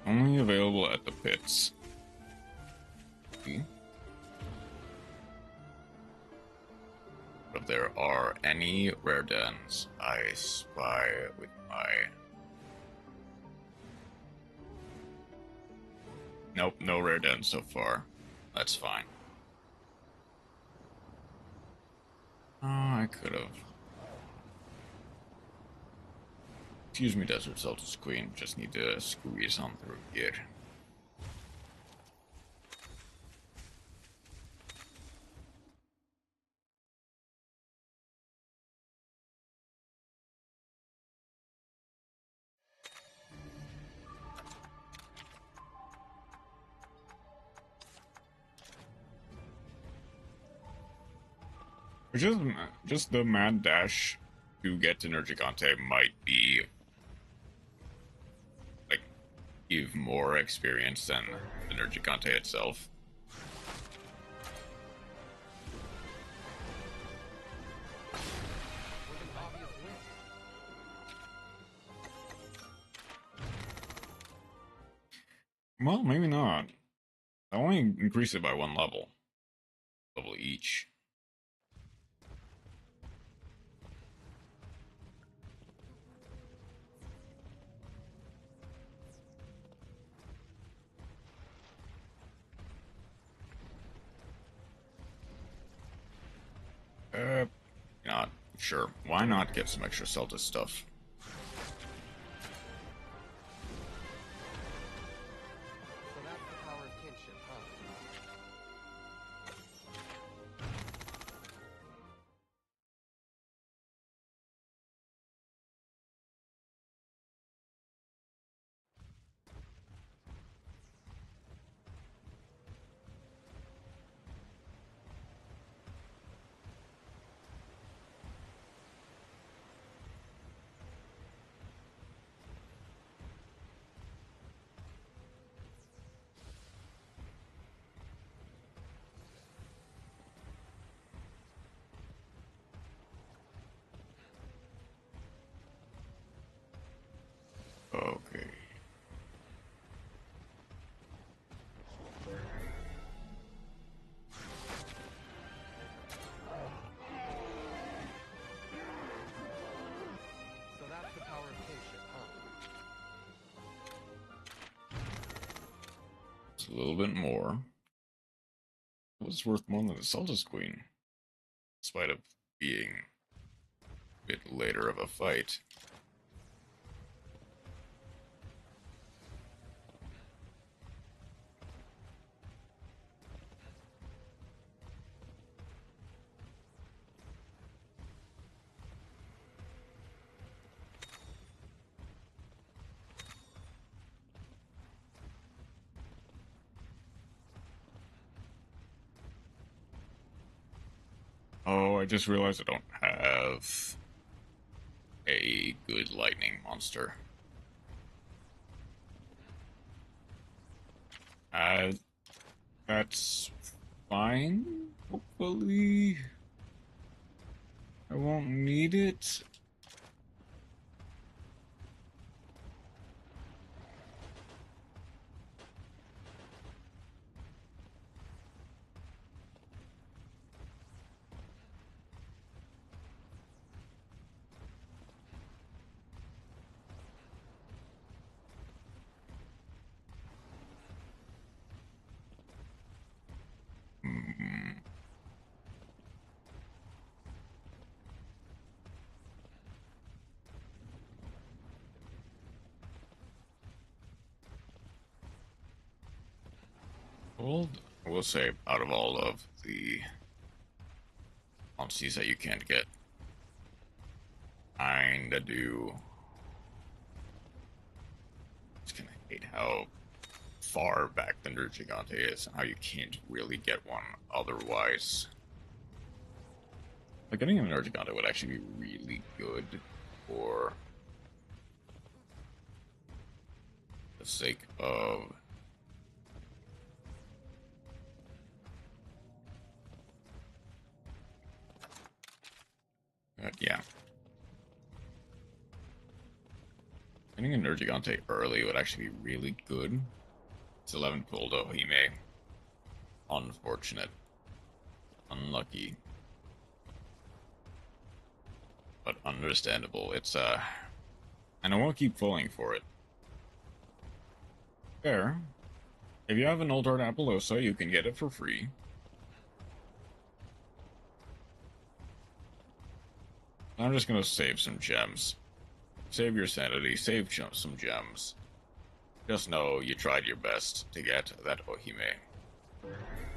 Only available at the pits. If there are any rare dens, I spy with my... Nope, no rare dens so far. That's fine. Oh, I could have. Excuse me, Desert Sultan's Queen. Just need to squeeze on through here. Just the mad dash to get to Nergigante might be like give more experience than the Nergigante itself. Well, maybe not. I only increase it by 1 level. Level each. Not sure. Why not get some extra Celta stuff? So that's the power of kinship, huh? Okay. So that's the power of kinship, huh? It's a little bit more. It was worth more than the Celta's Queen. In spite of being a bit later of a fight. Oh, I just realized I don't have a good lightning monster. That's fine. Hopefully, I won't need it. Well, I will say, out of all of the monsters that you can't get, kinda do. Just kinda hate how far back the Nergigante is and how you can't really get one otherwise. Like, getting a Nergigante would actually be really good for the sake of yeah. Getting a Nergigante early would actually be really good. It's 11 pulled Ohime. Unfortunate. Unlucky. But understandable. It's, and I won't keep falling for it. Fair. If you have an Old Heart Appaloosa, you can get it for free. I'm just gonna save some gems. Save your sanity, save some gems. Just know you tried your best to get that Ohime.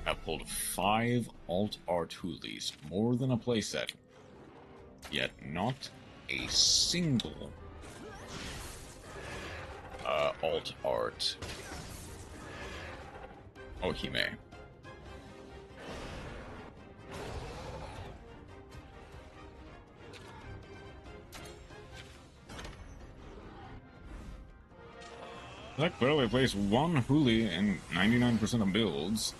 I pulled 5 alt art hoolies, more than a playset. Yet not a single alt art Ohime. That clearly placed one Huli in 99% of builds.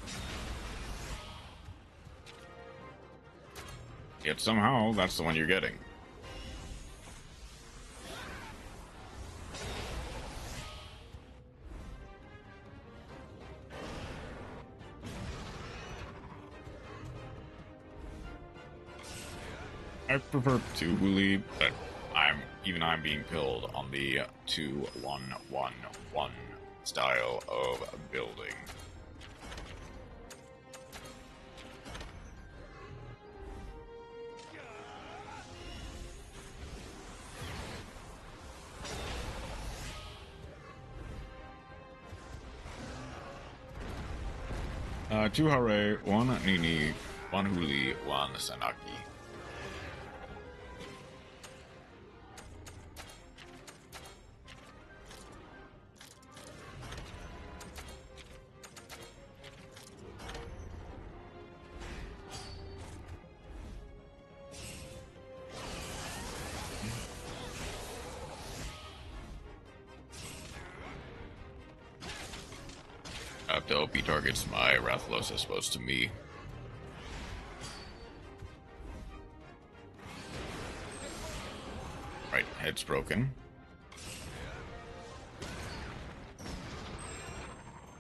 Yet somehow, that's the one you're getting. I prefer 2 Huli, but I'm being pilled on the 2-1-1-1 style of building. Two Hare, 1 Nini, 1 Huli, 1 Sanaki. The OP targets my Rathalos as opposed to me. Right, head's broken.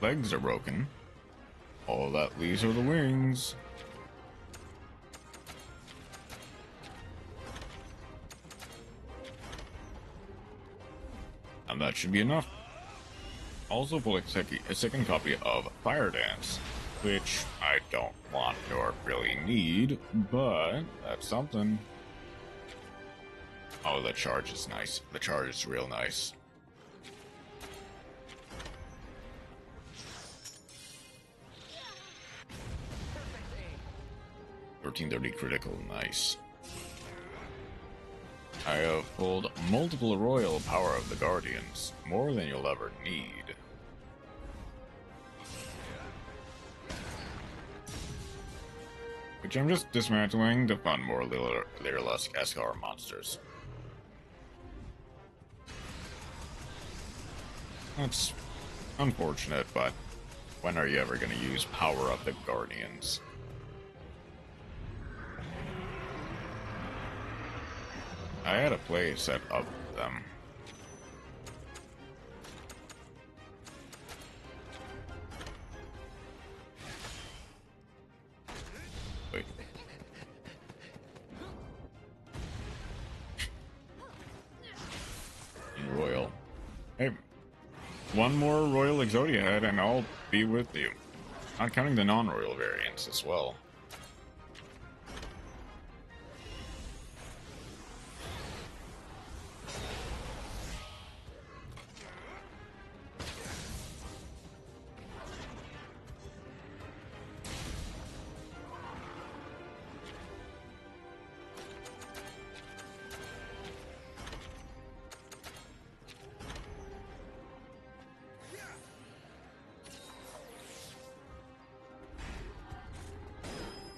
Legs are broken. All that leaves are the wings. And that should be enough. Also pull a second copy of Fire Dance, which I don't want nor really need, but that's something. Oh, the charge is nice. The charge is real nice. 1330 critical, nice. I have pulled multiple royal power of the Guardians, more than you'll ever need. Which I'm just dismantling to fund more Lyrilusk Eskar monsters. That's unfortunate, but when are you ever going to use power of the Guardians? I had a play set of them. Wait. Royal. Hey, one more Royal Exodia head and I'll be with you. Not counting the non-royal variants as well.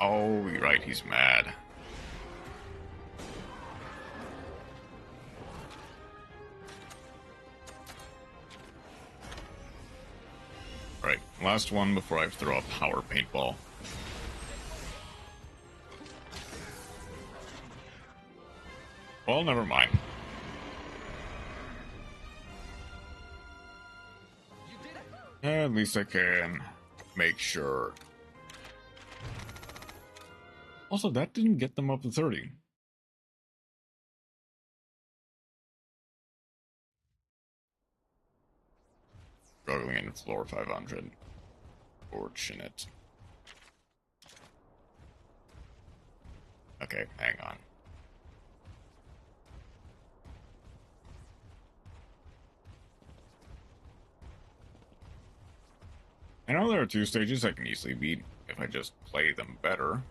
Oh, you're right, he's mad. Right, last one before I throw a power paintball. Well, never mind. At least I can make sure. Also, that didn't get them up to 30. Struggling in floor 500. Fortunate. Okay, hang on. I know there are 2 stages I can easily beat if I just play them better.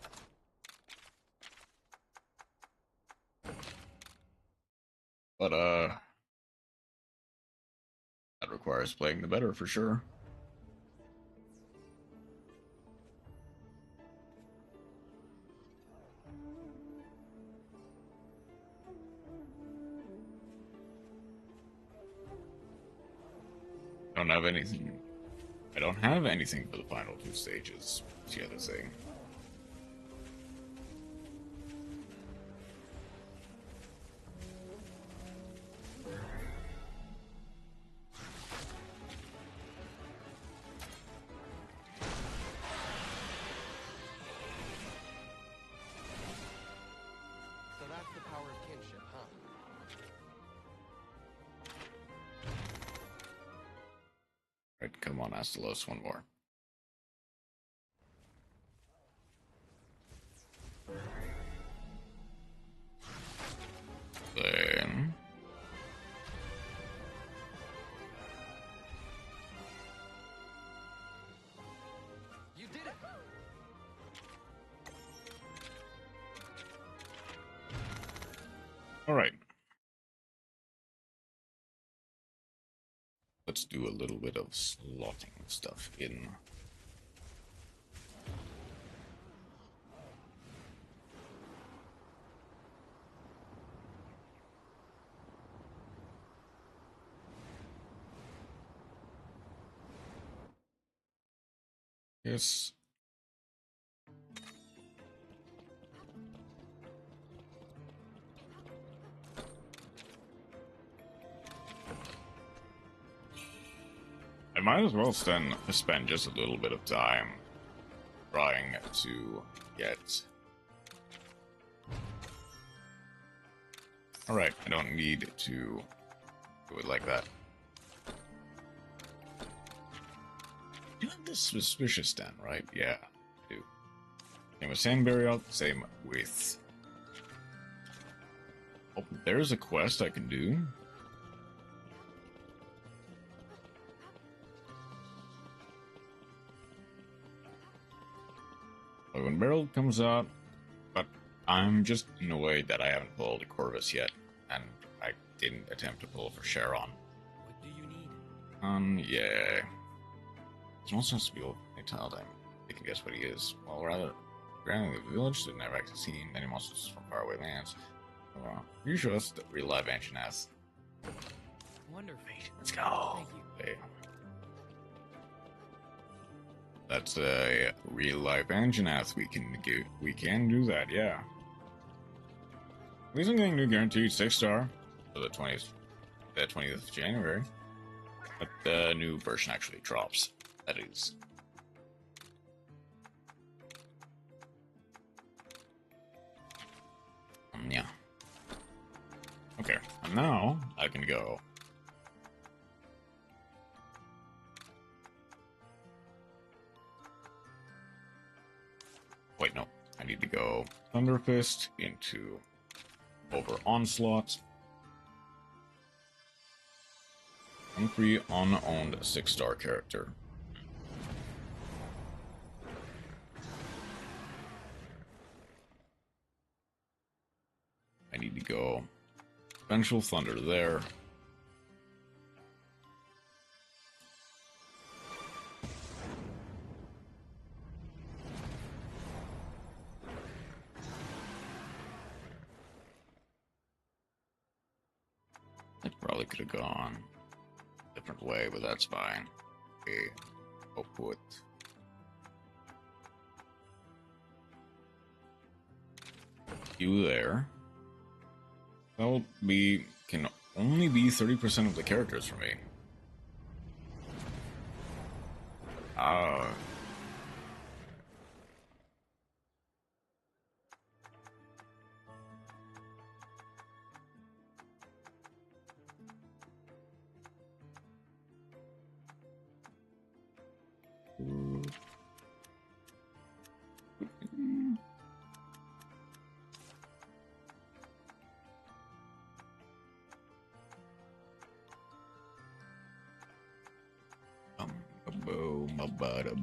But, that requires playing the better for sure. Don't have anything. I don't have anything for the final 2 stages. That's the other thing. So that's the power of kinship, huh? Right, come on, Astalos, one more. Then... You did it! Alright. Let's do a little bit of slotting stuff in. Yes. I might as well spend just a little bit of time trying to get... Alright, I don't need to do it like that. You have this suspicious then, right? Yeah, I do. Same with Sandberry, same with... Oh, there's a quest I can do. When Beryl comes out, but I'm just annoyed that I haven't pulled a Corvus yet, and I didn't attempt to pull for Sharon. What do you need? Yeah. It also has to be old child. They can guess what he is. Well, rather, granted, the village didn't have access to many monsters from faraway lands. Well, you show us the real life ancient ass. Wonderful. Let's go. Thank you. Okay. That's a real life Anjanath we can do that, yeah. At least I'm getting new guaranteed 6-star for the 20th of January. But the new version actually drops. That is. Yeah. Okay, and now I can go. Wait, no. I need to go Thunderfist into over Onslaught. Free unowned 6-star character. I need to go Vengeful Thunder there. could have gone a different way, but that's fine. Okay, I'll put you there. That'll be, can only be 30% of the characters for me.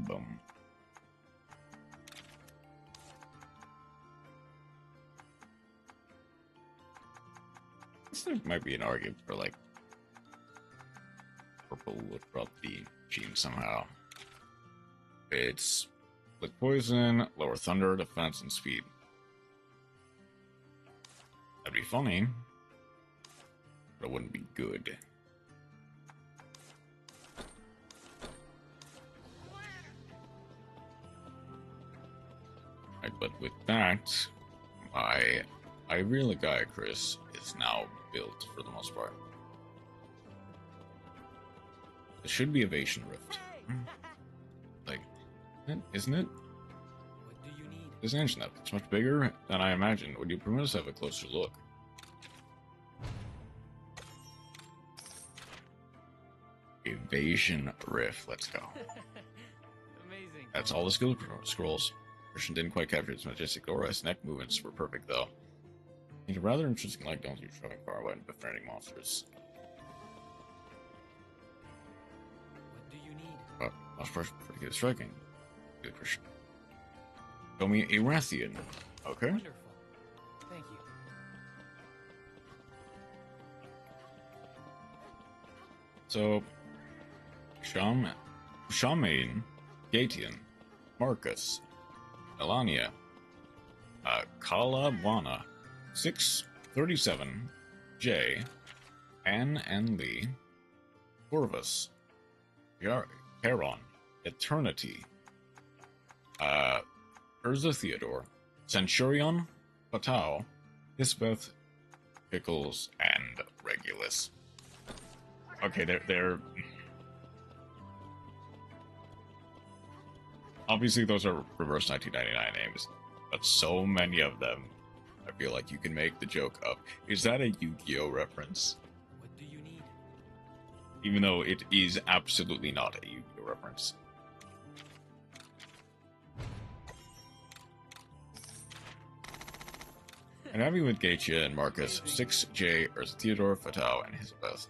Boom. There might be an argument for like purple would drop the gene somehow. It's with poison, lower thunder, defense, and speed. That'd be funny, but it wouldn't be good. Right, but with that, my real guy Chris is now built for the most part. It should be Evasion Rift. Like, isn't it? What do you need? This engine up. It's much bigger than I imagined. Would you permit us to have a closer look? Evasion Rift. Let's go. Amazing. That's all the skill scrolls. Christian didn't quite capture its majestic aura. His neck movements were perfect, though. He's a rather interesting like don't you traveling far away and befriending monsters. What do you need? But that's pretty good striking. Good Christian. Show me a Rathian. Okay. Wonderful. Thank you. So, Maiden, Gatian, Marcus, Elania, Kalawana, 637, J, Anne and Lee, Corvus, Charon, Eternity, Urza Theodore, Centurion, Patau, Hisbeth, Pickles, and Regulus. Okay, they're obviously those are reverse 1999 names, but so many of them, I feel like you can make the joke of, is that a Yu-Gi-Oh reference? What do you need? Even though it is absolutely not a Yu-Gi-Oh reference. And having with Gaethia and Marcus, 6J, Urza Theodore, Fatau, and Hisbeth.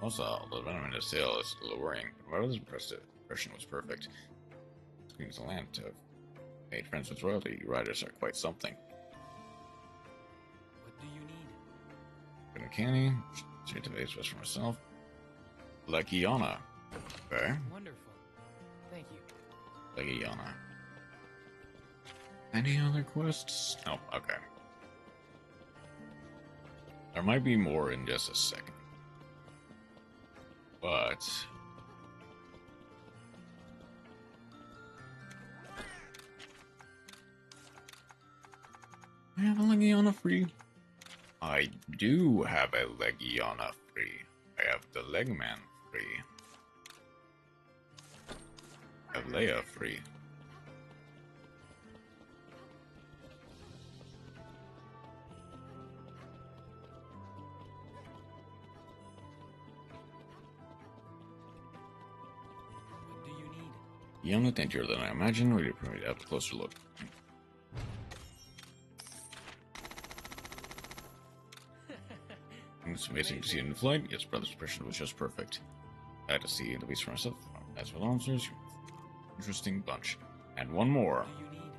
Also, the venom in his tail is alluring, but my other's impression was perfect. Screams the land to have made friends with royalty. You riders are quite something. What do you need? Good uncanny. Straight to base just for myself. Legiana. Okay. Wonderful. Thank you. Legiana. Any other quests? Oh, okay. There might be more in just a second. But I have a Legiana free. I do have a Legiana free. I have the Legman free. I have Leia free. What do you need? Younger danger than I imagined. We probably have a closer look. It's amazing to see it in flight. Yes, brother's impression was just perfect. I had to see the beast for myself. As for the answers, interesting bunch. And one more. What do you need?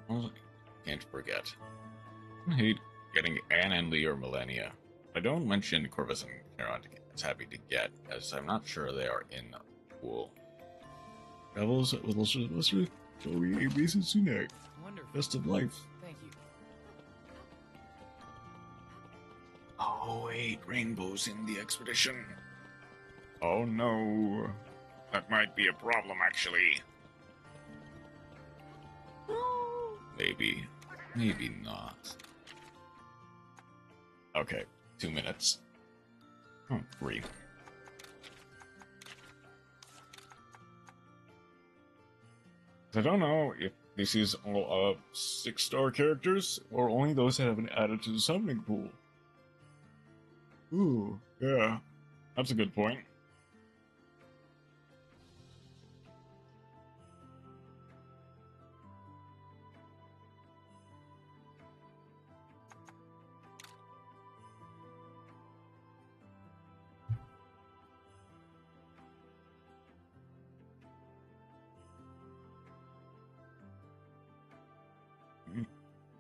Well, can't forget. I hate getting Anne and Lee or Millennia. I don't mention Corvus and Charon as happy to get, as I'm not sure they are in the pool. Devils with Ulster Joey ABC Sunak. Wonderful. Best of life. Thank you. Oh, Oh wait, rainbows in the expedition. Oh no. That might be a problem, actually. Maybe. Maybe not. Okay, 2 minutes. Oh, 3. I don't know if this is all 6-star characters, or only those that have been added to the summoning pool. Ooh, yeah. That's a good point.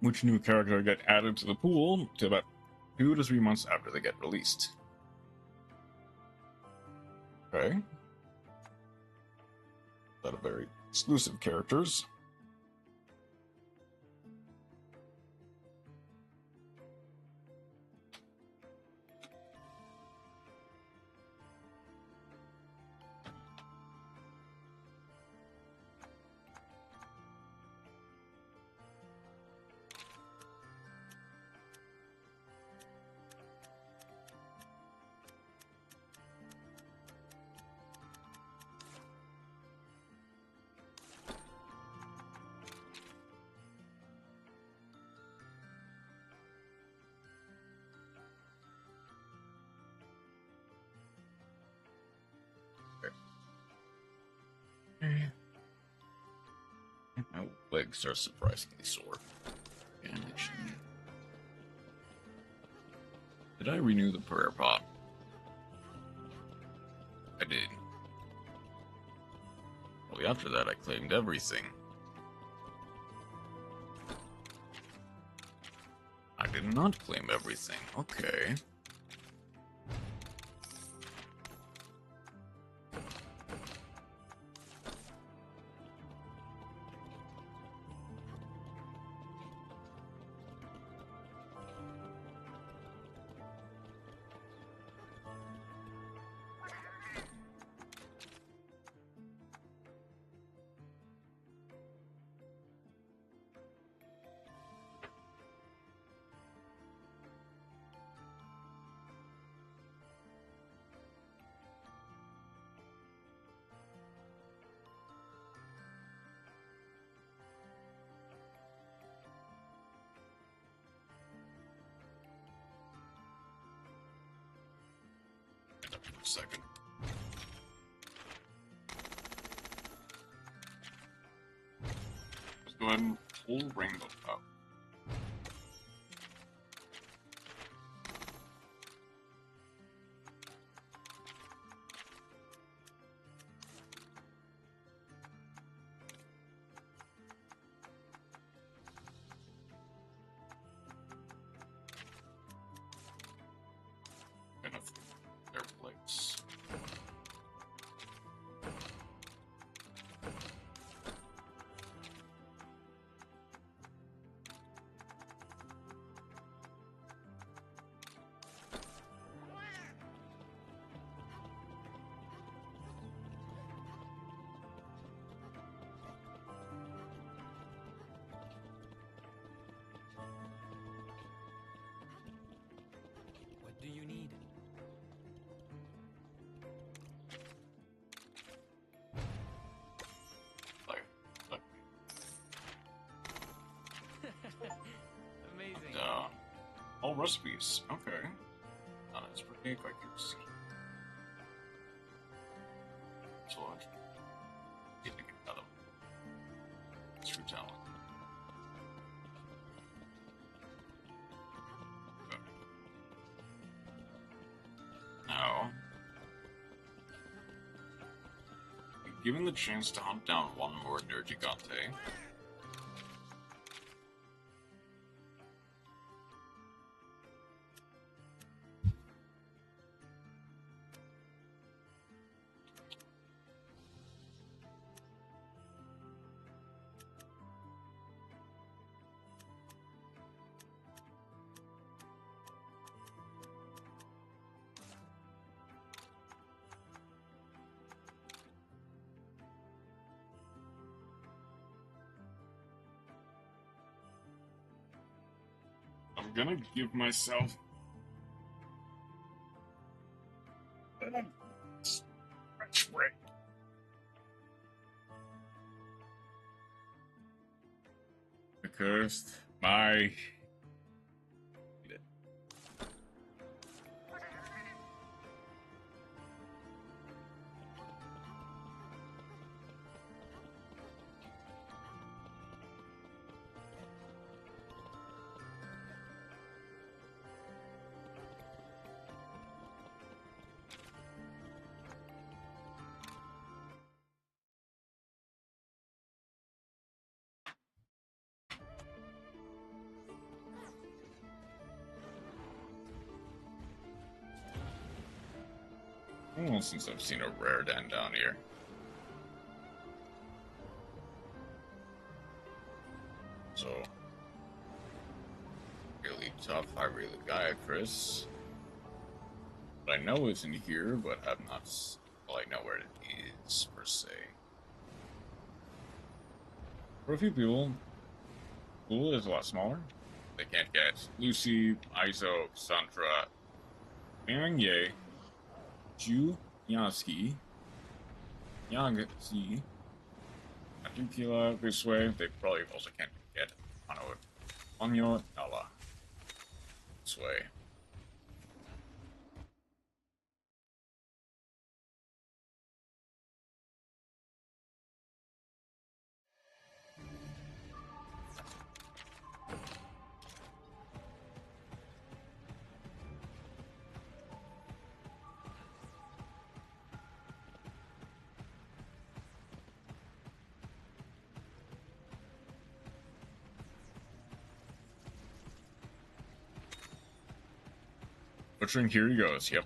Which new character get added to the pool to about 2 to 3 months after they get released. Okay. That are very exclusive characters. My legs are surprisingly sore. Did I renew the prayer pot? I did. Well, after that, I claimed everything. I did not claim everything. Okay. Second. Let's go ahead and pull Rainbow up. Their place. What do you need? Amazing. All recipes. Okay. It's pretty quick to see. So I get to get another true talent. Okay. Now, given the chance to hunt down one more derogatory. gonna give myself a stretch break. Because my well, since I've seen a rare den down here. So, really tough, I really guy, Chris. But I know it's in here, but I'm not. Well, I know where it is per se. For a few people, pool is a lot smaller. They can't get Lucy, Iso, Cassandra, Ye, Ju, Yaski, Yagzi, Atukila, this way. They probably also can't get Anyo, Nala. This way. Butchering, here he goes, yep.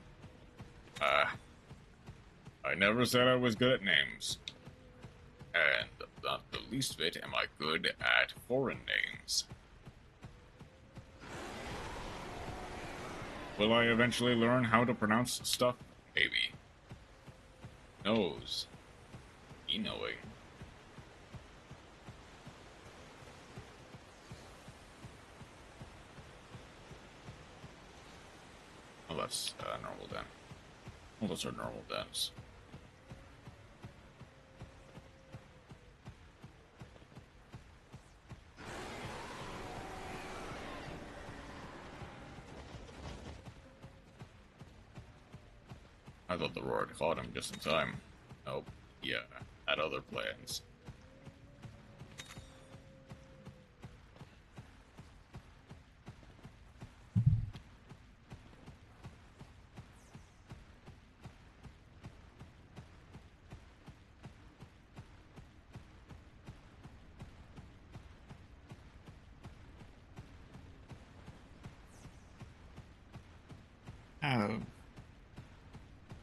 I never said I was good at names. And not the least bit am I good at foreign names. Will I eventually learn how to pronounce stuff? Maybe. Knows. Me knowing. Oh, that's normal den. Well, those are normal dens. I thought the roar had caught him just in time. Nope. Yeah, had other plans.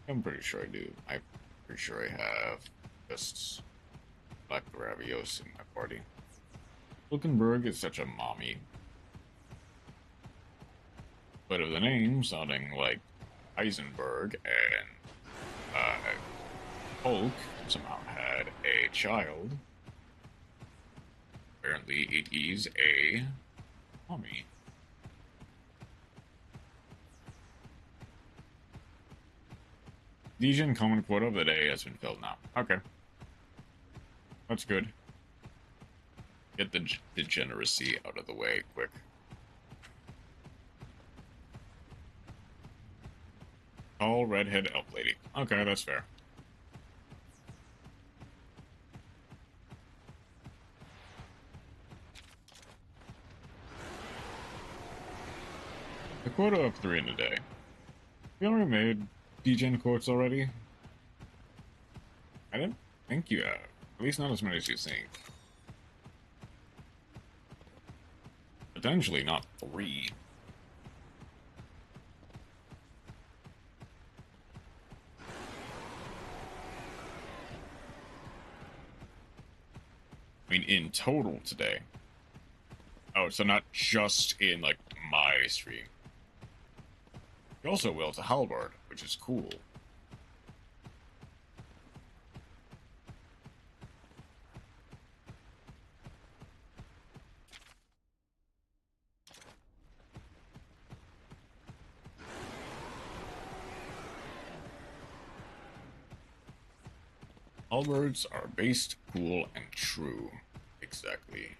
I'm pretty sure I do. I'm pretty sure I have just Black Ravios in my party. Wilkenberg is such a mommy. But of the name sounding like Heisenberg and Hulk somehow had a child. Apparently it is a mommy. Legion common quota of the day has been filled now. Okay. That's good. Get the degeneracy out of the way quick. Tall redhead elf lady. Okay, that's fair. The quota of 3 in a day. We already made degen quotes already? I didn't think you have. At least not as many as you think. Potentially not 3. I mean, in total today. Oh, so not just in, like, my stream. You also will to Halberd, which is cool. Halberds are based, cool, and true. Exactly.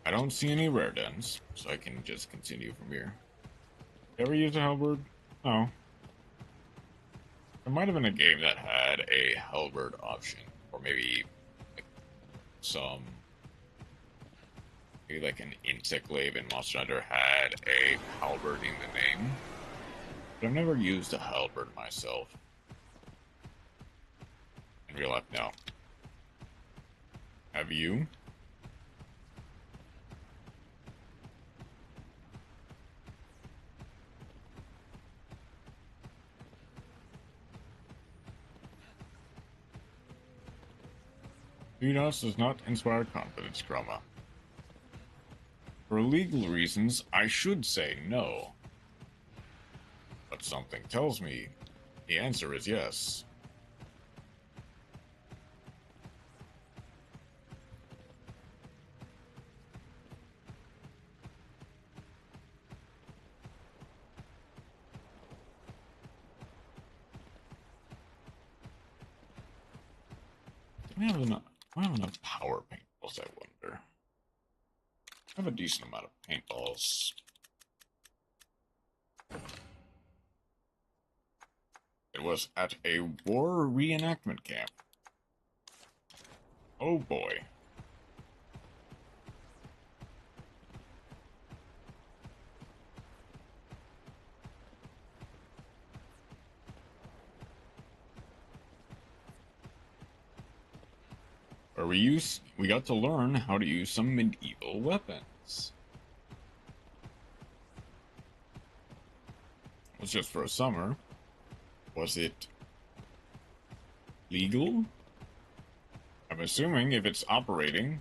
I don't see any rare dens, so I can just continue from here. Ever used a halberd? No. There might have been a game that had a halberd option, or maybe like, maybe like an insect glaive in Monster Hunter had a halberd in the name. But I've never used a halberd myself. In real life, no. Have you? Udas does not inspire confidence, Chroma. For legal reasons, I should say no. But something tells me the answer is yes. Do I have enough power paintballs, I wonder? I have a decent amount of paintballs. It was at a war reenactment camp. Oh boy. Where we got to learn how to use some medieval weapons. It was just for a summer. Was it legal? I'm assuming if it's operating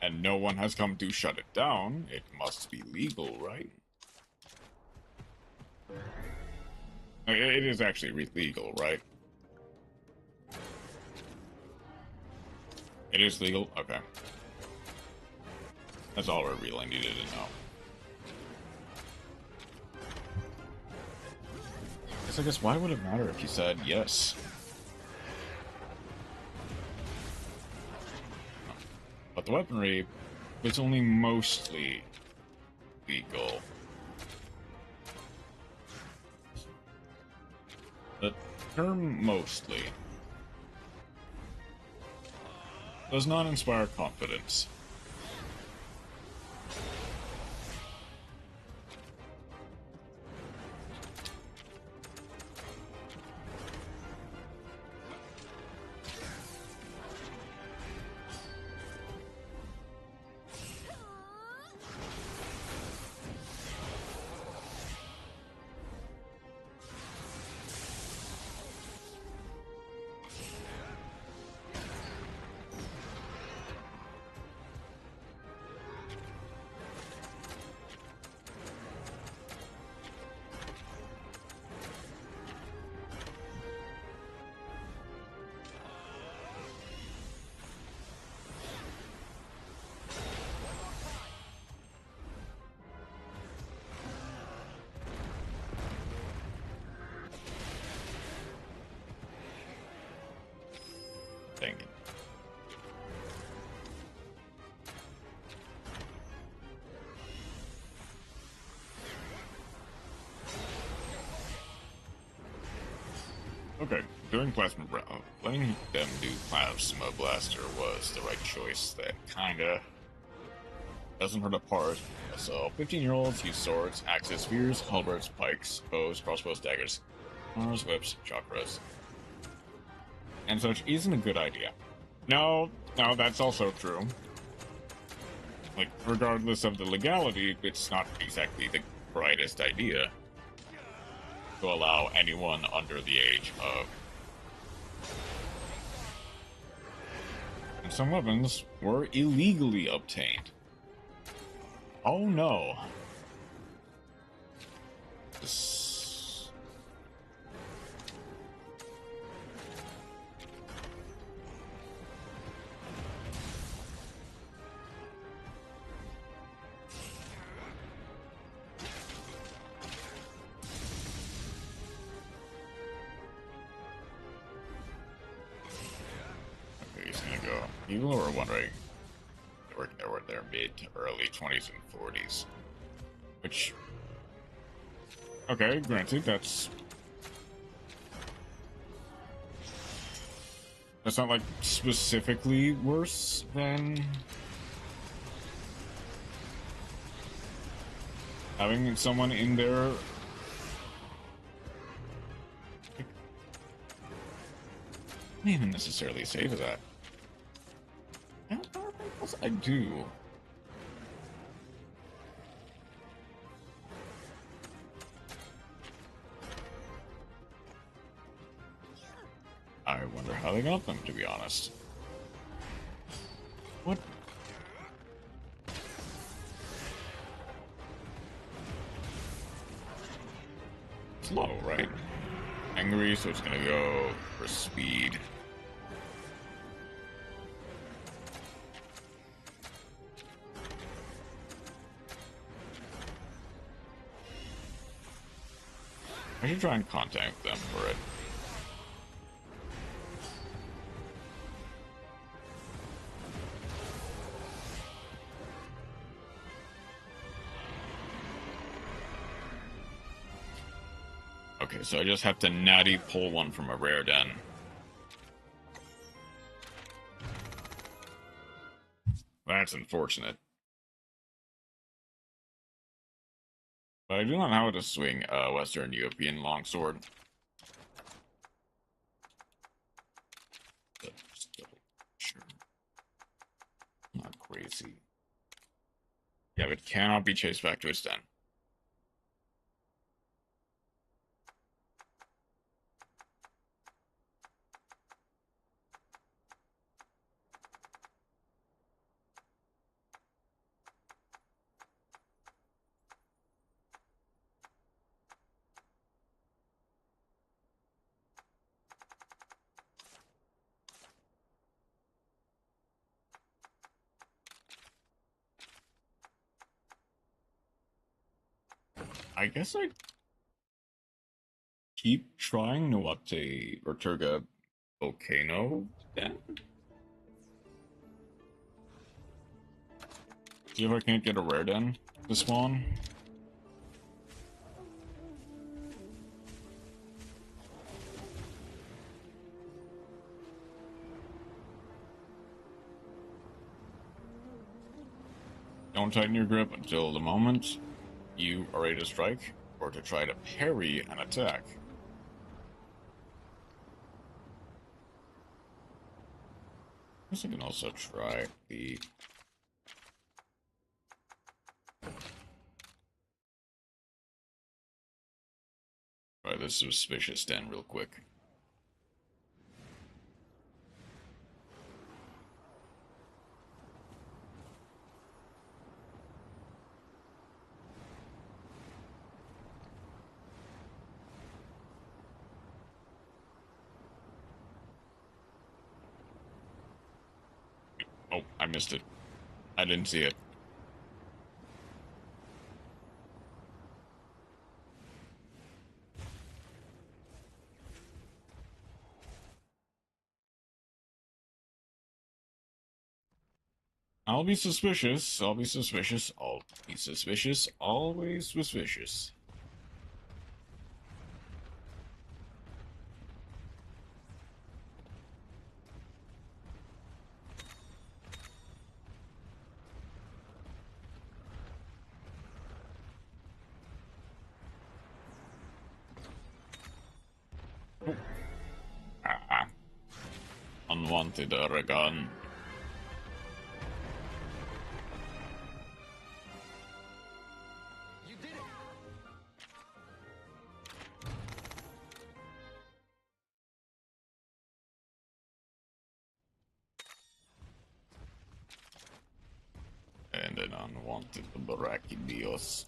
and no one has come to shut it down, it must be legal, right? It is actually legal, right? It is legal? Okay. That's all I really needed to know. I guess why would it matter if you said yes? But the weaponry was only mostly legal. The term mostly does not inspire confidence. Dang it. Okay, doing Plasma Brown, letting them do Plasma Blaster was the right choice. That kinda doesn't hurt a part. So, 15-year-olds use swords, axes, spears, halberds, pikes, bows, crossbows, daggers, arrows, whips, chakras, and such isn't a good idea. No, that's also true. Like, regardless of the legality, it's not exactly the brightest idea to allow anyone under the age of... And some weapons were illegally obtained. Oh no. People were wondering they were their mid to early 20s and 40s. Which, okay, granted, that's not like specifically worse than having someone in there. I don't even necessarily say to that. I do. I wonder how they got them, to be honest. What? It's low, right? Angry, so it's gonna go for speed. I should try and contact them for it. Okay, so I just have to natty pull one from a rare den. That's unfortunate. But I do not know how to swing a Western European longsword. Just double sure. Not crazy. Yeah, it cannot be chased back to its den. I guess I keep trying to update Orturga Volcano then? See if I can't get a rare den to spawn. Don't tighten your grip until the moment you are ready to strike, or to try to parry an attack. I guess I can also try the... Try this suspicious den real quick. Oh, I missed it. I didn't see it. I'll be suspicious. I'll be suspicious. I'll be suspicious. Always suspicious. Unwanted Oregon. You did it! And an unwanted Brachidios.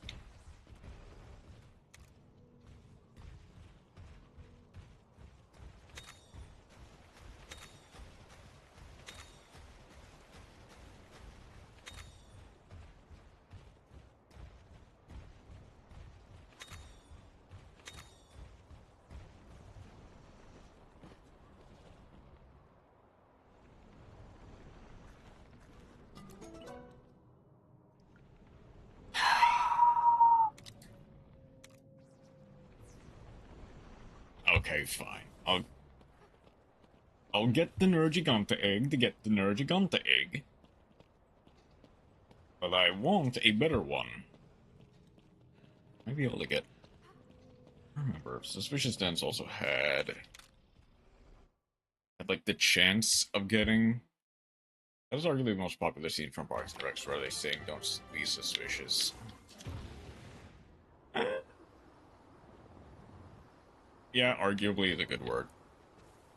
Okay, fine. I'll get the Nergiganta egg to get the Nergiganta egg. But I want a better one. Might be able to get... Remember, Suspicious Dens also had like, the chance of getting... That was arguably the most popular scene from Parks and Recs, where they saying, don't be suspicious. Yeah, arguably is a good word.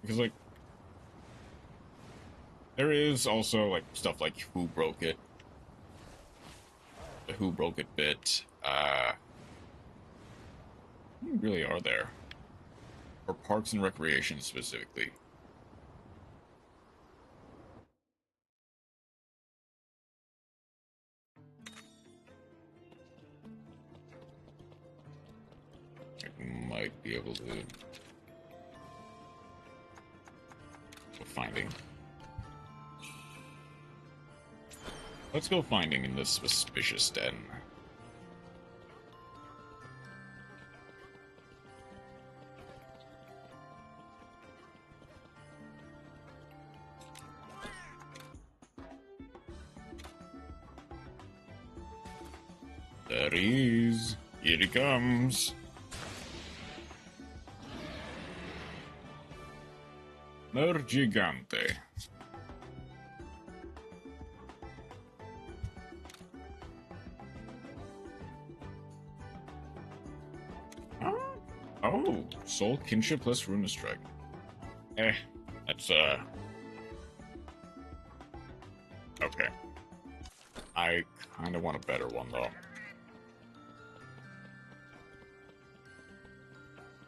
Because, like... There is also, like, stuff like Who Broke It? The Who Broke It bit. How many really are there? For Parks and Recreation, specifically. I might be able to... go finding. Let's go finding in this suspicious den. There he is. Here he comes. Nergigante. Oh, Soul Kinship plus Runa Strike. That's, okay. I kinda want a better one, though.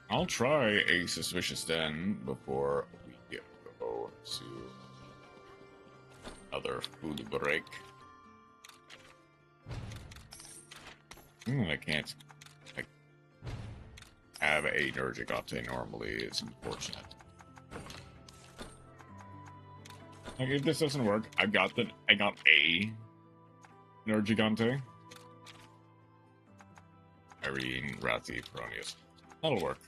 I'll try a Suspicious Den before we go to another food break. I can't have a Nergigante normally is unfortunate. Like, if this doesn't work, I got a Nergigante. Irene, Rathi, Peronius. That'll work.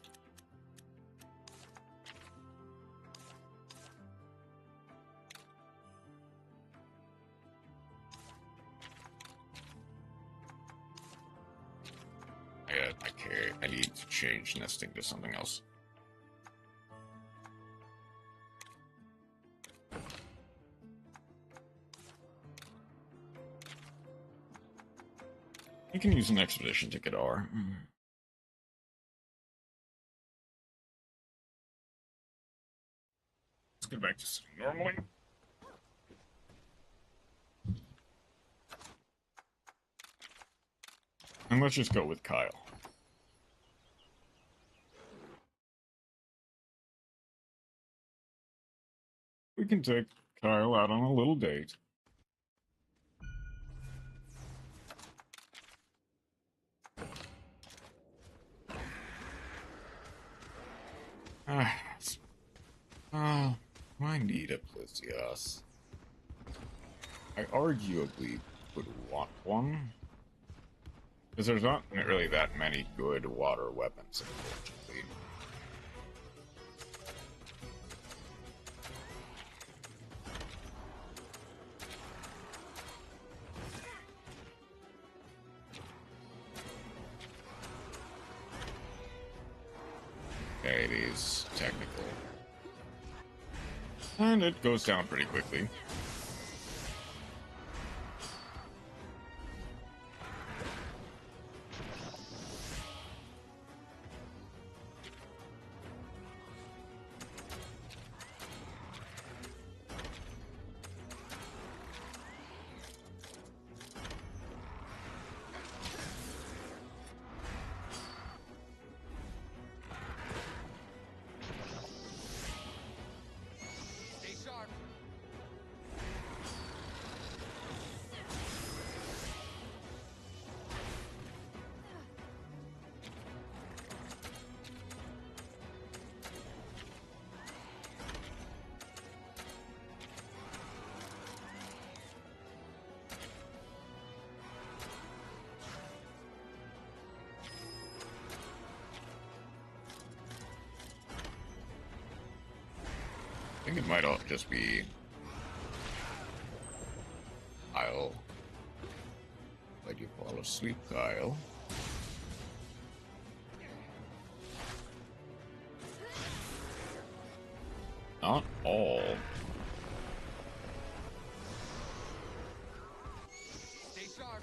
I need to change nesting to something else. I can use an expedition ticket R. Let's go back to sitting normally. And let's just go with Kyle. We can take Kyle out on a little date. Oh, I need a Plesios. I arguably would want one. Because there's not really that many good water weapons, unfortunately. Okay, it is technical. And it goes down pretty quickly. I think it might all just be Kyle. Let you fall asleep, Kyle. Not all. Stay sharp.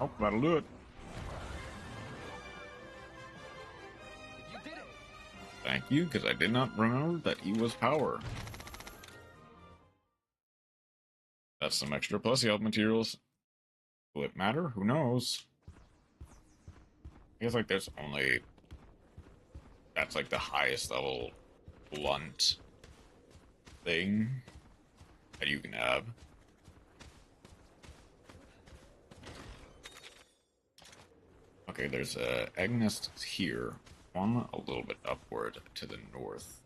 Oh, that'll do it. You did it. Thank you, because I did not remember that he was power. That's some extra plus health materials. Will it matter? Who knows? I guess like there's only... That's like the highest level blunt thing that you can have. Okay, there's a egg nest here. One a little bit upward to the north.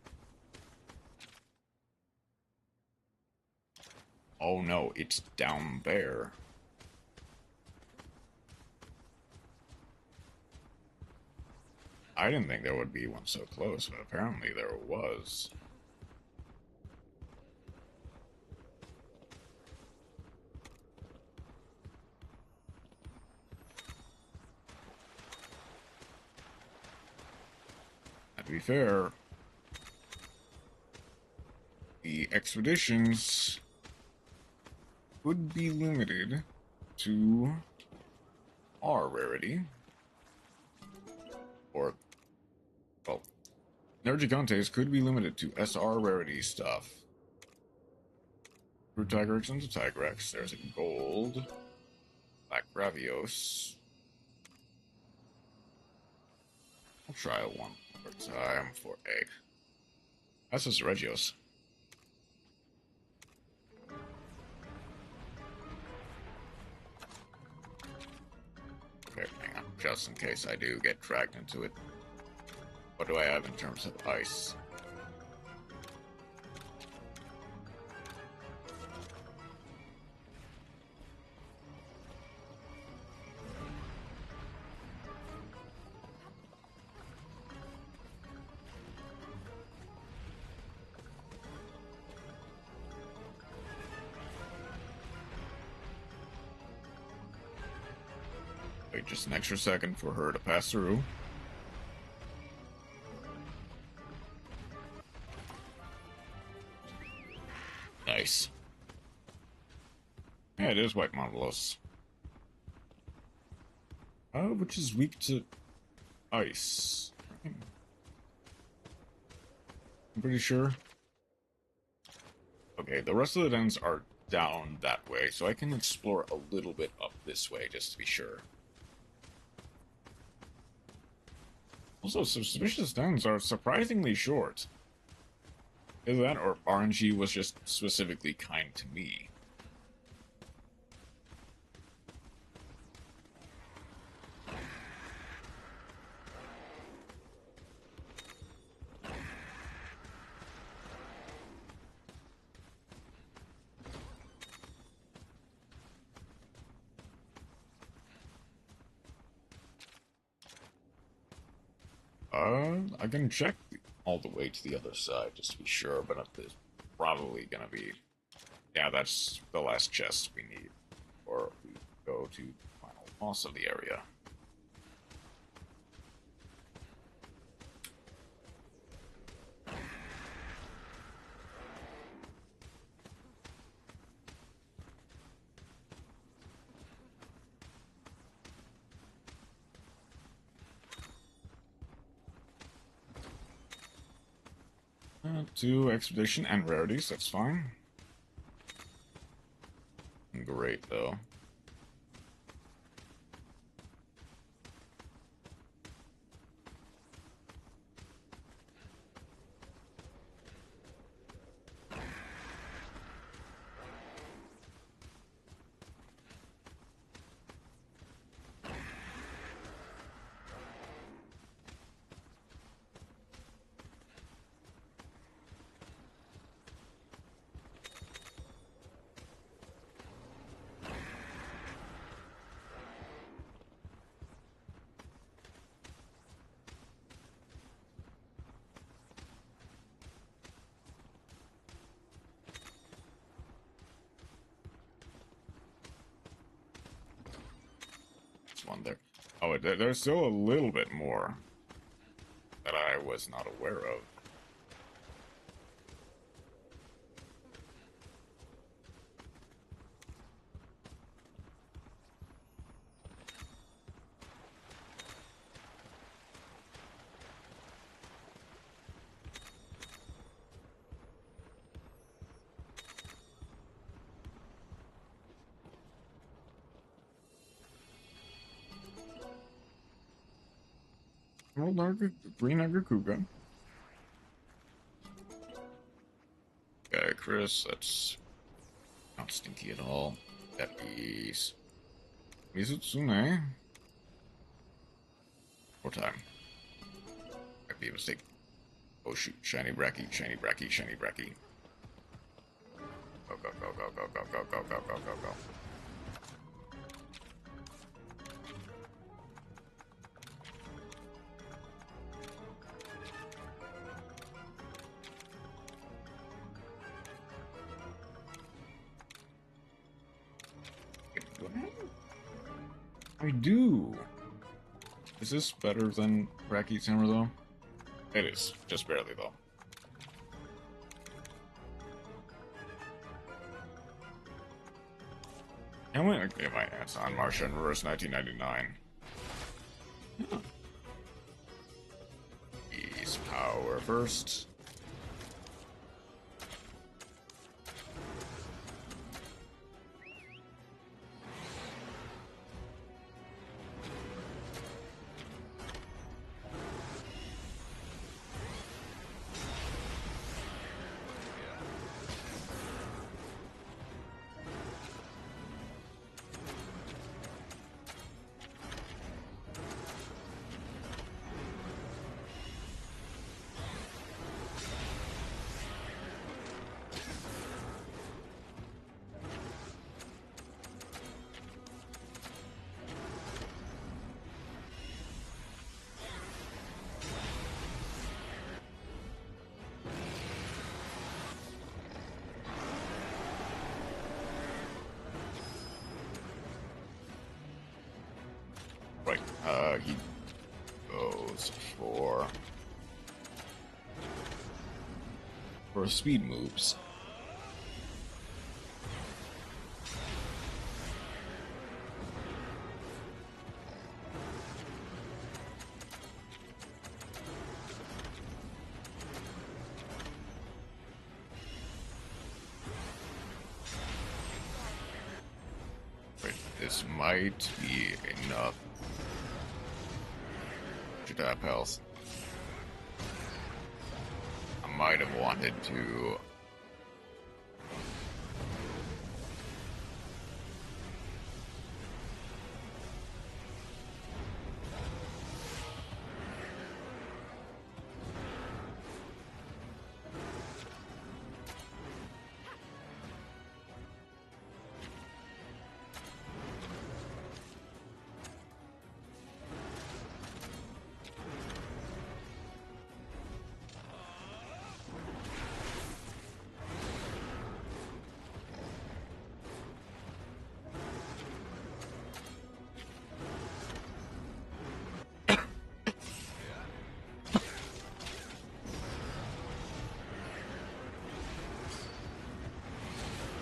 Oh no, it's down there. I didn't think there would be one so close, but apparently there was. To be fair, the expeditions would be limited to R rarity, or, well, Nergigantes could be limited to SR rarity stuff. Fruit Tigrex into Tigrex, there's a gold, Black Gravios. I'll try one more time for egg. That's just Regios. Okay, hang on, just in case I do get dragged into it. What do I have in terms of ice? Wait just an extra second for her to pass through. Nice. Yeah, it is White Monoliths. Which is weak to ice. I'm pretty sure. Okay, the rest of the dens are down that way, so I can explore a little bit up this way just to be sure. Also, suspicious dens are surprisingly short. Either that or RNG was just specifically kind to me. I can check all the way to the other side just to be sure, but there's probably gonna be... Yeah, that's the last chest we need, or we go to the final boss of the area. To expedition and rarities, that's fine. Great, though. Oh, there's still a little bit more that I was not aware of. Green Agakuga. Okay, Chris, that's not stinky at all. That is Mizutsune. More time. Might be a mistake. Oh shoot, shiny bracky, shiny bracky, shiny bracky. Go, go, go, go, go, go, go, go, go, go, go, go. I do. Is this better than Bracky Tamer though? It is, just barely though. I went to get my ass on Marcia in reverse 1999. Huh. Ease power first. Right, he goes for speed moves. Right, this might be enough. Should have health. I might have wanted to.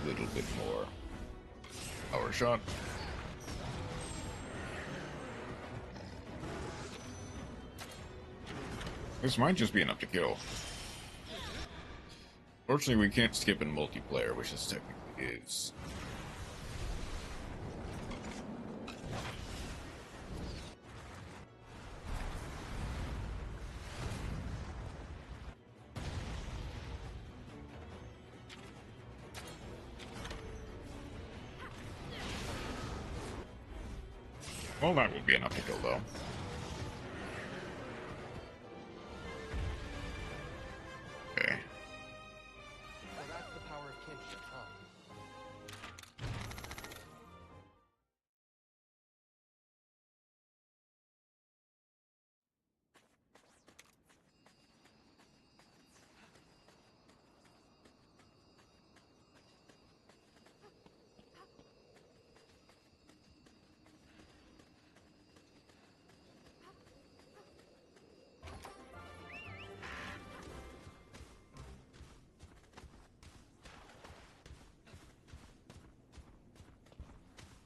Little bit more power shot. This might just be enough to kill. Fortunately, we can't skip in multiplayer, which this technically is. Well, that would be enough to kill, though. Okay. So that's the power of kinship, huh?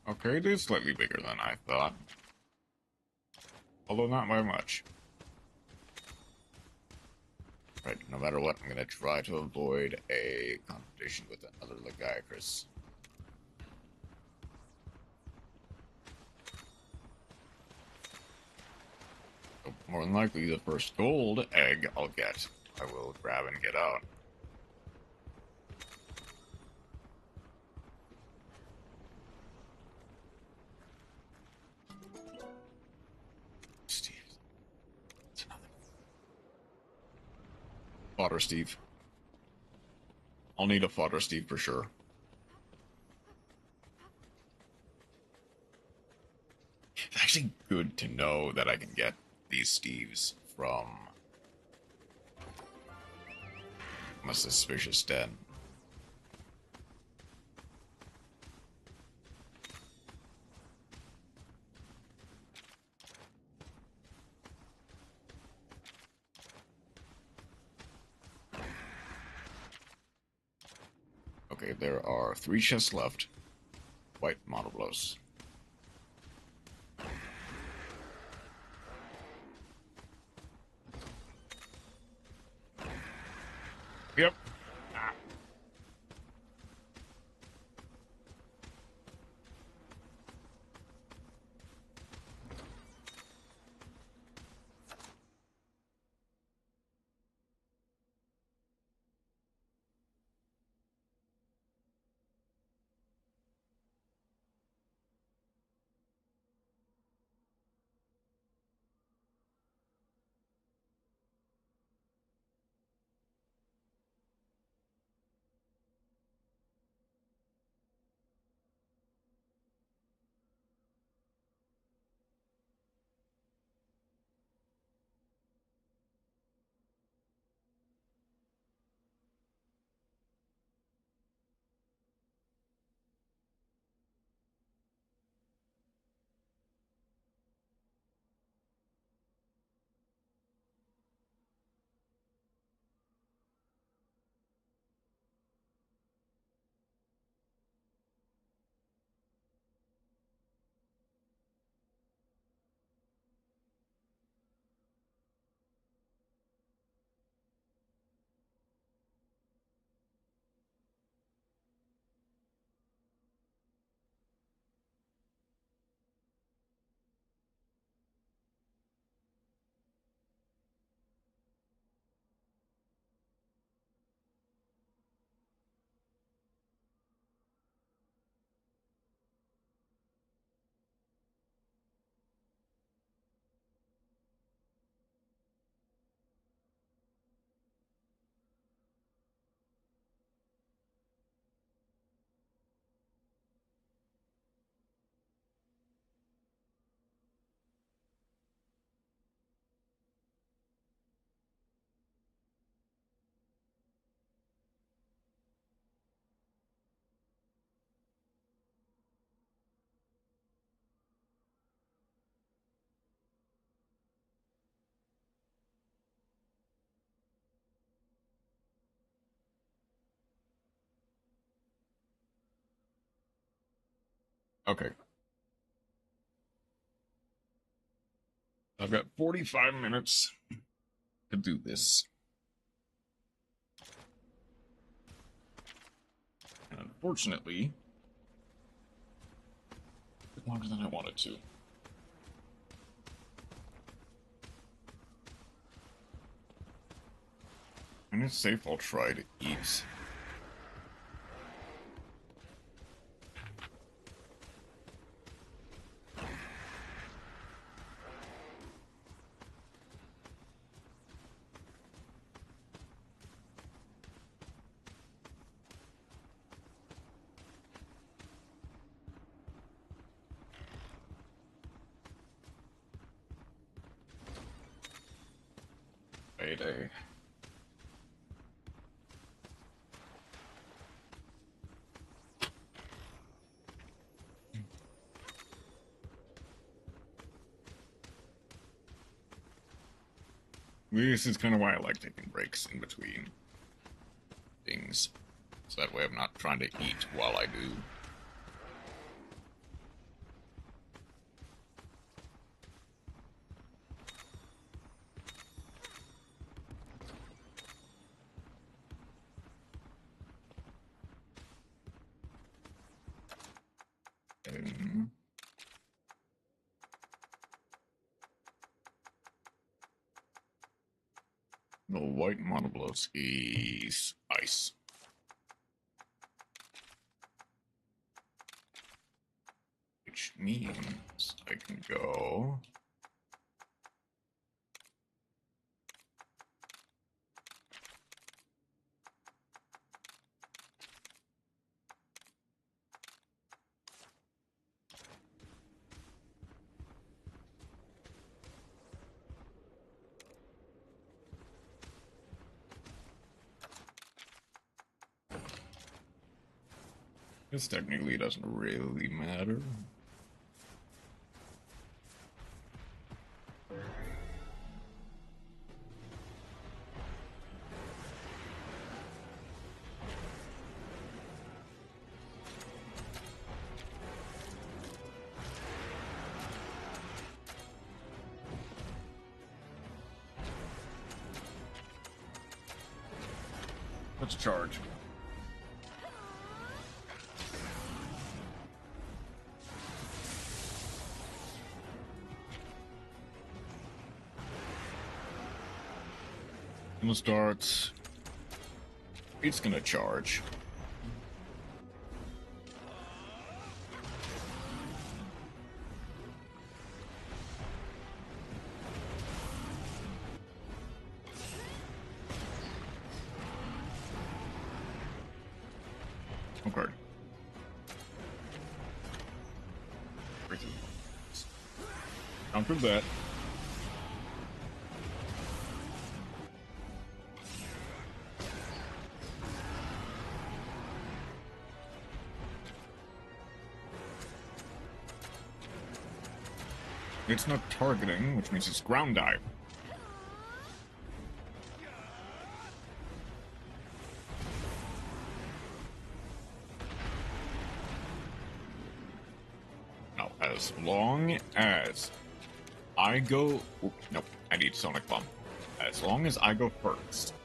Okay, it is slightly bigger than I thought. Although not by much. Right, no matter what, I'm gonna try to avoid a confrontation with another Legiacris. So more than likely, the first gold egg I'll get, I will grab and get out. Steve. It's another. Fodder Steve. I'll need a Fodder Steve for sure. It's actually good to know that I can get these Steves from a suspicious den. Okay, there are 3 chests left. White monoblos. Yep. Ah. Okay. I've got 45 minutes to do this. And unfortunately, it's longer than I wanted to. And it's safe, I'll try to eat. Payday. This is kind of why I like taking breaks in between things. So that way I'm not trying to eat while I do. white monoblos is ice. Which means I can go... This technically doesn't really matter. Let's charge. Gonna start. It's gonna charge. Okay. Counter that. It's not targeting, which means it's ground dive. Now, as long as I go... Ooh, nope, I need Sonic Bomb. As long as I go first...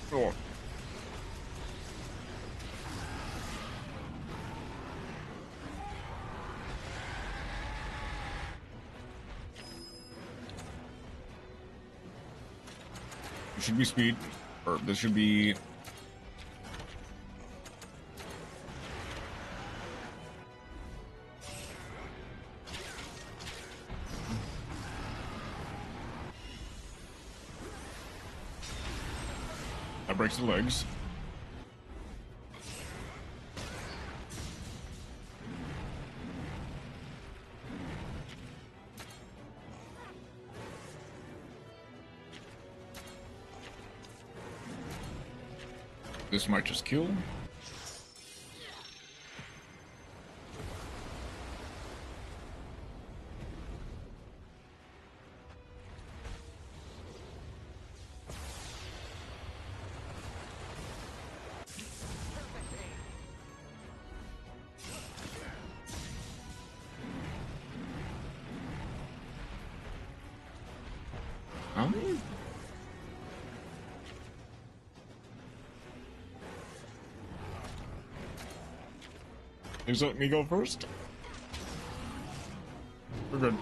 Sure. It should be speed, or this should be... That breaks the legs. This might just kill. Huh? Please let me go first. We're good.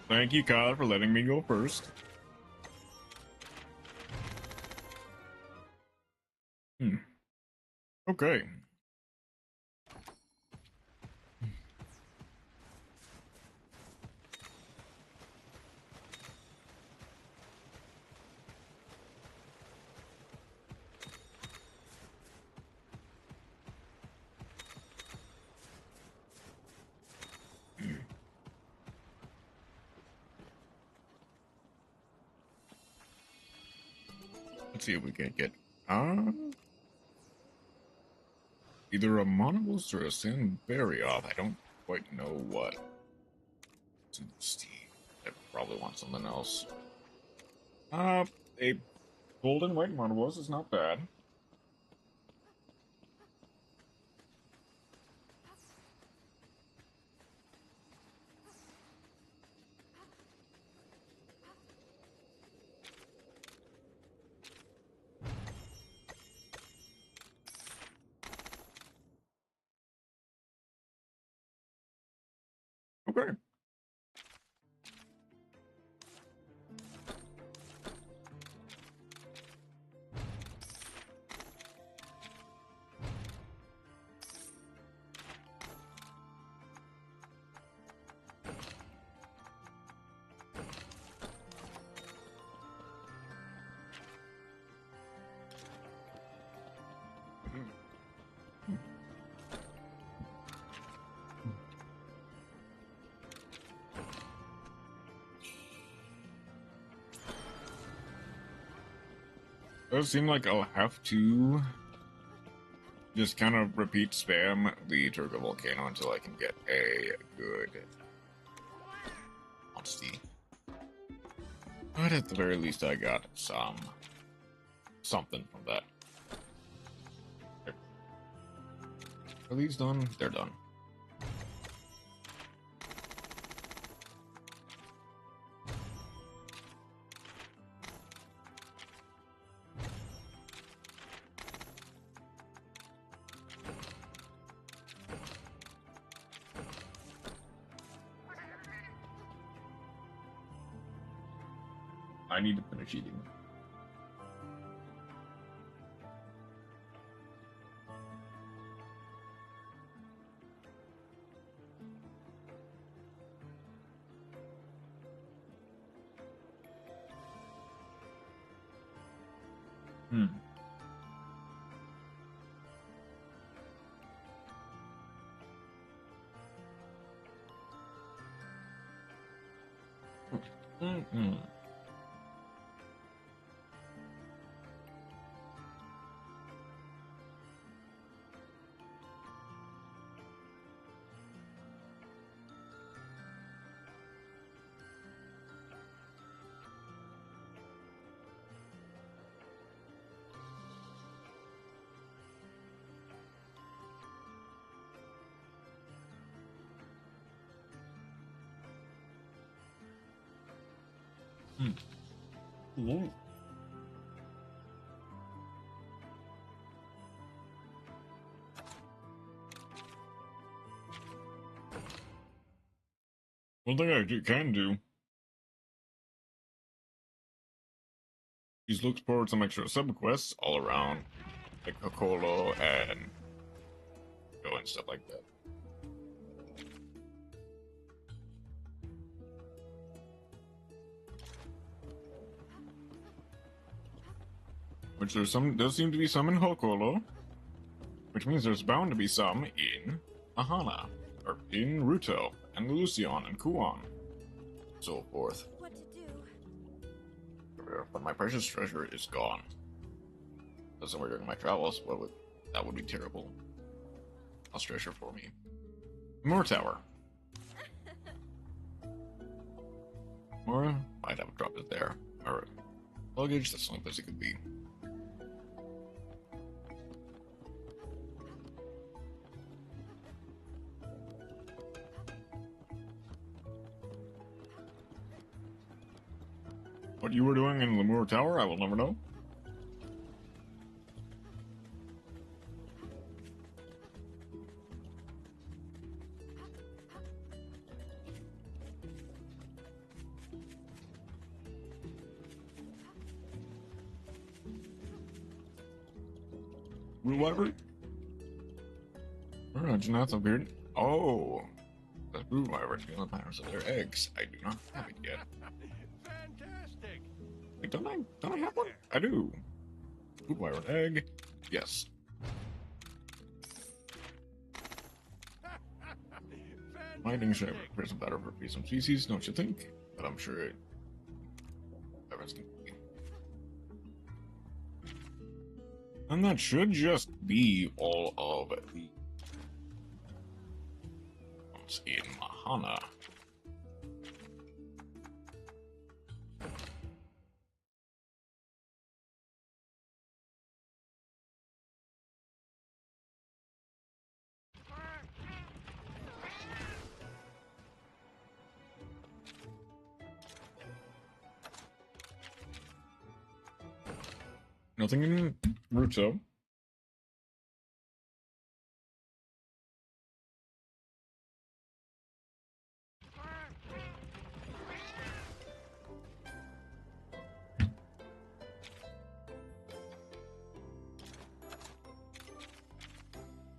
Thank you, Kyle, for letting me go first. Okay. Let's see if we can get either a monolith or a Sandberry-off. I don't quite know what. I probably want something else. A golden white monolith is not bad. Okay. Does seem like I'll have to just kind of repeat spam the Turbo Volcano until I can get a good quantity. But at the very least, I got something from that. There. Are these done? They're done. I need to finish eating. Yeah. One thing I can do is look forward to some extra sub-quests all around, like Kokolo and Go and stuff like that. Which does seem to be some in Hokolo, which means there's bound to be some in Ahana, or in Ruto, and Lucion, and Kuon, so forth. What to do? But my precious treasure is gone. That's somewhere during my travels. That would be terrible. Lost treasure for me. More tower. Or might have dropped it there. Or luggage, that's the only place it could be. What you were doing in Lemur Tower, I will never know. Blue Wyvern? Janatha appeared. Oh, that's Blue Wyvern stealing the patterns of their eggs. I do not have it yet. Fantastic. Wait, don't I have one? I do. Blue Wyvern egg. Yes. Mining should have some better for some species, don't you think? But I'm sure it. Everyone's gonna be. And that should just be all of the ones in Mahana. Nothing in Ruto.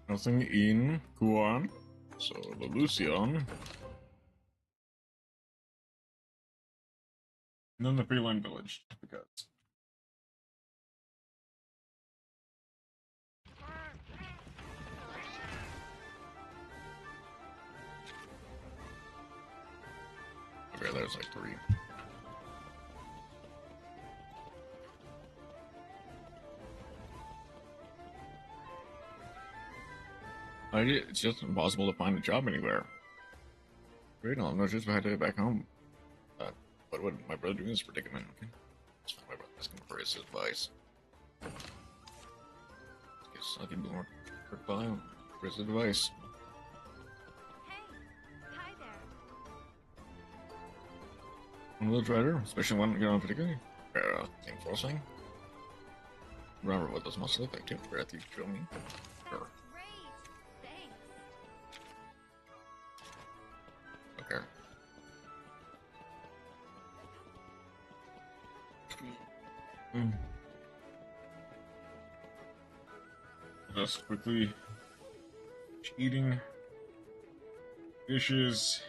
Nothing in Kuan. So the Lucian. And then the Feline Village, because. Okay, there's like 3. It's just impossible to find a job anywhere. Great, I'll know just if I had to get back home. What would my brother do in this predicament? Okay. Let's find my brother asking for his advice. Guess I can do more quick bio for his advice. Hi there. One of those rider, especially one you know particularly. Thing forcing. Remember what those must look like too. Breath you show me. Sure. Great. Thanks. Okay. Just quickly eating dishes,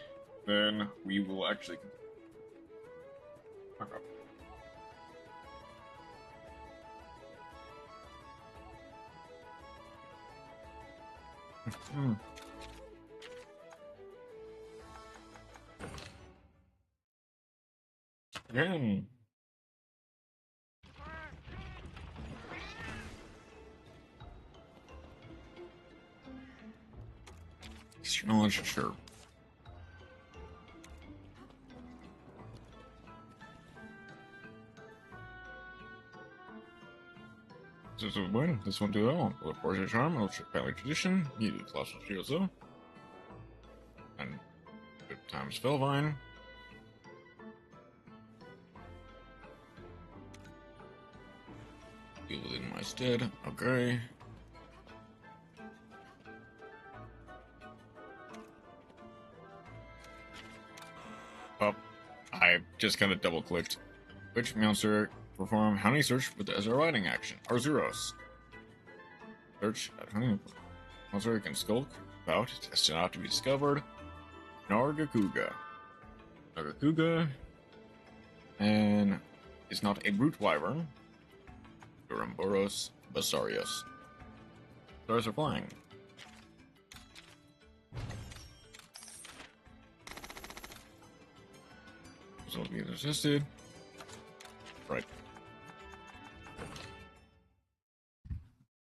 then we will actually. Again. Knowledge, sure. This is a win. This won't do well. Will force your charm, will family tradition, needed colossal shield though. And good times Spellvine. Deal within my stead. Okay. Oh, I just kind of double clicked. Which monster perform how many search with the Ezra riding action? Arzuros. Search at hunting monster can skulk, about, destined not to be discovered. Nargacuga. Nargacuga. And is not a brute wyvern. Duramboros Basarius. Stars are flying. This will be resisted. Right.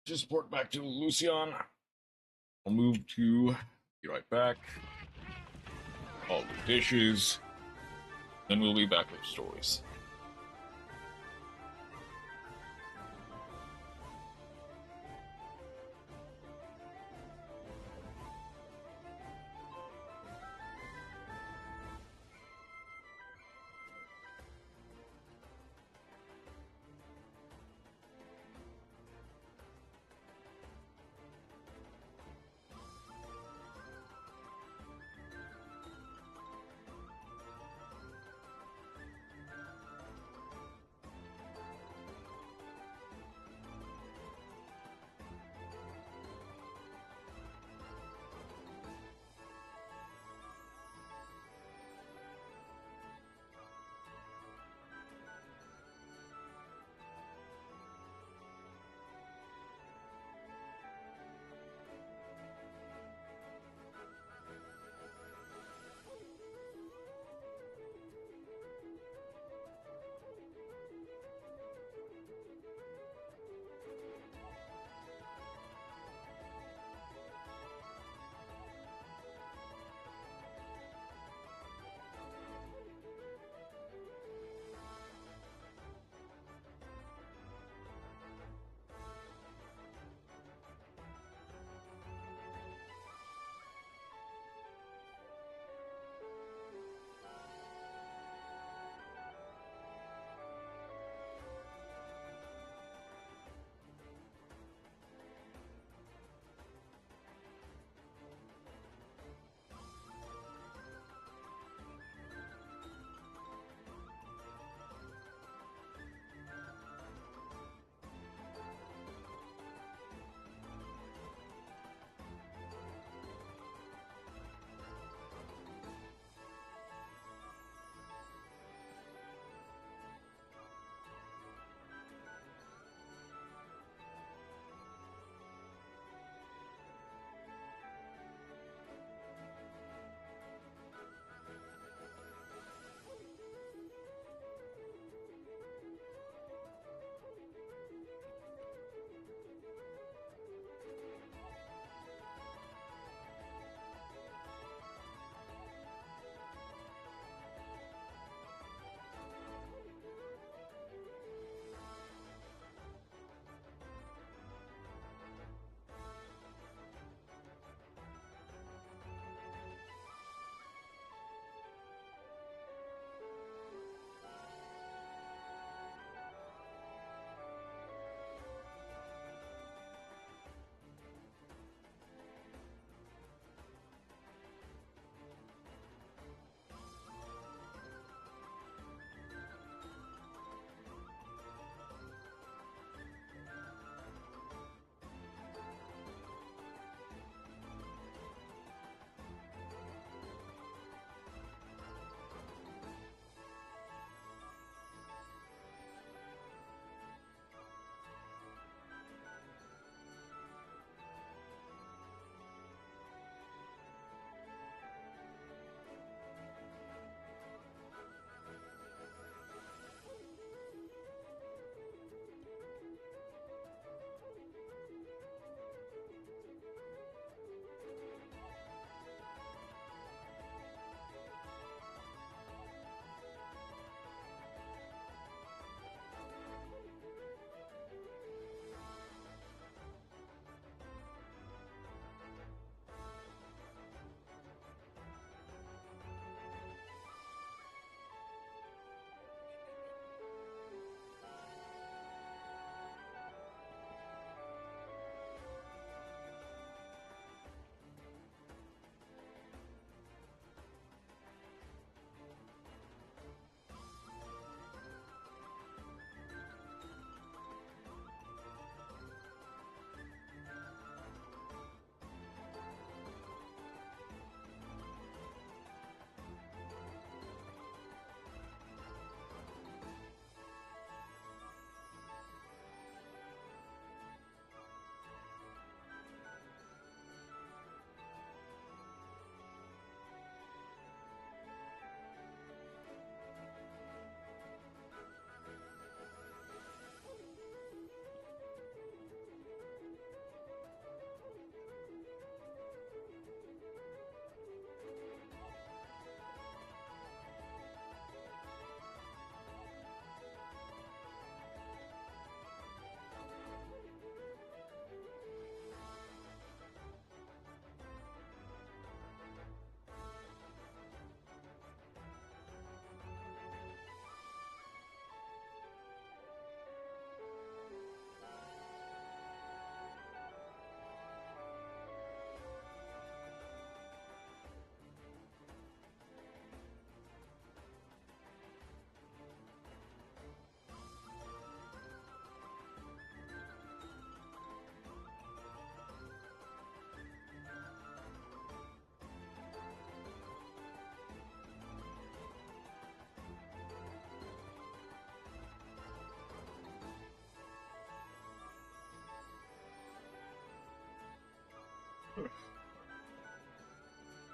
Just port back to Lucian. I'll move to be right back. All the dishes. Then we'll be back with stories.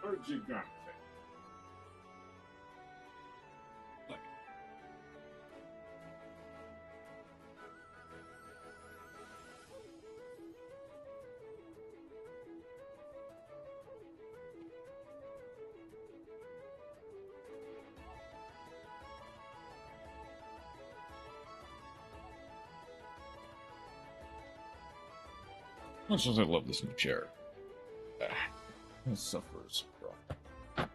Where'd you go? Much as I love this new chair, it suffers from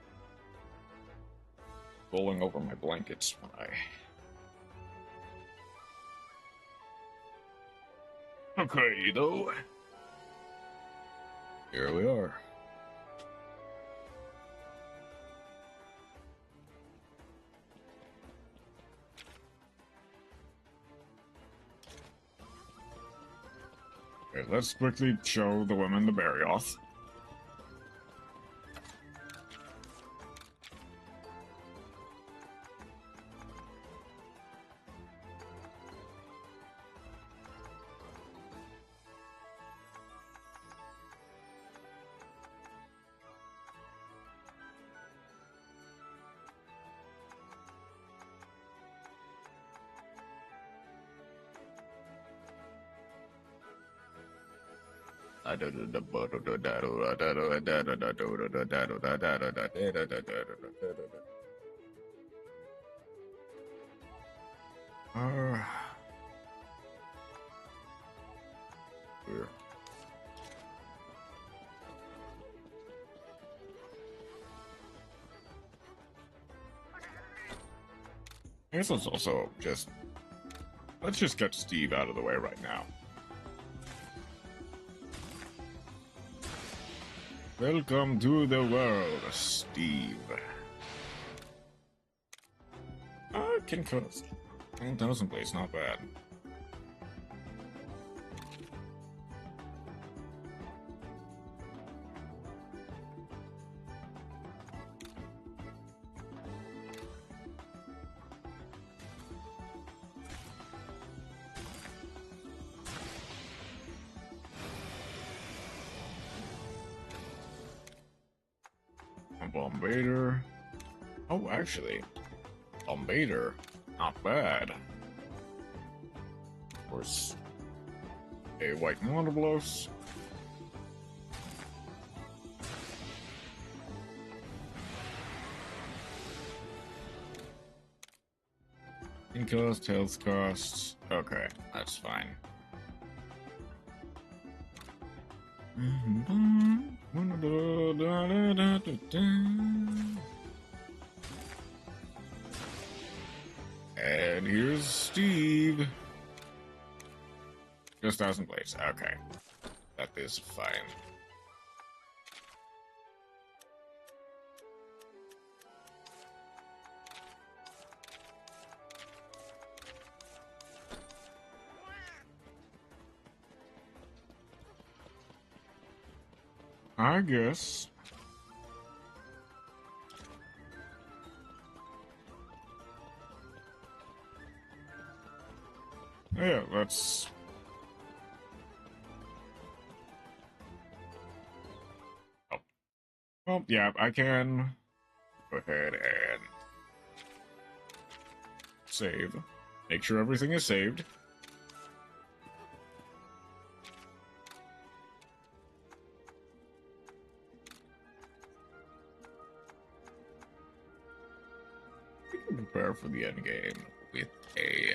rolling over my blankets when I. Okay, though. Here we are. Okay, let's quickly show the women the berry off. I guess let's also let's just get Steve out of the way right now. Welcome to the world, Steve. Can cost 10,000 plays, not bad. Bombader. Oh, actually, Bombader, not bad. Of course, a white monoblos. In cost, health costs. Okay, that's fine. And here's Steve. Just 1,000 plays. Okay. That is fine. I guess. Yeah, let's. Oh. Well, yeah, I can go ahead and save. Make sure everything is saved. Prepare for the end game with a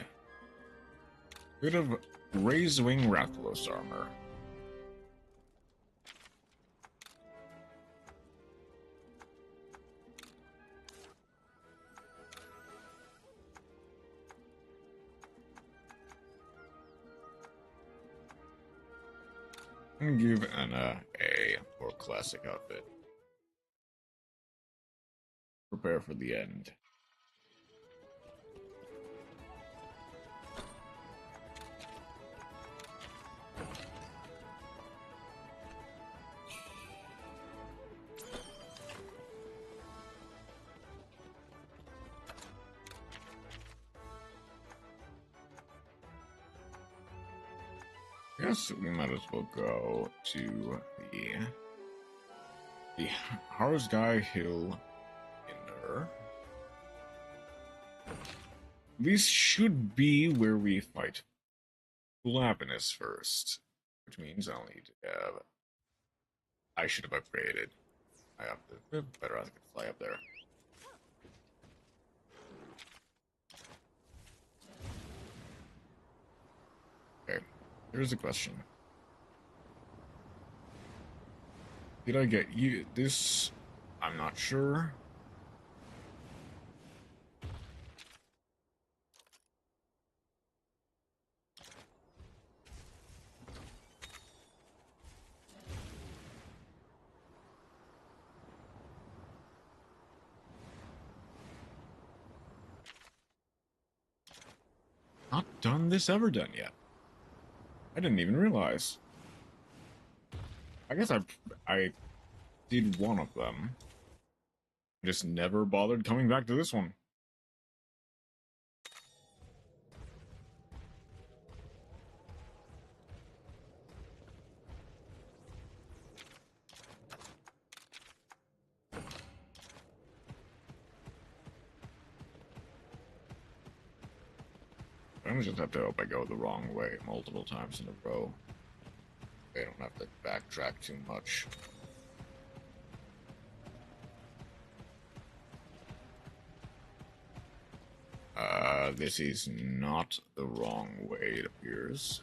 bit of Razewing Rathalos armor. And give Anna a more classic outfit. Prepare for the end. Yes, we might as well go to the The Harzgai Hill Inner. This should be where we fight Lapinus first, which means I'll need to have. I should have upgraded. I have to better I could fly up there. Okay, here's a question. Did I get you this? I'm not sure. Not done this ever done yet. I didn't even realize. I guess I did one of them. Just never bothered coming back to this one. I just have to hope I go the wrong way multiple times in a row. I don't have to backtrack too much. This is not the wrong way, it appears.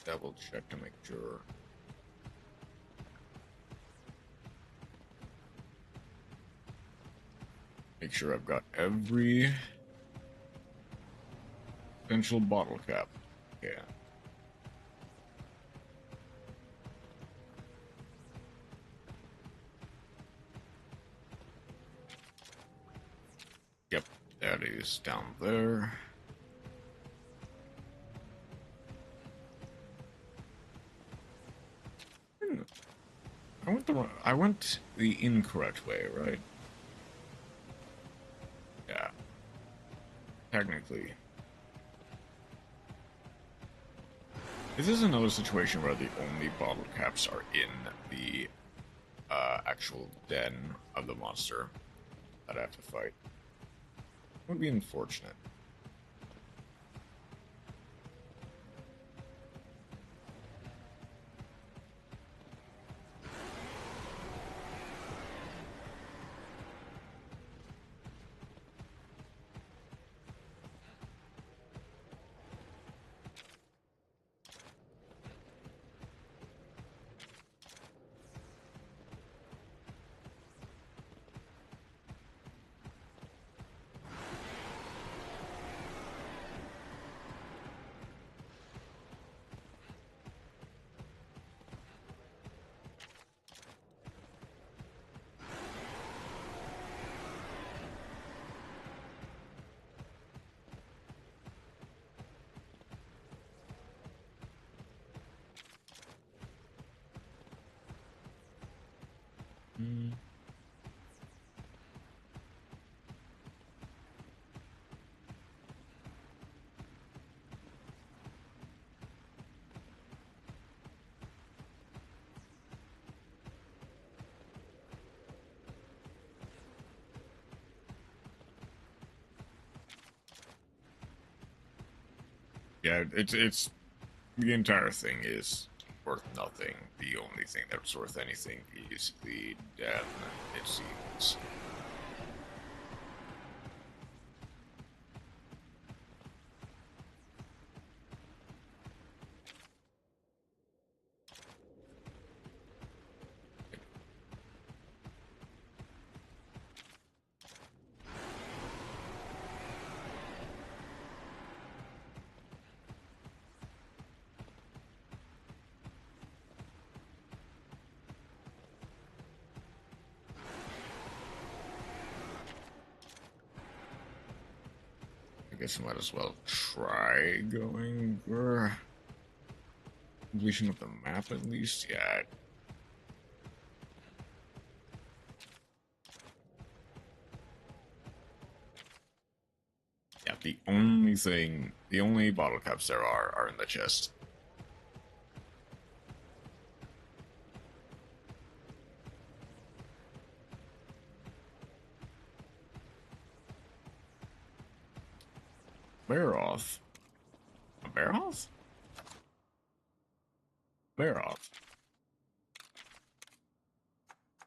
Double check to make sure. Make sure I've got every potential bottle cap. Yeah. Yep, that is down there. I went the incorrect way, right? Yeah. Technically. This is another situation where the only bottle caps are in the actual den of the monster that I have to fight. Would be unfortunate. Yeah, it's the entire thing is worth nothing. The only thing that's worth anything is the den, it seems. I guess I might as well try going for completion of the map at least. Yeah. Yeah, the only bottle caps there are in the chest. Bearoth. A Bearoth? Bearoth.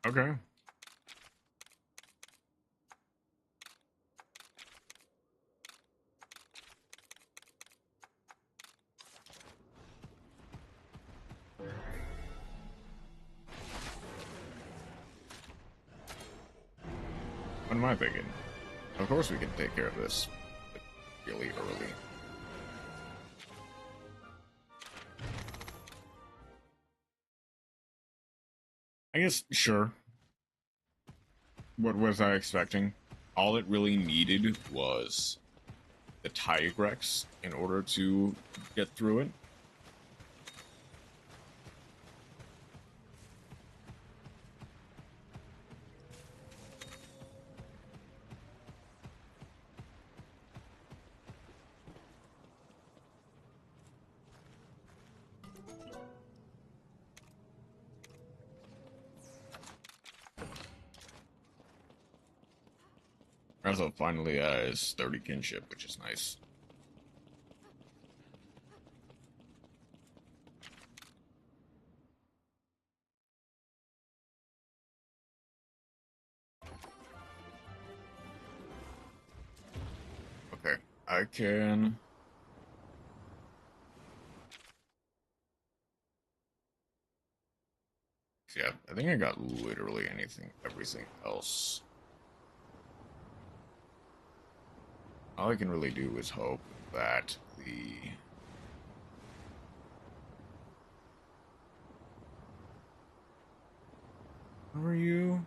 Okay. What am I thinking? Of course we can take care of this, but really early. I guess, sure. What was I expecting? All it really needed was the Tigrex in order to get through it. Also, finally has 30 kinship, which is nice. Okay, I can... Yeah, I think I got literally everything else. All I can really do is hope that the... Who are you?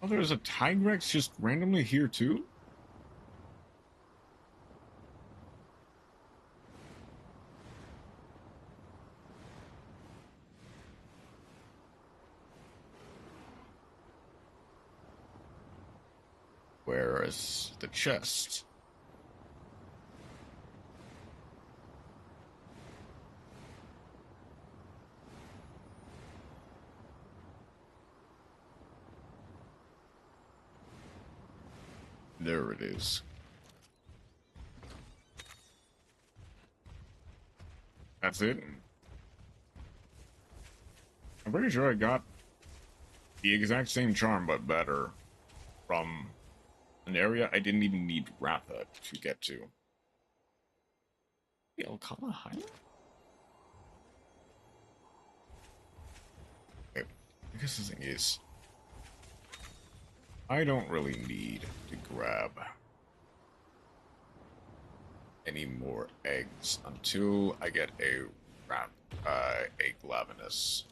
Oh, there's a Tigrex just randomly here too? Where is the chest? There it is. That's it. I'm pretty sure I got the exact same charm, but better, from an area I didn't even need Ratha to get to. The Alcala Highland? Okay, I guess the thing is, I don't really need to grab any more eggs until I get a Glavenus.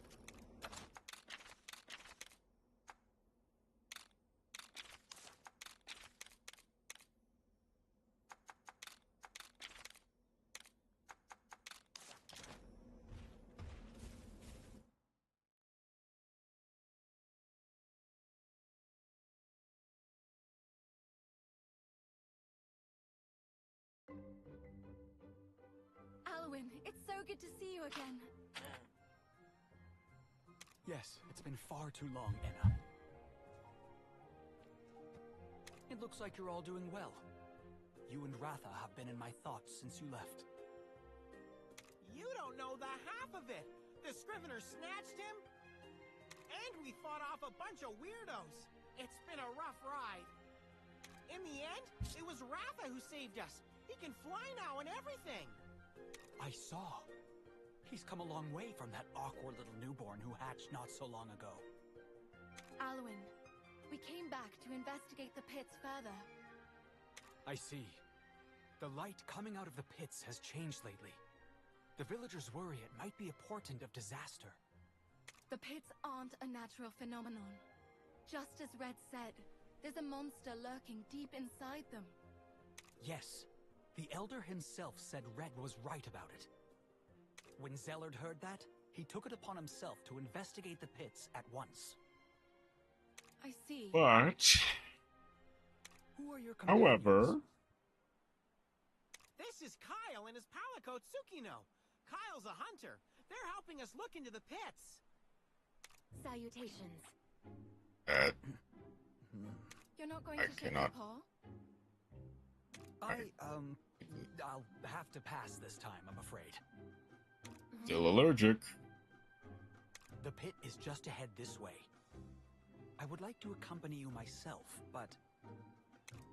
Alwyn, it's so good to see you again. Yes, it's been far too long, Enna. It looks like you're all doing well. You and Ratha have been in my thoughts since you left. You don't know the half of it! The Scrivener snatched him, and we fought off a bunch of weirdos. It's been a rough ride. In the end, it was Ratha who saved us. He can fly now and everything. I saw. He's come a long way from that awkward little newborn who hatched not so long ago. Alwyn, we came back to investigate the pits further. I see. The light coming out of the pits has changed lately. The villagers worry it might be a portent of disaster. The pits aren't a natural phenomenon. Just as Red said, there's a monster lurking deep inside them. Yes. The Elder himself said Red was right about it. When Zellard heard that, he took it upon himself to investigate the pits at once. I see. But, Who are your however, This is Kyle and his palico Tsukino. Kyle's a hunter. They're helping us look into the pits. Salutations. You're not going I to take cannot. the paw? I'll have to pass this time, I'm afraid. Still allergic. The pit is just ahead this way. I would like to accompany you myself, but...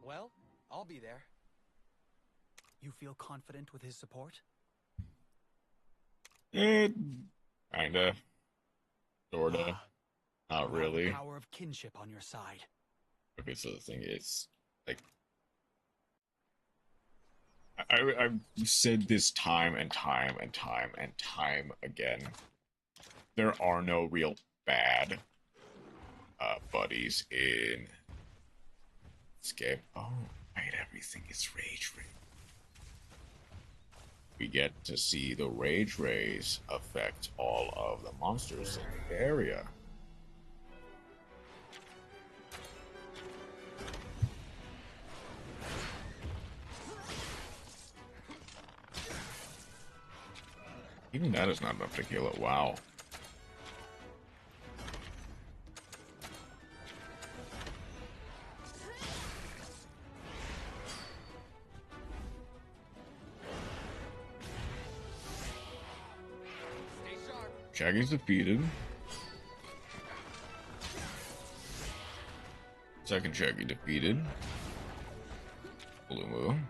Well, I'll be there. You feel confident with his support? Kinda. Sorta. Not You have the really. power of kinship on your side. Okay, so the thing is, like, I've said this time and time and time and time again. There are no real bad buddies in this game. Oh, right, everything is rage ray. We get to see the rage rays affect all of the monsters in the area. Even that is not enough to kill it. Wow. Stay sharp. Shaggy's defeated. Second Shaggy defeated. Blue Moon.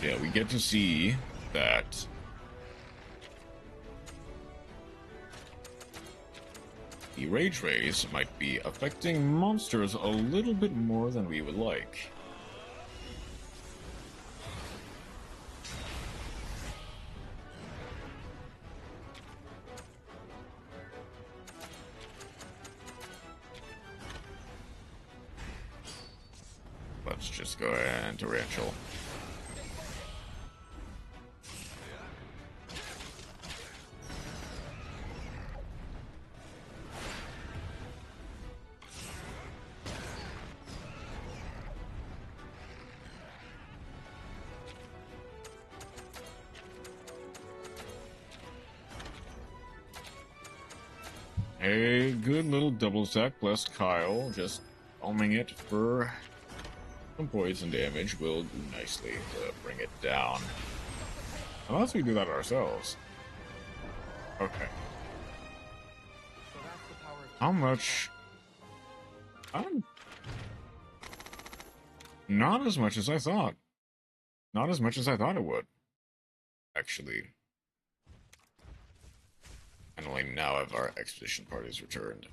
Yeah, we get to see that the rage rays might be affecting monsters a little bit more than we would like. Let's just go ahead and torrential. A good little double stack plus Kyle, just homing it for some poison damage will do nicely to bring it down. Unless we do that ourselves. Okay. So that's the power of How much? Not as much as I thought. Not as much as I thought it would. Actually. And only now have our expedition parties returned.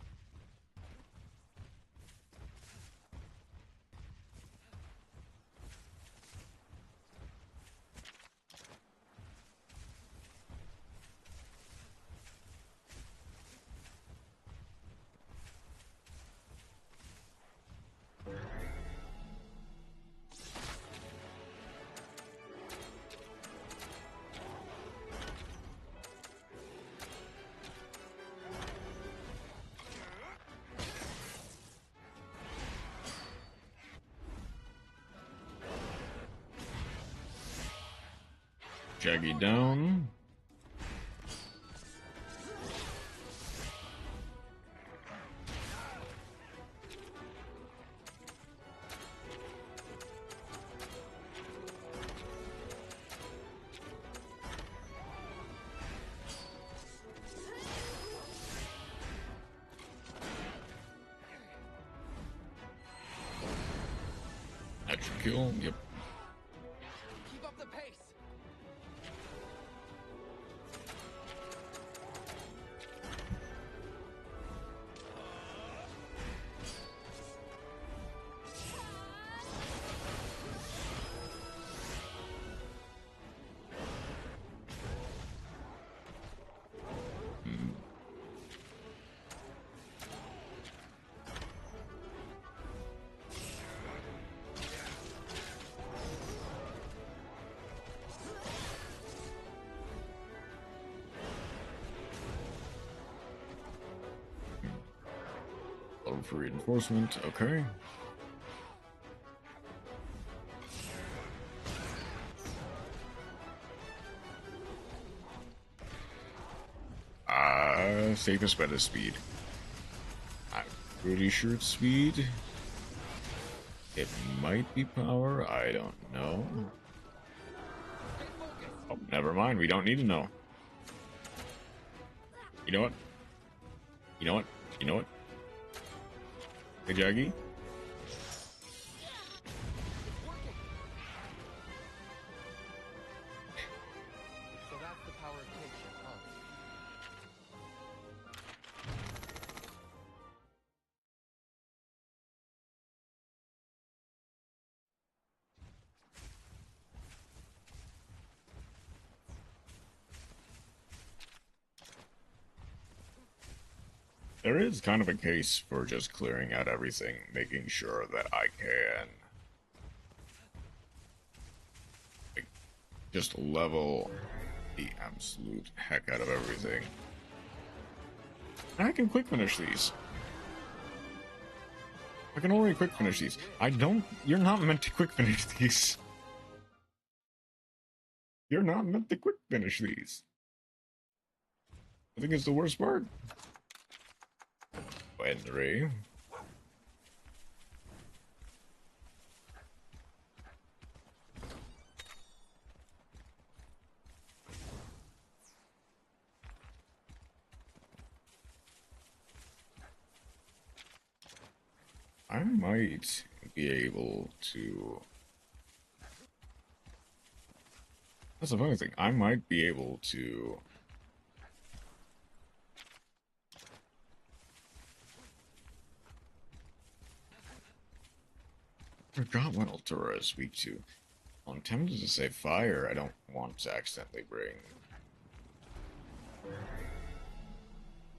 Shaggy down. That should kill. Yep. Keep up the pace. Room for reinforcement. Okay. Safest bet is speed. I'm pretty sure it's speed. It might be power, I don't know. Oh, never mind, we don't need to know. You know what? You know what? You know what? Hey, Jaggy? So that's the power of kinship, huh? There is kind of a case for just clearing out everything, making sure that I can like, just level the absolute heck out of everything. And I can quick finish these. I can already quick finish these. You're not meant to quick finish these. You're not meant to quick finish these. I think it's the worst part. Henry. I might be able to... That's the funny thing. I might be able to... I forgot what Altura is weak to. Well, I'm tempted to say fire. I don't want to accidentally bring...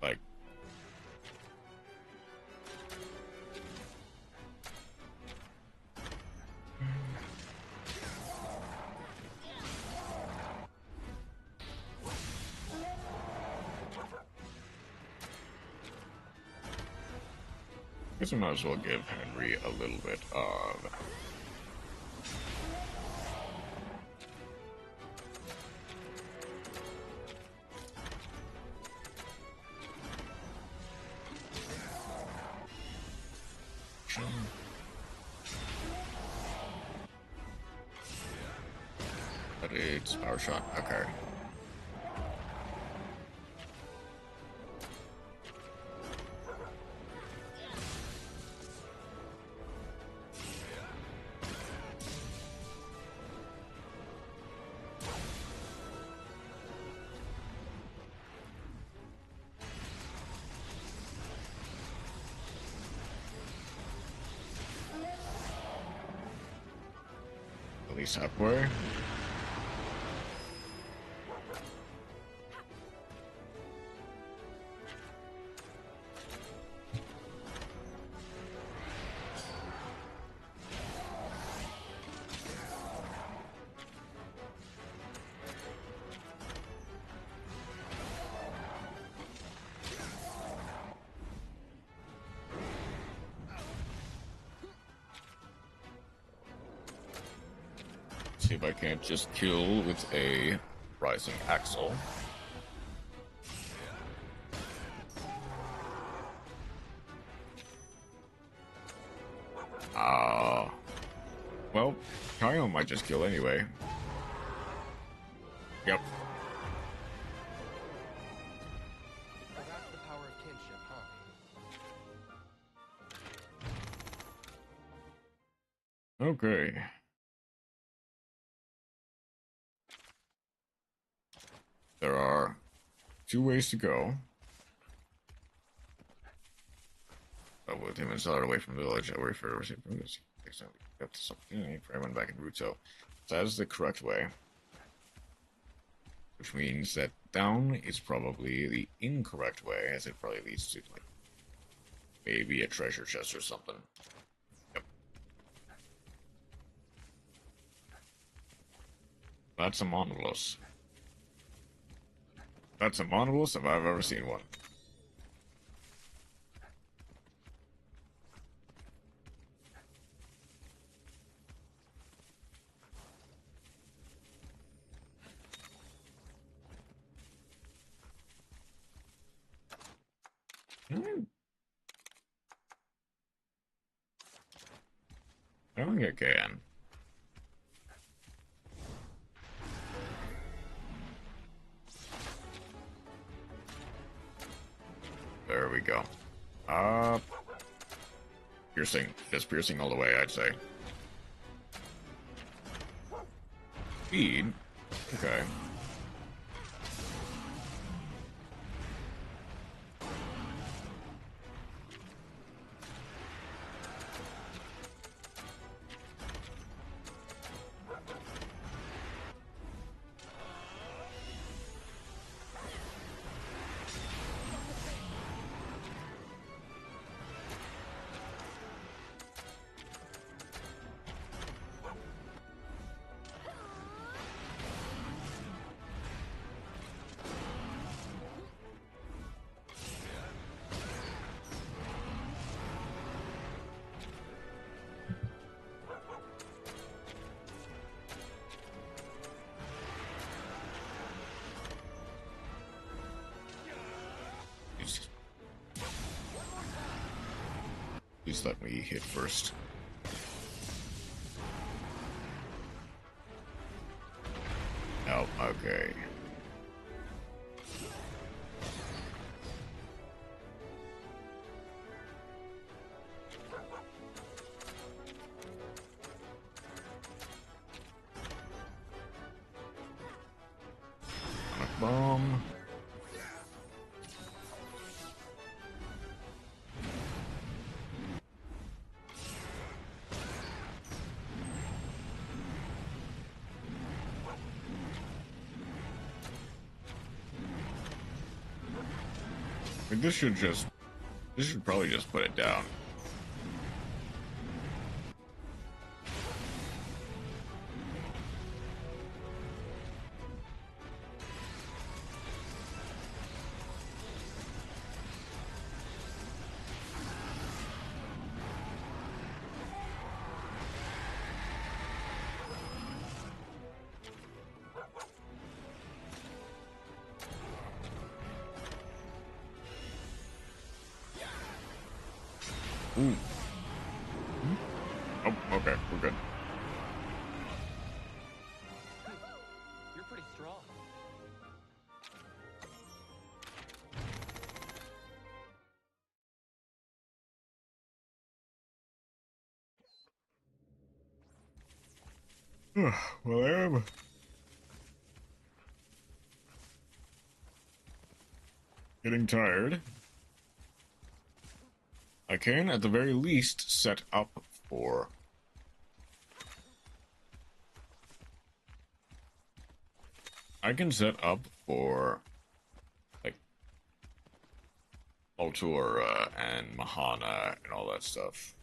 like... I guess I might as well give Henry a little bit of... But it's power shot. Okay. At least halfway. See if I can't just kill with a rising axle. Well, Kyle might just kill anyway. Yep. So that's the power of kinship, huh? Okay. There are 2 ways to go. With him and Scarlet away from the village, I wait for receipt from this. Got to something for everyone back in Ruto. So that is the correct way. Which means that down is probably the incorrect way, as it probably leads to like maybe a treasure chest or something. Yep. That's a monolith. That's a monolith if I've ever seen one. I don't think I can. There we go. Piercing. Just piercing all the way, I'd say. Speed? Okay. Please let me hit first. Oh, okay. Bomb. This should probably just put it down. Ooh. Oh, okay, we're good. You're pretty strong. Well, I am getting tired. I can, at the very least, set up for... I can set up for, like, Ultura and Mahana and all that stuff.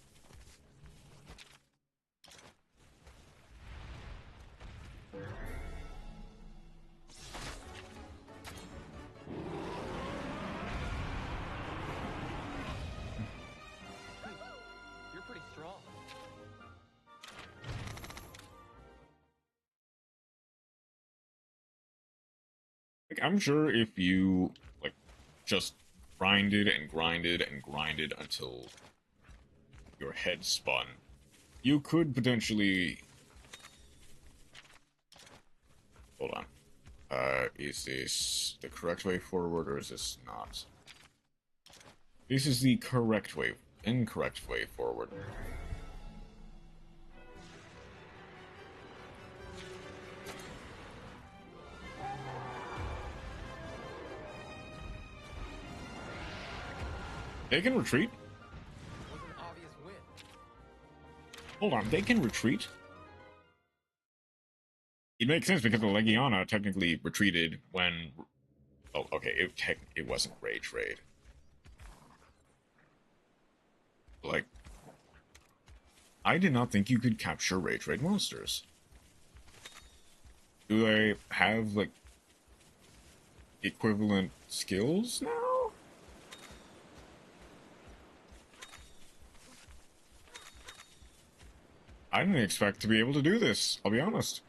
Like, I'm sure if you, like, just grinded and grinded and grinded until your head spun, you could potentially... Hold on. Is this the correct way forward, or is this not? This is the correct way, incorrect way forward. They can retreat? Was an obvious win. Hold on, they can retreat? It makes sense because the Legiana technically retreated when... Oh, okay, it wasn't Rage Raid. Like... I did not think you could capture Rage Raid monsters. Do they have, like... equivalent skills now? I didn't expect to be able to do this, I'll be honest.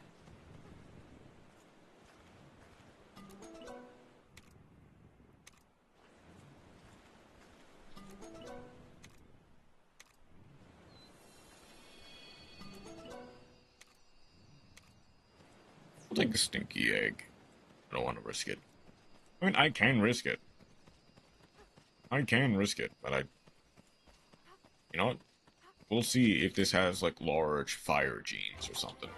I'll take the stinky egg. I don't want to risk it. I mean, I can risk it. I can risk it, but you know what? We'll see if this has, like, large fire genes or something.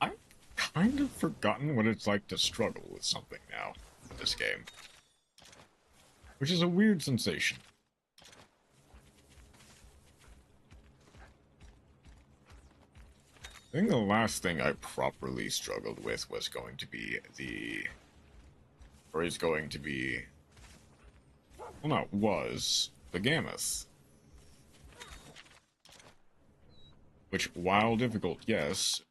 I've kind of forgotten what it's like to struggle with something now in this game. Which is a weird sensation. I think the last thing I properly struggled with was going to be was the Gammoth. Which, while difficult, yes,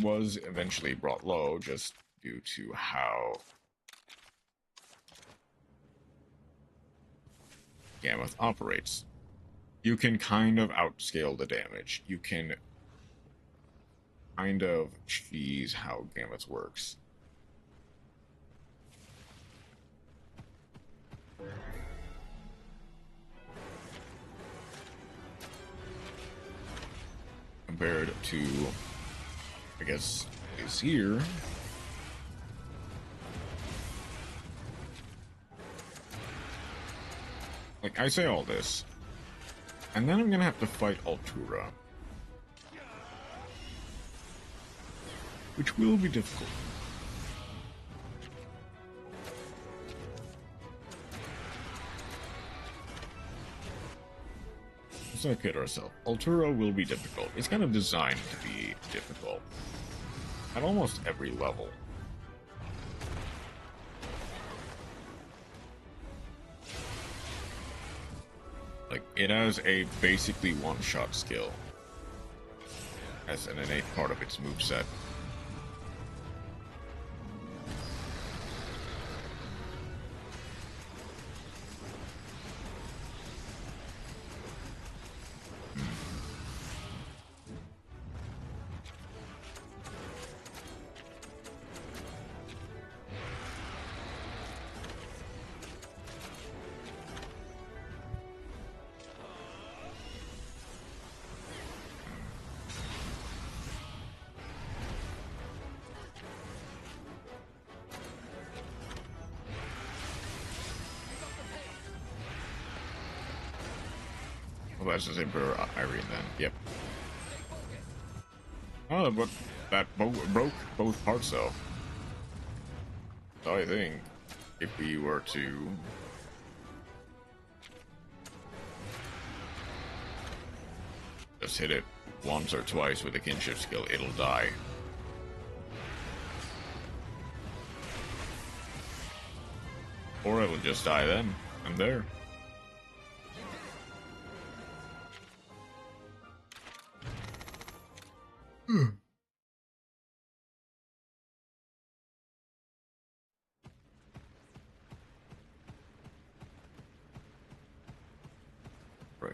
was eventually brought low just due to how Gammoth operates. You can kind of outscale the damage. You can kind of cheese how Gammoth works. Compared to, I guess, is here. Like, I say all this, and then I'm gonna have to fight Altura, which will be difficult. Let's not kid ourselves. Altura will be difficult. It's kind of designed to be difficult at almost every level. Like, it has a basically one-shot skill as an innate part of its moveset. Well, that's the same for Irene then. Yep. Oh, but that broke both parts though. So I think if we were to just hit it once or twice with a kinship skill, it'll die. Or it'll just die then. I'm there.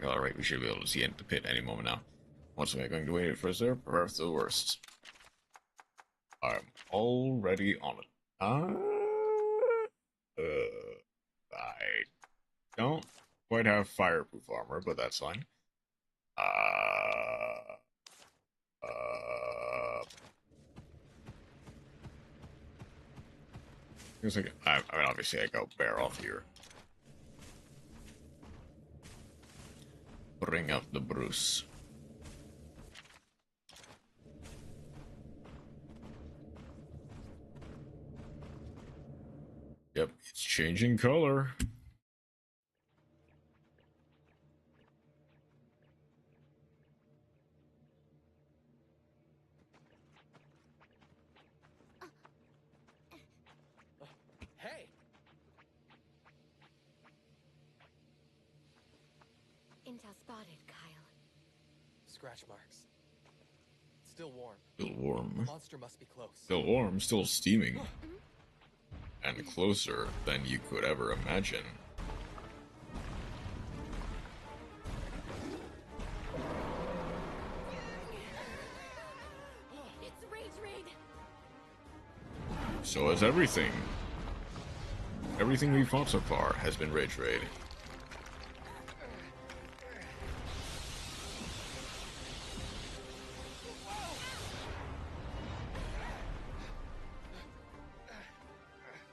Alright, we should be able to see into the pit any moment now. What's we going to wait for, sir? Prepare for the worst. I'm already on it. I don't quite have fireproof armor, but that's fine. I mean, obviously I go bear off here. Bring up the Bruce. Yep, it's changing color. Intel spotted, Kyle. Scratch marks. Still warm. Still warm. The monster must be close. Still warm, still steaming. And closer than you could ever imagine. It's Rage Raid! So has everything. Everything we've fought so far has been Rage Raid.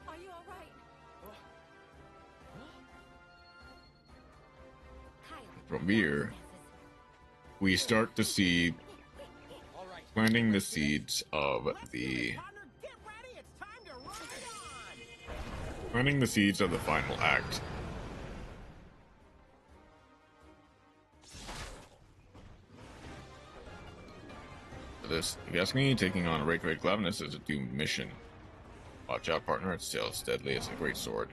Are you alright? From here, we start to see planting the seeds of the final act. This, if you ask me, taking on Rage Raid Glavenus is a doomed mission. Watch out, partner, it's still as deadly as a great sword.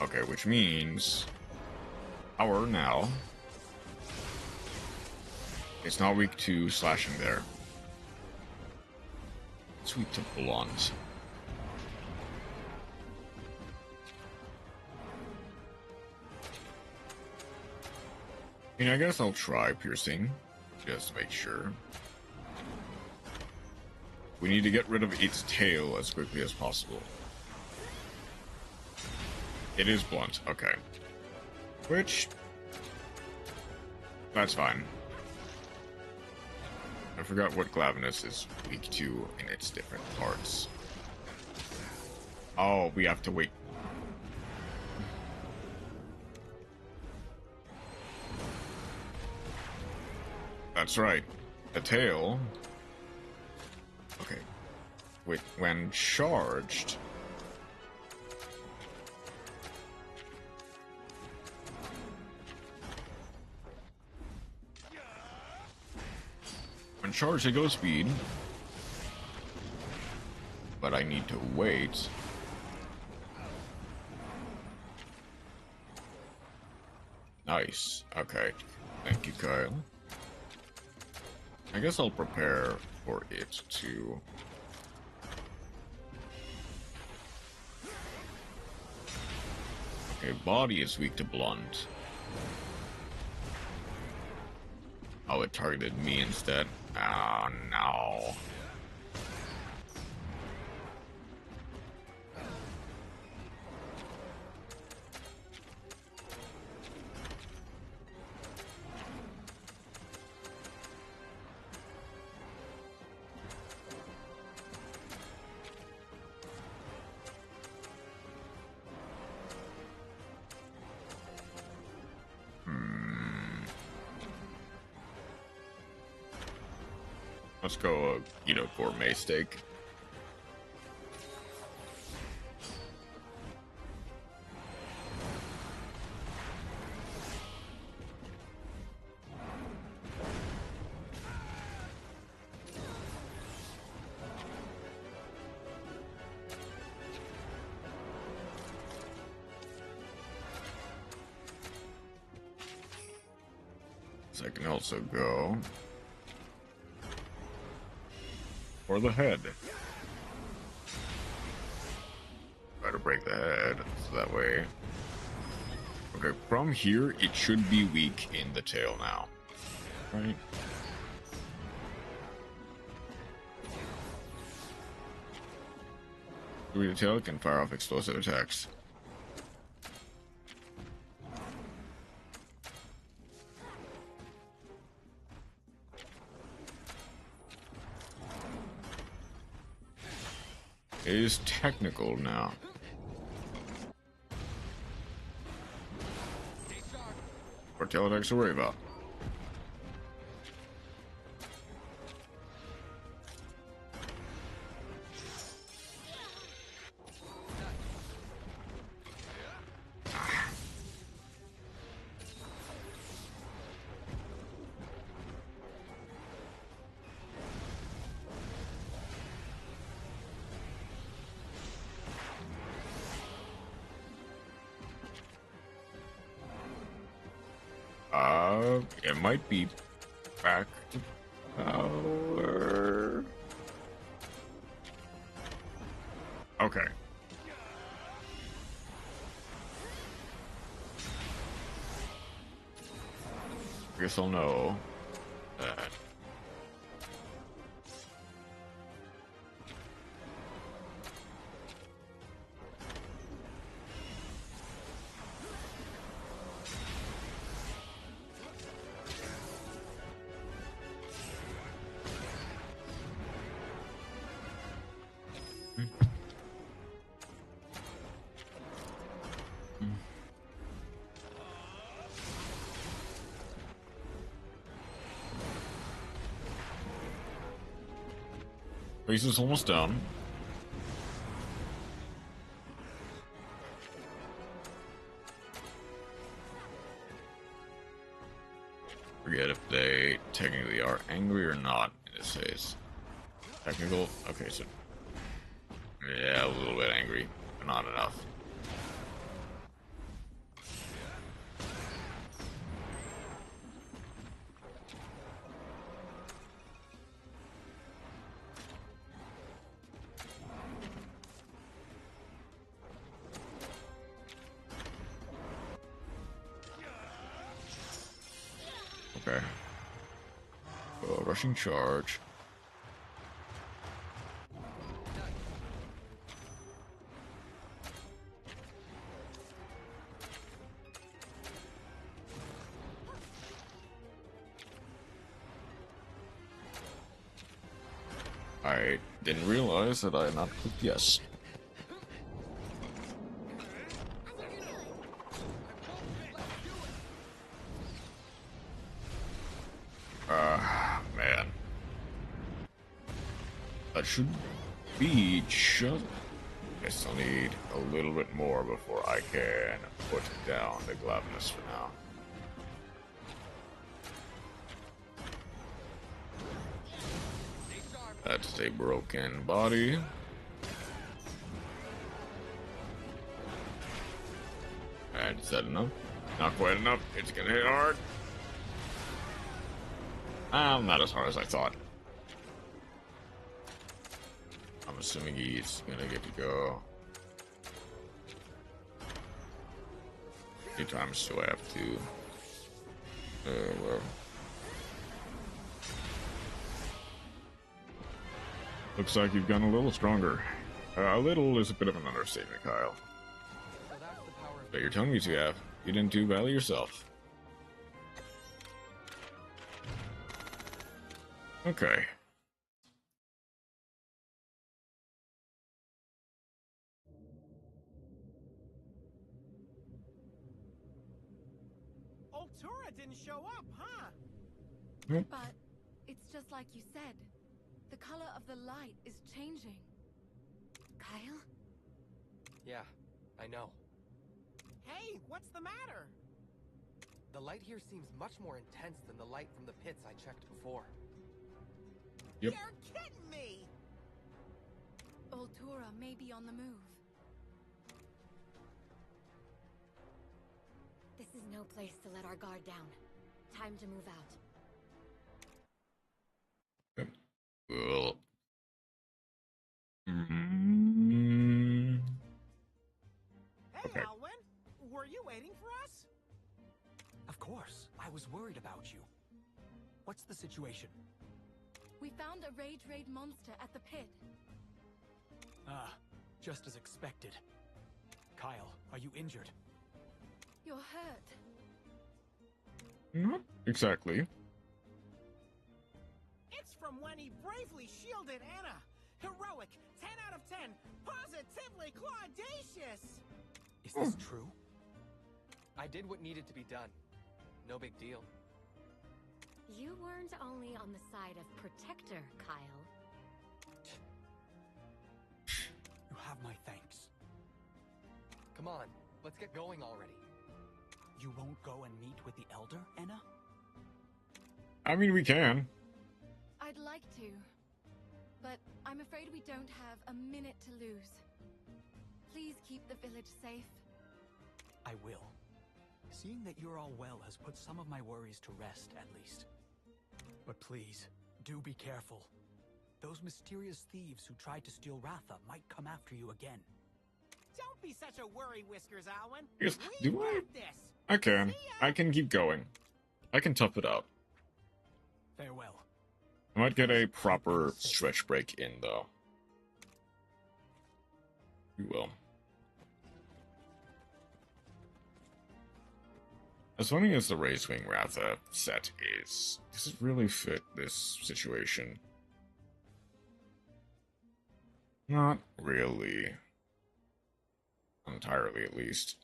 Okay, which means power now. It's not weak to slashing there. It's weak to blunt. I mean, I guess I'll try piercing, just to make sure. We need to get rid of its tail as quickly as possible. It is blunt, okay. Which... that's fine. I forgot what Glavenus is weak to in its different parts. Oh, we have to wait. That's right. The tail... okay. Wait, when charged... when charged, it goes speed. But I need to wait. Nice. Okay. Thank you, Kyle. I guess I'll prepare for it to... okay, body is weak to blunt. Oh, it targeted me instead. Oh, no. Let's go, eat a gourmet steak. So I can also go for the head. Try to break the head, so that way... okay, from here, it should be weak in the tail now. Right? The tail can fire off explosive attacks. It is technical now. Or tail attacks to worry about. It might be back to power. Okay. Guess I'll know that. Base is almost down. Forget if they technically are angry or not in this case. Technical? Okay, so... yeah, a little bit angry, but not enough. Okay. Rushing charge. I didn't realize that I had not clicked yes. Man. That should be just... I still need a little bit more before I can put down the Glavenus for now. That's a broken body. And is that enough? Not quite enough. It's gonna hit hard. Not as hard as I thought. I'm assuming he's gonna get to go. 2 times do I have to? Well. Looks like you've gotten a little stronger. A little is a bit of an understatement, Kyle. But you're telling me to have. You didn't do badly yourself. Okay. Altura didn't show up, huh? Nope. But it's just like you said. The color of the light is changing. Kyle? Yeah, I know. Hey, what's the matter? The light here seems much more intense than the light from the pits I checked before. Yep. You're kidding me! Altura may be on the move. This is no place to let our guard down. Time to move out. Well. Hey, Okay. Alwyn, were you waiting for us? Of course, I was worried about you. What's the situation? We found a Rage Raid monster at the pit. Ah, just as expected. Kyle, are you injured? You're hurt. Not exactly. It's from when he bravely shielded Anna. Heroic, 10 out of 10, positively claudacious! Is this true? I did what needed to be done. No big deal. You weren't only on the side of Protector, Kyle. You have my thanks. Come on, let's get going already. You won't go and meet with the Elder, Anna? I mean, we can. I'd like to. But I'm afraid we don't have a minute to lose. Please keep the village safe. I will. Seeing that you're all well has put some of my worries to rest, at least. But please, do be careful. Those mysterious thieves who tried to steal Ratha might come after you again. Don't be such a worry, Whiskers, Alwyn. Yes, We do I? got this. I can. I can keep going. I can tough it out. Farewell. I might get a proper stretch break in, though. We will. As funny as the Razewing Ratha set is, does it really fit this situation? Not really. Entirely, at least.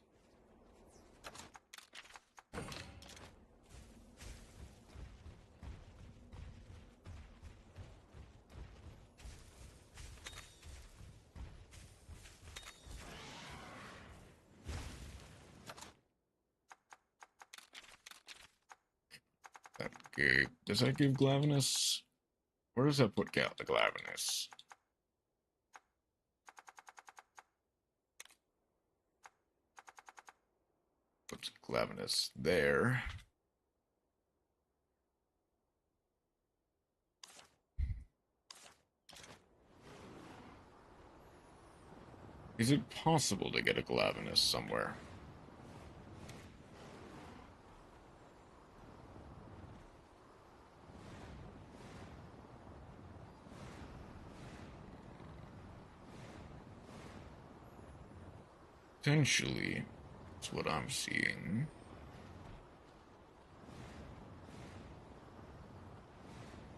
Okay, does that give Glavenus? Where does that put the Glavenus? Put Glavenus there. Is it possible to get a Glavenus somewhere? Potentially, that's what I'm seeing.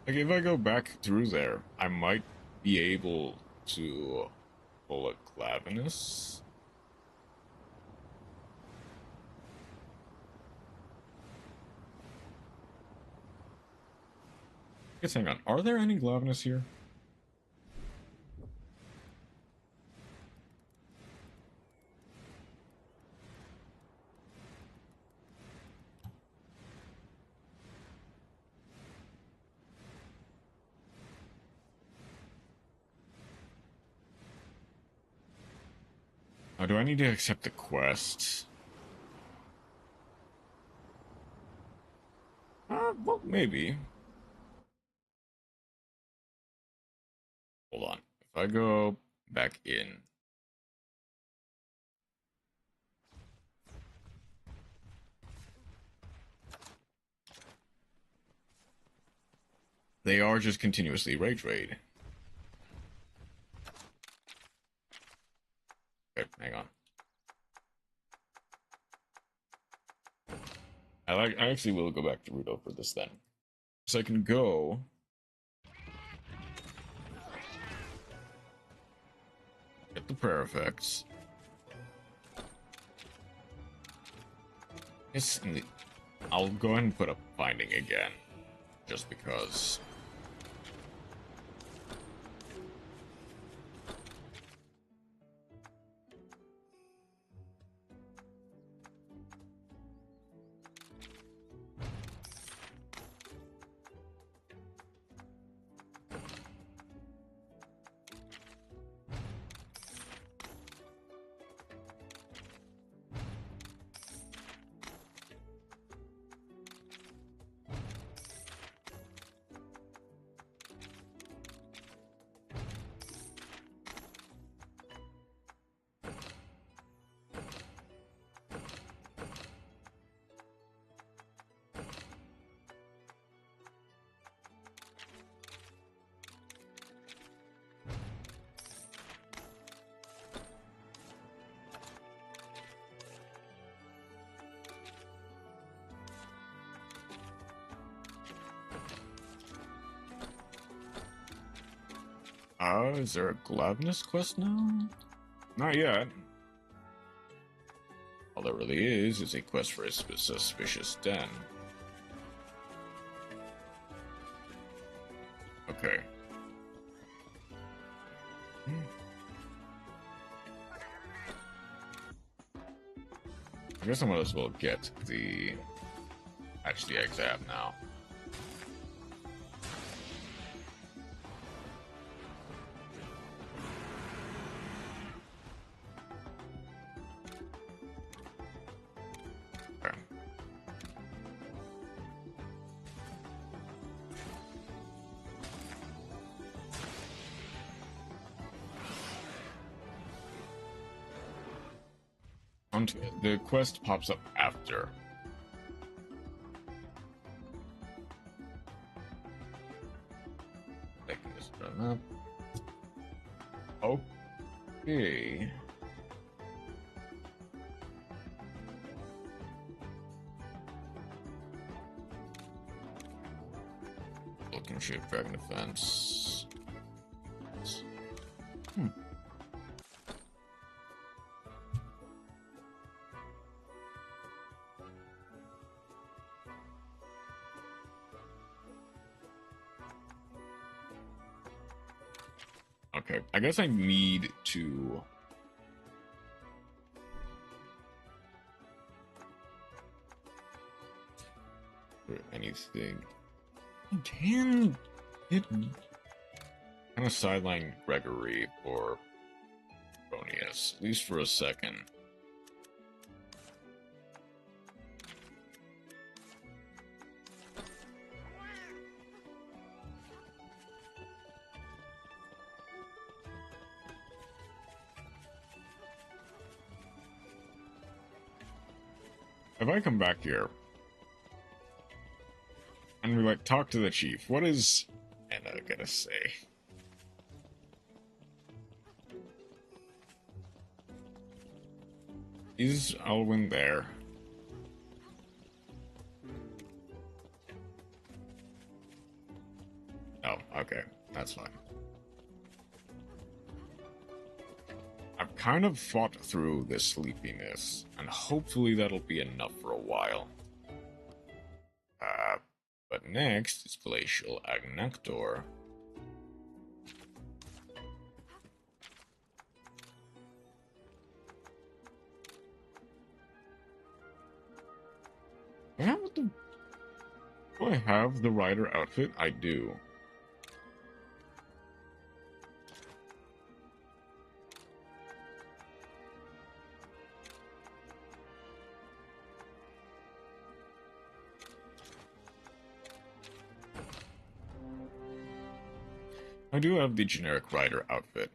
Like, if I go back through there, I might be able to pull a Glavenus. Guess, hang on, are there any Glavenus here? Oh, do I need to accept the quest? Well, maybe. Hold on. If I go back in. They are just continuously rage raid. Okay, hang on. I actually will go back to Rudo for this then. So I can go. Get the prayer effects. Yes, I'll go ahead and put up Finding again. Just because. Is there a Glavenus quest now? Not yet. All there really is a quest for a suspicious den. Okay. I guess I might as well get the Hatch the Eggs app now. Okay. the quest pops up after. Making this run up. Okay. Looking shape dragon defense. Okay, I guess I need to for anything. I can hit kind of sideline Gregory or Bronius, at least for a second. If I come back here and we like talk to the chief, what is Anna gonna say? Is Alwyn there? Oh, okay, that's fine. I've kind of fought through this sleepiness, and hopefully that'll be enough for a while. But next is Glacial Agnector. Do I have the rider outfit? I do. I do have the generic rider outfit.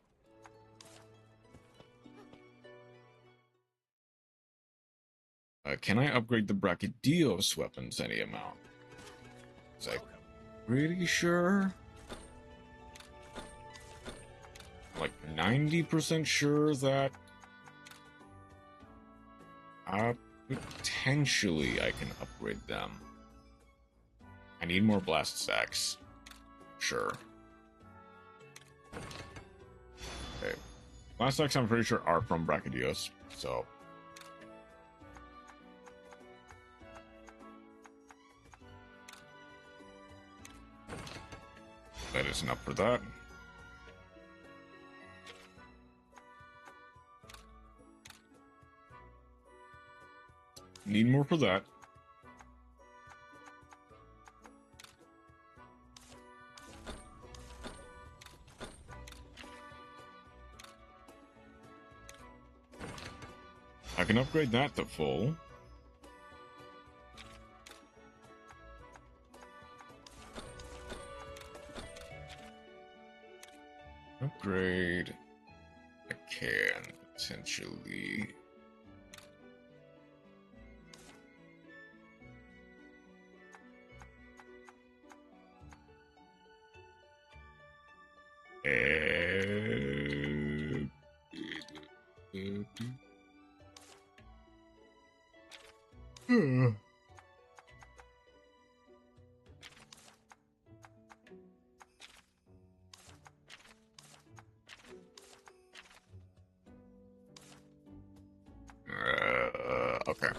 Can I upgrade the Brachydios weapons any amount? Is that pretty sure? Like 90% sure that potentially I can upgrade them. I need more blast stacks. Sure. Okay. Blast stacks I'm pretty sure are from Brachydios, so that isn't up for that. Need more for that. I can upgrade that to full. Upgrade. I can potentially. Okay.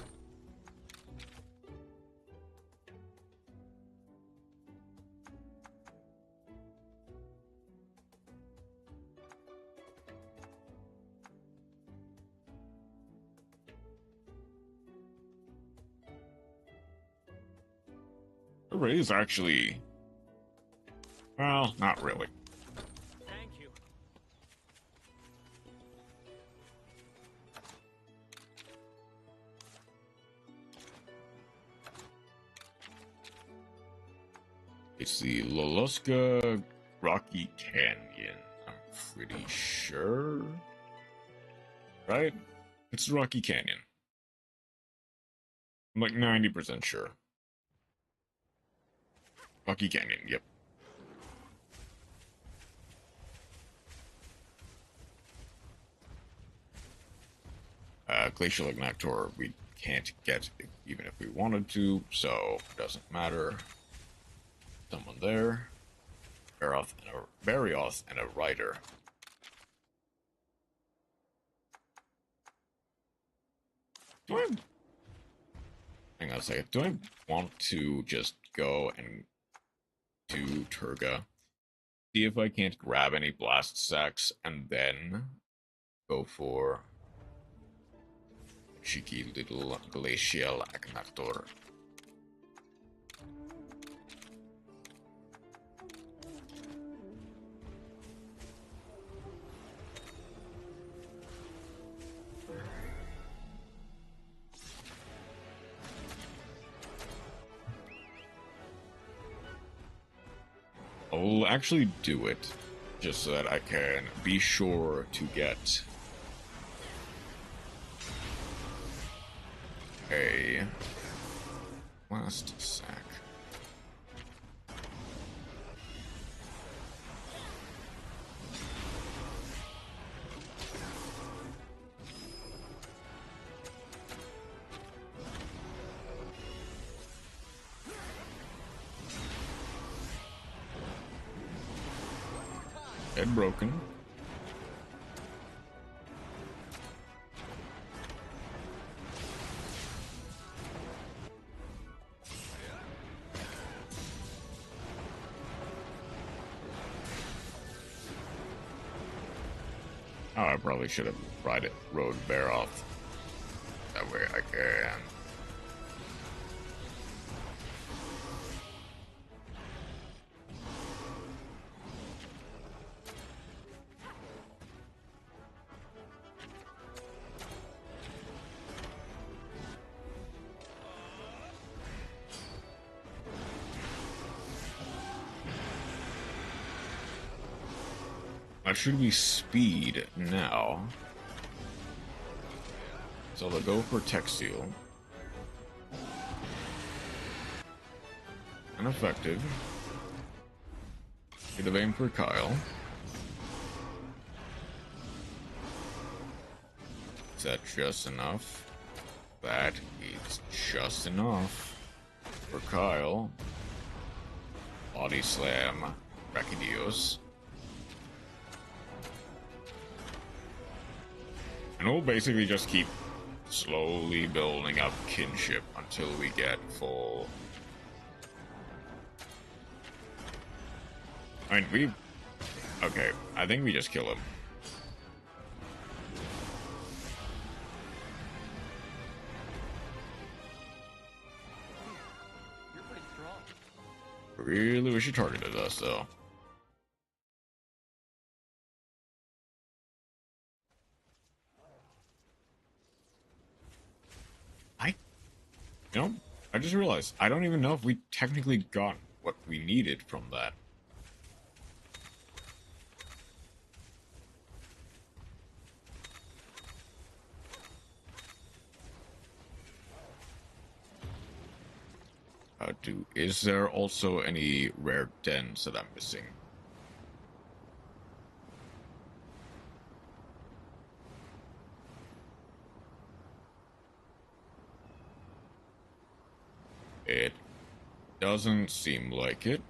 The raid is actually, well, not really. Thank you. It's the Loloska Rocky Canyon, I'm pretty sure. Right? It's the Rocky Canyon. I'm like 90% sure. Rocky Canyon, yep. Glacial Ignactor, we can't get even if we wanted to, so it doesn't matter. Someone there. Barioth and a rider. Hang on a second. Do I want to just go and do Turga? See if I can't grab any blast sacks and then go for cheeky little glacial Ignactor. I'll actually do it, just so that I can be sure to get a last sack. Head broken. Oh, I probably should have rode Bear off. That way I can. I should be speed now. So they'll go for Tech Seal. Ineffective. Get the aim for Kyle. Is that just enough? That is just enough for Kyle. Body Slam. Rakidios. And we'll basically just keep slowly building up kinship until we get full. I mean, okay, I think we just kill him. You're pretty strong. Really wish you targeted us, though. You know, I just realized, I don't even know if we technically got what we needed from that. Is there also any rare dens that I'm missing? It doesn't seem like it.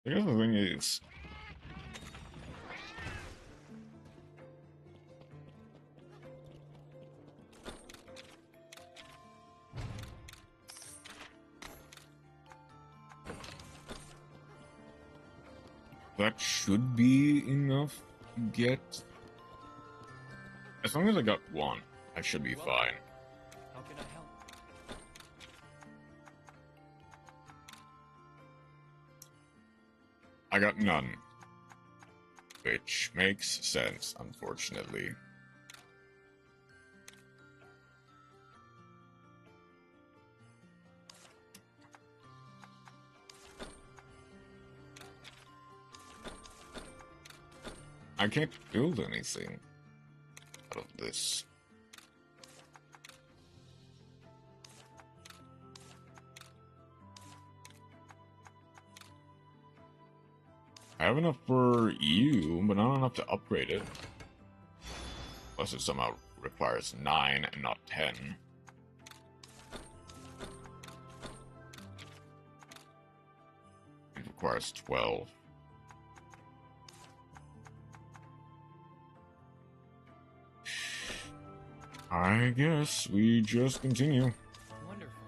I guess the thing is, that should be enough to get, as long as I got one. I should be fine. How can I help? I got none. Which makes sense, unfortunately. I can't build anything out of this. I have enough for you, but not enough to upgrade it. Unless it somehow requires 9 and not 10. It requires 12. I guess we just continue. Wonderful.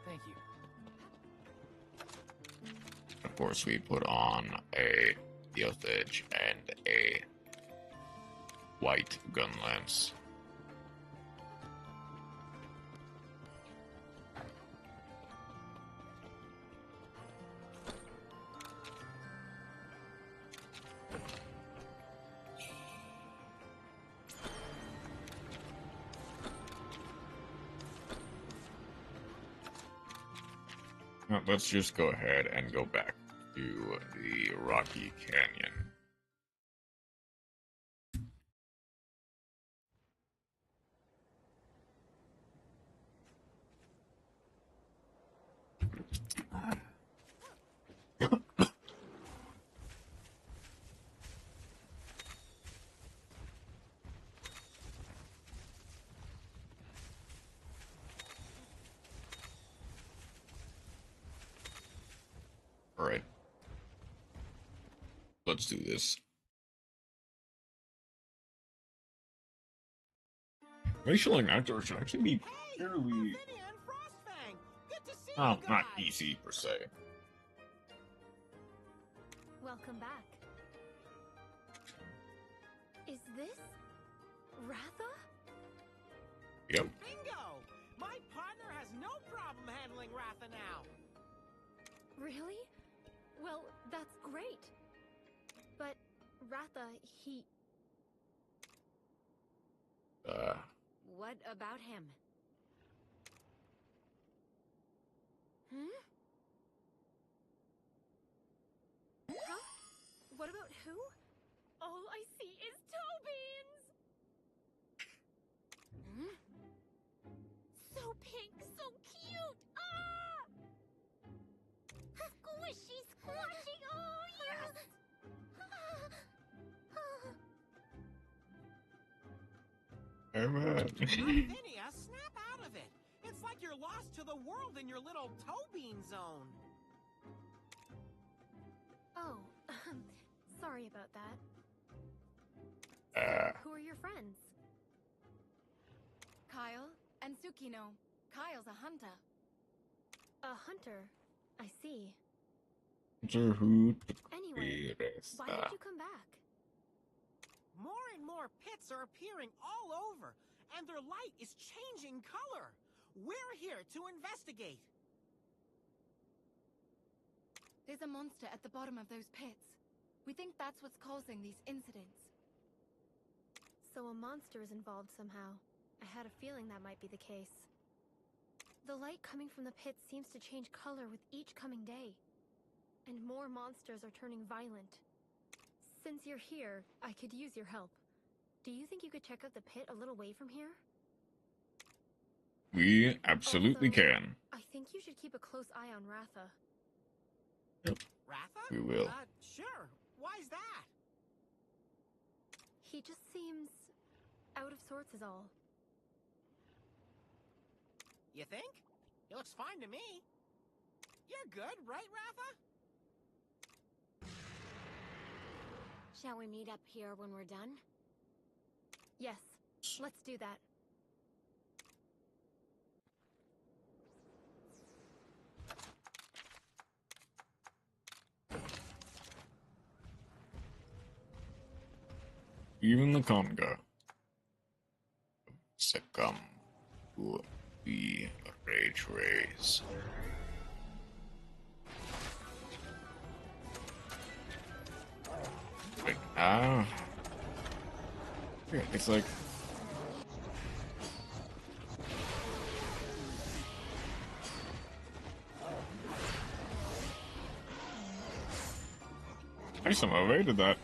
Thank you. Of course, we put on a dosage and a white gun lens. Now, let's just go ahead and go back to the Rocky Canyon. Alright. Let's do this. Racial and actor should actually be fairly... Oh, not easy, per se. Welcome back. Is this Ratha? Yep. Bingo! My partner has no problem handling Ratha now. Really? Well, that's great. But Ratha, he... What about him? Huh? What about who? All I see is toe beans! So pink, so cute! Ah! Squishy, squashy, oh yes! Lavinia, snap out of it! It's like you're lost to the world in your little toe bean zone. Oh, sorry about that. Who are your friends? Kyle and Tsukino. Kyle's a hunter. A hunter. I see. Anyway, why did you come back? More and more pits are appearing all over, and their light is changing color. We're here to investigate. There's a monster at the bottom of those pits. We think that's what's causing these incidents. So a monster is involved somehow. I had a feeling that might be the case. The light coming from the pits seems to change color with each coming day. And more monsters are turning violent. Since you're here, I could use your help. Do you think you could check out the pit a little way from here? We absolutely can. I think you should keep a close eye on Ratha. Yep. Ratha? We will. Sure. Why's that? He just seems out of sorts is all. You think? He looks fine to me. You're good, right, Ratha? Shall we meet up here when we're done? Yes, let's do that. Even the Conga succumb to the rage rays. Wait, it's like I somehow evaded that.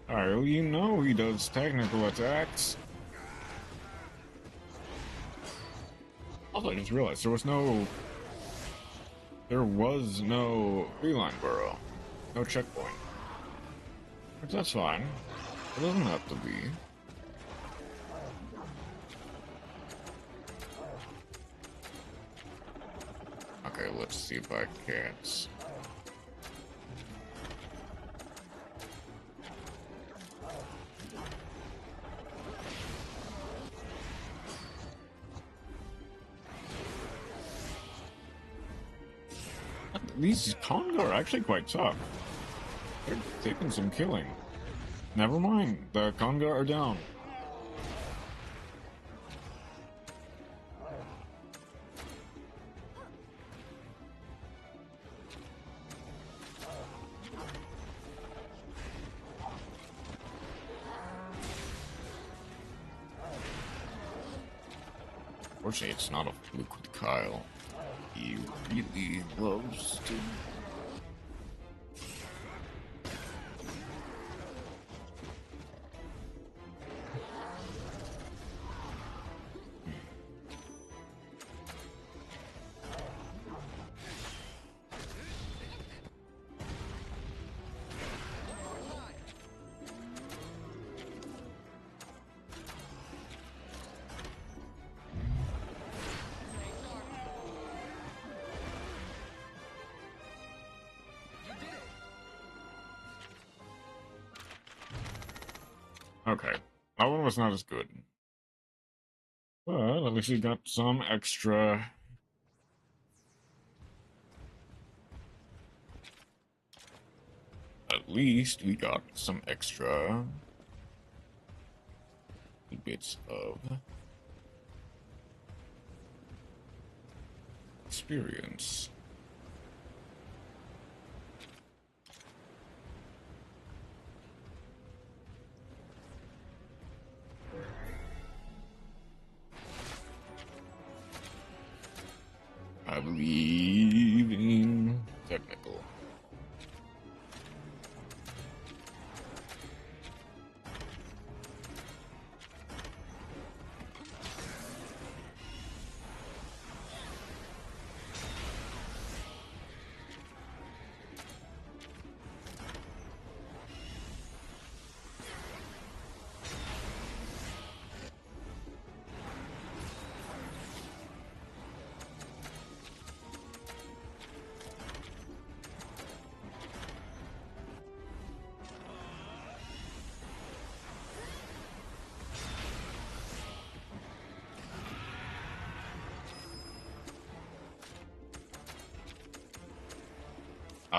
Alright, well, you know he does technical attacks. Also, I just realized there was no feline burrow. No checkpoint. But that's fine. It doesn't have to be. Okay, let's see if I can't. These Konga are actually quite tough. They're taking some killing. Never mind, the Konga are down. Unfortunately, it's not a fluke with Kyle. He really loves to. Okay, that one was not as good. But at least we got some extra. At least we got some extra bits of experience. I believe in technical.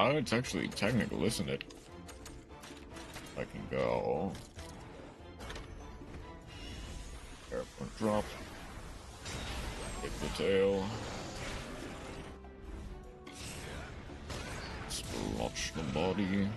Oh, it's actually technical, isn't it? I can go. Airport drop. Hit the tail. Splotch the body.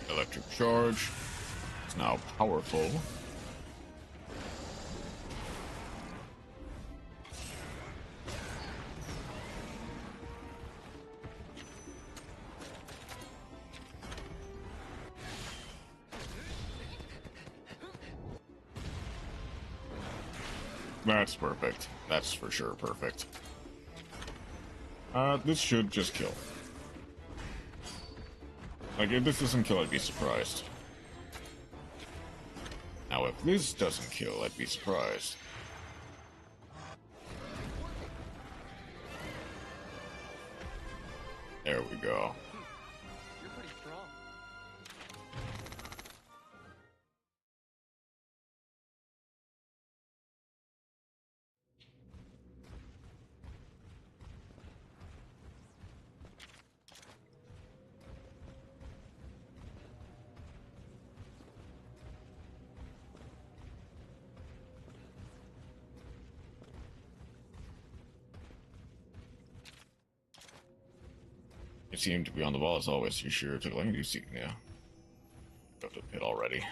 Electric charge. is now powerful. That's perfect. That's for sure perfect. This should just kill. Like, if this doesn't kill, I'd be surprised. Now, if this doesn't kill, I'd be surprised. There we go. You're pretty strong. You seem to be on the ball as always. You sure took long to see now. Go to the pit already.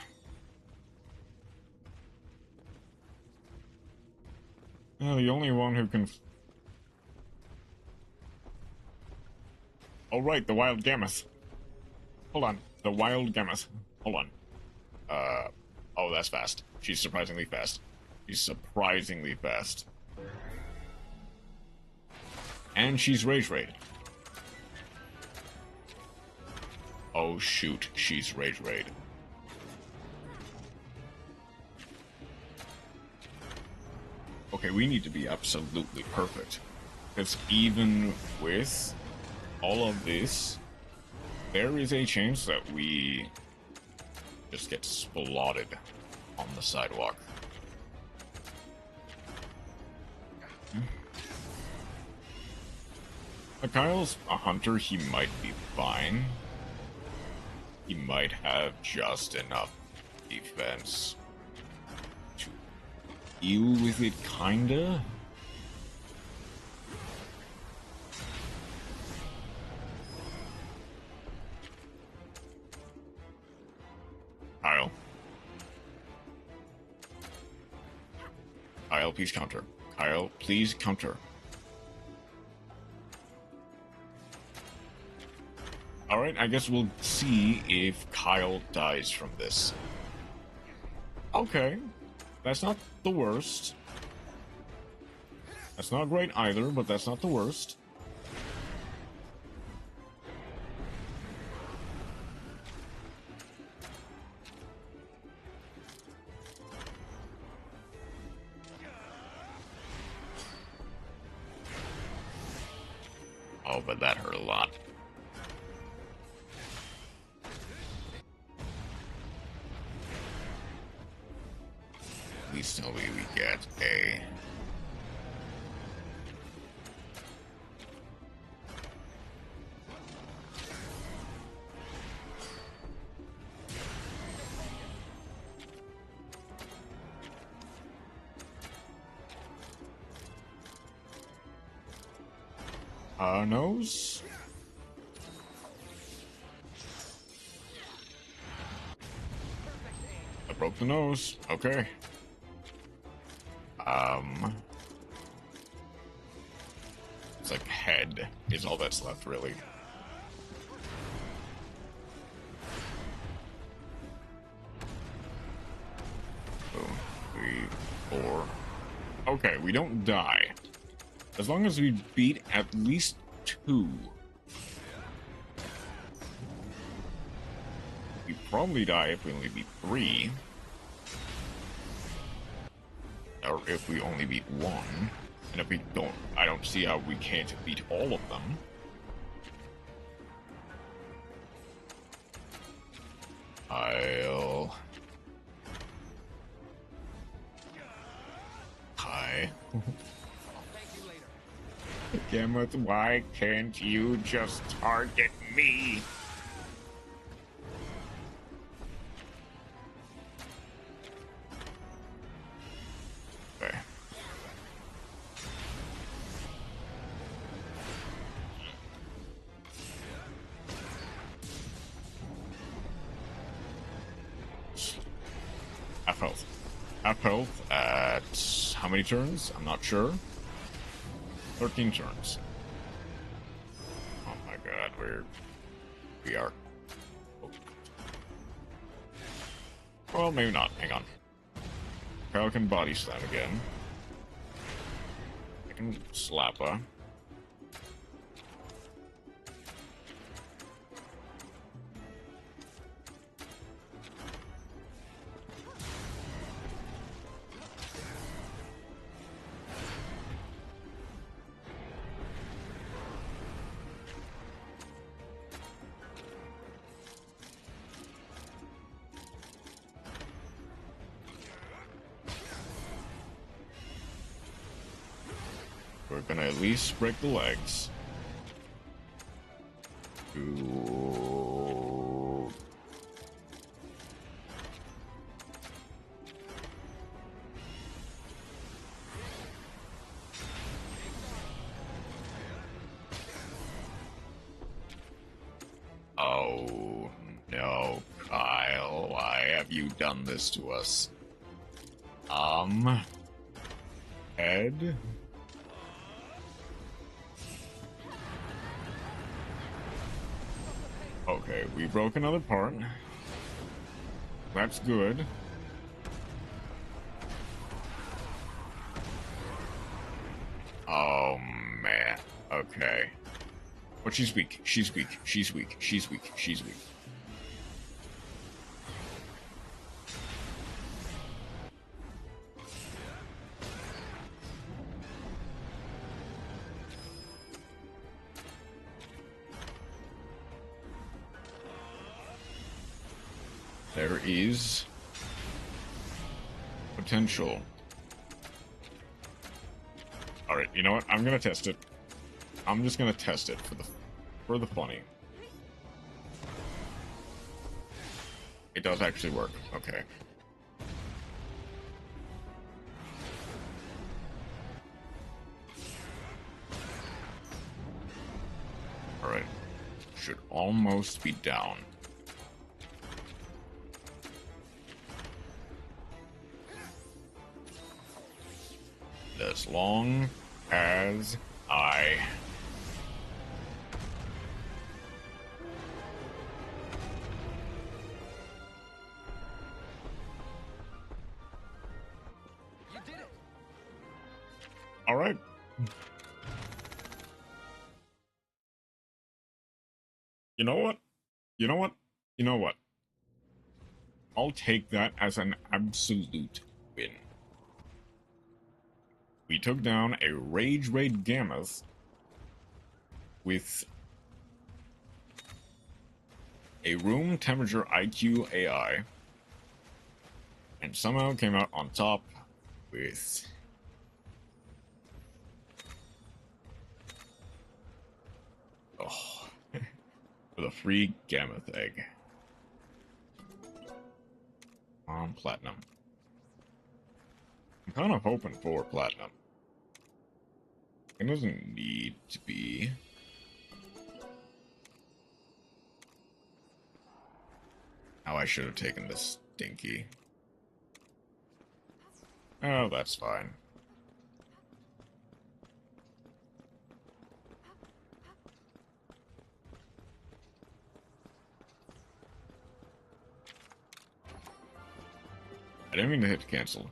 The only one who can. Oh right, the wild gammoth. Hold on, the wild gammoth. Hold on. Oh, that's fast. She's surprisingly fast. She's surprisingly fast. And she's rage raid. Oh shoot, she's rage raid. Okay, we need to be absolutely perfect. Because even with all of this, there is a chance that we just get splotted on the sidewalk. Kyle's a hunter, he might be fine. He might have just enough defense to deal with it, kinda. Kyle. Kyle, please counter. Kyle, please counter. Alright, I guess we'll see if Kyle dies from this. Okay. That's not the worst. That's not great either, but that's not the worst. Oh, but that hurt a lot. Please tell me we get a... nose? I broke the nose. Okay. It's like head is all that's left, really. 2, 3, 4. Okay, we don't die. As long as we beat at least 2. We probably die if we only beat 3. Or if we only beat 1. And if we don't, I don't see how we can't beat all of them. I'll... Hi. Gammoth, why can't you just target me? Okay. half health. Half health at how many turns? I'm not sure. 13 turns. Oh my god, we are. Oh. Well, maybe not. Hang on. Kyle can body slam again. I can slap her. We're gonna at least break the legs. Ooh. Oh no, Kyle, why have you done this to us? Ed? Okay, we broke another part. That's good. Oh, man. Okay. But she's weak. She's weak. She's weak. She's weak. She's weak. There is potential. Alright, you know what? I'm gonna test it. I'm just gonna test it for the funny. It does actually work. Okay. Alright. Should almost be down. As long as I... You did it! All right. You know what? You know what? You know what? I'll take that as an absolute win. We took down a Rage Raid Gammoth with a room temperature IQ AI and somehow came out on top with with a free Gammoth egg on platinum. I'm kind of hoping for platinum. It doesn't need to be. Oh, I should have taken this stinky. Oh, that's fine. I didn't mean to hit cancel.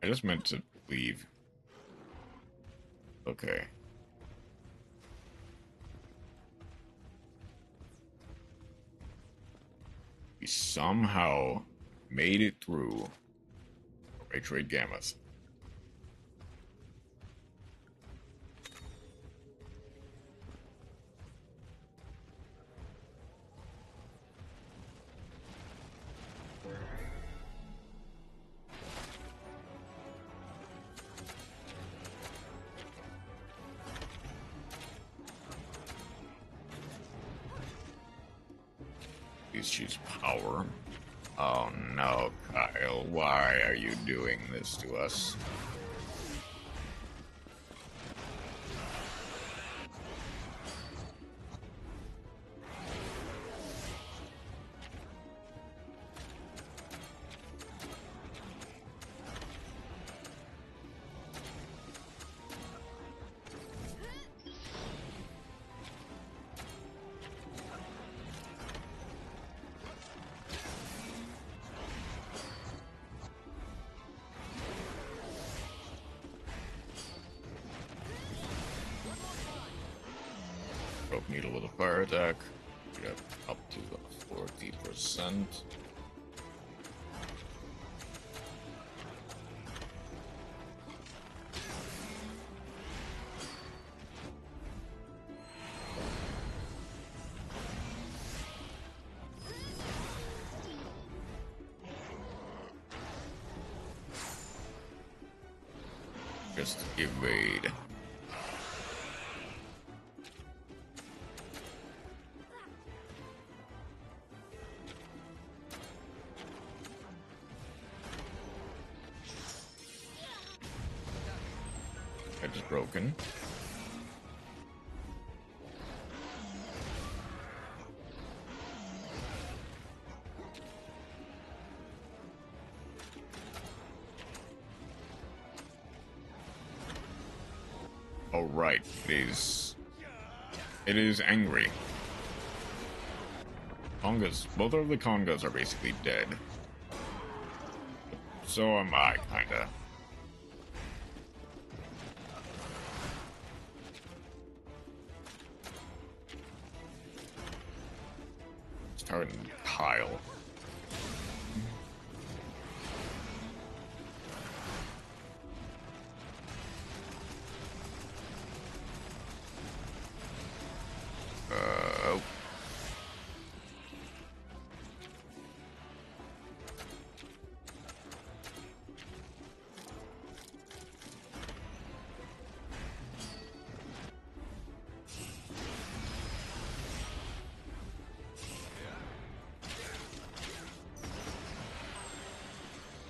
I just meant to leave. Okay. We somehow made it through Rage Raid Gammoth. Choose power. Oh no, Kyle, why are you doing this to us? Needle with a fire attack. We have up to 40%. Just evade. Edge is broken. Oh right, it is angry. Congas, both of the Congas are basically dead. So am I, kinda. Starting to pile.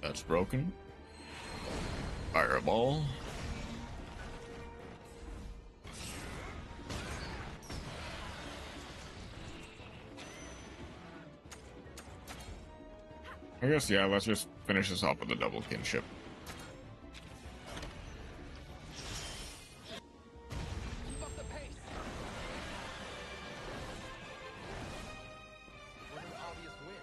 That's broken. Fireball. I guess, yeah, let's just finish this off with a double kinship. Keep up the pace. What an obvious win.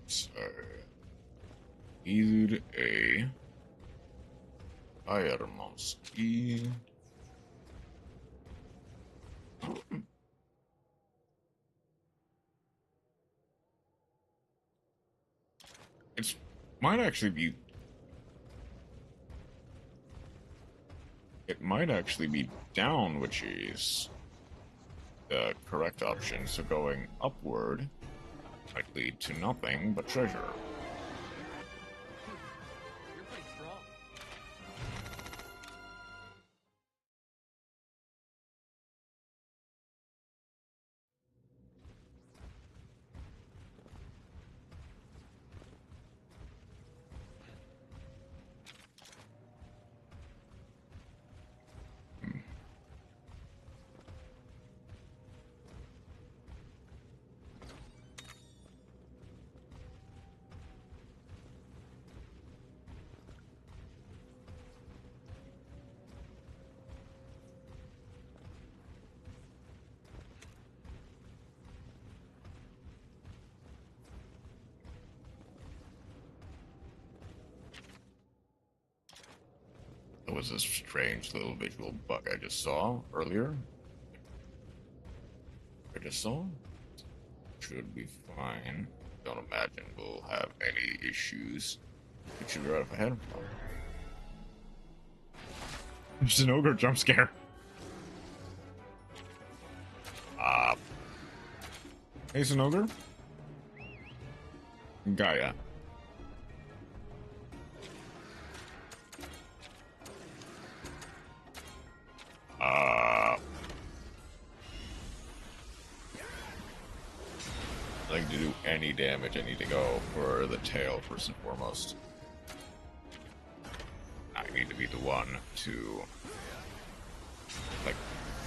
So, either a fire monster. It might actually be. It might actually be down, which is the correct option. So going upward might lead to nothing but treasure. You're pretty strong. There was this strange little visual bug I just saw earlier. Should be fine. Don't imagine we'll have any issues. It should be right up ahead. There's an ogre jump scare. Hey, it's an ogre? Gaia. Like to do any damage, I need to go for the tail first and foremost. I need to be the one to, like,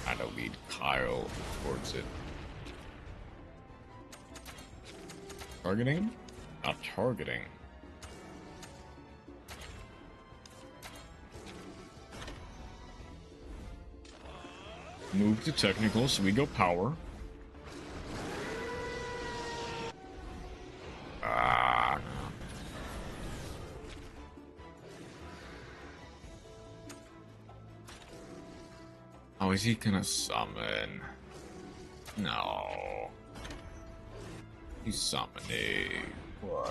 kind of lead Kyle towards it. Targeting? Not targeting. Move to technical, so we go power. Ah. Oh, is he gonna summon? No. He's summoning. Why?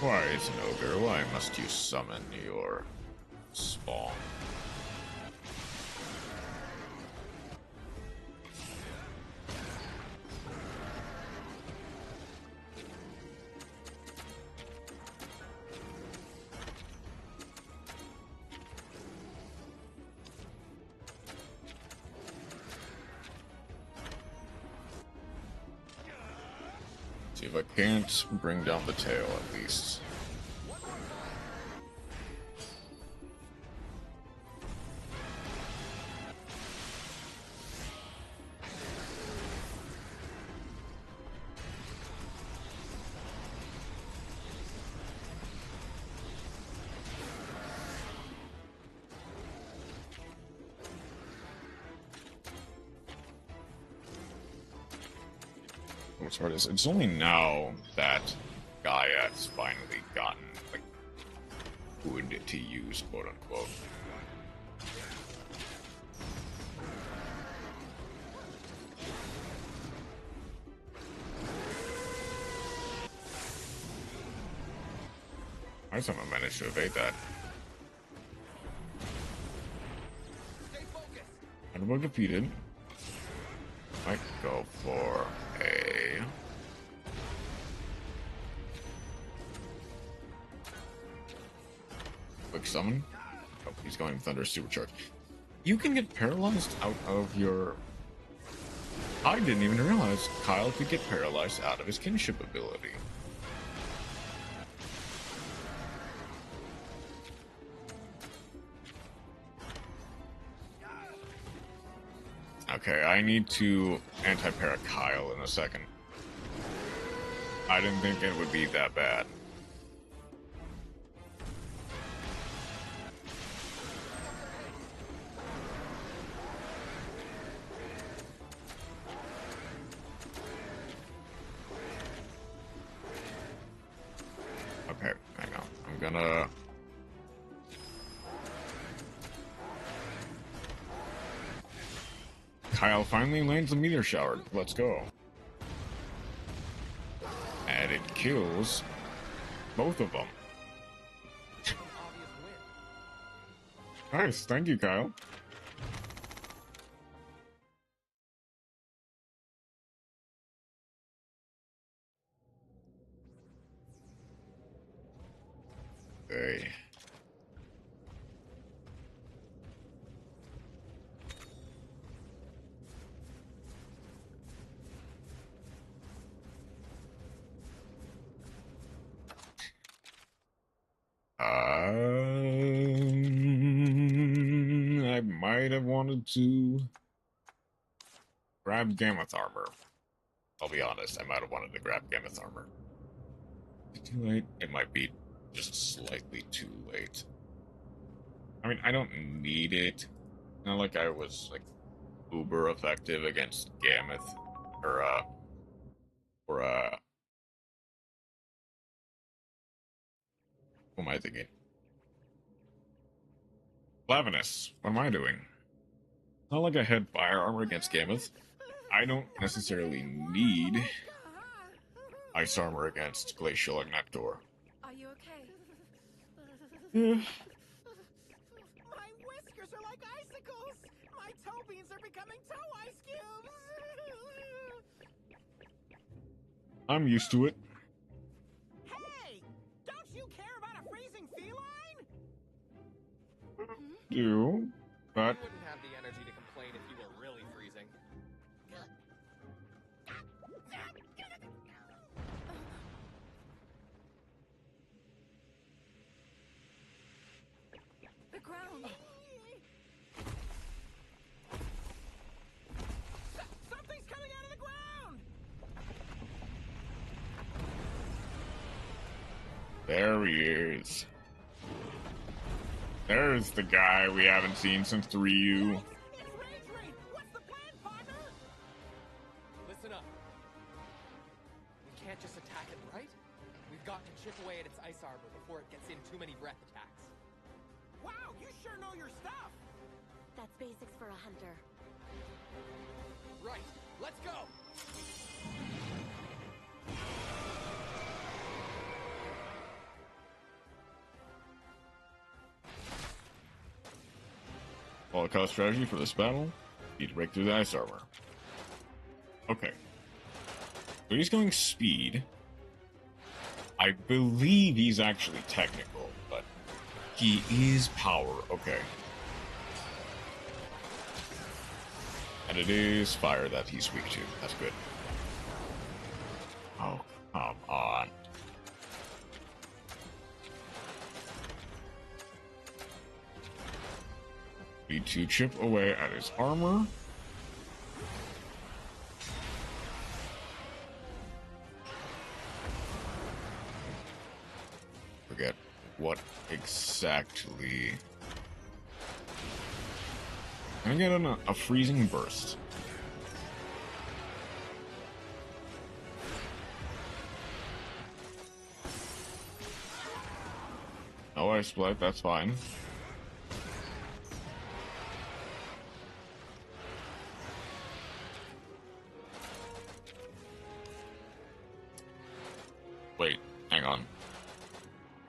Why is an ogre? Why must you summon your spawn? See if I can't bring down the tail at least. What's hard is it's only now that Gaia's finally gotten like good to use, quote unquote. I somehow managed to evade that. Underbug defeated. Might go for a quick summon. Oh, he's going Thunder Supercharge. You can get paralyzed out of your... I didn't even realize Kyle could get paralyzed out of his kinship ability. Okay, I need to anti-para Kyle in a second. I didn't think it would be that bad. Okay, hang on. I'm gonna... Kyle finally lands the meteor shower. Let's go. And it kills both of them. Nice, thank you, Kyle. Hey. I might have wanted to grab Gammoth armor. I'll be honest, I might have wanted to grab Gammoth armor. Too late? It might be just slightly too late. I mean, I don't need it. Not like I was like uber effective against Gammoth or who am I thinking? Flavinus. What am I doing? Not like I had fire armor against Gammoth. I don't necessarily need ice armor against Glacial Ignactor. Are you okay? Yeah. My whiskers are like icicles! My toe beans are becoming toe ice cubes! I'm used to it. Hey! Don't you care about a freezing feline? Do, but I wouldn't have the energy to complain if you were really freezing. The ground. There he is. There's the guy we haven't seen since 3U. Listen up. We can't just attack it, right? We've got to chip away at its ice armor before it gets in too many breath attacks. Wow, you sure know your stuff. That's basics for a hunter. Right, let's go. All-cost strategy for this battle. Need to break through the ice armor. Okay. So he's going speed. I believe he's actually technical, but he is power. Okay. And it is fire that he's weak to. That's good. Oh, come on. Need to chip away at his armor. Forget what exactly. Can I get a freezing burst? No ice split, that's fine. Wait, hang on.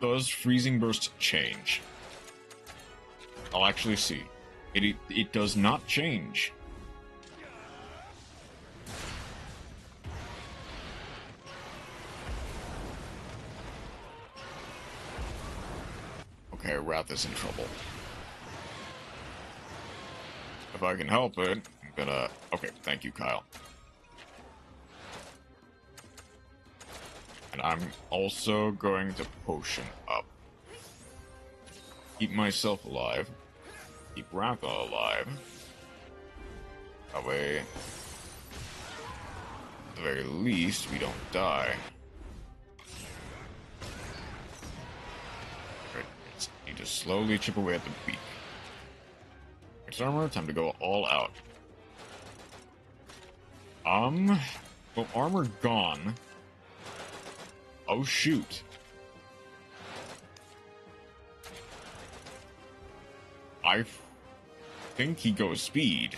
Does freezing burst change? I'll actually see. It does not change. Okay, Wrath is in trouble. If I can help it, I'm gonna... Okay, thank you, Kyle. And I'm also going to potion up. Keep myself alive. Keep Ratha alive. That way, at the very least, we don't die. Right, need to slowly chip away at the beak. It's armor, time to go all out. Well, armor gone. Oh, shoot. I think he goes speed.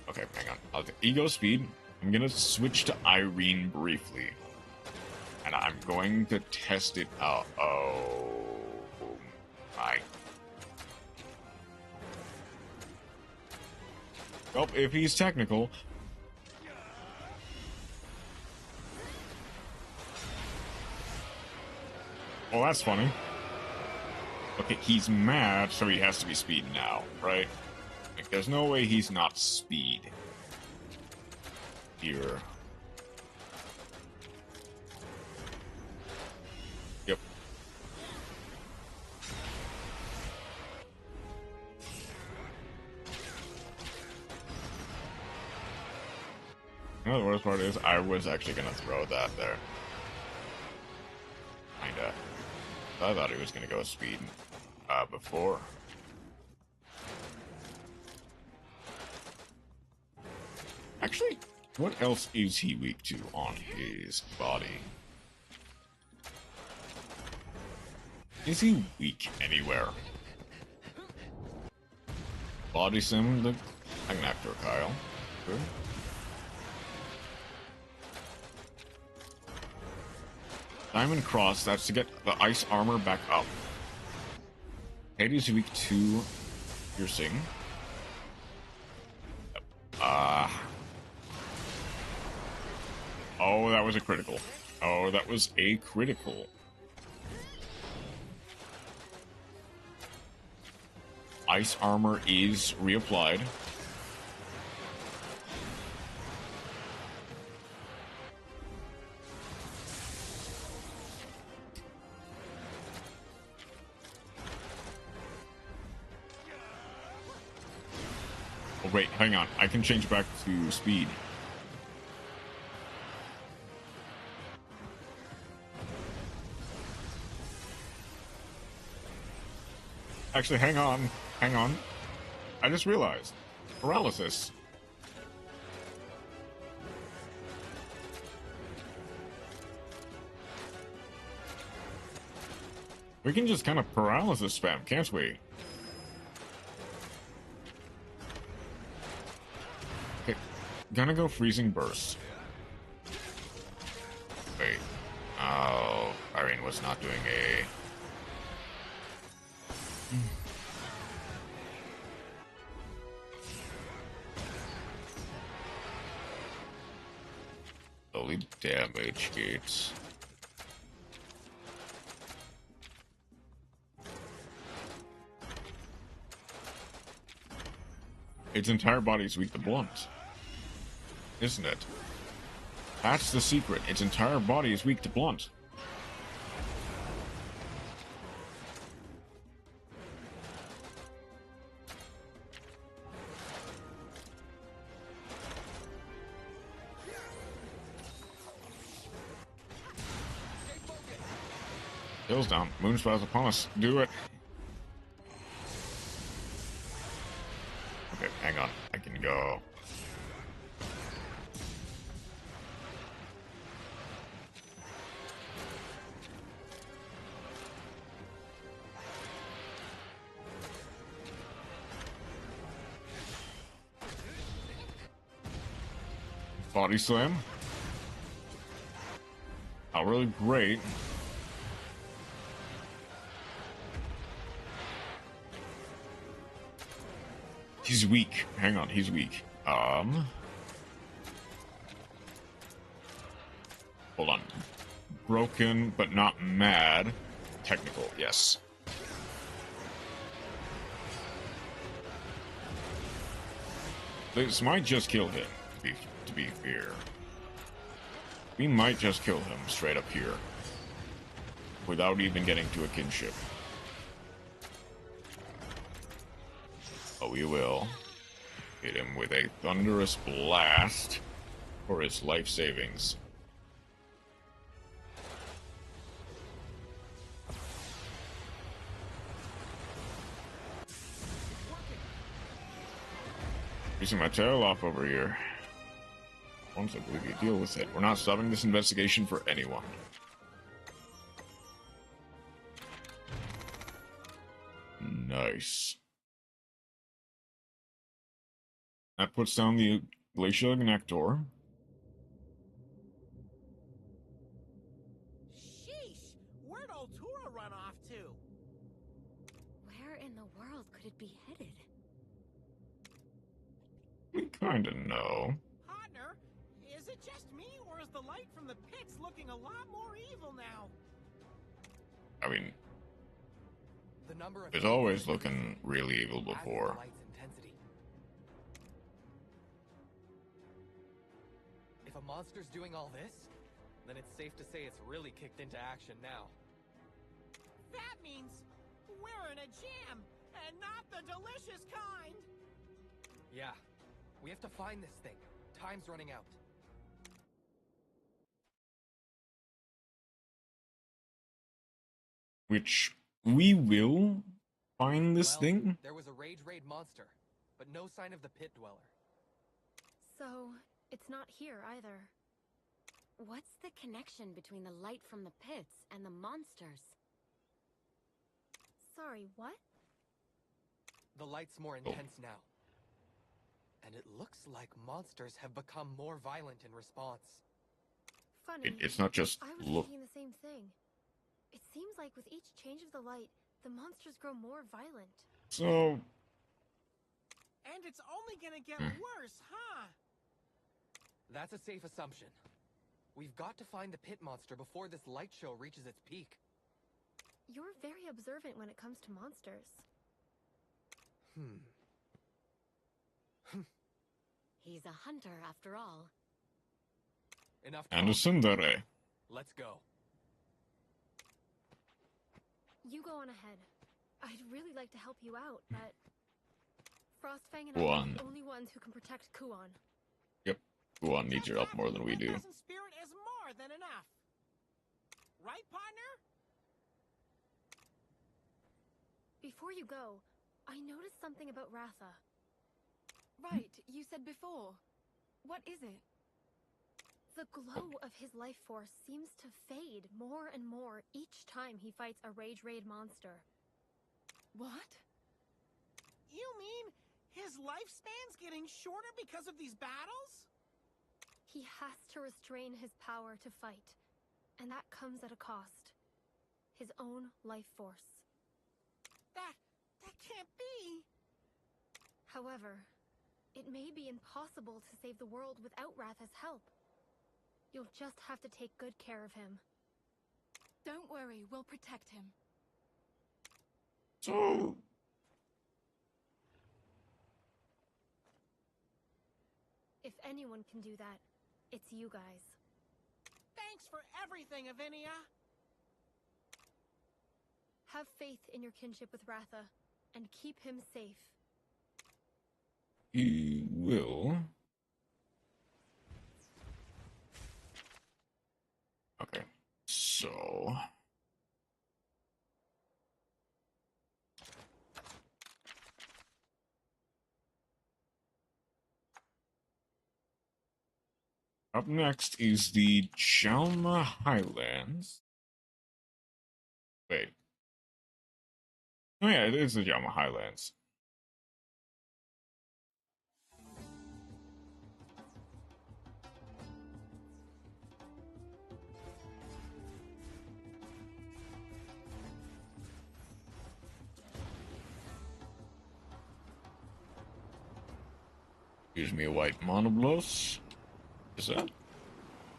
Okay, hang on. He goes speed. I'm gonna switch to Irene briefly. And I'm going to test it out. Oh, my. Well, if he's technical... Oh, that's funny. Okay, he's mad, so he has to be speed now, right? Like, there's no way he's not speed. Here. Yep. You know, the worst part is, I was actually gonna throw that there. Kinda. I thought he was gonna go speed before. Actually, what else is he weak to on his body? Is he weak anywhere? Body sim, the I can after Kyle. Good. Diamond Cross, that's to get the ice armor back up. Hades is weak to piercing. Oh, that was a critical. Oh, that was a critical. Ice armor is reapplied. Oh, wait, hang on. I can change back to speed. Actually, hang on. Hang on. I just realized. Paralysis. We can just kind of paralysis spam, can't we? Okay. Gonna go freezing burst. Wait. Oh, Irene was not doing a... Only damage gates. Its entire body is weak to blunt. Isn't it? That's the secret. Its entire body is weak to blunt. Hills down. Moonspell's upon us. Do it. Okay, hang on. I can go. Body slam. Not really great. He's weak. Hang on, he's weak. Hold on. Broken, but not mad. Technical, yes. This might just kill him, to be fair. We might just kill him straight up here. Without even getting to a kinship. But we will hit him with a thunderous blast for his life savings. Using my tail off over here. Once I believe you deal with it. We're not stopping this investigation for anyone. Nice. That puts down the glacial connector. Sheesh! Where'd Altura run off to? Where in the world could it be headed? We kinda know. Partner, is it just me, or is the light from the pits looking a lot more evil now? I mean, The number of it's always looking really evil before. If a monster's doing all this, then it's safe to say it's really kicked into action now. That means we're in a jam, and not the delicious kind! Yeah, we have to find this thing. Time's running out. Which we will find this thing. There was a rage raid monster, but no sign of the pit dweller. So, it's not here either. What's the connection between the light from the pits and the monsters? Sorry, what? The light's more intense now. And it looks like monsters have become more violent in response. Funny. It's not just I was look. thinking the same thing. It seems like with each change of the light, the monsters grow more violent. So. And it's only gonna get worse, huh? That's a safe assumption. We've got to find the pit monster before this light show reaches its peak. You're very observant when it comes to monsters. He's a hunter after all. Enough And a tsundere. Let's go. You go on ahead. I'd really like to help you out, but Frostfang and Go I are on. the only ones who can protect Kuon. Yep. Kuon needs your help more than we do. Spirit is more than enough. Right, partner? Before you go, I noticed something about Ratha. Right, you said before. What is it? The glow of his life force seems to fade more and more each time he fights a Rage Raid monster. What? You mean his lifespan's getting shorter because of these battles? He has to restrain his power to fight, and that comes at a cost. His own life force. That can't be. However, it may be impossible to save the world without Ratha's help. You'll just have to take good care of him. Don't worry, we'll protect him. So, If anyone can do that, it's you guys. Thanks for everything, Avinia. Have faith in your kinship with Ratha, and keep him safe. he will. Okay, so. Up next is the Jalma Highlands. Wait. Oh yeah, it is the Jalma Highlands. Gives me a white monoblos. Is that?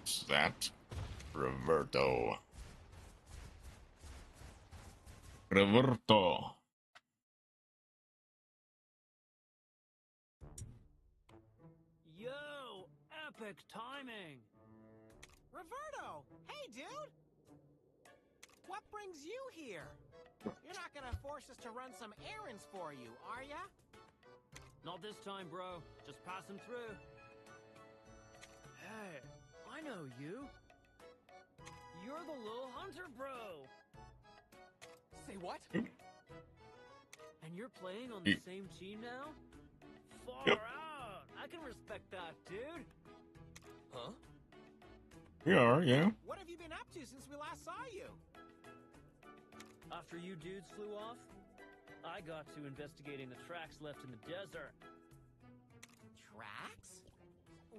Is that? Reverto. Reverto. Yo, epic timing. Roberto! Hey, dude! What brings you here? You're not gonna force us to run some errands for you, are ya? Not this time, bro. Just passing through. Hey, I know you. You're the little hunter, bro. Say what? And you're playing on the same team now? Far out. I can respect that, dude. Huh? We are, yeah. What have you been up to since we last saw you? After you dudes flew off, I got to investigating the tracks left in the desert. Tracks?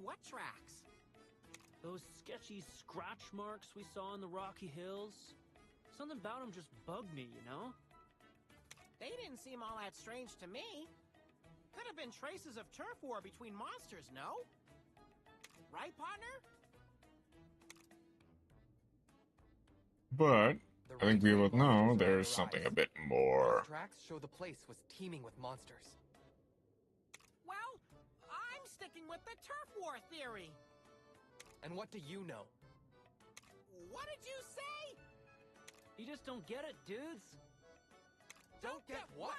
What tracks? Those sketchy scratch marks we saw in the rocky hills. Something about them just bugged me, you know? They didn't seem all that strange to me. Could have been traces of turf war between monsters, no? Right, partner? But I think we both know there's something a bit more. Those tracks show the place was teeming with monsters. Well, I'm sticking with the turf war theory. And what do you know? What did you say? You just don't get it, dudes. Don't get what?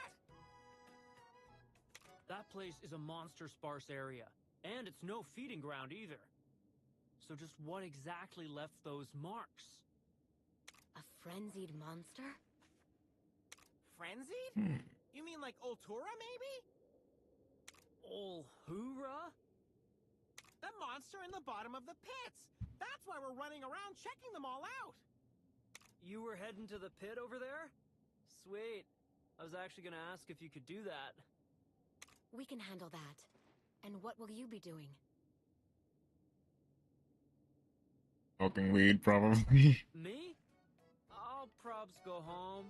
That place is a monster-sparse area, and it's no feeding ground either. So just what exactly left those marks? A frenzied monster? Frenzied? You mean like Ultura, maybe? Ulhura? The monster in the bottom of the pits. That's why we're running around checking them all out. You were heading to the pit over there? Sweet. I was actually gonna ask if you could do that. We can handle that. And what will you be doing? Smoking weed, probably. Me? I'll probs go home,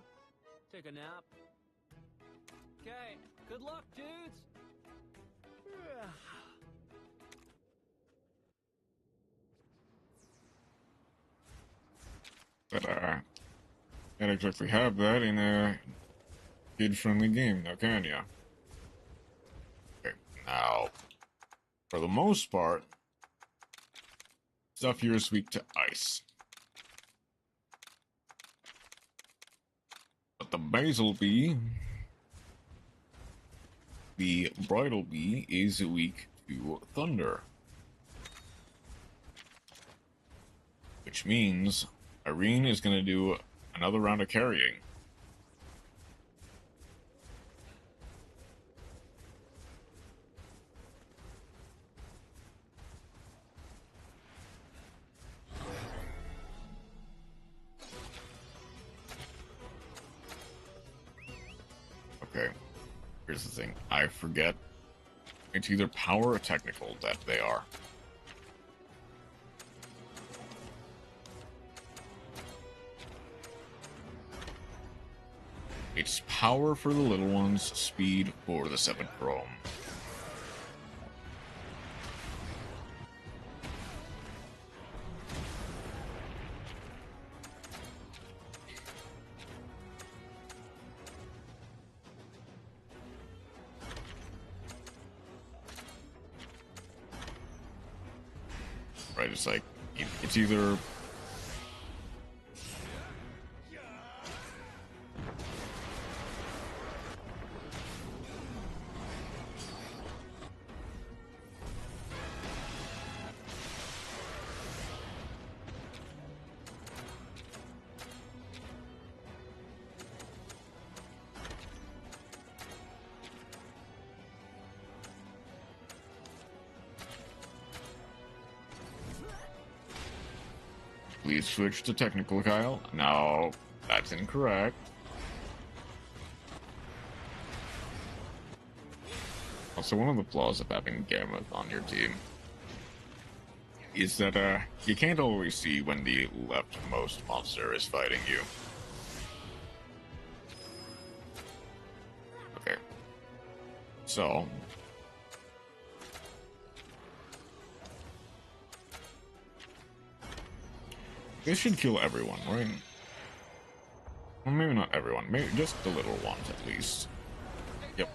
take a nap. Okay, good luck, dudes! But can't exactly have that in a kid-friendly game, now can ya? Okay, now, for the most part, stuff here is weak to ice. But the basil bee, the bridal bee, is weak to thunder. Which means Irene is going to do another round of carrying. Here's the thing, I forget. It's either power or technical that they are. It's power for the little ones, speed for the 7 Chrome. Right, it's like, it's either... Please switch to technical, Kyle. No, that's incorrect. Also, one of the flaws of having Gamma on your team is that you can't always see when the leftmost monster is fighting you. Okay. So... this should kill everyone, right? Well, maybe not everyone. Maybe just the little ones, at least. Yep.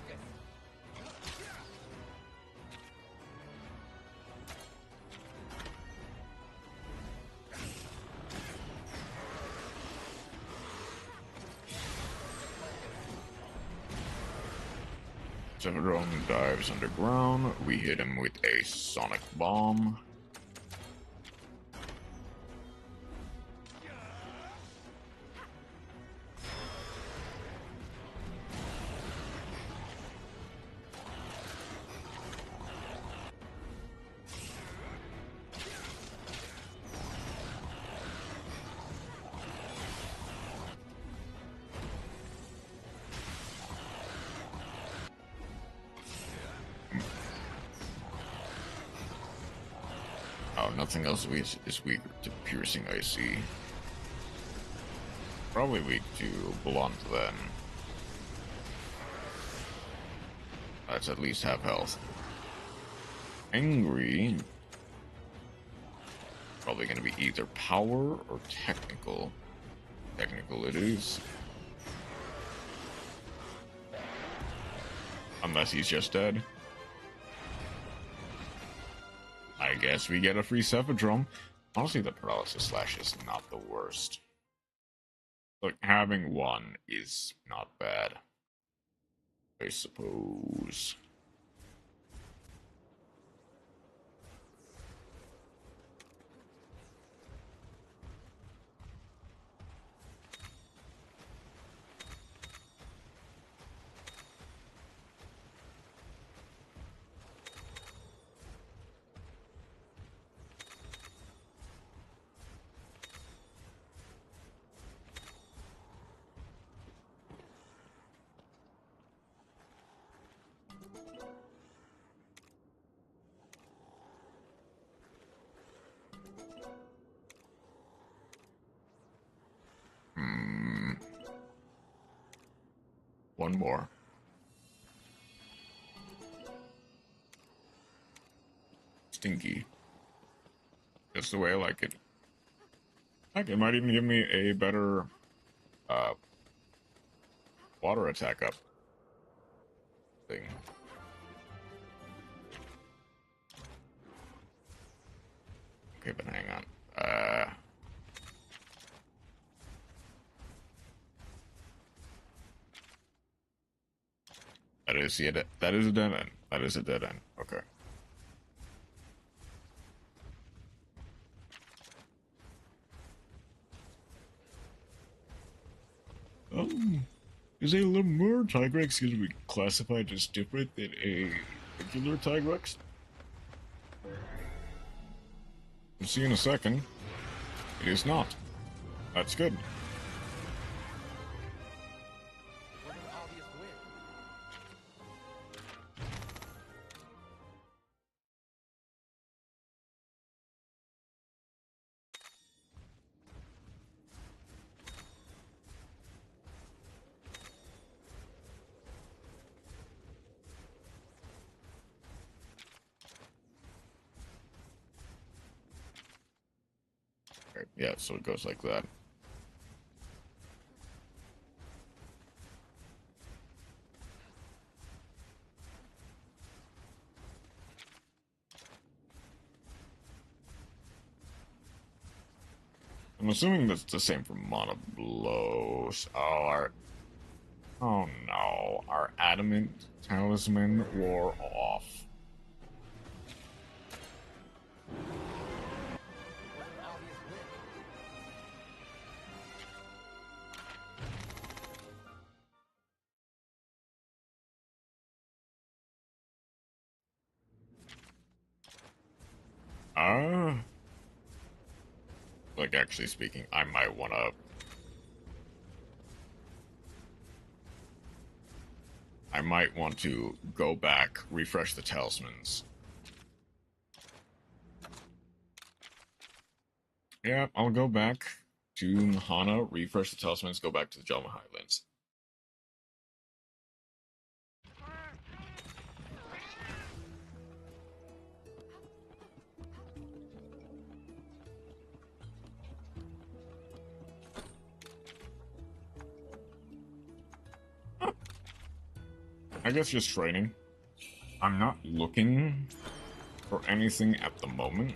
Drone dives underground. We hit him with a sonic bomb. Nothing else is weak to piercing IC. Probably weak to blunt then. That's at least half health. Angry. Probably gonna be either power or technical. Technical it is. Unless he's just dead. I guess we get a free Cephadrome. Honestly, the paralysis slash is not the worst. Look, having one is not bad, I suppose. One more. Stinky. Just the way I like it. Heck, it might even give me a better water attack up thing. Okay, but hang on. That is a dead end. That is a dead end. Okay. Is a Lemur Tigrex going to be classified as different than a regular Tigrex? We'll see in a second. It is not. That's good. Yeah, so it goes like that. I'm assuming that's the same for Mana Blows. Oh no, our Adamant Talisman wore off. Like, actually speaking, I might want to go back, refresh the talismans. Yeah, I'll go back to Hana, refresh the talismans, go back to the Jama Highlands. I guess just training. I'm not looking for anything at the moment.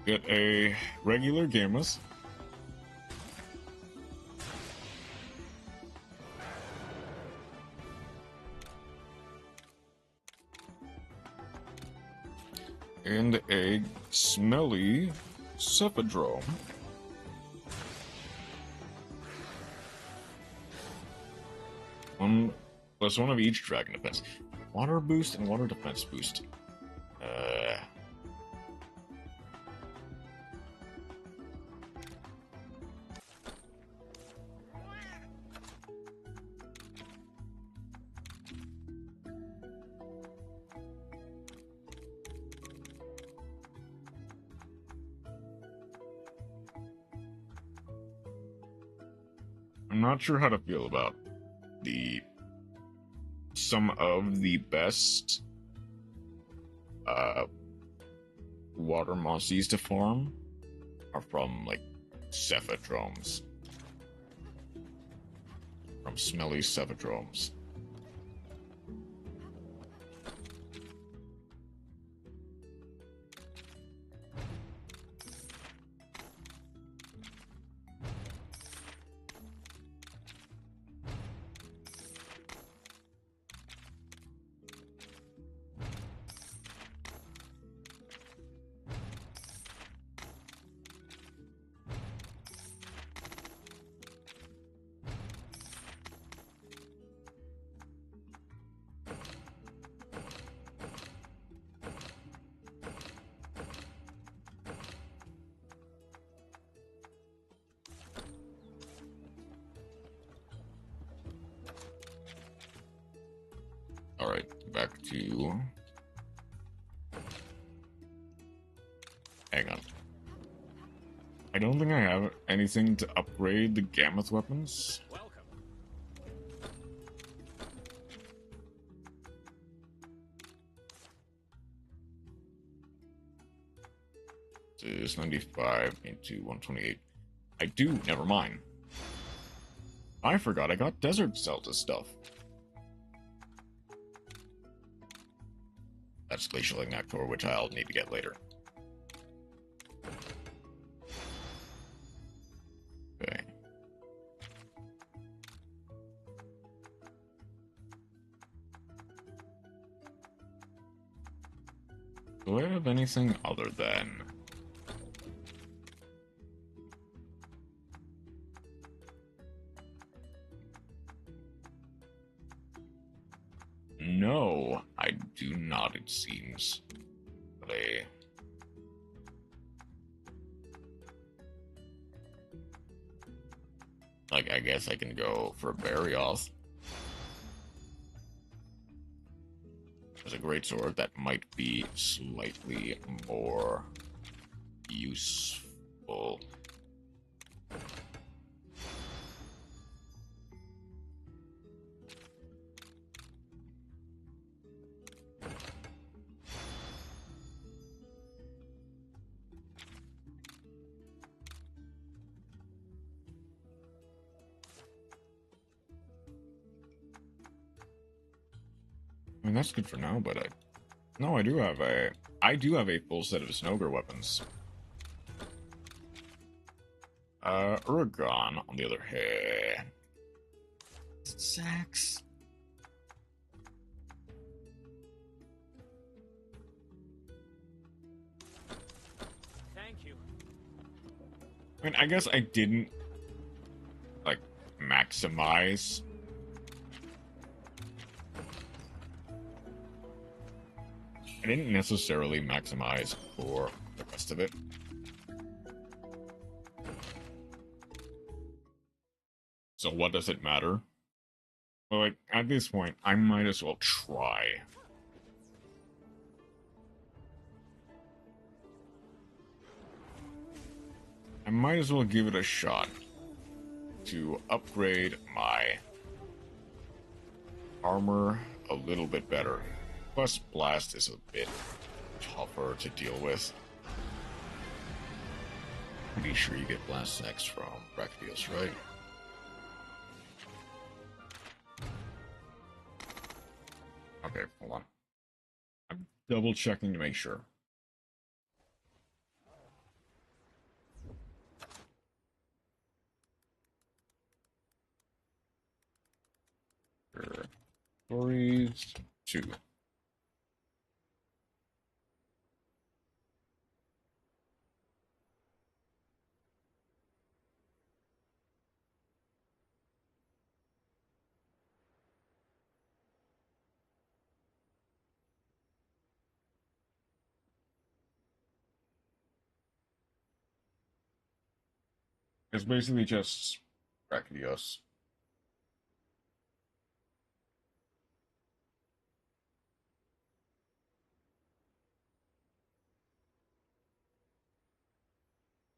Get a regular Gammas. And a smelly Cephadrome. Plus one of each dragon defense. Water boost and water defense boost. I'm not sure how to feel about some of the best water monsters to farm are from like Cephadromes. From smelly Cephadromes. Alright, back to... Hang on. I don't think I have anything to upgrade the Gammoth weapons. Welcome. This is 95 into 128. I do, never mind. I forgot I got Desert Zelda stuff. That's Glacial Ignactor, which I'll need to get later. Okay. Do I have anything other than... No, I do not, it seems. Like, I guess I can go for Barioth. There's a great sword that might be slightly more useful. I mean, that's good for now, but I do have a full set of Snogre weapons. Uragon, on the other hand, Sax. Thank you. I mean, I guess I didn't like maximize. I didn't necessarily maximize for the rest of it. So what does it matter? Well, like, at this point, I might as well try. I might as well give it a shot to upgrade my armor a little bit better. Plus, Blast is a bit tougher to deal with. Pretty sure you get Blast Sacks from Brachydios, right? Okay, hold on. I'm double checking to make sure. Stories 2. It's basically just Brachydios.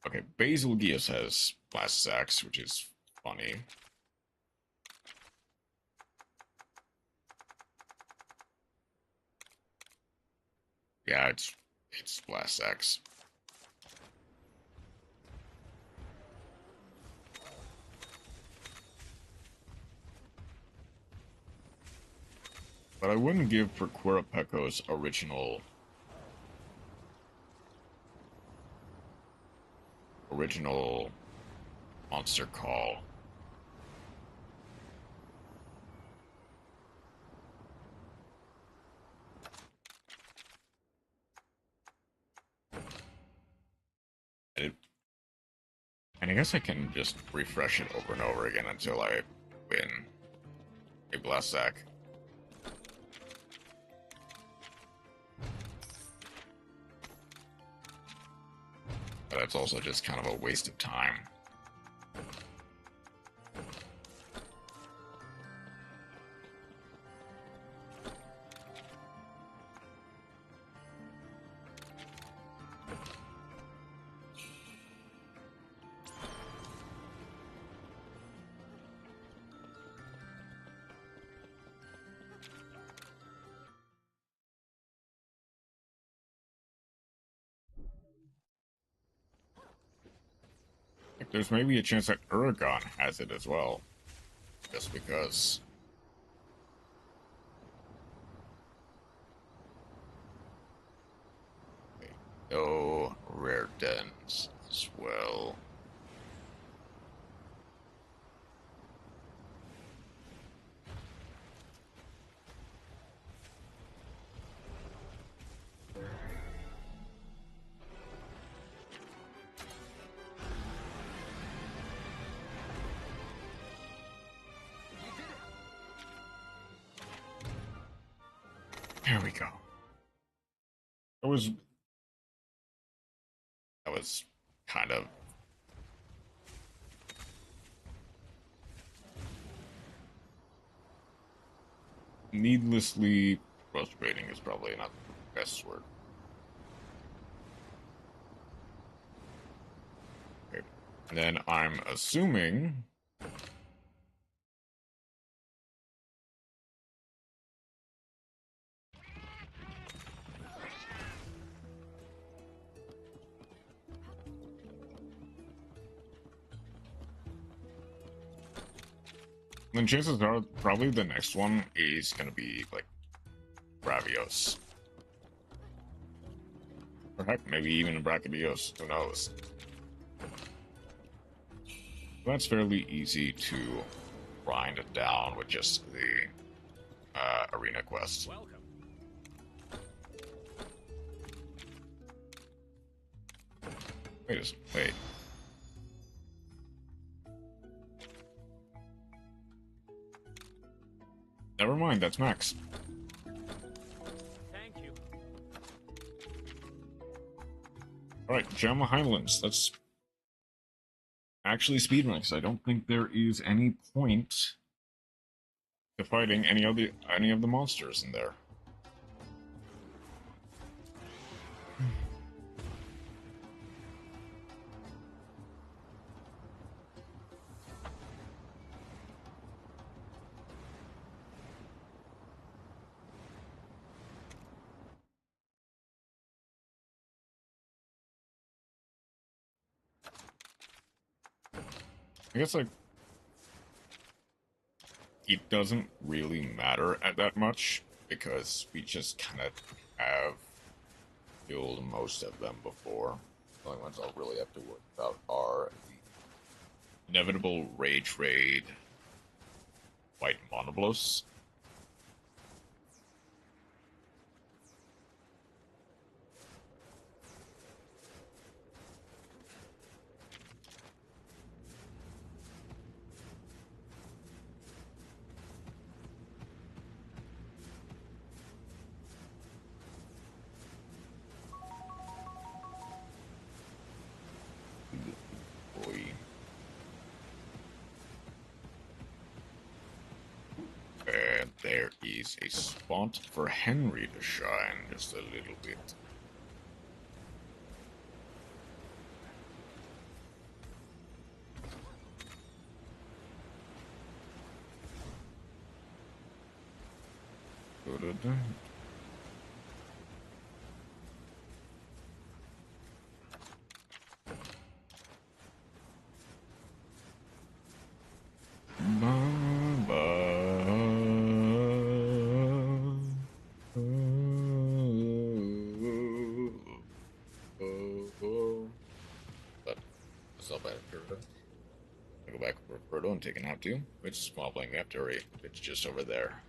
Okay, Basilgeus has Blast Sacks, which is funny. Yeah, it's Blast Sacks. But I wouldn't give Perquirapeco's original monster call. And I guess I can just refresh it over and over again until I win a Blast Sack. But that's also just kind of a waste of time. There's maybe a chance that Uragon has it as well. Just because. No rare dens as well. There we go. That was kind of needlessly frustrating is probably not the best word. And then I'm assuming... then chances are probably the next one is gonna be like Bravios. Or heck, maybe even Brachydios, who knows. That's fairly easy to grind it down with just the arena quests. Welcome. Wait. Never mind, that's Max. Thank you. Alright, Jamma Highlands. Let's actually speedrun, because I don't think there is any point to fighting any of the monsters in there. I guess, like, it doesn't really matter at that much, because we just kind of have killed most of them before. The only ones I'll really have to worry about are the inevitable Rage Raid White Monoblos. And there is a spot for Henry to shine just a little bit. Da-da-da. I go back for Roberto and take an out too. Which while playing Captory, it's just over there.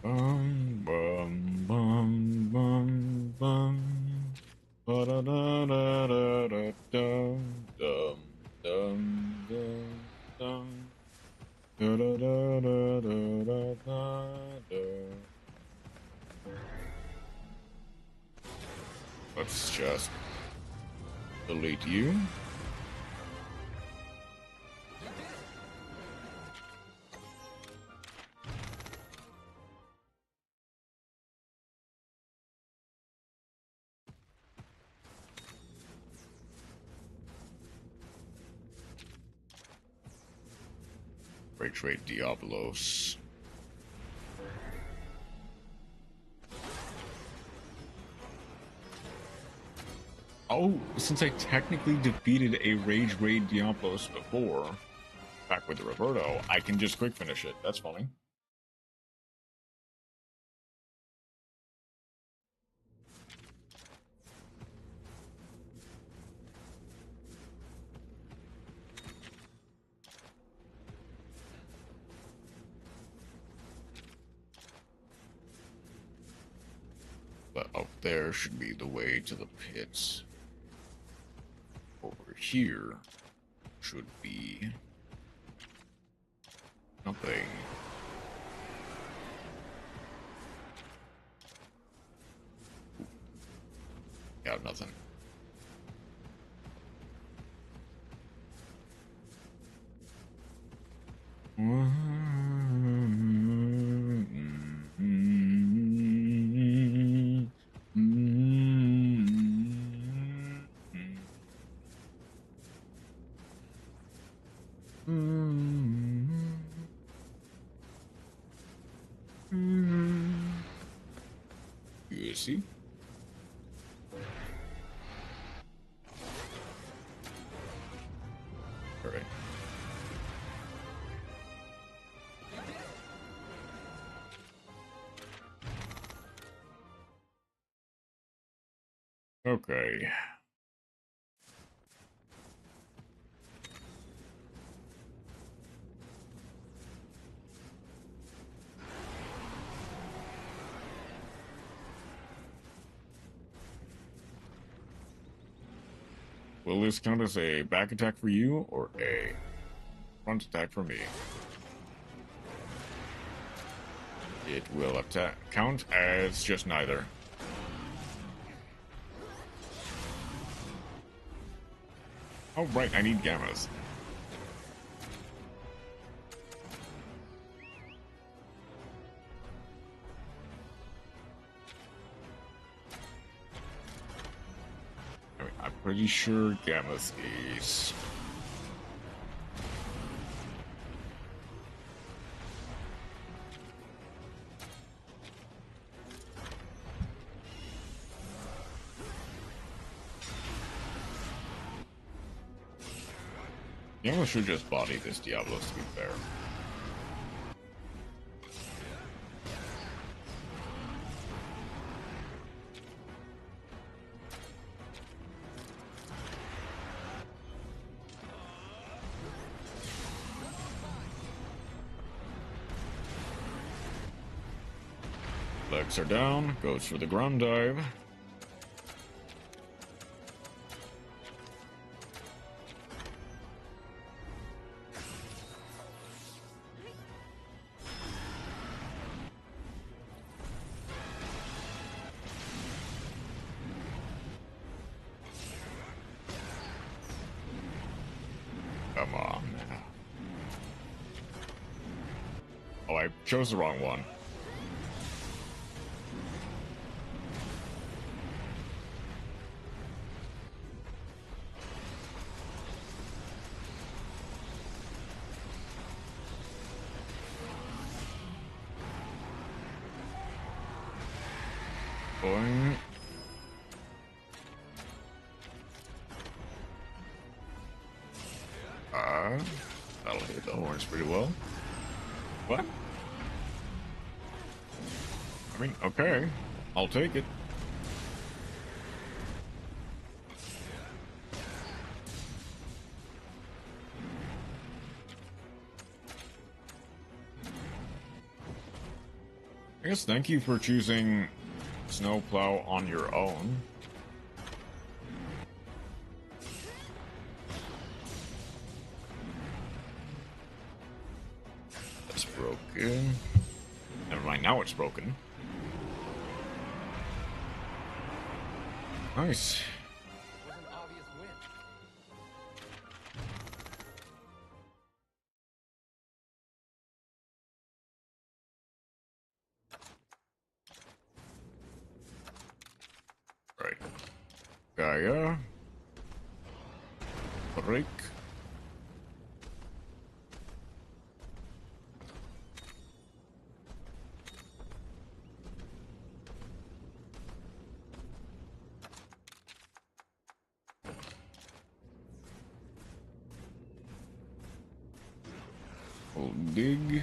Bum bum bum bum bum. Ba da da da da da dum dum dum dum dum. Da da da da da da da. Let's just delete you. Rage Raid Diablos. Oh, since I technically defeated a Rage Raid Diablos before, back with the Roberto, I can just quick finish it. That's funny. But up there should be the way to the pits. Over here should be nothing. Got nothing. see. Alright. Okay. Will this count as a back attack for you or a front attack for me? It will count as just neither. Oh, right, I need gammas. I mean, I'm pretty sure gammas is... Gamma should just body this Diablos, to be fair. Legs are down, goes for the ground dive. Come on. Oh, I chose the wrong one. Boing. That'll hit the horns pretty well. What? I mean, okay. I'll take it. I guess thank you for choosing Snowplow on your own. That's broken. Never mind, now it's broken. Nice. Was an obvious win. Right. Gaia. Break. Old dig.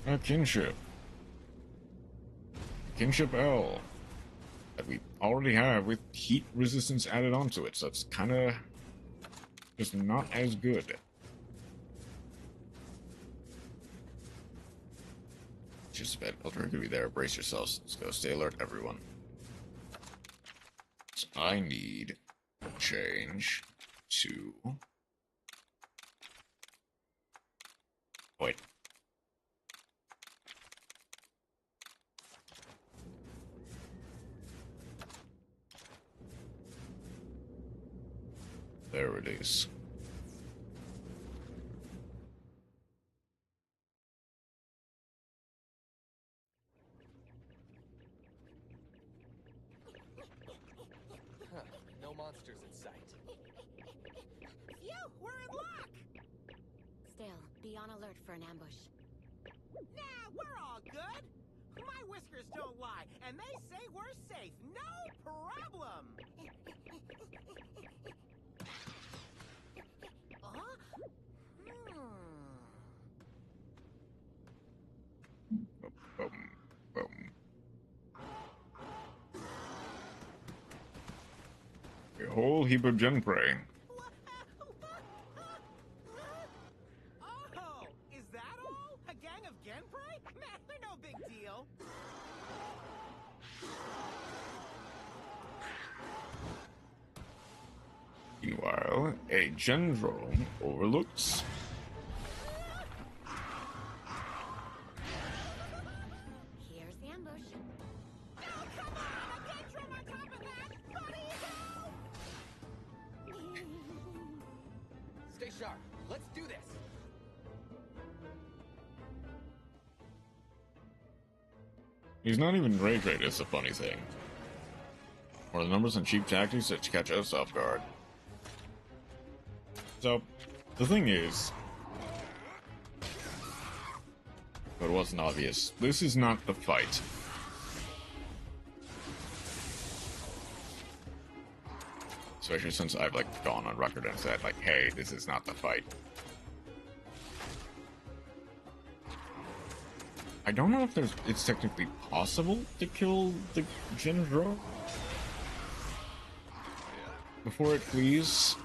A kinship. Kinship L. That we already have with heat resistance added onto it, so it's kinda just not as good. Just a bit. Elder could be there. Brace yourselves. Let's go. Stay alert, everyone. So I need to change to... Wait. There it is. monsters in sight. Phew, we're in luck! Still, be on alert for an ambush. Nah, we're all good. My whiskers don't lie, and they say we're safe. No problem. A whole heap of gen prey. Oh, is that all? A gang of genprey? Man, they're no big deal. Meanwhile, a gen drone overlooks Here's the ambush. No, come on! A gendrum on top of that! Buddy, help! Stay sharp. Let's do this. he's not even ray trade, is the funny thing. Or the numbers and cheap tactics that catch us off guard. So, the thing is, but it wasn't obvious, this is not the fight. Especially since I've, like, gone on record and said, like, hey, this is not the fight. I don't know if it's technically possible to kill the Gendro before it flees.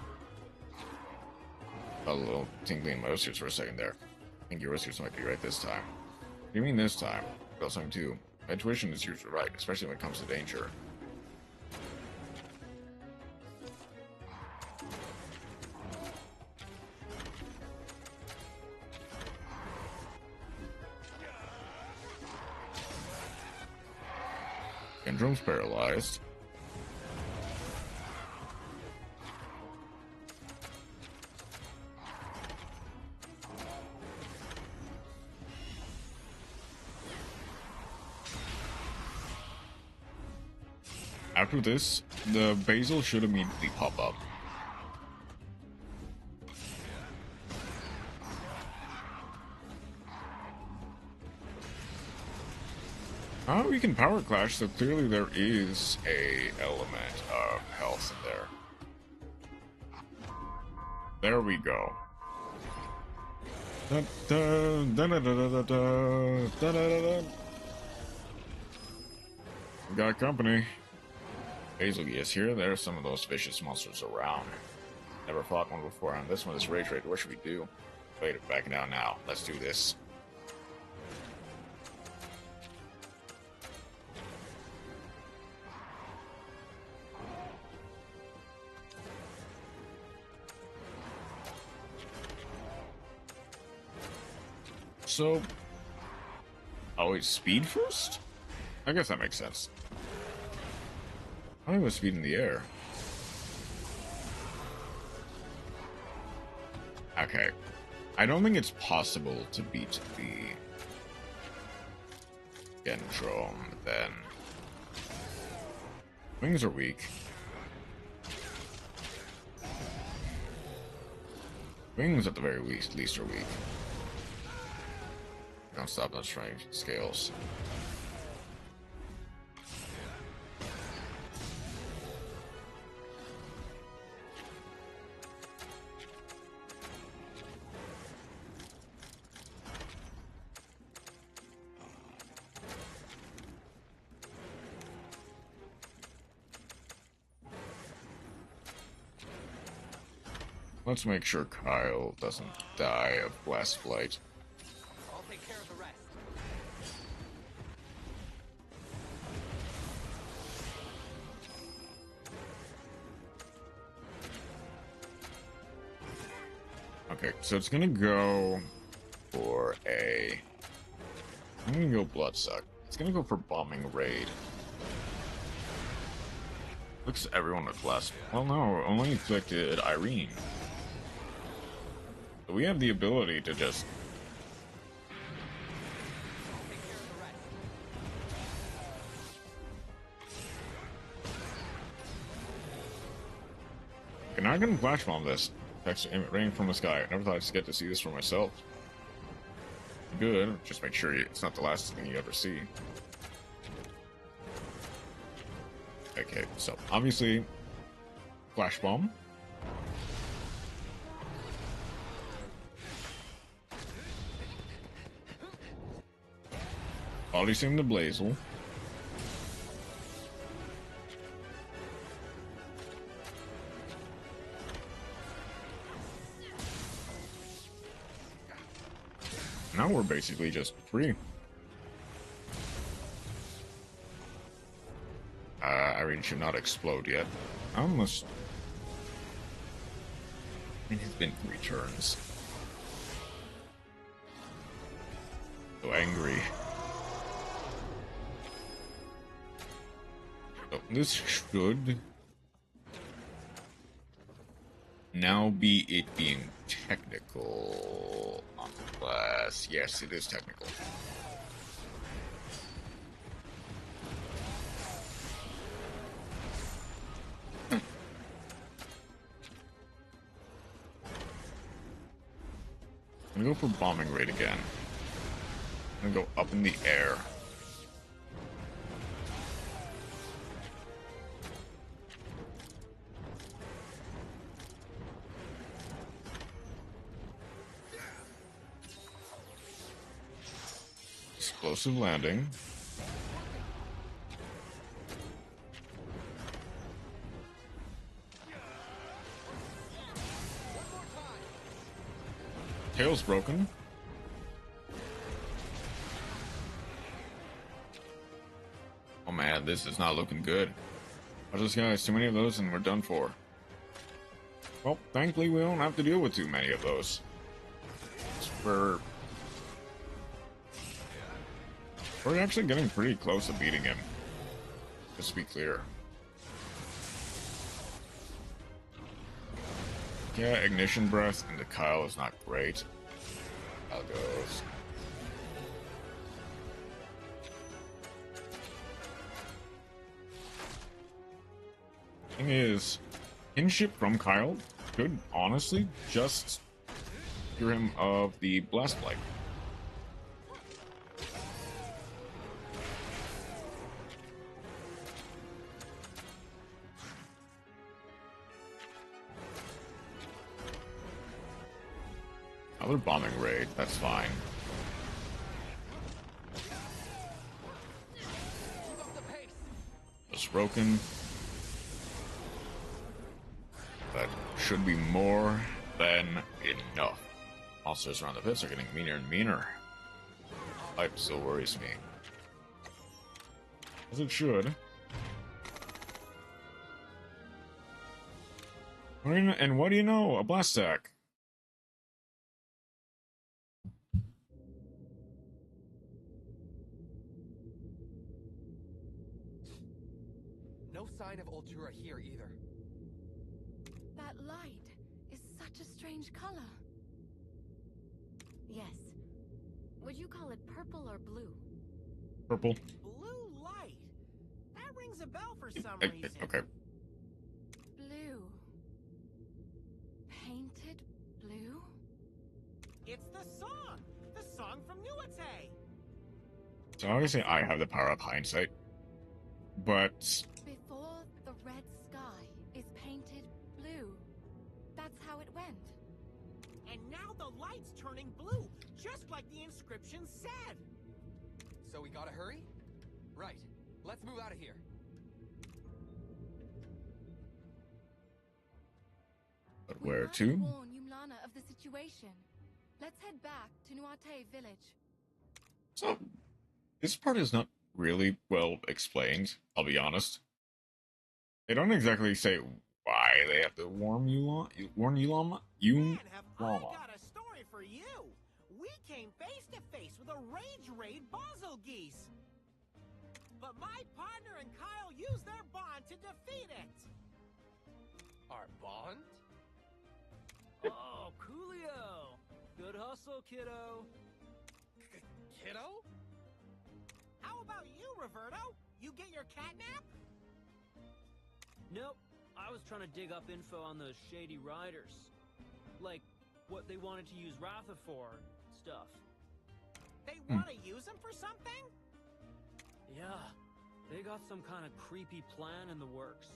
A little tingly in my wristers for a second there. I think your wristers might be right this time. What do you mean this time? Well, something too. My intuition is usually right, especially when it comes to danger. Gendrom's paralyzed. After this, the basil should immediately pop up. Oh, we can power clash, so clearly there is a element of health in there. There we go. Da, da, da, da, da, da, da, da, da, da. We got company. Basil is here. There are some of those vicious monsters around. Never fought one before. On this one is rage raid. What should we do? Wait, backing out now. Let's do this. So, always speed first? I guess that makes sense. I was speed in the air. Okay. I don't think it's possible to beat the Gendrome, then. Wings are weak. Wings, at the very least are weak. Don't stop those trying scales. Let's make sure Kyle doesn't die of blast flight. I'll take care of the rest. Okay, so it's gonna go for a... I'm gonna go Bloodsuck. It's gonna go for Bombing Raid. Looks everyone with blast. Well, no, only inflicted Irene. But we have the ability to just... And I can flash bomb this. Text rain from the sky. I never thought I'd get to see this for myself. Good. Just make sure it's not the last thing you ever see. Okay, so obviously, flash bomb. Body sim the Blazel. Now we're basically just free. I really should not explode yet. I almost... I mean, it's been 3 turns. So angry. So this should now be it being technical on the class. Yes, it is technical. I'm gonna go for bombing rate again. I'm gonna go up in the air. Explosive landing. Tail's broken. Oh man, this is not looking good. I just got too many of those and we're done for. Well, thankfully we don't have to deal with too many of those. We're actually getting pretty close to beating him. Just to be clear. Yeah, ignition breath into Kyle is not great. How it goes. Thing is, kinship from Kyle could honestly just cure him of the Blast Blight. Another bombing raid, that's fine. Just broken. That should be more than enough. Monsters around the pits are getting meaner and meaner. Hype still worries me. As it should. And what do you know? A blast stack. No sign of Ultura here either. That light is such a strange color. Yes. Would you call it purple or blue? Purple. Blue light. That rings a bell for some reason. Okay. Blue. Painted blue? It's the song! The song from Nuate! So obviously I have the power of hindsight. But Before the red sky is painted blue. That's how it went. And now the light's turning blue, just like the inscription said! So we gotta hurry? Right. Let's move out of here. But where to? Warn Yumlana of the situation. Let's head back to Nuate village. So this part is not really well explained, I'll be honest. They don't exactly say why they have to warn Yulama. Man, have I got a story for you! We came face to face with a rage raid Basil geese! But my partner and Kyle used their bond to defeat it! Our bond? Oh, coolio! Good hustle, kiddo. Kiddo? How about you, Roberto? You get your catnap? Nope. I was trying to dig up info on those shady riders. Like, what they wanted to use Ratha for, stuff. They want to use him for something? Yeah, they got some kind of creepy plan in the works.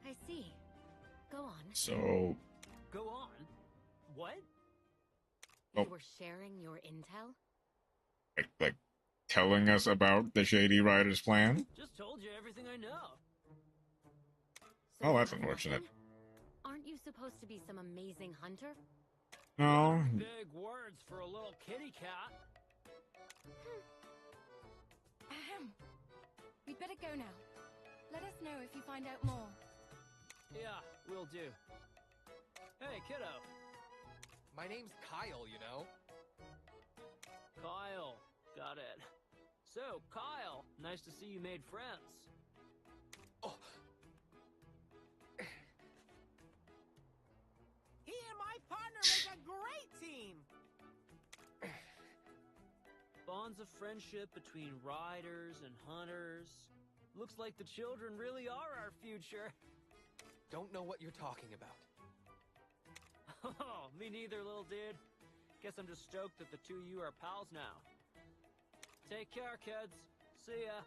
I see. Go on. So... Go on? What? You were sharing your intel? Like, telling us about the Shady Riders plan? Just told you everything I know. So Oh, that's unfortunate. Aren't you supposed to be some amazing hunter? No. Big words for a little kitty cat. Ahem. We'd better go now. Let us know if you find out more. Yeah, will do. Hey, kiddo. My name's Kyle, you know. Kyle. Got it. So, Kyle, nice to see you made friends. Oh. He and my partner make a great team! Bonds of friendship between riders and hunters. Looks like the children really are our future. Don't know what you're talking about. Oh, me neither, little dude. Guess I'm just stoked that the two of you are pals now. Take care, kids. See ya.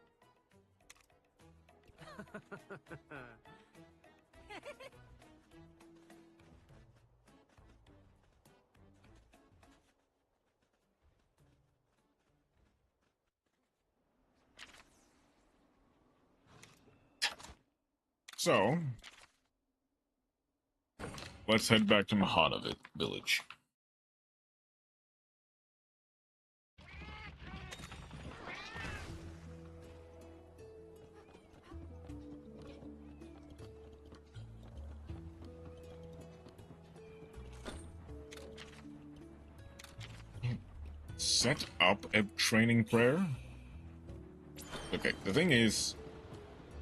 So, let's head back to Mahana village. Set up a training prayer? Okay, the thing is,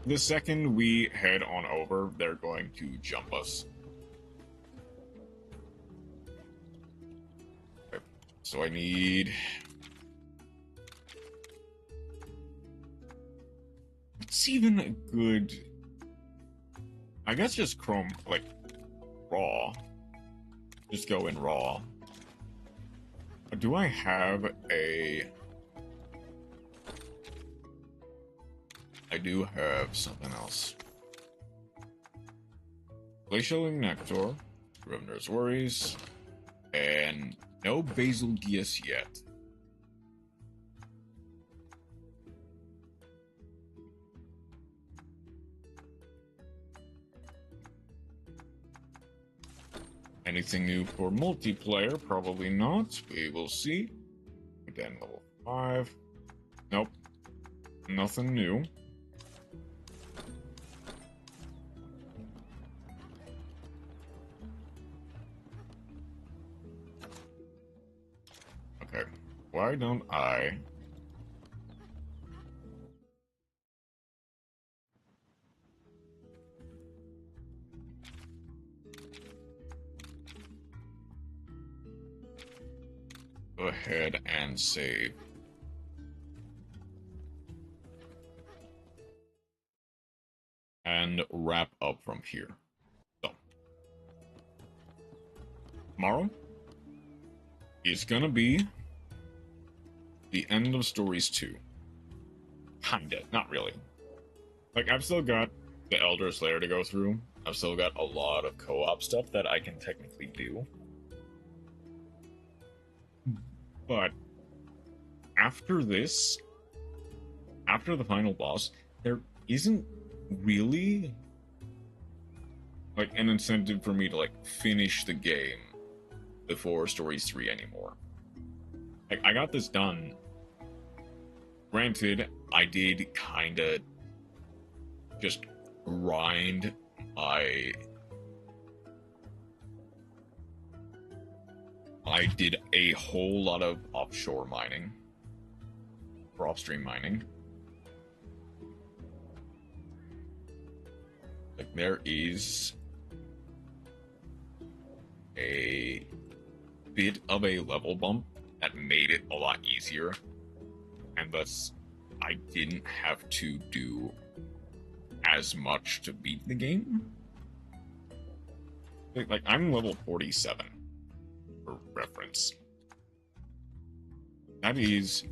the second we head on over, they're going to jump us. Okay, so I need... It's even a good... I guess just Chrome, like, raw. Just go in raw. Do I have a... I do have something else. Glacial Nectar, Revenor's Worries, and no Basil DS yet. Anything new for multiplayer? Probably not. We will see. Then level 5. Nope. Nothing new. Okay. Why don't I... go ahead and save. And wrap up from here. So. Tomorrow is gonna be the end of Stories 2. Kinda, not really. Like, I've still got the Elder Slayer to go through. I've still got a lot of co-op stuff that I can technically do. But after this, after the final boss, there isn't really like an incentive for me to like finish the game before Stories 3 anymore. Like, I got this done. Granted, I did kinda just grind I did a whole lot of offshore mining, or upstream mining. Like, there is a bit of a level bump that made it a lot easier, and thus I didn't have to do as much to beat the game. Like, I'm level 47, for reference. That is...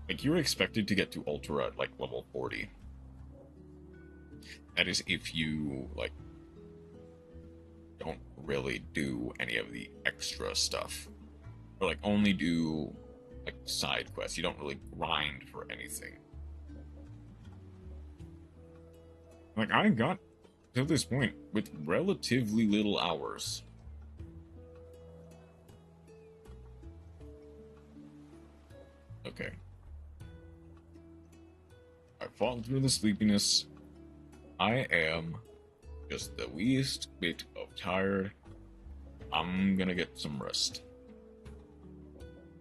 Like, you're expected to get to Ultra at, like, level 40. That is if you, like, don't really do any of the extra stuff. Or, like, only do, like, side quests. You don't really grind for anything. Like, I got to this point with relatively little hours. Okay. I fought through the sleepiness. I am just the least bit of tired. I'm gonna get some rest.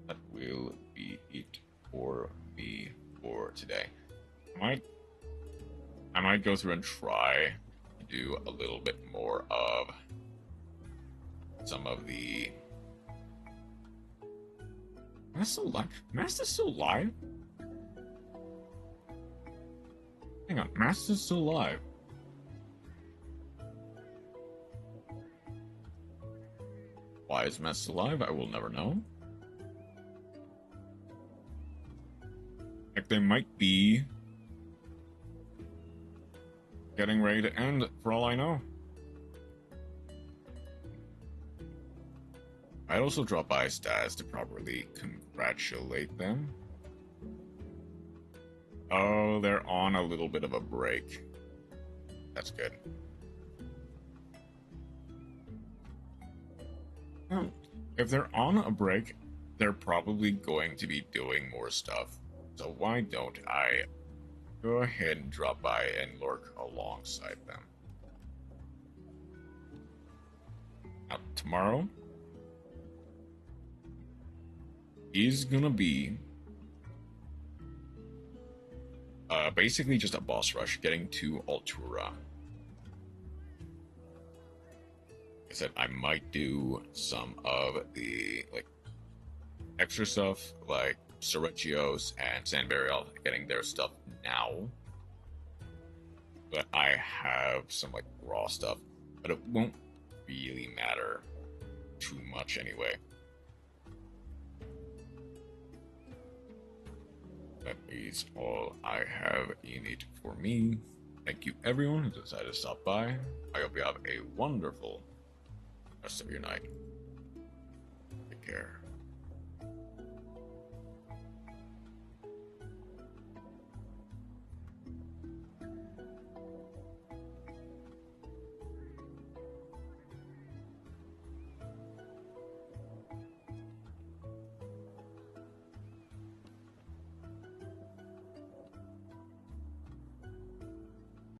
That will be it for me for today. I might go through and try to do a little bit more of some of the... Master's still live? Hang on, Master's still live. Why is Master alive? I will never know. Like, they might be getting ready to end, for all I know. I'd also drop by Stas to properly congratulate them. Oh, they're on a little bit of a break. That's good. Well, if they're on a break, they're probably going to be doing more stuff. So why don't I go ahead and drop by and lurk alongside them? Now, tomorrow is gonna be basically just a boss rush getting to Altura. Like I said, I might do some of the extra stuff like Sergio's and Sanburial getting their stuff now. But I have some raw stuff, but it won't really matter too much anyway. That is all I have in it for me. Thank you everyone who decided to stop by. I hope you have a wonderful rest of your night. Take care.